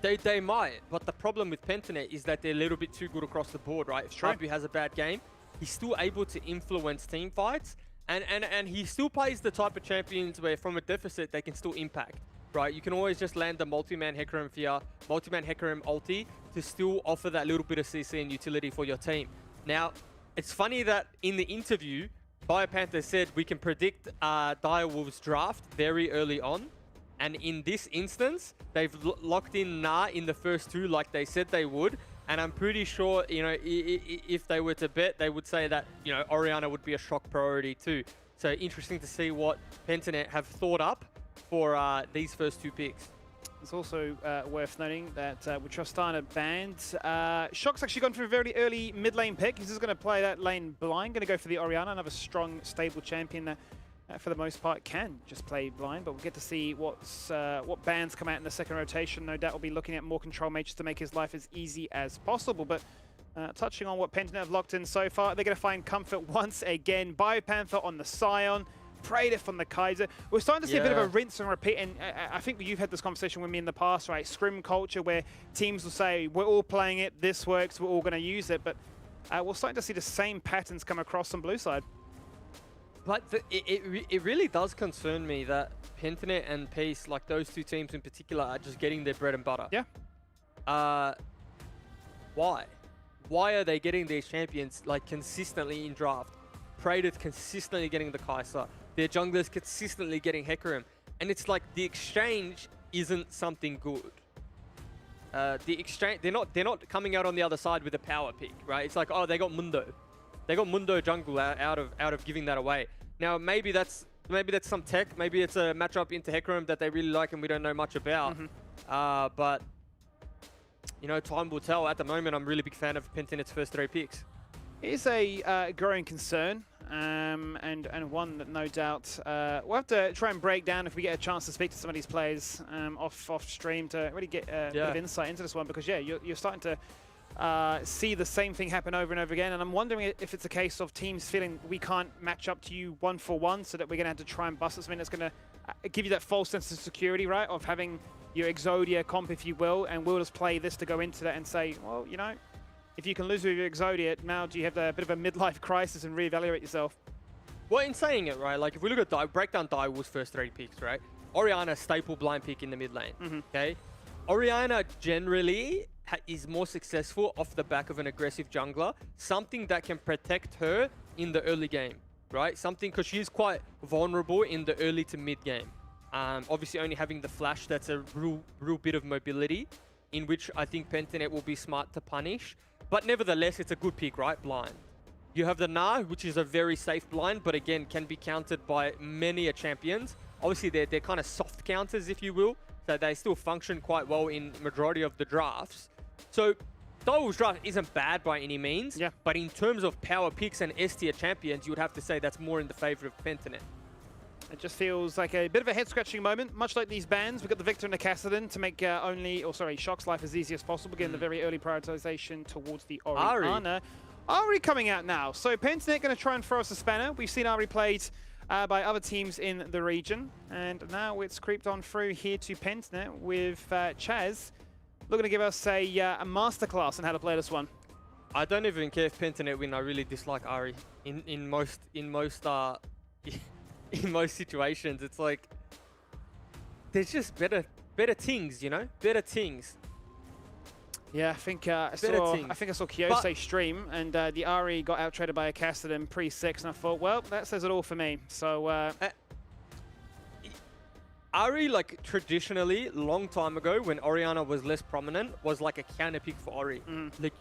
They might, but the problem with Pentanet is that they're a little bit too good across the board, right? If Pabu has a bad game, he's still able to influence team fights, and he still plays the type of champions where from a deficit they can still impact, right? You can always just land the multi-man Hecarim Fear, multi-man Hecarim ulti to still offer that little bit of CC and utility for your team. Now, it's funny that in the interview, BioPanther said we can predict Direwolves draft very early on. And in this instance, they've locked in Na in the first two like they said they would. And I'm pretty sure, if they were to bet, they would say that, Orianna would be a shock priority too. So interesting to see what Pentanet have thought up for these first two picks. It's also worth noting that with Tristana banned, Shock's actually gone for a very early mid lane pick. He's just going to play that lane blind, going to go for the Orianna, another strong, stable champion that for the most part can just play blind, but we'll get to see what bans come out in the second rotation. No doubt we'll be looking at more control mages to make his life as easy as possible. But touching on what Pentanet have locked in so far, they're going to find comfort once again. BioPanther on the Scion, Praetor on the Kaiser. We're starting to see a bit of a rinse and repeat, and I think you've had this conversation with me in the past, right? Scrim culture, where teams will say, we're all playing it, this works, we're all going to use it, but we're starting to see the same patterns come across on blue side. But it really does concern me that Pentanet and Peace, like those two teams in particular, are just getting their bread and butter. Yeah. Why? Why are they getting these champions like consistently in draft? Praetor consistently getting the Kaiser. Their junglers consistently getting Hecarim. And it's like the exchange isn't something good. The exchange, they're not coming out on the other side with a power pick, right? It's like, oh, they got Mundo. They got Mundo jungle out of giving that away. Now maybe that's some tech. Maybe it's a matchup into Hecarim that they really like and we don't know much about. But time will tell. At the moment, I'm a really big fan of Pentanet's first 3 picks. It is a growing concern, and one that no doubt we'll have to try and break down if we get a chance to speak to some of these players off stream to really get a bit of insight into this one, because you're starting to see the same thing happen over and over again, and I'm wondering if it's a case of teams feeling we can't match up to you 1-for-1, so that we're going to have to try and bust something that's going to give you that false sense of security, right, of having your Exodia comp, if you will, and we'll just play this to go into that and say, well, if you can lose with your Exodia, now do you have a bit of a midlife crisis and reevaluate yourself? Well, in saying it, right, like if we look at break down Direwolf's first 3 picks, right? Orianna, staple blind pick in the mid lane, okay? Orianna generally is more successful off the back of an aggressive jungler, something that can protect her in the early game, right? Something, because she is quite vulnerable in the early to mid game. Obviously, only having the flash, that's a real bit of mobility, in which I think Pentanet will be smart to punish. But nevertheless, it's a good pick, right? Blind. You have the Na, which is a very safe blind, but again, can be countered by many champions. Obviously, they're kind of soft counters, if you will. So they still function quite well in majority of the drafts. So Direwolf's draft isn't bad by any means. Yeah. But in terms of power picks and S-tier champions, you would have to say that's more in the favor of Pentanet. It just feels like a bit of a head-scratching moment, much like these bans. We've got the Victor and the Kassadin to make Shock's life as easy as possible, getting the very early prioritization towards the Orianna. Ari coming out now. So Pentanet going to try and throw us a spanner. We've seen Ari played by other teams in the region, and now it's creeped on through here to Pentanet with Chaz looking to give us a masterclass on how to play this one. I don't even care if Pentanet win. I really dislike Ari in most in most situations. It's like there's just better things, you know, better things. Yeah, I think I saw Kiyose stream, and the Ari got out traded by a Kassadin pre-6, and I thought, well, that says it all for me. So Ari, like traditionally, long time ago, when Orianna was less prominent, was like a counter pick for Ari. Like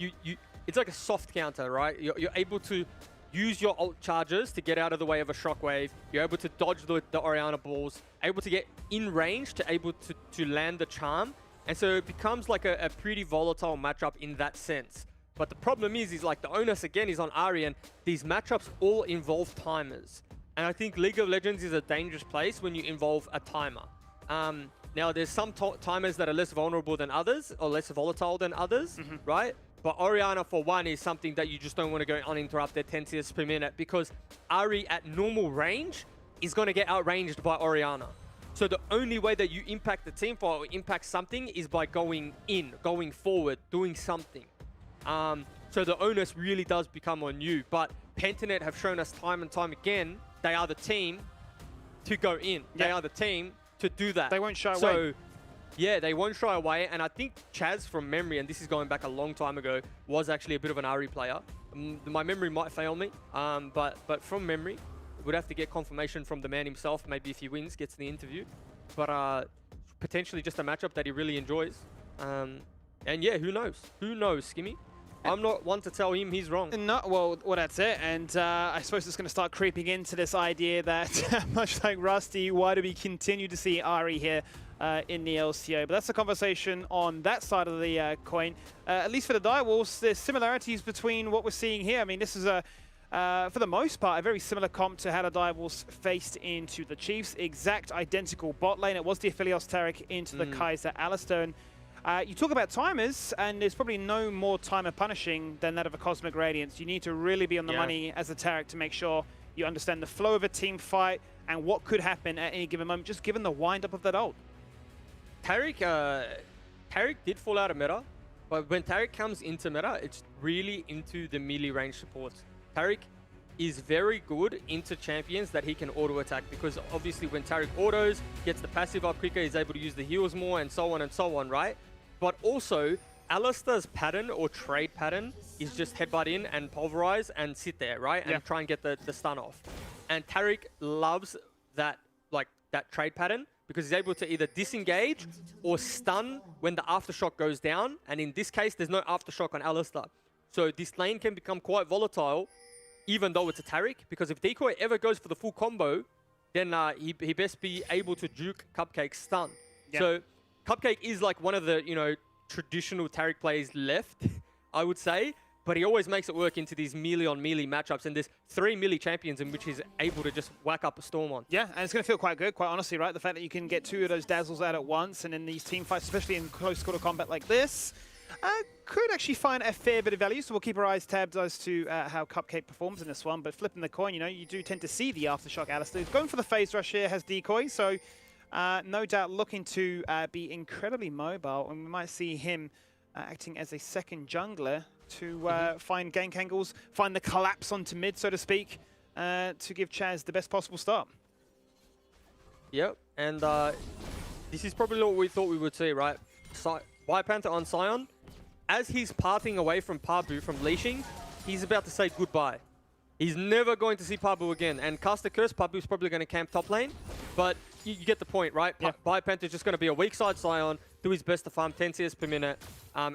it's like a soft counter, right? You're able to use your ult charges to get out of the way of a shockwave. You're able to dodge the Orianna balls, able to get in range to able to land the charm. And so it becomes like a pretty volatile matchup in that sense. But the problem is like the onus again is on Ari, and these matchups all involve timers. And I think League of Legends is a dangerous place when you involve a timer. Now there's some timers that are less vulnerable than others, or less volatile than others, right? But Orianna, for one, is something that you just don't want to go uninterrupted 10 CS per minute, because Ari at normal range is going to get outranged by Orianna. So the only way that you impact the team or impact something is by going in, going forward, doing something. So the onus really does become on you. But Pentanet have shown us time and time again, they are the team to go in. They are the team to do that. They won't shy away. So yeah, they won't shy away. And I think Chaz, from memory, and this is going back a long time ago, was actually a bit of an Ari player. My memory might fail me, but from memory, would have to get confirmation from the man himself. Maybe if he wins, gets the interview. But potentially just a matchup that he really enjoys. And yeah, who knows? Who knows, Skimmy? I'm not one to tell him he's wrong. No, well, that's it. And I suppose it's going to start creeping into this idea that, much like Rusty, why do we continue to see Ari here in the LCO? But that's the conversation on that side of the coin. At least for the Direwolves, there's similarities between what we're seeing here. I mean, this is for the most part, a very similar comp to how the Direwolves faced into the Chiefs. Exact identical bot lane. It was the Aphelios Taric into the Kaiser Alistair. And you talk about timers, and there's probably no more timer punishing than that of a Cosmic Radiance. You need to really be on the money as a Taric to make sure you understand the flow of a team fight and what could happen at any given moment, just given the wind-up of that ult. Taric did fall out of meta, but when Taric comes into meta, it's really into the melee range supports. Taric is very good into champions that he can auto-attack, because obviously when Taric autos, gets the passive up quicker, he's able to use the heals more, and so on, right? But also, Alistair's pattern or trade pattern is just headbutt in and pulverize and sit there, right? And try and get the stun off. And Taric loves that, like, that trade pattern, because he's able to either disengage or stun when the aftershock goes down. And in this case, there's no aftershock on Alistair. So this lane can become quite volatile, even though it's a Taric, because if Decoy ever goes for the full combo, then he best be able to juke Cupcake's stun. So Cupcake is like one of the, you know, traditional Taric players left, I would say, but he always makes it work into these melee on melee matchups, and there's 3 melee champions in which he's able to just whack up a storm on. Yeah, and it's going to feel quite good, quite honestly, right? The fact that you can get 2 of those dazzles out at once, and in these team fights, especially in close quarter combat like this, could actually find a fair bit of value. So we'll keep our eyes tabbed as to how Cupcake performs in this one. But flipping the coin, you know, you do tend to see the Aftershock Alistair. Going for the phase rush here, has Decoy, so no doubt looking to be incredibly mobile, and we might see him acting as a second jungler to find gank angles, find the collapse onto mid, so to speak, to give Chaz the best possible start. Yep, and this is probably what we thought we would see, right? White Panther on Sion. As he's parting away from Pabu, from leashing, he's about to say goodbye. He's never going to see Pabu again. And cast a curse, Pabu's probably going to camp top lane. But you get the point, right? Yeah. White Panther's just going to be a weak side Sion, do his best to farm 10 CS per minute,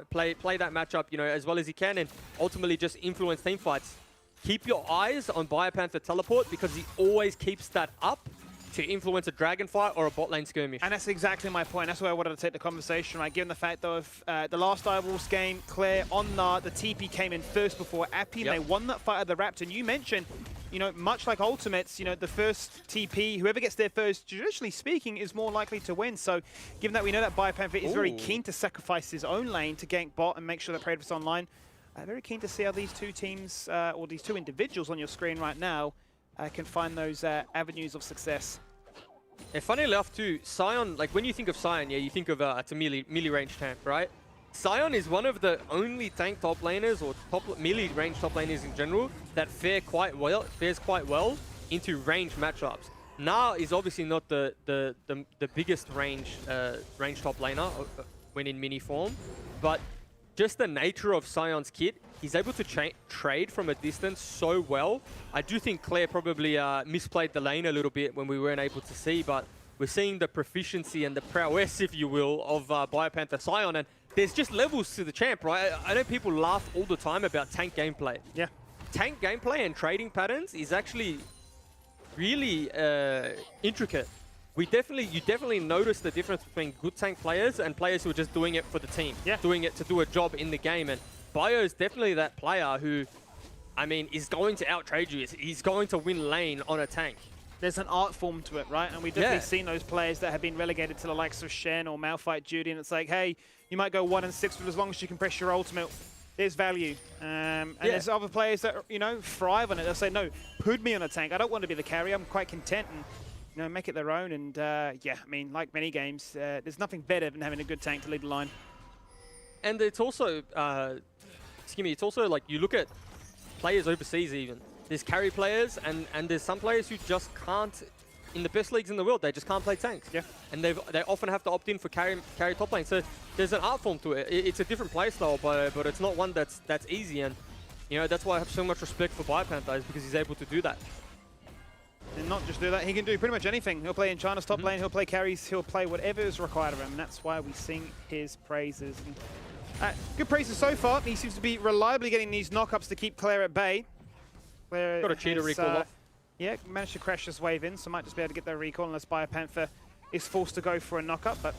play that matchup, you know, as well as he can, and ultimately just influence team fights. Keep your eyes on White Panther teleport, because he always keeps that up to influence a dragon fight or a bot lane skirmish. And that's exactly my point. That's where I wanted to take the conversation, right? Given the fact, though, of the last Direwolves game, Claire on the TP came in first before Appy, and they won that fight at the Raptor. And you mentioned, you know, much like Ultimates, you know, the first TP, whoever gets there first, traditionally speaking, is more likely to win. So given that we know that Biopanther is very keen to sacrifice his own lane to gank bot and make sure that Predator's online, very keen to see how these two teams, or these two individuals on your screen right now, can find those avenues of success. And funny enough too, Sion, like when you think of Sion, yeah, you think of it's a melee range tank, right? Sion is one of the only tank top laners, or melee range top laners in general, that fares quite well into range matchups. Na is obviously not the biggest range top laner when in mini form, but just the nature of Sion's kit, he's able to trade from a distance so well. I do think Claire probably misplayed the lane a little bit when we weren't able to see, but we're seeing the proficiency and the prowess, if you will, of Biopanther Sion, and there's just levels to the champ, right? I know people laugh all the time about tank gameplay. Yeah. Tank gameplay and trading patterns is actually really intricate. You definitely notice the difference between good tank players and players who are just doing it for the team, doing it to do a job in the game. And Bio is definitely that player who, I mean, is going to out-trade you. He's going to win lane on a tank. There's an art form to it, right? And we've definitely seen those players that have been relegated to the likes of Shen or Malphite Judy, and it's like, hey, you might go 1 and 6, but as long as you can press your ultimate, there's value. And there's other players that, you know, thrive on it. They'll say, no, put me on a tank. I don't want to be the carry. I'm quite content, and you know, make it their own. And yeah, I mean, like many games, there's nothing better than having a good tank to lead the line. And it's also, it's also like you look at players overseas even. There's carry players and there's some players who just can't, in the best leagues in the world, they just can't play tanks. Yeah. And they often have to opt in for carry top lane. So there's an art form to it. It's a different play style, but it's not one that's easy. And you know, that's why I have so much respect for Biopanther, is because he's able to do that. And not just do that, he can do pretty much anything. He'll play in China's top lane, he'll play carries, he'll play whatever is required of him, and that's why we sing his praises. And, good praises so far. He seems to be reliably getting these knockups to keep Claire at bay. Claire got a cheater recall off. Yeah, managed to crash this wave in, so might just be able to get that recall unless Biopanther is forced to go for a knockup, but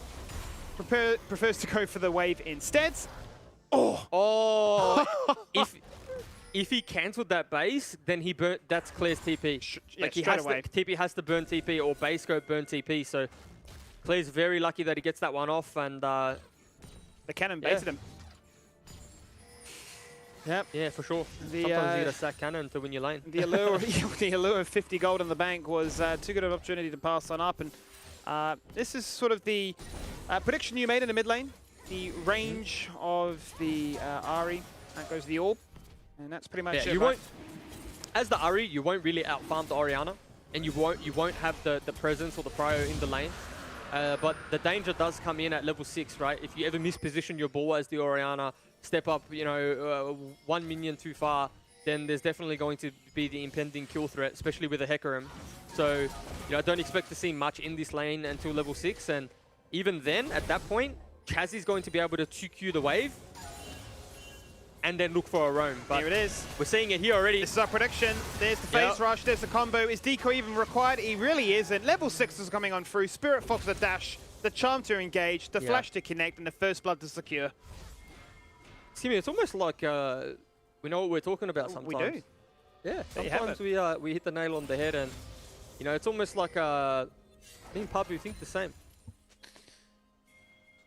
prefers to go for the wave instead. Oh! If he cancelled that base, then he burnt. That's Claire's TP. Like he has to, TP has to burn TP, or base go burn TP. So Claire's very lucky that he gets that one off, and the cannon baited him. Yep. Yeah, for sure. Sometimes you get a sack cannon to win your lane. The allure of 50 gold in the bank was too good an opportunity to pass on up, and this is sort of the prediction you made in the mid lane. The range of the Ahri that goes to the orb. And that's pretty much it. You won't, as the Ahri, you won't really outfarm the Orianna, and you won't have the presence or the prio in the lane. But the danger does come in at level 6, right? If you ever misposition your ball as the Orianna, step up, you know, 1 minion too far, then there's definitely going to be the impending kill threat, especially with a Hecarim. So, you know, I don't expect to see much in this lane until level 6, and even then, at that point, Chaz is going to be able to 2Q the wave, and then look for a roam. But here it is. We're seeing it here already. This is our prediction. There's the phase rush, there's the combo. Is decoy even required? He really isn't. Level 6 is coming on through. Spirit Fox to dash, the charm to engage, the flash to connect, and the first blood to secure. Excuse me, it's almost like we know what we're talking about sometimes. We do. Yeah, sometimes we hit the nail on the head, and you know, it's almost like me and Pabu think the same.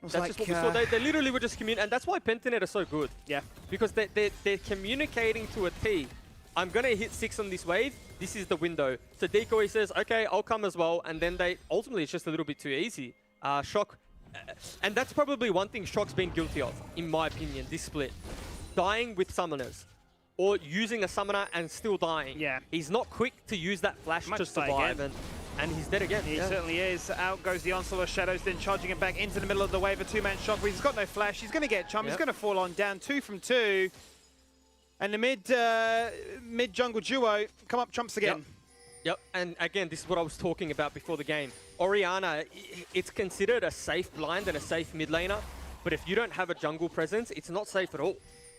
That's just what we saw. They literally were just communicating, and that's why Pentanet are so good. Yeah. Because they're communicating to a T. I'm going to hit 6 on this wave. This is the window. So Decoy says, okay, I'll come as well. And then ultimately, it's just a little bit too easy. Shock. And that's probably one thing Shock's been guilty of, in my opinion, this split. Dying with summoners. or using a summoner and still dying. Yeah. He's not quick to use that flash Much to die survive, again. and he's dead again. He yeah. certainly is. Out goes the Onslaught of Shadows, then charging him back into the middle of the wave. A two-man shockwave. He's got no flash. He's going to get chum. He's Yep. going to fall on down 2 from 2. And the mid jungle duo come up trumps again. Yep, and again, this is what I was talking about before the game. Orianna, it's considered a safe blind and a safe mid laner, but if you don't have a jungle presence, it's not safe at all.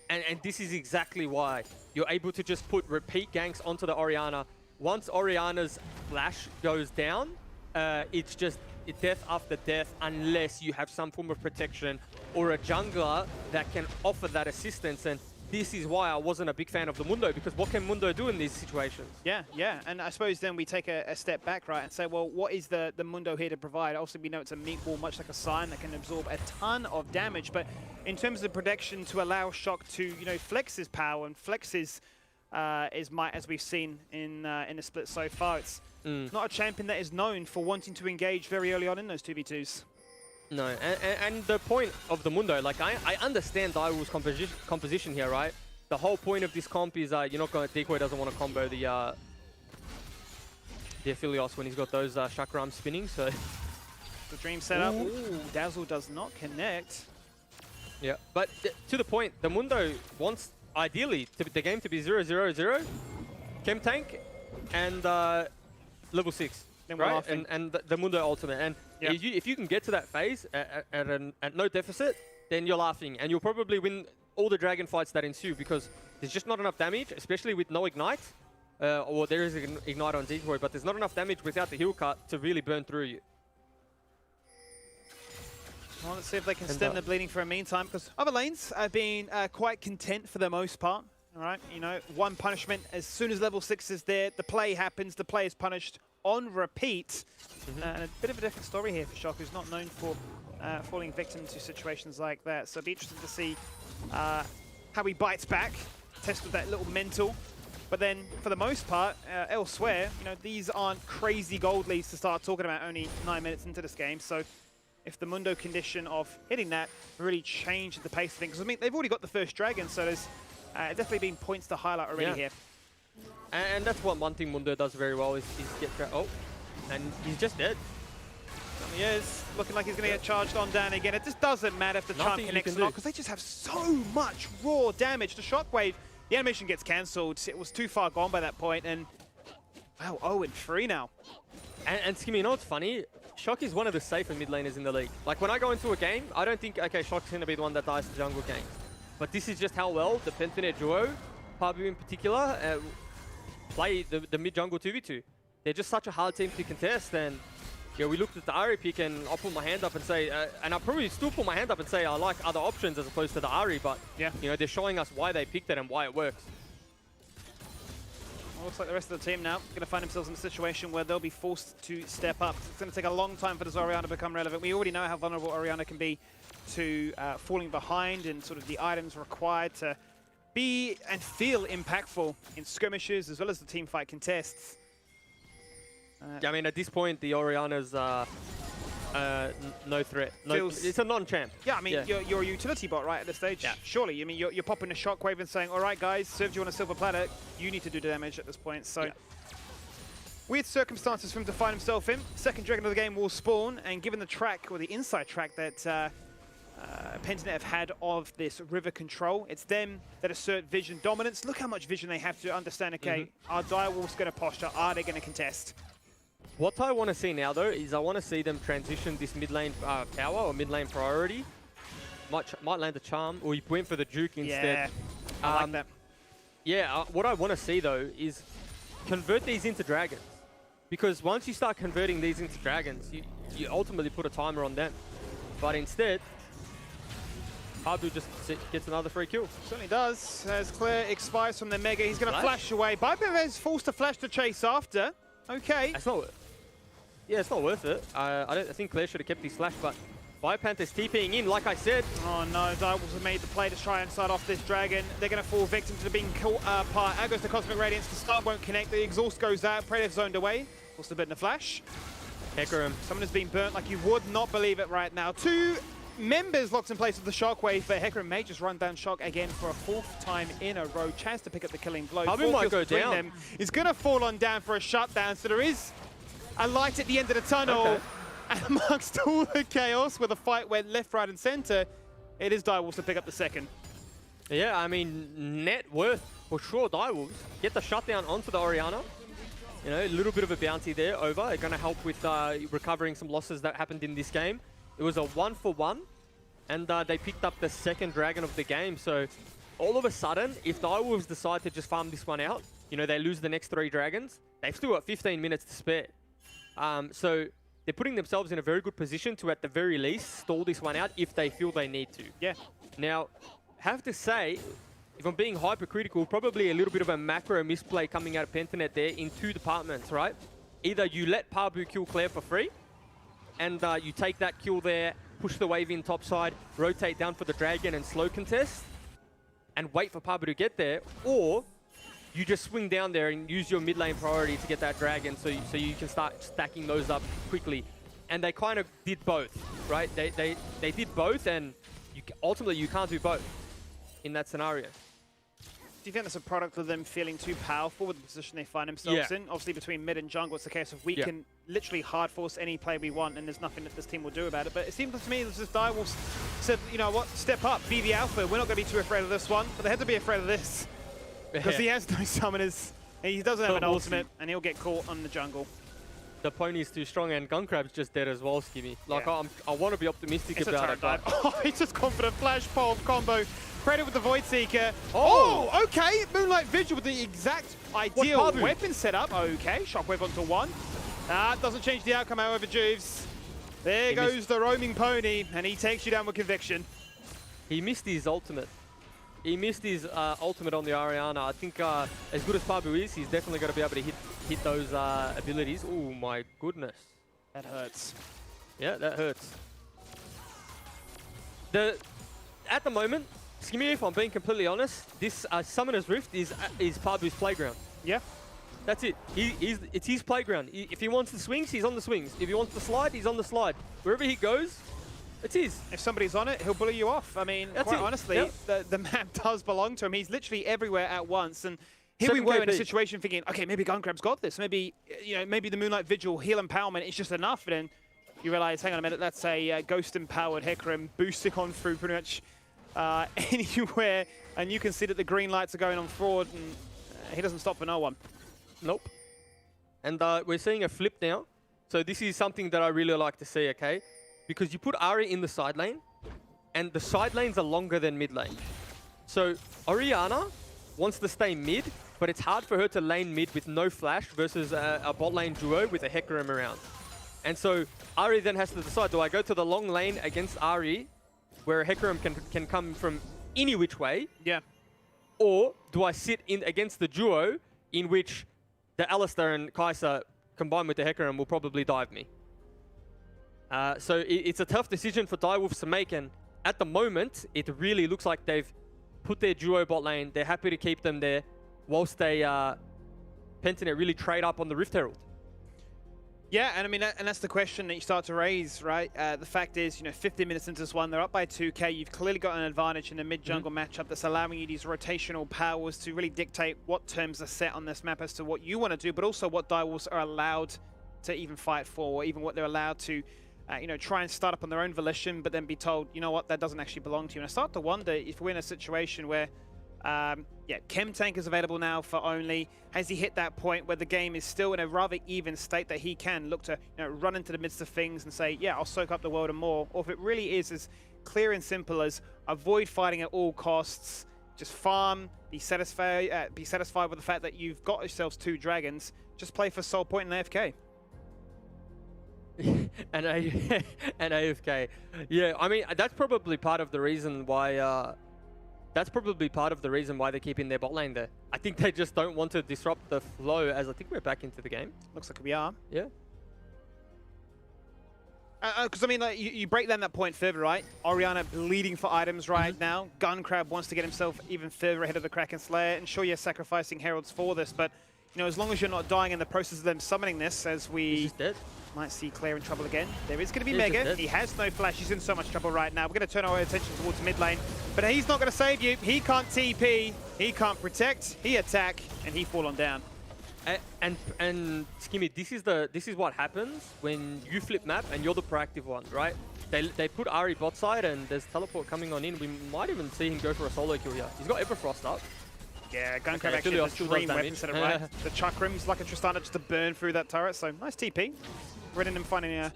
And this is exactly why you're able to just put repeat ganks onto the Orianna. Once Orianna's flash goes down, it's just death after death unless you have some form of protection or a jungler that can offer that assistance. And this is why I wasn't a big fan of the Mundo, because what can Mundo do in these situations? Yeah, yeah. And I suppose then we take a step back, right, and say, well, what is the Mundo here to provide? Obviously, we know it's a meatball, much like a sign that can absorb a ton of damage. But in terms of protection to allow Shock to, you know, flex his power and flex his might, as we've seen in the split so far, it's not a champion that is known for wanting to engage very early on in those 2v2s. No, and the point of the Mundo, like I understand Direwolf's composition here, right? The whole point of this comp is you're not going to, Decoy doesn't want to combo the Aphelios when he's got those chakram spinning, so. The dream setup. Ooh, Dazzle does not connect. Yeah, but to the point, the Mundo wants, ideally, the game to be 0-0-0, Chem Tank, and level 6. Then we're right? laughing. And the Mundo ultimate. And Yep. if you can get to that phase at no deficit, then you're laughing. And you'll probably win all the dragon fights that ensue, because there's just not enough damage, especially with no ignite. Or there is an ignite on Decoy, but there's not enough damage without the heal cut to really burn through you. Well, let's see if they can stem the bleeding for a meantime, because other lanes have been quite content for the most part. All right, you know, one punishment as soon as level 6 is there, the play happens, the play is punished on repeat. And a bit of a different story here for Shock, who's not known for falling victim to situations like that. So it'll be interesting to see how he bites back, test with that little mental. But then, for the most part, elsewhere, you know, these aren't crazy gold leads to start talking about only 9 minutes into this game. So if the Mundo condition of hitting that really changed the pace of things, because I mean, they've already got the first dragon, so there's definitely been points to highlight already here. And that's one thing Mundo does very well is get... Oh, and he's just dead. He is looking like he's going to get charged on down again. It just doesn't matter if the charm connects or not, because they just have so much raw damage. The shockwave, the animation gets cancelled. It was too far gone by that point, and wow, 0-3 now. And Skimmy, you know what's funny? Shock is one of the safer mid laners in the league. Like when I go into a game, I don't think, okay, Shock's going to be the one that dies to jungle ganks. But this is just how well the Pentanet duo, Pabu in particular, play the mid jungle 2v2. They're just such a hard team to contest, and yeah, we looked at the Ahri pick, and I'll put my hand up and say, and I'll probably still put my hand up and say I like other options as opposed to the Ahri, but yeah, you know, they're showing us why they picked it and why it works. Well, looks like the rest of the team now going to find themselves in a situation where they'll be forced to step up. It's going to take a long time for this Orianna to become relevant. We already know how vulnerable Orianna can be to falling behind and sort of the items required to be and feel impactful in skirmishes as well as the team fight contests. Yeah, I mean, at this point, the Orianna's no threat. No, it's a non-champ. Yeah, I mean, you're a utility bot right at this stage. Yeah. Surely, I mean, you're popping a shockwave and saying, all right, guys, served you on a silver platter. You need to do damage at this point. So, weird circumstances for him to find himself in. Second dragon of the game will spawn, and given the track, or the inside track that Pentanet have had of this river control, it's them that assert vision dominance. Look how much vision they have to understand, okay, are Direwolves going to posture? Are they going to contest? What I want to see now, though, is I want to see them transition this mid lane power or mid lane priority. Might land a charm, or you went for the Duke instead. Yeah, I like that. Yeah, what I want to see, though, is convert these into dragons. Because once you start converting these into dragons, you ultimately put a timer on them. But instead, Abu just gets another free kill. Certainly does. As Claire expires from the Mega, he's going to flash away. Bipov is forced to flash to chase after. Okay. That's not... Yeah, it's not worth it. I think Claire should have kept his flash, but Bipanther's TPing in, like I said. Oh no, Direwolves have made the play to try and start off this dragon. They're going to fall victim to being caught apart. Out goes the Cosmic Radiance. The start won't connect. The exhaust goes out. Predator zoned away. Forced a bit in the flash. Hecarim. Someone has been burnt like you would not believe it right now. 2 members locked in place with the shockwave, but Hecarim may just run down shock again for a 4th time in a row. Chance to pick up the killing blow. Pabu might go down. Them. He's going to fall on down for a shutdown, so there is a light at the end of the tunnel. Okay. And amongst all the chaos where the fight went left, right, and center, it is Direwolves to pick up the second. Yeah, I mean, net worth for sure. Direwolves get the shutdown onto the Orianna. You know, a little bit of a bounty there over. They're going to help with recovering some losses that happened in this game. It was a 1-for-1, and they picked up the second dragon of the game. So all of a sudden, if Direwolves decide to just farm this one out, you know, they lose the next 3 dragons, they've still got 15 minutes to spare. So they're putting themselves in a very good position to, at the very least, stall this one out if they feel they need to. Yeah. Now, have to say, if I'm being hypercritical, probably a little bit of a macro misplay coming out of Pentanet there in 2 departments, right? Either you let Pabu kill Claire for free, and you take that kill there, push the wave in topside, rotate down for the dragon and slow contest, and wait for Pabu to get there, or you just swing down there and use your mid lane priority to get that dragon so you can start stacking those up quickly. And they kind of did both, right? They did both, and ultimately you can't do both in that scenario. Do you think that's a product of them feeling too powerful with the position they find themselves in? Obviously, between mid and jungle, it's the case of we can literally hard force any play we want, and there's nothing that this team will do about it. But it seems to me as if Direwolves said, you know what, step up, be the alpha. We're not going to be too afraid of this one, but they had to be afraid of this. Because he has no summoners, and he doesn't have an ultimate, and he'll get caught on the jungle. The pony's too strong, and Guncrab's just dead as well, Skimmy. Like, I want to be optimistic It's about a it. dive. But Oh, he's just confident. Flash pole combo. Credit with the Void Seeker. Oh, okay. Moonlight Vigil with the exact ideal weapon setup. Okay, Shockwave onto 1. Doesn't change the outcome, however, Juves. There goes the roaming pony, and he takes you down with conviction. He missed his ultimate. He missed his ultimate on the Orianna. I think as good as Pabu is, he's definitely going to be able to hit those abilities. Oh my goodness. That hurts. Yeah, that hurts. At the moment, Skimmy, if I'm being completely honest, this Summoner's Rift is Pabu's playground. Yeah. That's it. It's his playground. If he wants the swings, he's on the swings. If he wants the slide, he's on the slide. Wherever he goes, it's his. If somebody's on it, he'll bully you off. I mean, quite honestly, the map does belong to him. He's literally everywhere at once. And here we were in a situation thinking, okay, maybe Guncrab's got this. Maybe, you know, maybe the Moonlight Vigil heal empowerment is just enough. And then you realize, hang on a minute, that's a ghost-empowered Hecarim boosting on through pretty much anywhere. And you can see that the green lights are going on forward, and he doesn't stop for no one. Nope. And we're seeing a flip now. So this is something that I really like to see, okay? Because you put Ari in the side lane, and the side lanes are longer than mid lane. So Orianna wants to stay mid, but it's hard for her to lane mid with no flash versus a bot lane duo with a Hecarim around. And so Ari then has to decide, do I go to the long lane against Ari, where a Hecarim can come from any which way? Yeah. Or do I sit in against the duo in which the Alistair and Kai'Sa combined with the Hecarim will probably dive me? So it's a tough decision for Direwolves to make, and at the moment, it really looks like they've put their duo bot lane. They're happy to keep them there, whilst they Pentanet really trade up on the Rift Herald. Yeah, and I mean, and that's the question that you start to raise, right? The fact is, you know, 15 minutes into this one, they're up by 2k. You've clearly got an advantage in the mid-jungle matchup that's allowing you these rotational powers to really dictate what terms are set on this map as to what you want to do, but also what Direwolves are allowed to even fight for, or even what they're allowed to you know, try and start up on their own volition, but then be told, you know what, that doesn't actually belong to you. And I start to wonder if we're in a situation where, yeah, Chem Tank is available now for only. Has he hit that point where the game is still in a rather even state that he can look to, you know, run into the midst of things and say, yeah, I'll soak up the world and more? Or if it really is as clear and simple as avoid fighting at all costs, just farm, be satisfied with the fact that you've got yourselves 2 dragons, just play for soul point and AFK. and AFK. Yeah, I mean, that's probably part of the reason why they're keeping their bot lane there. I think they just don't want to disrupt the flow, as I think we're back into the game. Looks like we are. Yeah. Because, I mean, like, you break down that point further, right? Orianna bleeding for items right now. Guncrab wants to get himself even further ahead of the Kraken Slayer. And sure, you're sacrificing Heralds for this, but you know, as long as you're not dying in the process of them summoning this, as we might see Claire in trouble again. There is going to be Mega. He has no flash. He's in so much trouble right now. We're going to turn our attention towards mid lane, but he's not going to save you. He can't TP. He can't protect. He attack, and he fall on down. And Skimmy, this is what happens when you flip map and you're the proactive one, right? They put Ari bot side and there's teleport coming on in. We might even see him go for a solo kill here. He's got Everfrost up. Yeah, Gunkrab actually has a dream weapon set it right. The Chakram's like a Tristana just to burn through that turret, so nice TP. Reddinham finding a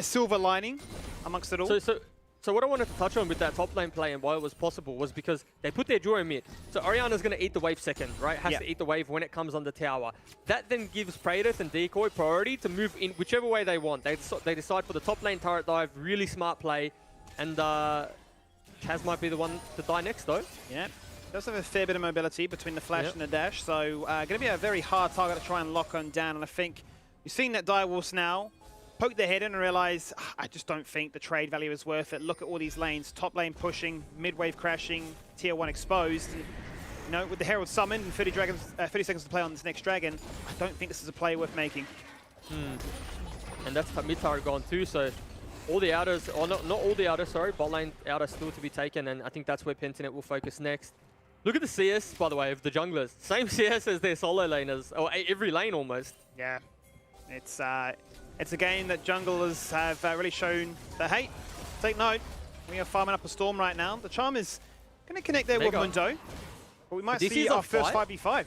silver lining amongst it all. So what I wanted to touch on with that top lane play and why it was possible was because they put their duo mid. So Orianna's going to eat the wave second, right? Has to eat the wave when it comes on the tower. That then gives Praetus and Decoy priority to move in whichever way they want. They decide for the top lane turret dive, really smart play. And Kaz might be the one to die next though. Yeah, does have a fair bit of mobility between the flash and the dash. So going to be a very hard target to try and lock on down. And I think you've seen that Direwolves now poke their head in and realize, I just don't think the trade value is worth it. Look at all these lanes, top lane pushing, mid wave crashing, tier 1 exposed. And, you know, with the Herald summoned and 30 seconds to play on this next dragon, I don't think this is a play worth making. And that's mid turret gone too, so all the outers, or not all the outers, sorry, bot lane outer still to be taken, and I think that's where Pentanet will focus next. Look at the CS, by the way, of the junglers. Same CS as their solo laners, or every lane almost. Yeah, it's a game that junglers have really shown the hate. Take note, we are farming up a storm right now. The Charm is going to connect there with Mundo, but we might see our first 5v5.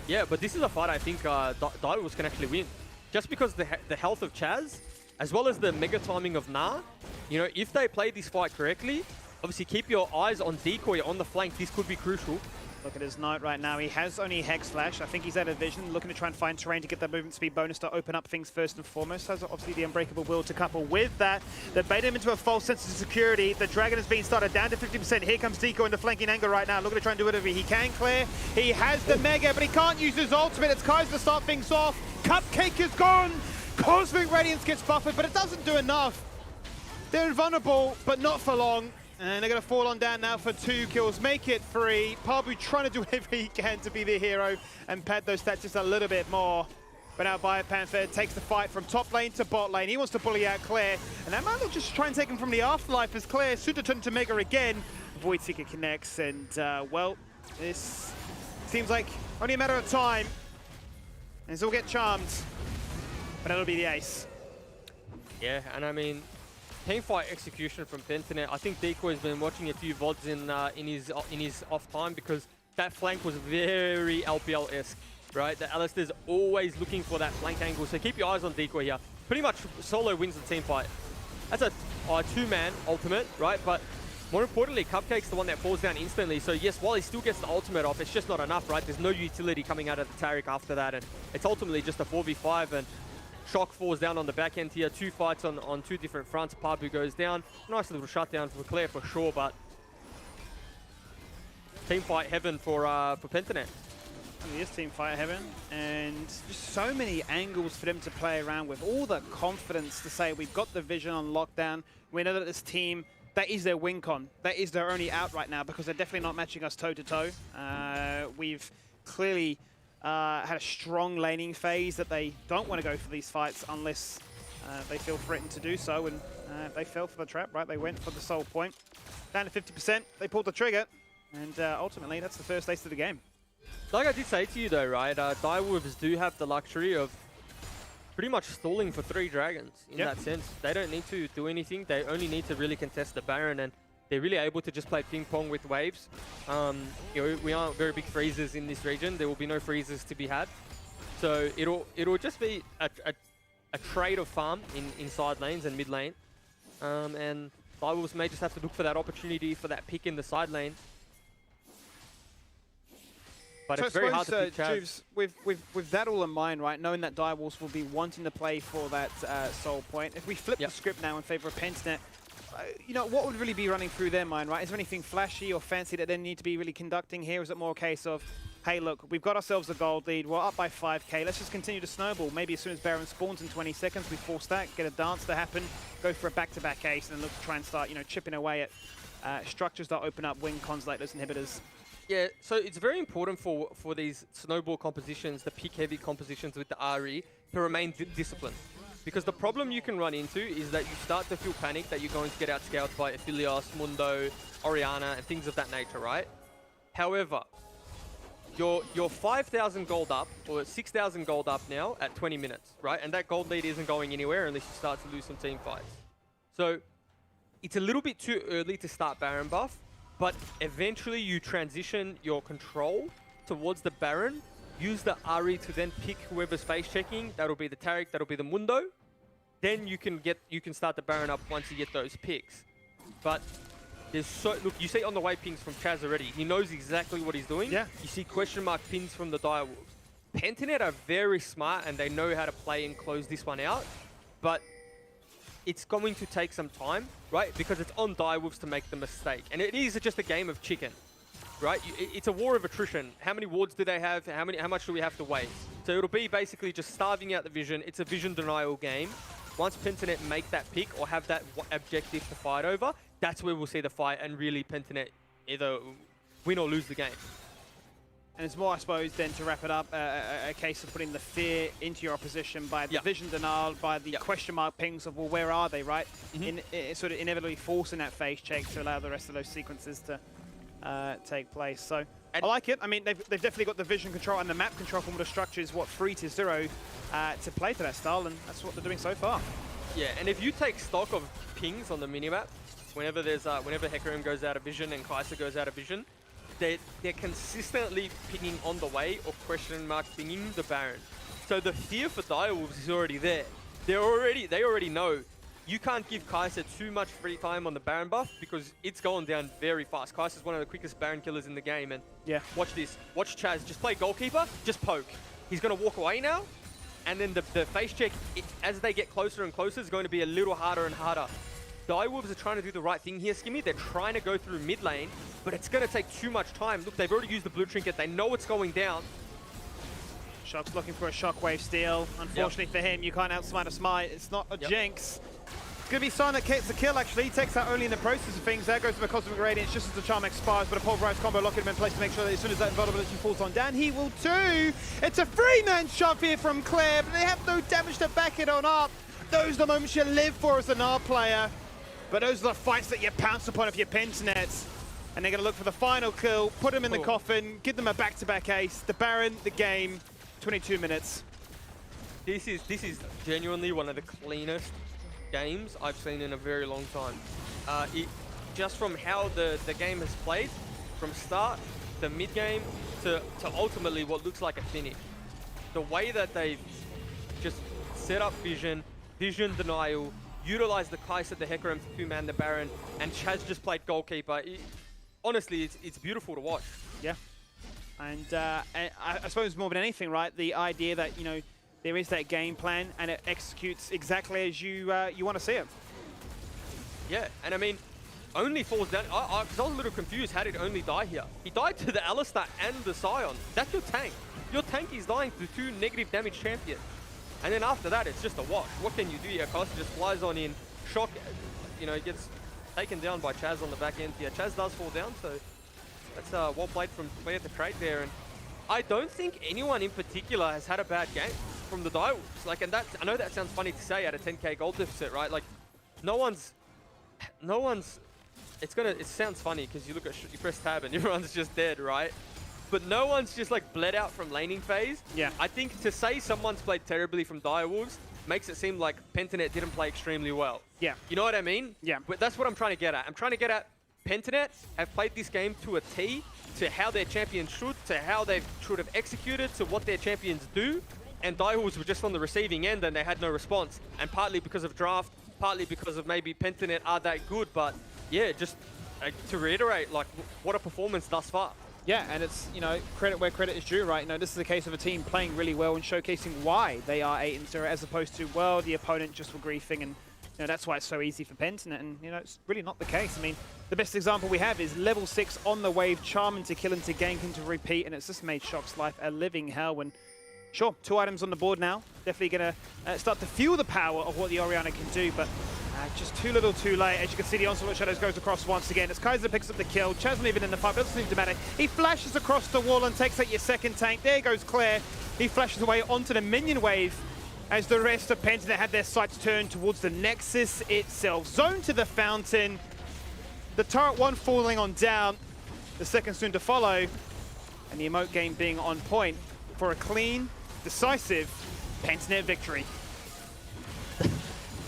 Yeah, but this is a fight I think Direwolves can actually win. Just because the health of Chaz, as well as the mega timing of Na, you know, if they play this fight correctly, obviously keep your eyes on Decoy on the flank. This could be crucial. Look at his knight right now. He has only Hex Flash. I think he's out of vision, looking to try and find terrain to get that movement speed bonus to open up things first and foremost. Has obviously the Unbreakable Will to couple with that. They bait him into a false sense of security. The Dragon has been started down to 50%. Here comes Decoy in the flanking angle right now. Looking to try and do whatever he can clear. He has the Mega, but he can't use his ultimate. It's Kaiser to start things off. Cupcake is gone. Cosmic Radiance gets buffered, but it doesn't do enough. They're invulnerable, but not for long. And they're going to fall on down now for 2 kills, make it 3. Pabu trying to do whatever he can to be the hero and pad those stats just a little bit more. But now Biopanther takes the fight from top lane to bot lane. He wants to bully out Claire. And that might just try and take him from the afterlife as Claire Suta turned to Mega again. Voidseeker connects and, well, this seems like only a matter of time. And he'll get charmed. But that'll be the ace. Yeah, and I mean, teamfight execution from Pentanet. I think Decoy's been watching a few VODs in his off time because that flank was very LPL-esque, right? The Alistair's always looking for that flank angle, so keep your eyes on Decoy here. Pretty much solo wins the teamfight. That's a 2-man ultimate, right? But more importantly, Cupcake's the one that falls down instantly. So yes, while he still gets the ultimate off, it's just not enough, right? There's no utility coming out of the Taric after that, and it's ultimately just a 4v5, and Shock falls down on the back end here. 2 fights on 2 different fronts. Pabu goes down. Nice little shutdown for Claire for sure, but team fight heaven for Pentanet. It is team fight heaven, and just so many angles for them to play around with. All the confidence to say we've got the vision on lockdown. We know that this team, that is their win con. That is their only out right now because they're definitely not matching us toe to toe. We've clearly had a strong laning phase that they don't want to go for these fights unless they feel threatened to do so, and they fell for the trap, right? They went for the soul point. Down to 50%, they pulled the trigger, and ultimately that's the first ace of the game. Like I did say to you though, right, Direwolves do have the luxury of pretty much stalling for 3 dragons in that sense. They don't need to do anything, they only need to really contest the Baron, and they're really able to just play ping pong with waves. You know, we aren't very big freezers in this region. There will be no freezers to be had. So it'll just be a trade of farm in side lanes and mid lane. And Direwolves may just have to look for that opportunity for that pick in the side lane. But so it's very hard to pick Chaz. With that all in mind, right, knowing that Direwolves will be wanting to play for that soul point, if we flip the script now in favor of Pentanet, you know, what would really be running through their mind, right? Is there anything flashy or fancy that they need to be really conducting here? Is it more a case of, hey, look, we've got ourselves a gold lead, we're up by 5k, let's just continue to snowball. Maybe as soon as Baron spawns in 20 seconds, we full stack, get a dance to happen, go for a back-to-back ace, and then look to try and start, you know, chipping away at structures that open up wing cons like those inhibitors. Yeah, so it's very important for these snowball compositions, the pick heavy compositions with the RE, to remain disciplined. Because the problem you can run into is that you start to feel panic that you're going to get outscaled by Aphelios, Mundo, Oriana, and things of that nature, right? However, you're 5,000 gold up, or 6,000 gold up now at 20 minutes, right? And that gold lead isn't going anywhere unless you start to lose some team fights. So it's a little bit too early to start Baron buff, but eventually you transition your control towards the Baron, use the RE to then pick whoever's face checking. That'll be the Taric, that'll be the Mundo. Then you can start the Baron up once you get those picks. But look, you see on the way pings from Chaz already. He knows exactly what he's doing. Yeah. You see question mark pins from the Direwolves. Pentanet are very smart and they know how to play and close this one out. But it's going to take some time, right? Because it's on Direwolves to make the mistake. And it is just a game of chicken, right? It's a war of attrition. How many wards do they have? How much do we have to wait? So it'll be basically just starving out the vision. It's a vision denial game. Once Pentanet make that pick or have that objective to fight over, that's where we'll see the fight and really Pentanet either win or lose the game. And it's more, I suppose, then to wrap it up, a case of putting the fear into your opposition by the vision denial, by the question mark pings of, well, where are they, right? Sort of inevitably forcing that face check to allow the rest of those sequences to take place. So I like it. I mean, they've definitely got the vision control and the map control from the structure is what 3-0 to play to that style, and that's what they're doing so far. Yeah, and if you take stock of pings on the minimap, whenever Hecarim goes out of vision and Kai'Sa goes out of vision, they're consistently pinging on the way or question mark pinging the Baron. So the fear for Direwolves is already there. They already know you can't give Kai'Sa too much free time on the Baron buff because it's going down very fast. Kai'Sa's one of the quickest Baron killers in the game, and watch this. Watch Chaz just play goalkeeper, just poke. He's going to walk away now, and then the face check, as they get closer and closer, is going to be a little harder and harder. Direwolves are trying to do the right thing here, Skimmy. They're trying to go through mid lane, but it's going to take too much time. Look, they've already used the blue trinket. They know it's going down. Shock's looking for a shockwave steal. Unfortunately for him, you can't outsmite a smite. It's not a jinx. It's going to be Sign that gets the kill, actually. He takes that only in the process of things. There goes to the Cosmic Radiance just as the charm expires, but a pulverized combo locking him in place to make sure that as soon as that invulnerability falls on Dan, he will too. It's a 3-man shove here from Claire, but they have no damage to back it on up. Those are the moments you live for as an R player. But those are the fights that you pounce upon if you're Pentanets. And they're going to look for the final kill, put him in the coffin, give them a back-to-back ace. The Baron, the game, 22 minutes. This is genuinely one of the cleanest games I've seen in a very long time. Just from how the game has played, from start to mid-game to ultimately what looks like a finish. The way that they've just set up vision denial, utilize the Kai'Sa, the Hecarim to two-man the Baron, and Chaz just played goalkeeper. Honestly, it's beautiful to watch. Yeah. And I suppose more than anything, right, the idea that, you know, there is that game plan and it executes exactly as you want to see it. Yeah, and I mean, only falls down, because I was a little confused, how did only die here? He died to the Alistar and the Scion. That's your tank. Your tank is dying to two negative damage champions. And then after that, it's just a wash. What can you do here? Kai'Sa just flies on in, shock, you know, gets taken down by Chaz on the back end. Yeah, Chaz does fall down, so that's well played from Claire to trade there. And I don't think anyone in particular has had a bad game from the Direwolves. Like, and that, I know that sounds funny to say at a 10k gold deficit, right? Like, no one's, it sounds funny because you look at, you press tab and everyone's just dead, right? But no one's just like bled out from laning phase. Yeah. I think to say someone's played terribly from Direwolves makes it seem like Pentanet didn't play extremely well. Yeah. You know what I mean? Yeah. But that's what I'm trying to get at. I'm trying to get at Pentanet have played this game to a T, to how their champions should, to how they should have executed, to what their champions do. And Direwolves were just on the receiving end and they had no response. And partly because of draft, partly because of maybe Pentanet are that good. But yeah, just to reiterate, like, what a performance thus far. Yeah, and it's, you know, credit where credit is due, right? You know, this is a case of a team playing really well and showcasing why they are 8-0 as opposed to, well, the opponent just were griefing and, you know, that's why it's so easy for Pentanet. And, you know, it's really not the case. I mean, the best example we have is level 6 on the wave, charming to kill and to gank and to repeat, and it's just made Shock's life a living hell. And sure, 2 items on the board now. Definitely going to start to feel the power of what the Oriana can do, but Just too little too late. As you can see, the Onslaught Shadows goes across once again. As Kaiser picks up the kill, Chaz not even in the fight, but doesn't seem to matter. He flashes across the wall and takes out your second tank. There goes Claire. He flashes away onto the minion wave as the rest of Pentanet had their sights turned towards the Nexus itself. Zone to the fountain. The turret one falling on down. The second soon to follow. And the emote game being on point for a clean, decisive Pentanet victory.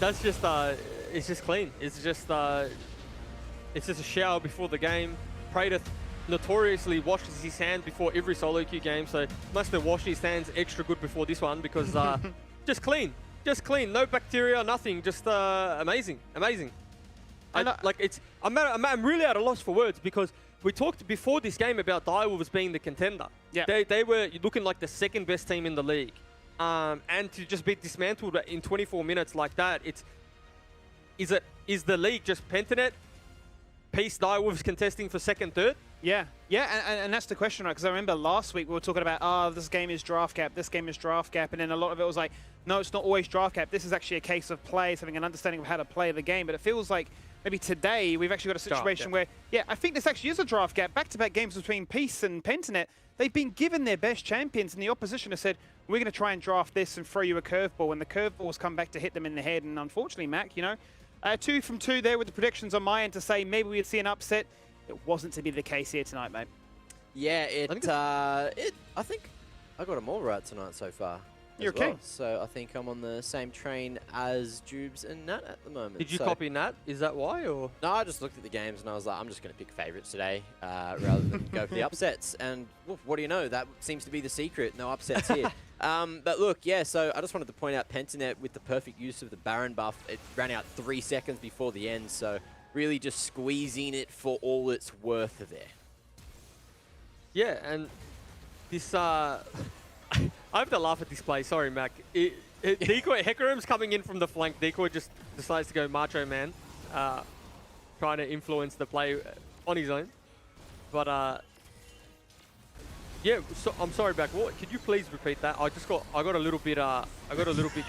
That's just, it's just clean. It's just a shower before the game. Prater notoriously washes his hands before every solo queue game, so must have washed his hands extra good before this one because just clean, no bacteria, nothing, just amazing. I'm really at a loss for words because we talked before this game about Direwolves being the contender. Yeah, they were looking like the second best team in the league. And to just be dismantled in 24 minutes like that, is the league just Pentanet, Peace, Direwolves contesting for second, third? Yeah, and that's the question, right? Because I remember last week we were talking about, this game is draft gap, this game is draft gap, and then a lot of it was like, no, it's not always draft gap. This is actually a case of players having an understanding of how to play the game. But it feels like maybe today we've actually got a situation where, I think this actually is a draft gap. Back-to-back games between Peace and Pentanet, they've been given their best champions, and the opposition has said, we're going to try and draft this and throw you a curveball, and the curveballs come back to hit them in the head. And unfortunately, Mac, 2 from 2 there with the predictions on my end to say maybe we'd see an upset. It wasn't to be the case here tonight, mate. Yeah, I think I got them all right tonight so far. You're okay. Well. So I think I'm on the same train as Jubes and Nat at the moment. Did you copy Nat? Is that why, or? No, I just looked at the games and I was like, I'm just going to pick favorites today rather than go for the upsets. And well, what do you know? That seems to be the secret. No upsets here. But look, so I just wanted to point out Pentanet with the perfect use of the Baron buff. It ran out 3 seconds before the end, so really just squeezing it for all it's worth there. Yeah, and this, I have to laugh at this play. Sorry, Mac. Decoy, Hecarim's coming in from the flank. Decoy just decides to go Macho Man, trying to influence the play on his own. But yeah, so, I'm sorry, Back. What? Could you please repeat that? I got a little bit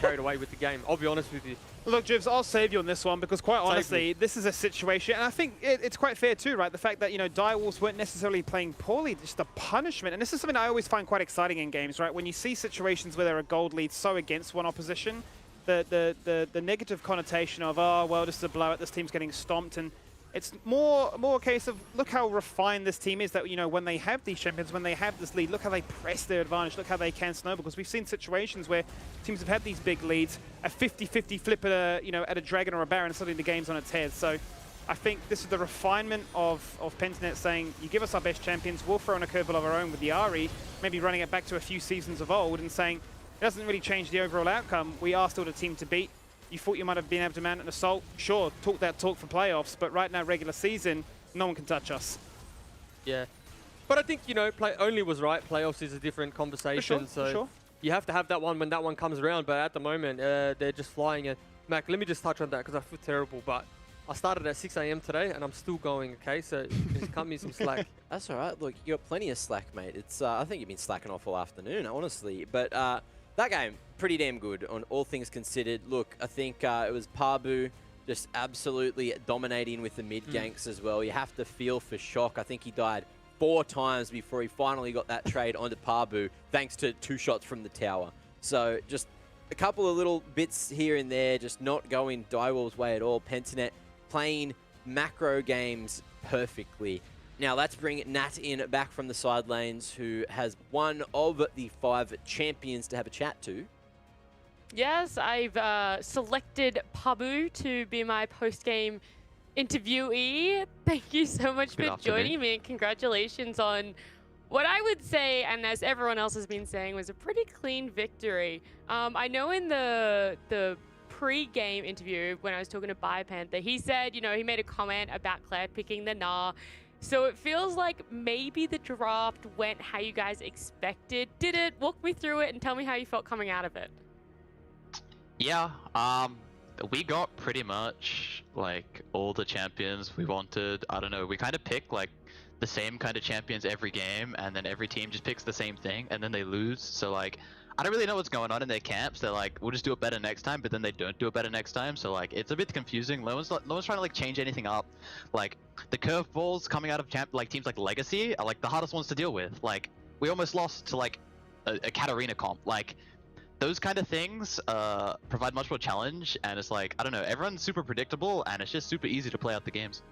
carried away with the game. I'll be honest with you. Look, Jibs, I'll save you on this one because quite honestly, this is a situation, and I think it's quite fair too, right? The fact that, Direwolves weren't necessarily playing poorly, just a punishment. And this is something I always find quite exciting in games, right? When you see situations where there are gold leads so against one opposition, the negative connotation of, oh, well, this is a blowout, this team's getting stomped, and it's more a case of look how refined this team is that, when they have these champions, when they have this lead, look how they press their advantage, look how they can snowball. Because we've seen situations where teams have had these big leads, a 50-50 flip at a Dragon or a Baron, and suddenly the game's on its head. So I think this is the refinement of Pentanet saying, you give us our best champions, we'll throw in a curveball of our own with the Ari, maybe running it back to a few seasons of old and saying, it doesn't really change the overall outcome. We are still the team to beat. You thought you might have been able to mount an assault. Sure, talk that talk for playoffs, but right now, regular season, no one can touch us. Yeah. But I think, only was right. Playoffs is a different conversation. For sure. You have to have that one when that one comes around. But at the moment, they're just flying it. Mac, let me just touch on that because I feel terrible. But I started at 6 a.m. today and I'm still going, okay? So just cut me some slack. That's all right. Look, you got plenty of slack, mate. It's I think you've been slacking off all afternoon, honestly. But that game, pretty damn good on all things considered. Look, I think it was Pabu just absolutely dominating with the mid ganks as well. You have to feel for Shock. I think he died 4 times before he finally got that trade onto Pabu, thanks to 2 shots from the tower. So just a couple of little bits here and there, just not going Direwolves' way at all. Pentanet playing macro games perfectly. Now let's bring Nat in back from the side lanes, who has one of the 5 champions to have a chat to. Yes, I've selected Pabu to be my post-game interviewee. Thank you so much for joining me, and congratulations on what I would say, and as everyone else has been saying, was a pretty clean victory. I know in the pre-game interview when I was talking to Biopanther, he said, he made a comment about Claire picking the Gnar. So it feels like maybe the draft went how you guys expected. Did it? Walk me through it and tell me how you felt coming out of it. Yeah, we got pretty much like all the champions we wanted. I don't know, we kind of pick like the same kind of champions every game, and then every team just picks the same thing and then they lose. So like I don't really know what's going on in their camps. They're like, we'll just do it better next time, but then they don't do it better next time. So like, it's a bit confusing. No one's trying to like change anything up. Like the curveballs coming out of teams like Legacy are like the hardest ones to deal with. Like we almost lost to like a Katarina comp. Like those kind of things provide much more challenge, and it's like, I don't know, everyone's super predictable, and it's just super easy to play out the games.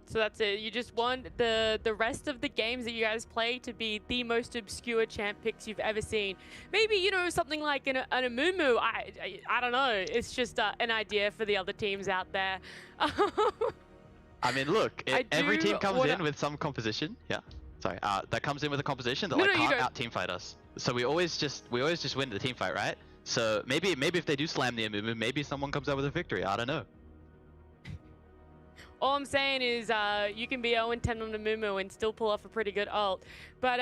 So that's it. You just want the rest of the games that you guys play to be the most obscure champ picks you've ever seen. Maybe, you know, something like an Amumu. I don't know. It's just an idea for the other teams out there. I mean, look, every team comes in with some composition. Yeah, sorry. That comes in with a composition that can't out teamfight us. So we always just win the team fight, right? So maybe if they do slam the Amumu, maybe someone comes out with a victory. I don't know. All I'm saying is you can be 0-10 on the Mumu and still pull off a pretty good ult. But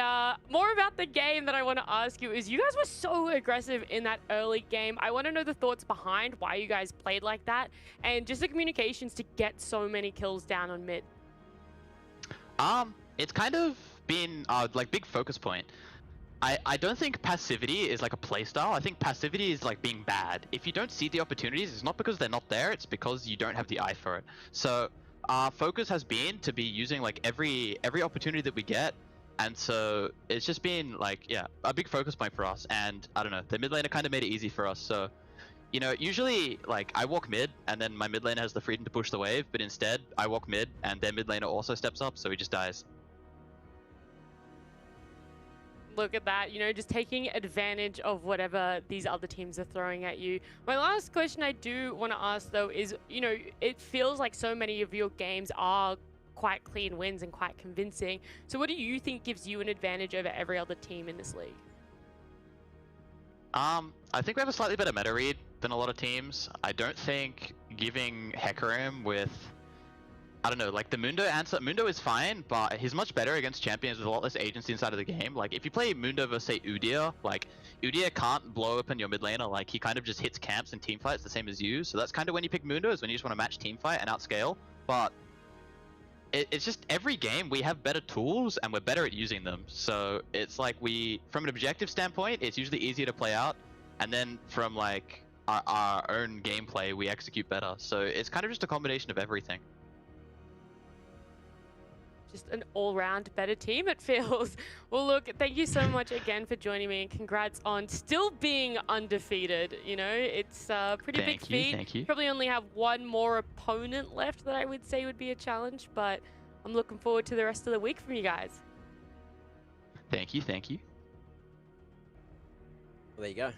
more about the game that I want to ask you is you guys were so aggressive in that early game. I want to know the thoughts behind why you guys played like that and just the communications to get so many kills down on mid. It's kind of been like big focus point. I don't think passivity is like a playstyle. I think passivity is like being bad. If you don't see the opportunities, it's not because they're not there, it's because you don't have the eye for it. So our focus has been to be using like every opportunity that we get, and so it's just been like, yeah, a big focus point for us. And I don't know, the mid laner kind of made it easy for us. So, you know, usually like I walk mid and then my mid laner has the freedom to push the wave, but instead I walk mid and their mid laner also steps up, so he just dies. Look at that, you know, just taking advantage of whatever these other teams are throwing at you. My last question I do want to ask, though, is, you know, it feels like so many of your games are quite clean wins and quite convincing. So what do you think gives you an advantage over every other team in this league? I think we have a slightly better meta read than a lot of teams. I don't think giving Hecarim with, I don't know, like the Mundo answer. Mundo is fine, but he's much better against champions with a lot less agency inside of the game. Like if you play Mundo versus say Udyr, like Udyr can't blow open your mid laner. Like he kind of just hits camps and team fights the same as you. So that's kind of when you pick Mundo, is when you just want to match team fight and outscale. But it's just every game we have better tools and we're better at using them. So it's like from an objective standpoint, it's usually easier to play out. And then from like our own gameplay, we execute better. So it's kind of just a combination of everything. Just an all-round better team, it feels. Well, look, thank you so much again for joining me, and congrats on still being undefeated. You know, it's a pretty big feat. Thank you. Probably only have one more opponent left that I would say would be a challenge, but I'm looking forward to the rest of the week from you guys. Thank you. Well, there you go.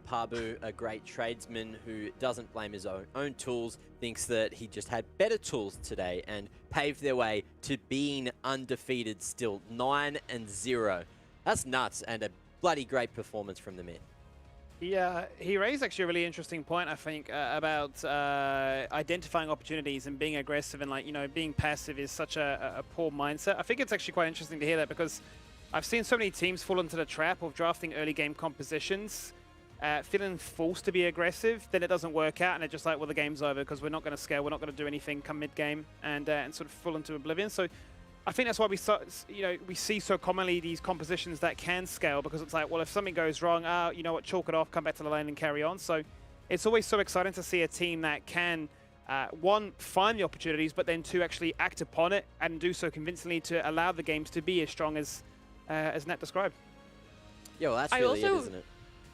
Pabu, a great tradesman who doesn't blame his own tools, thinks that he just had better tools today and paved their way to being undefeated still, 9-0. That's nuts, and a bloody great performance from the mid. Yeah, he raised actually a really interesting point, I think, about identifying opportunities and being aggressive, and like, you know, being passive is such a poor mindset. I think it's actually quite interesting to hear that, because I've seen so many teams fall into the trap of drafting early game compositions, feeling forced to be aggressive, then it doesn't work out, and they're just like, well, the game's over because we're not going to scale, we're not going to do anything come mid-game, and sort of fall into oblivion. So I think that's why we see so commonly these compositions that can scale, because it's like, well, if something goes wrong, you know what, chalk it off, come back to the lane and carry on. So it's always so exciting to see a team that can, one, find the opportunities, but then two, actually act upon it and do so convincingly to allow the games to be as strong as Nat described. Yeah, well, that's really it, isn't it?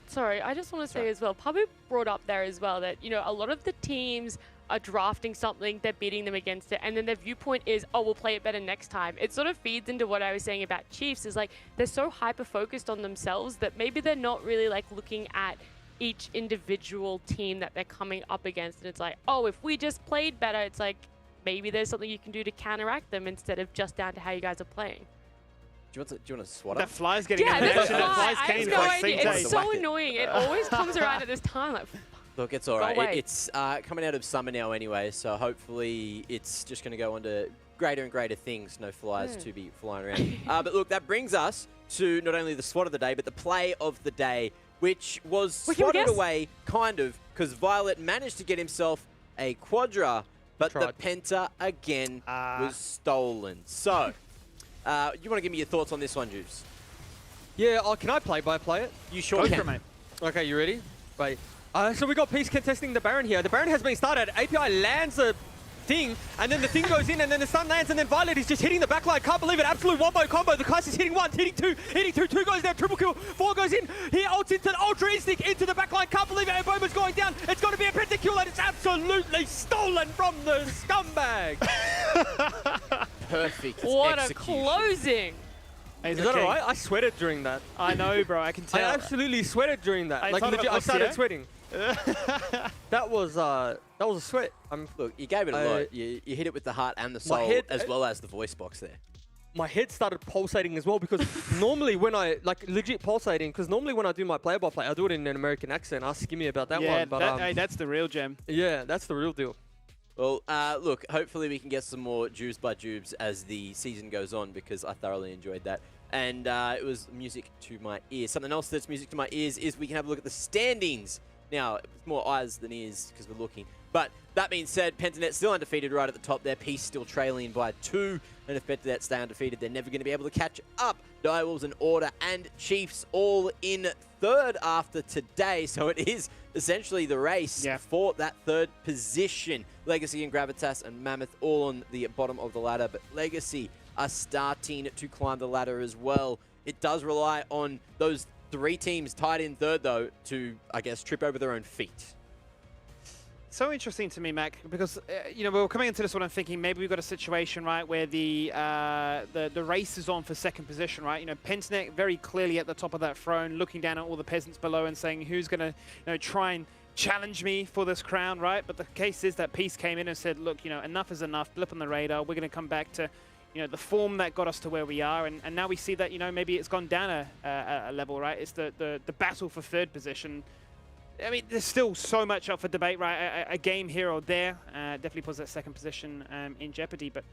Sorry, I just want to say as well, Pabu brought up there as well that, you know, a lot of the teams are drafting something, they're beating them against it, and then their viewpoint is, oh, we'll play it better next time. It sort of feeds into what I was saying about Chiefs, is like, they're so hyper-focused on themselves that maybe they're not really like looking at each individual team that they're coming up against, and it's like, oh, if we just played better, it's like, maybe there's something you can do to counteract them instead of just down to how you guys are playing. Do you want to swat up? That fly's getting yeah, an there's a fly. fly. I have no idea. It's so annoying. It always comes around at this time. Like, look, it's all right. It's coming out of summer now anyway, so hopefully it's just going to go on to greater and greater things. No flies to be flying around. But look, that brings us to not only the swat of the day, but the play of the day, which was swatted away, kind of, because Violet managed to get himself a quadra, but the penta again was stolen. So, you want to give me your thoughts on this one, Juice? Yeah, can I play-by-play it? You sure Go can. for it, mate. Okay, you ready? Wait. So we got Peace contesting the Baron here. The Baron has been started. API lands a thing, and then the thing goes in, and then the stun lands, and then Violet is just hitting the backline. Can't believe it. Absolute wombo combo. The Kai's is hitting 1, hitting 2, hitting 2. 2 goes down, triple kill. 4 goes in. He ults into the Ultra Instinct into the backline. Can't believe it. And Boma's going down. It's going to be a pentakill, and it's absolutely stolen from the scumbag. Perfect. What execution. a closing! Is that alright? I sweated during that. I know, bro. I can tell. I absolutely sweated during that. I Like thought legit, about I started Lucio. sweating. That was a sweat. Look, you gave it a lot. You hit it with the heart and the My soul, head- as well as the voice box there. My head started pulsating as well because normally when I legit pulsating, because normally when I do my play-by-play, I do it in an American accent. Ask Skimmy about that Yeah, one. But hey, that's the real gem. yeah, that's the real deal. Well, look, hopefully we can get some more Jubes by Jubes as the season goes on, because I thoroughly enjoyed that. And it was music to my ears. Something else that's music to my ears is we can have a look at the standings. Now, it's more eyes than ears because we're looking. But that being said, Pentanet still undefeated right at the top there. Peace still trailing by 2. And if Pentanet stay undefeated, they're never going to be able to catch up. Direwolves and Order and Chiefs all in 3rd after today. So it is essentially the race for that 3rd position. Legacy and Gravitas and Mammoth all on the bottom of the ladder. But Legacy are starting to climb the ladder as well. It does rely on those 3 teams tied in 3rd, though, to, I guess, trip over their own feet. So interesting to me, Mac, because you know, we were coming into this one and thinking maybe we've got a situation, right, where the race is on for 2nd position, right? You know, Pentanet very clearly at the top of that throne, looking down at all the peasants below and saying who's going to try and challenge me for this crown, right? But the case is that Peace came in and said, look, enough is enough. Blip on the radar. We're going to come back to the form that got us to where we are, and now we see that maybe it's gone down a level, right? It's the battle for 3rd position. I mean, there's still so much up for debate, right? A game here or there definitely puts that 2nd position in jeopardy, but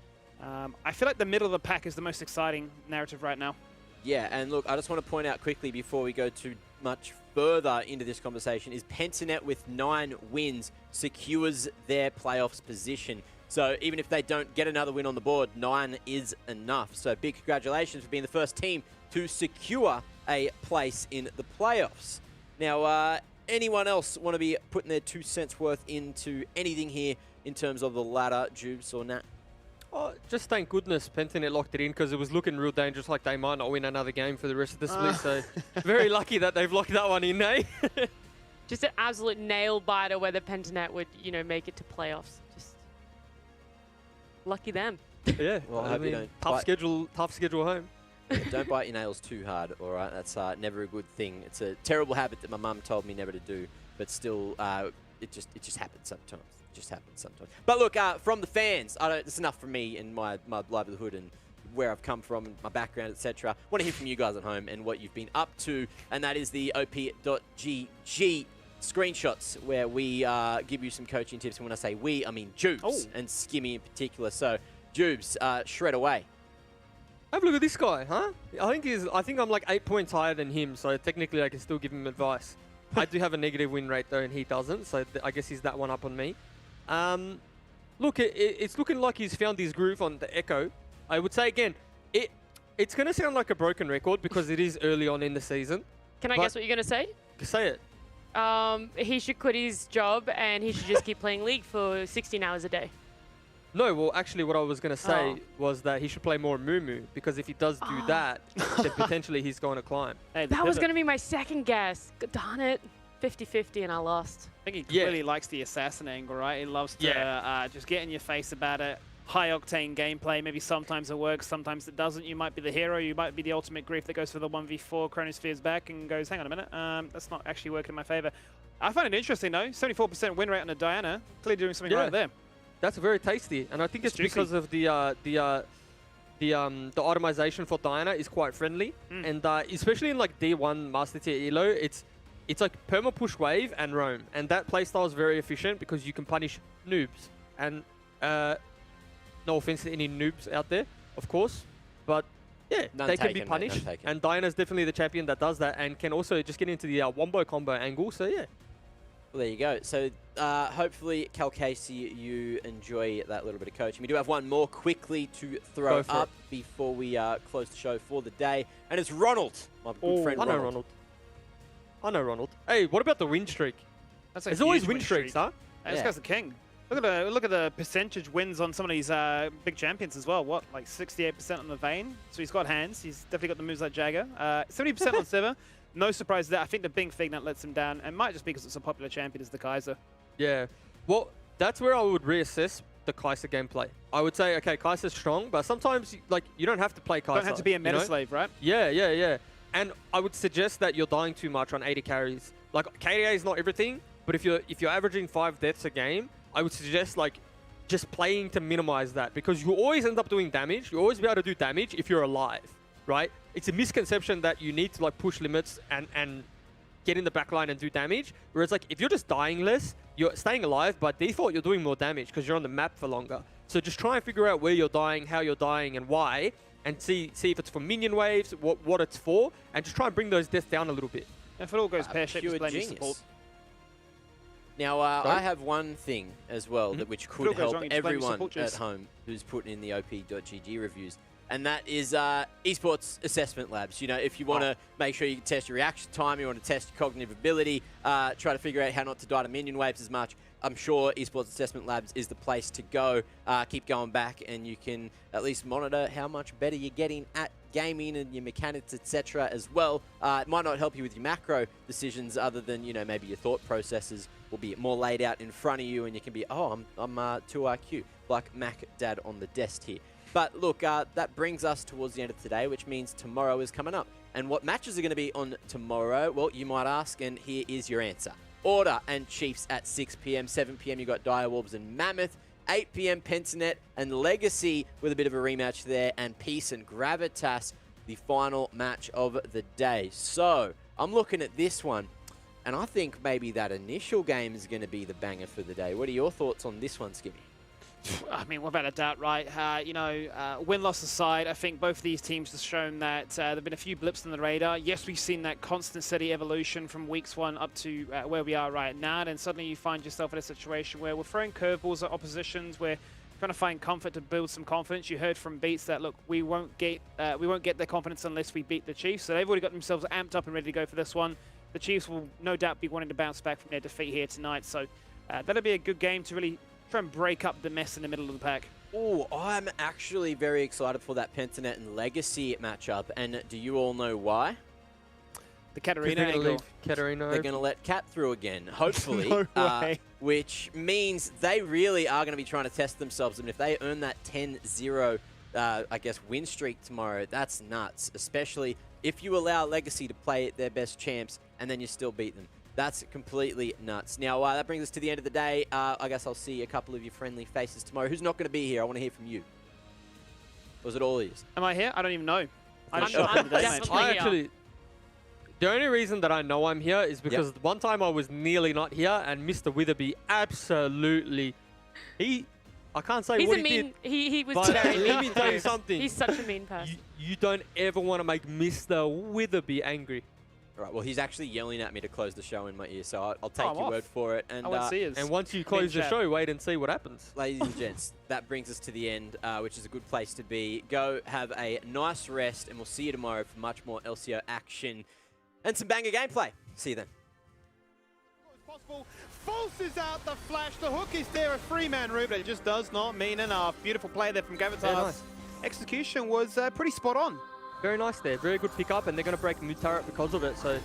I feel like the middle of the pack is the most exciting narrative right now. Yeah, and look, I just want to point out quickly before we go too much further into this conversation is Pentanet with 9 wins secures their playoffs position. So even if they don't get another win on the board, 9 is enough. So big congratulations for being the first team to secure a place in the playoffs. Now, anyone else want to be putting their 2 cents worth into anything here in terms of the ladder, Jubes or Nat? Oh, just thank goodness Pentanet locked it in because it was looking real dangerous, like they might not win another game for the rest of the split. So very lucky that they've locked that one in, eh? Just an absolute nail biter whether Pentanet would, make it to playoffs. Just lucky them. Yeah, Well, I hope you don't tough bite- schedule home. Yeah, don't bite your nails too hard, all right? That's never a good thing. It's a terrible habit that my mum told me never to do, but still, it just happens sometimes. It just happens sometimes. But look, from the fans, it's enough from me and my livelihood and where I've come from and my background, etc. I want to hear from you guys at home and what you've been up to, and that is the op.gg screenshots where we give you some coaching tips. And when I say we, I mean Jubes and Skimmy in particular. So, Jubes, shred away. Have a look at this guy, huh? I think I'm like 8 points higher than him, so technically I can still give him advice. I do have a negative win rate though, and he doesn't, so I guess he's that one up on me. Look, it's looking like he's found his groove on the Echo. I would say again, it's going to sound like a broken record because it is early on in the season. Can I guess what you're going to say? Say it. He should quit his job and he should just keep playing League for 16 hours a day. No, well, actually, what I was going to say was that he should play more Moo because if he does do that, then potentially he's going to climb. Hey, That was going to be my second guess. Darn it. 50-50 and I lost. I think he clearly likes the assassin angle, right? He loves to just get in your face about it. High-octane gameplay. Maybe sometimes it works, sometimes it doesn't. You might be the hero. You might be the ultimate grief that goes for the 1v4. Chronosphere's back and goes, hang on a minute. That's not actually working in my favor. I find it interesting, though. 74% win rate on a Diana. Clearly doing something right there. That's very tasty, and I think it's because of the automation for Diana is quite friendly, and especially in like D1 Master Tier Elo, it's like perma push wave and roam, and that playstyle is very efficient because you can punish noobs. And no offense to any noobs out there, of course, but yeah, they can be punished. And Diana's definitely the champion that does that, and can also just get into the wombo combo angle. So yeah. Well, there you go. So hopefully, Calcasey, you enjoy that little bit of coaching. We do have one more quickly to throw up before we close the show for the day. And it's Ronald, my good friend I know Ronald. I know Ronald. Hey, what about the win streak? There's always win streaks, huh? Hey, this guy's the king. Look at the percentage wins on some of these big champions as well. What, like 68% on the Vayne? So he's got hands. He's definitely got the moves like Jagger. 70% on Sivir. No surprise there. I think the Bing Fig Nut lets him down. And might just be because it's a popular champion as the Kaiser. Yeah. Well, that's where I would reassess the Kaiser gameplay. I would say, okay, Kaiser's strong, but sometimes you don't have to play Kaiser. Don't have to be a meta slave, right? Yeah. And I would suggest that you're dying too much on 80 carries. Like, KDA is not everything, but if you're averaging 5 deaths a game, I would suggest like just playing to minimize that, because you always end up doing damage. You always be able to do damage if you're alive, right? It's a misconception that you need to like push limits and get in the backline and do damage. Whereas like if you're just dying less, you're staying alive, by default you're doing more damage because you're on the map for longer. So just try and figure out where you're dying, how you're dying, and why, and see if it's for minion waves, what it's for, and just try and bring those deaths down a little bit. And if it all goes pear-shaped, just blame your genius. support. Now, I have one thing as well that which could help everyone at juice. home who's putting in the op.gg reviews, and that is esports assessment labs. You know, if you want to make sure you can test your reaction time, you want to test your cognitive ability, try to figure out how not to die to minion waves as much, I'm sure esports assessment labs is the place to go. Keep going back, and you can at least monitor how much better you're getting at gaming and your mechanics, etc. as well. It might not help you with your macro decisions, other than, you know, maybe your thought processes will be more laid out in front of you, and you can be, oh, I'm 2 IQ, like Mac Dad on the desk here. But look, that brings us towards the end of today, which means tomorrow is coming up. And what matches are going to be on tomorrow? Well, you might ask, and here is your answer. Order and Chiefs at 6 p.m. 7 p.m. you got Direwolves and Mammoth. 8 p.m. Pentanet and Legacy with a bit of a rematch there. And Peace and Gravitas, the final match of the day. So I'm looking at this one, and I think maybe that initial game is going to be the banger for the day. What are your thoughts on this one, Skibby? I mean, without a doubt, right? Win-loss aside, I think both of these teams have shown that there have been a few blips on the radar. Yes, we've seen that constant, steady evolution from weeks 1 up to where we are right now. And suddenly you find yourself in a situation where we're throwing curveballs at oppositions. We're trying to find comfort to build some confidence. You heard from Beats that, look, we won't get their confidence unless we beat the Chiefs. So they've already got themselves amped up and ready to go for this one. The Chiefs will no doubt be wanting to bounce back from their defeat here tonight. So that'll be a good game to really try and break up the mess in the middle of the pack. Oh, I'm actually very excited for that Pentanet and Legacy matchup. And do you all know why? The Katarina angle. They're going to let Cat through again, hopefully. No way. Which means they really are going to be trying to test themselves. And if they earn that 10-0, I guess, win streak tomorrow, that's nuts. Especially if you allow Legacy to play their best champs and then you still beat them. That's completely nuts. Now, that brings us to the end of the day. I guess I'll see a couple of your friendly faces tomorrow. Who's not going to be here? I want to hear from you. Was it all yours? Am I here? I don't even know. I'm actually, the only reason that I know I'm here is because one time I was nearly not here, and Mr. Witherby absolutely, I can't say what he did. He was but very mean. let me tell you something. He's such a mean person. You don't ever want to make Mr. Witherby angry. All right, well, he's actually yelling at me to close the show in my ear, so I'll take your word for it. And, and once you close the show, wait and see what happens. Ladies and gents, that brings us to the end, which is a good place to be. Go have a nice rest, and we'll see you tomorrow for much more LCO action and some banger gameplay. See you then. Possible. Forces out the flash. The hook is there, a 3-man route, but it just does not mean enough. Beautiful play there from Gravitas. Yeah, nice. Execution was pretty spot on. Very nice there. Very good pick up, and they're going to break mid turret because of it, so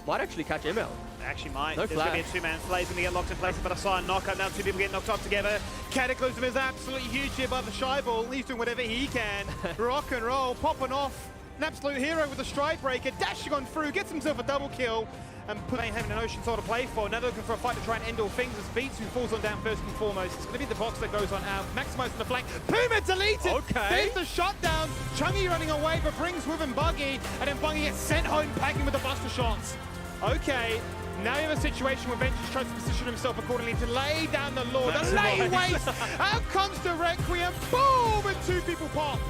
might actually catch ML. Actually might. No There's going to be a 2-man slay. He's going to get locked in place, but I saw a knockup. Now 2 people get knocked up together. Cataclysm is absolutely huge here by the Shy Ball. He's doing whatever he can. Rock and roll, popping off. An absolute hero with a strike breaker, dashing on through, gets himself a double kill, and having an Ocean Soul to play for. Now they're looking for a fight to try and end all things as Beats, who falls on down first and foremost. It's going to be the box that goes on out, maximizing the flank. Puma deleted! Okay. There's the shutdown. Chungy running away, but brings with him Buggy, and then Buggy gets sent home packing with the buster shots. Okay, now you have a situation where Vengeance tries to position himself accordingly to lay down the law. The lane waits! Out comes the Requiem, boom! And 2 people pop.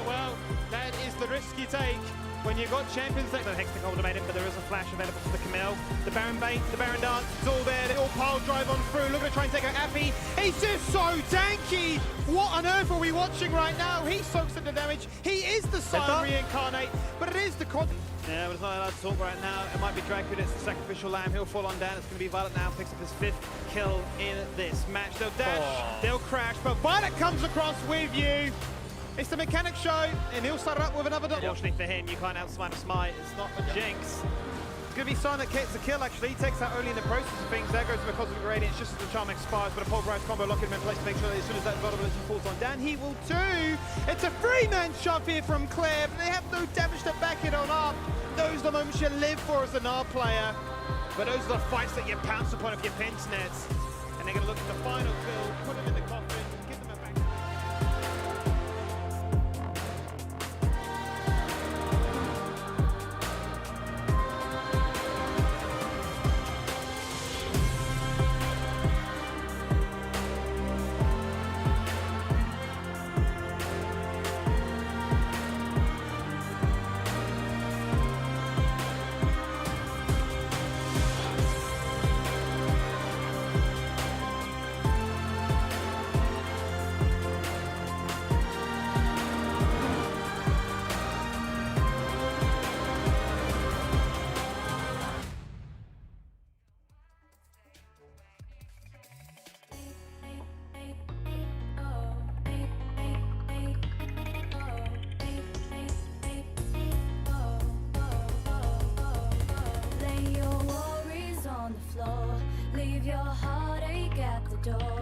Yeah, well, that is the risk you take when you've got champions that... The Hextech ultimatum, but there is a flash available for the Camille. The Baron bait, the Baron dance, it's all there. They all pile drive on through. Looking to try and take out Appy. He's just so tanky. What on earth are we watching right now? He soaks in the damage. He is the Sion reincarnate, but it is the Yeah, but it's not allowed to talk right now. It might be Dracu, it's the sacrificial lamb. He'll fall on down. It's going to be Violet now. Picks up his 5th kill in this match. They'll dash, they'll crash, but Violet comes across with you. It's the mechanic show, and he'll start up with another double. Fortunately for him, you can't outsmite a smite. It's not a jinx. It's going to be Sion that gets the kill, actually. He takes out only in the process of things. There goes the Cosmic Radiance just as the charm expires, but a pulverized combo locking him in place to make sure that as soon as that vulnerability falls on down, he will too. It's a 3-man shove here from Claire, but they have no damage to back it on up. Those are the moments you live for as an R player, but those are the fights that you pounce upon if you pinch nets. And they're going to look at the final kill, put him in the coffin, give them a back. Lay your worries on the floor. Leave your heartache at the door.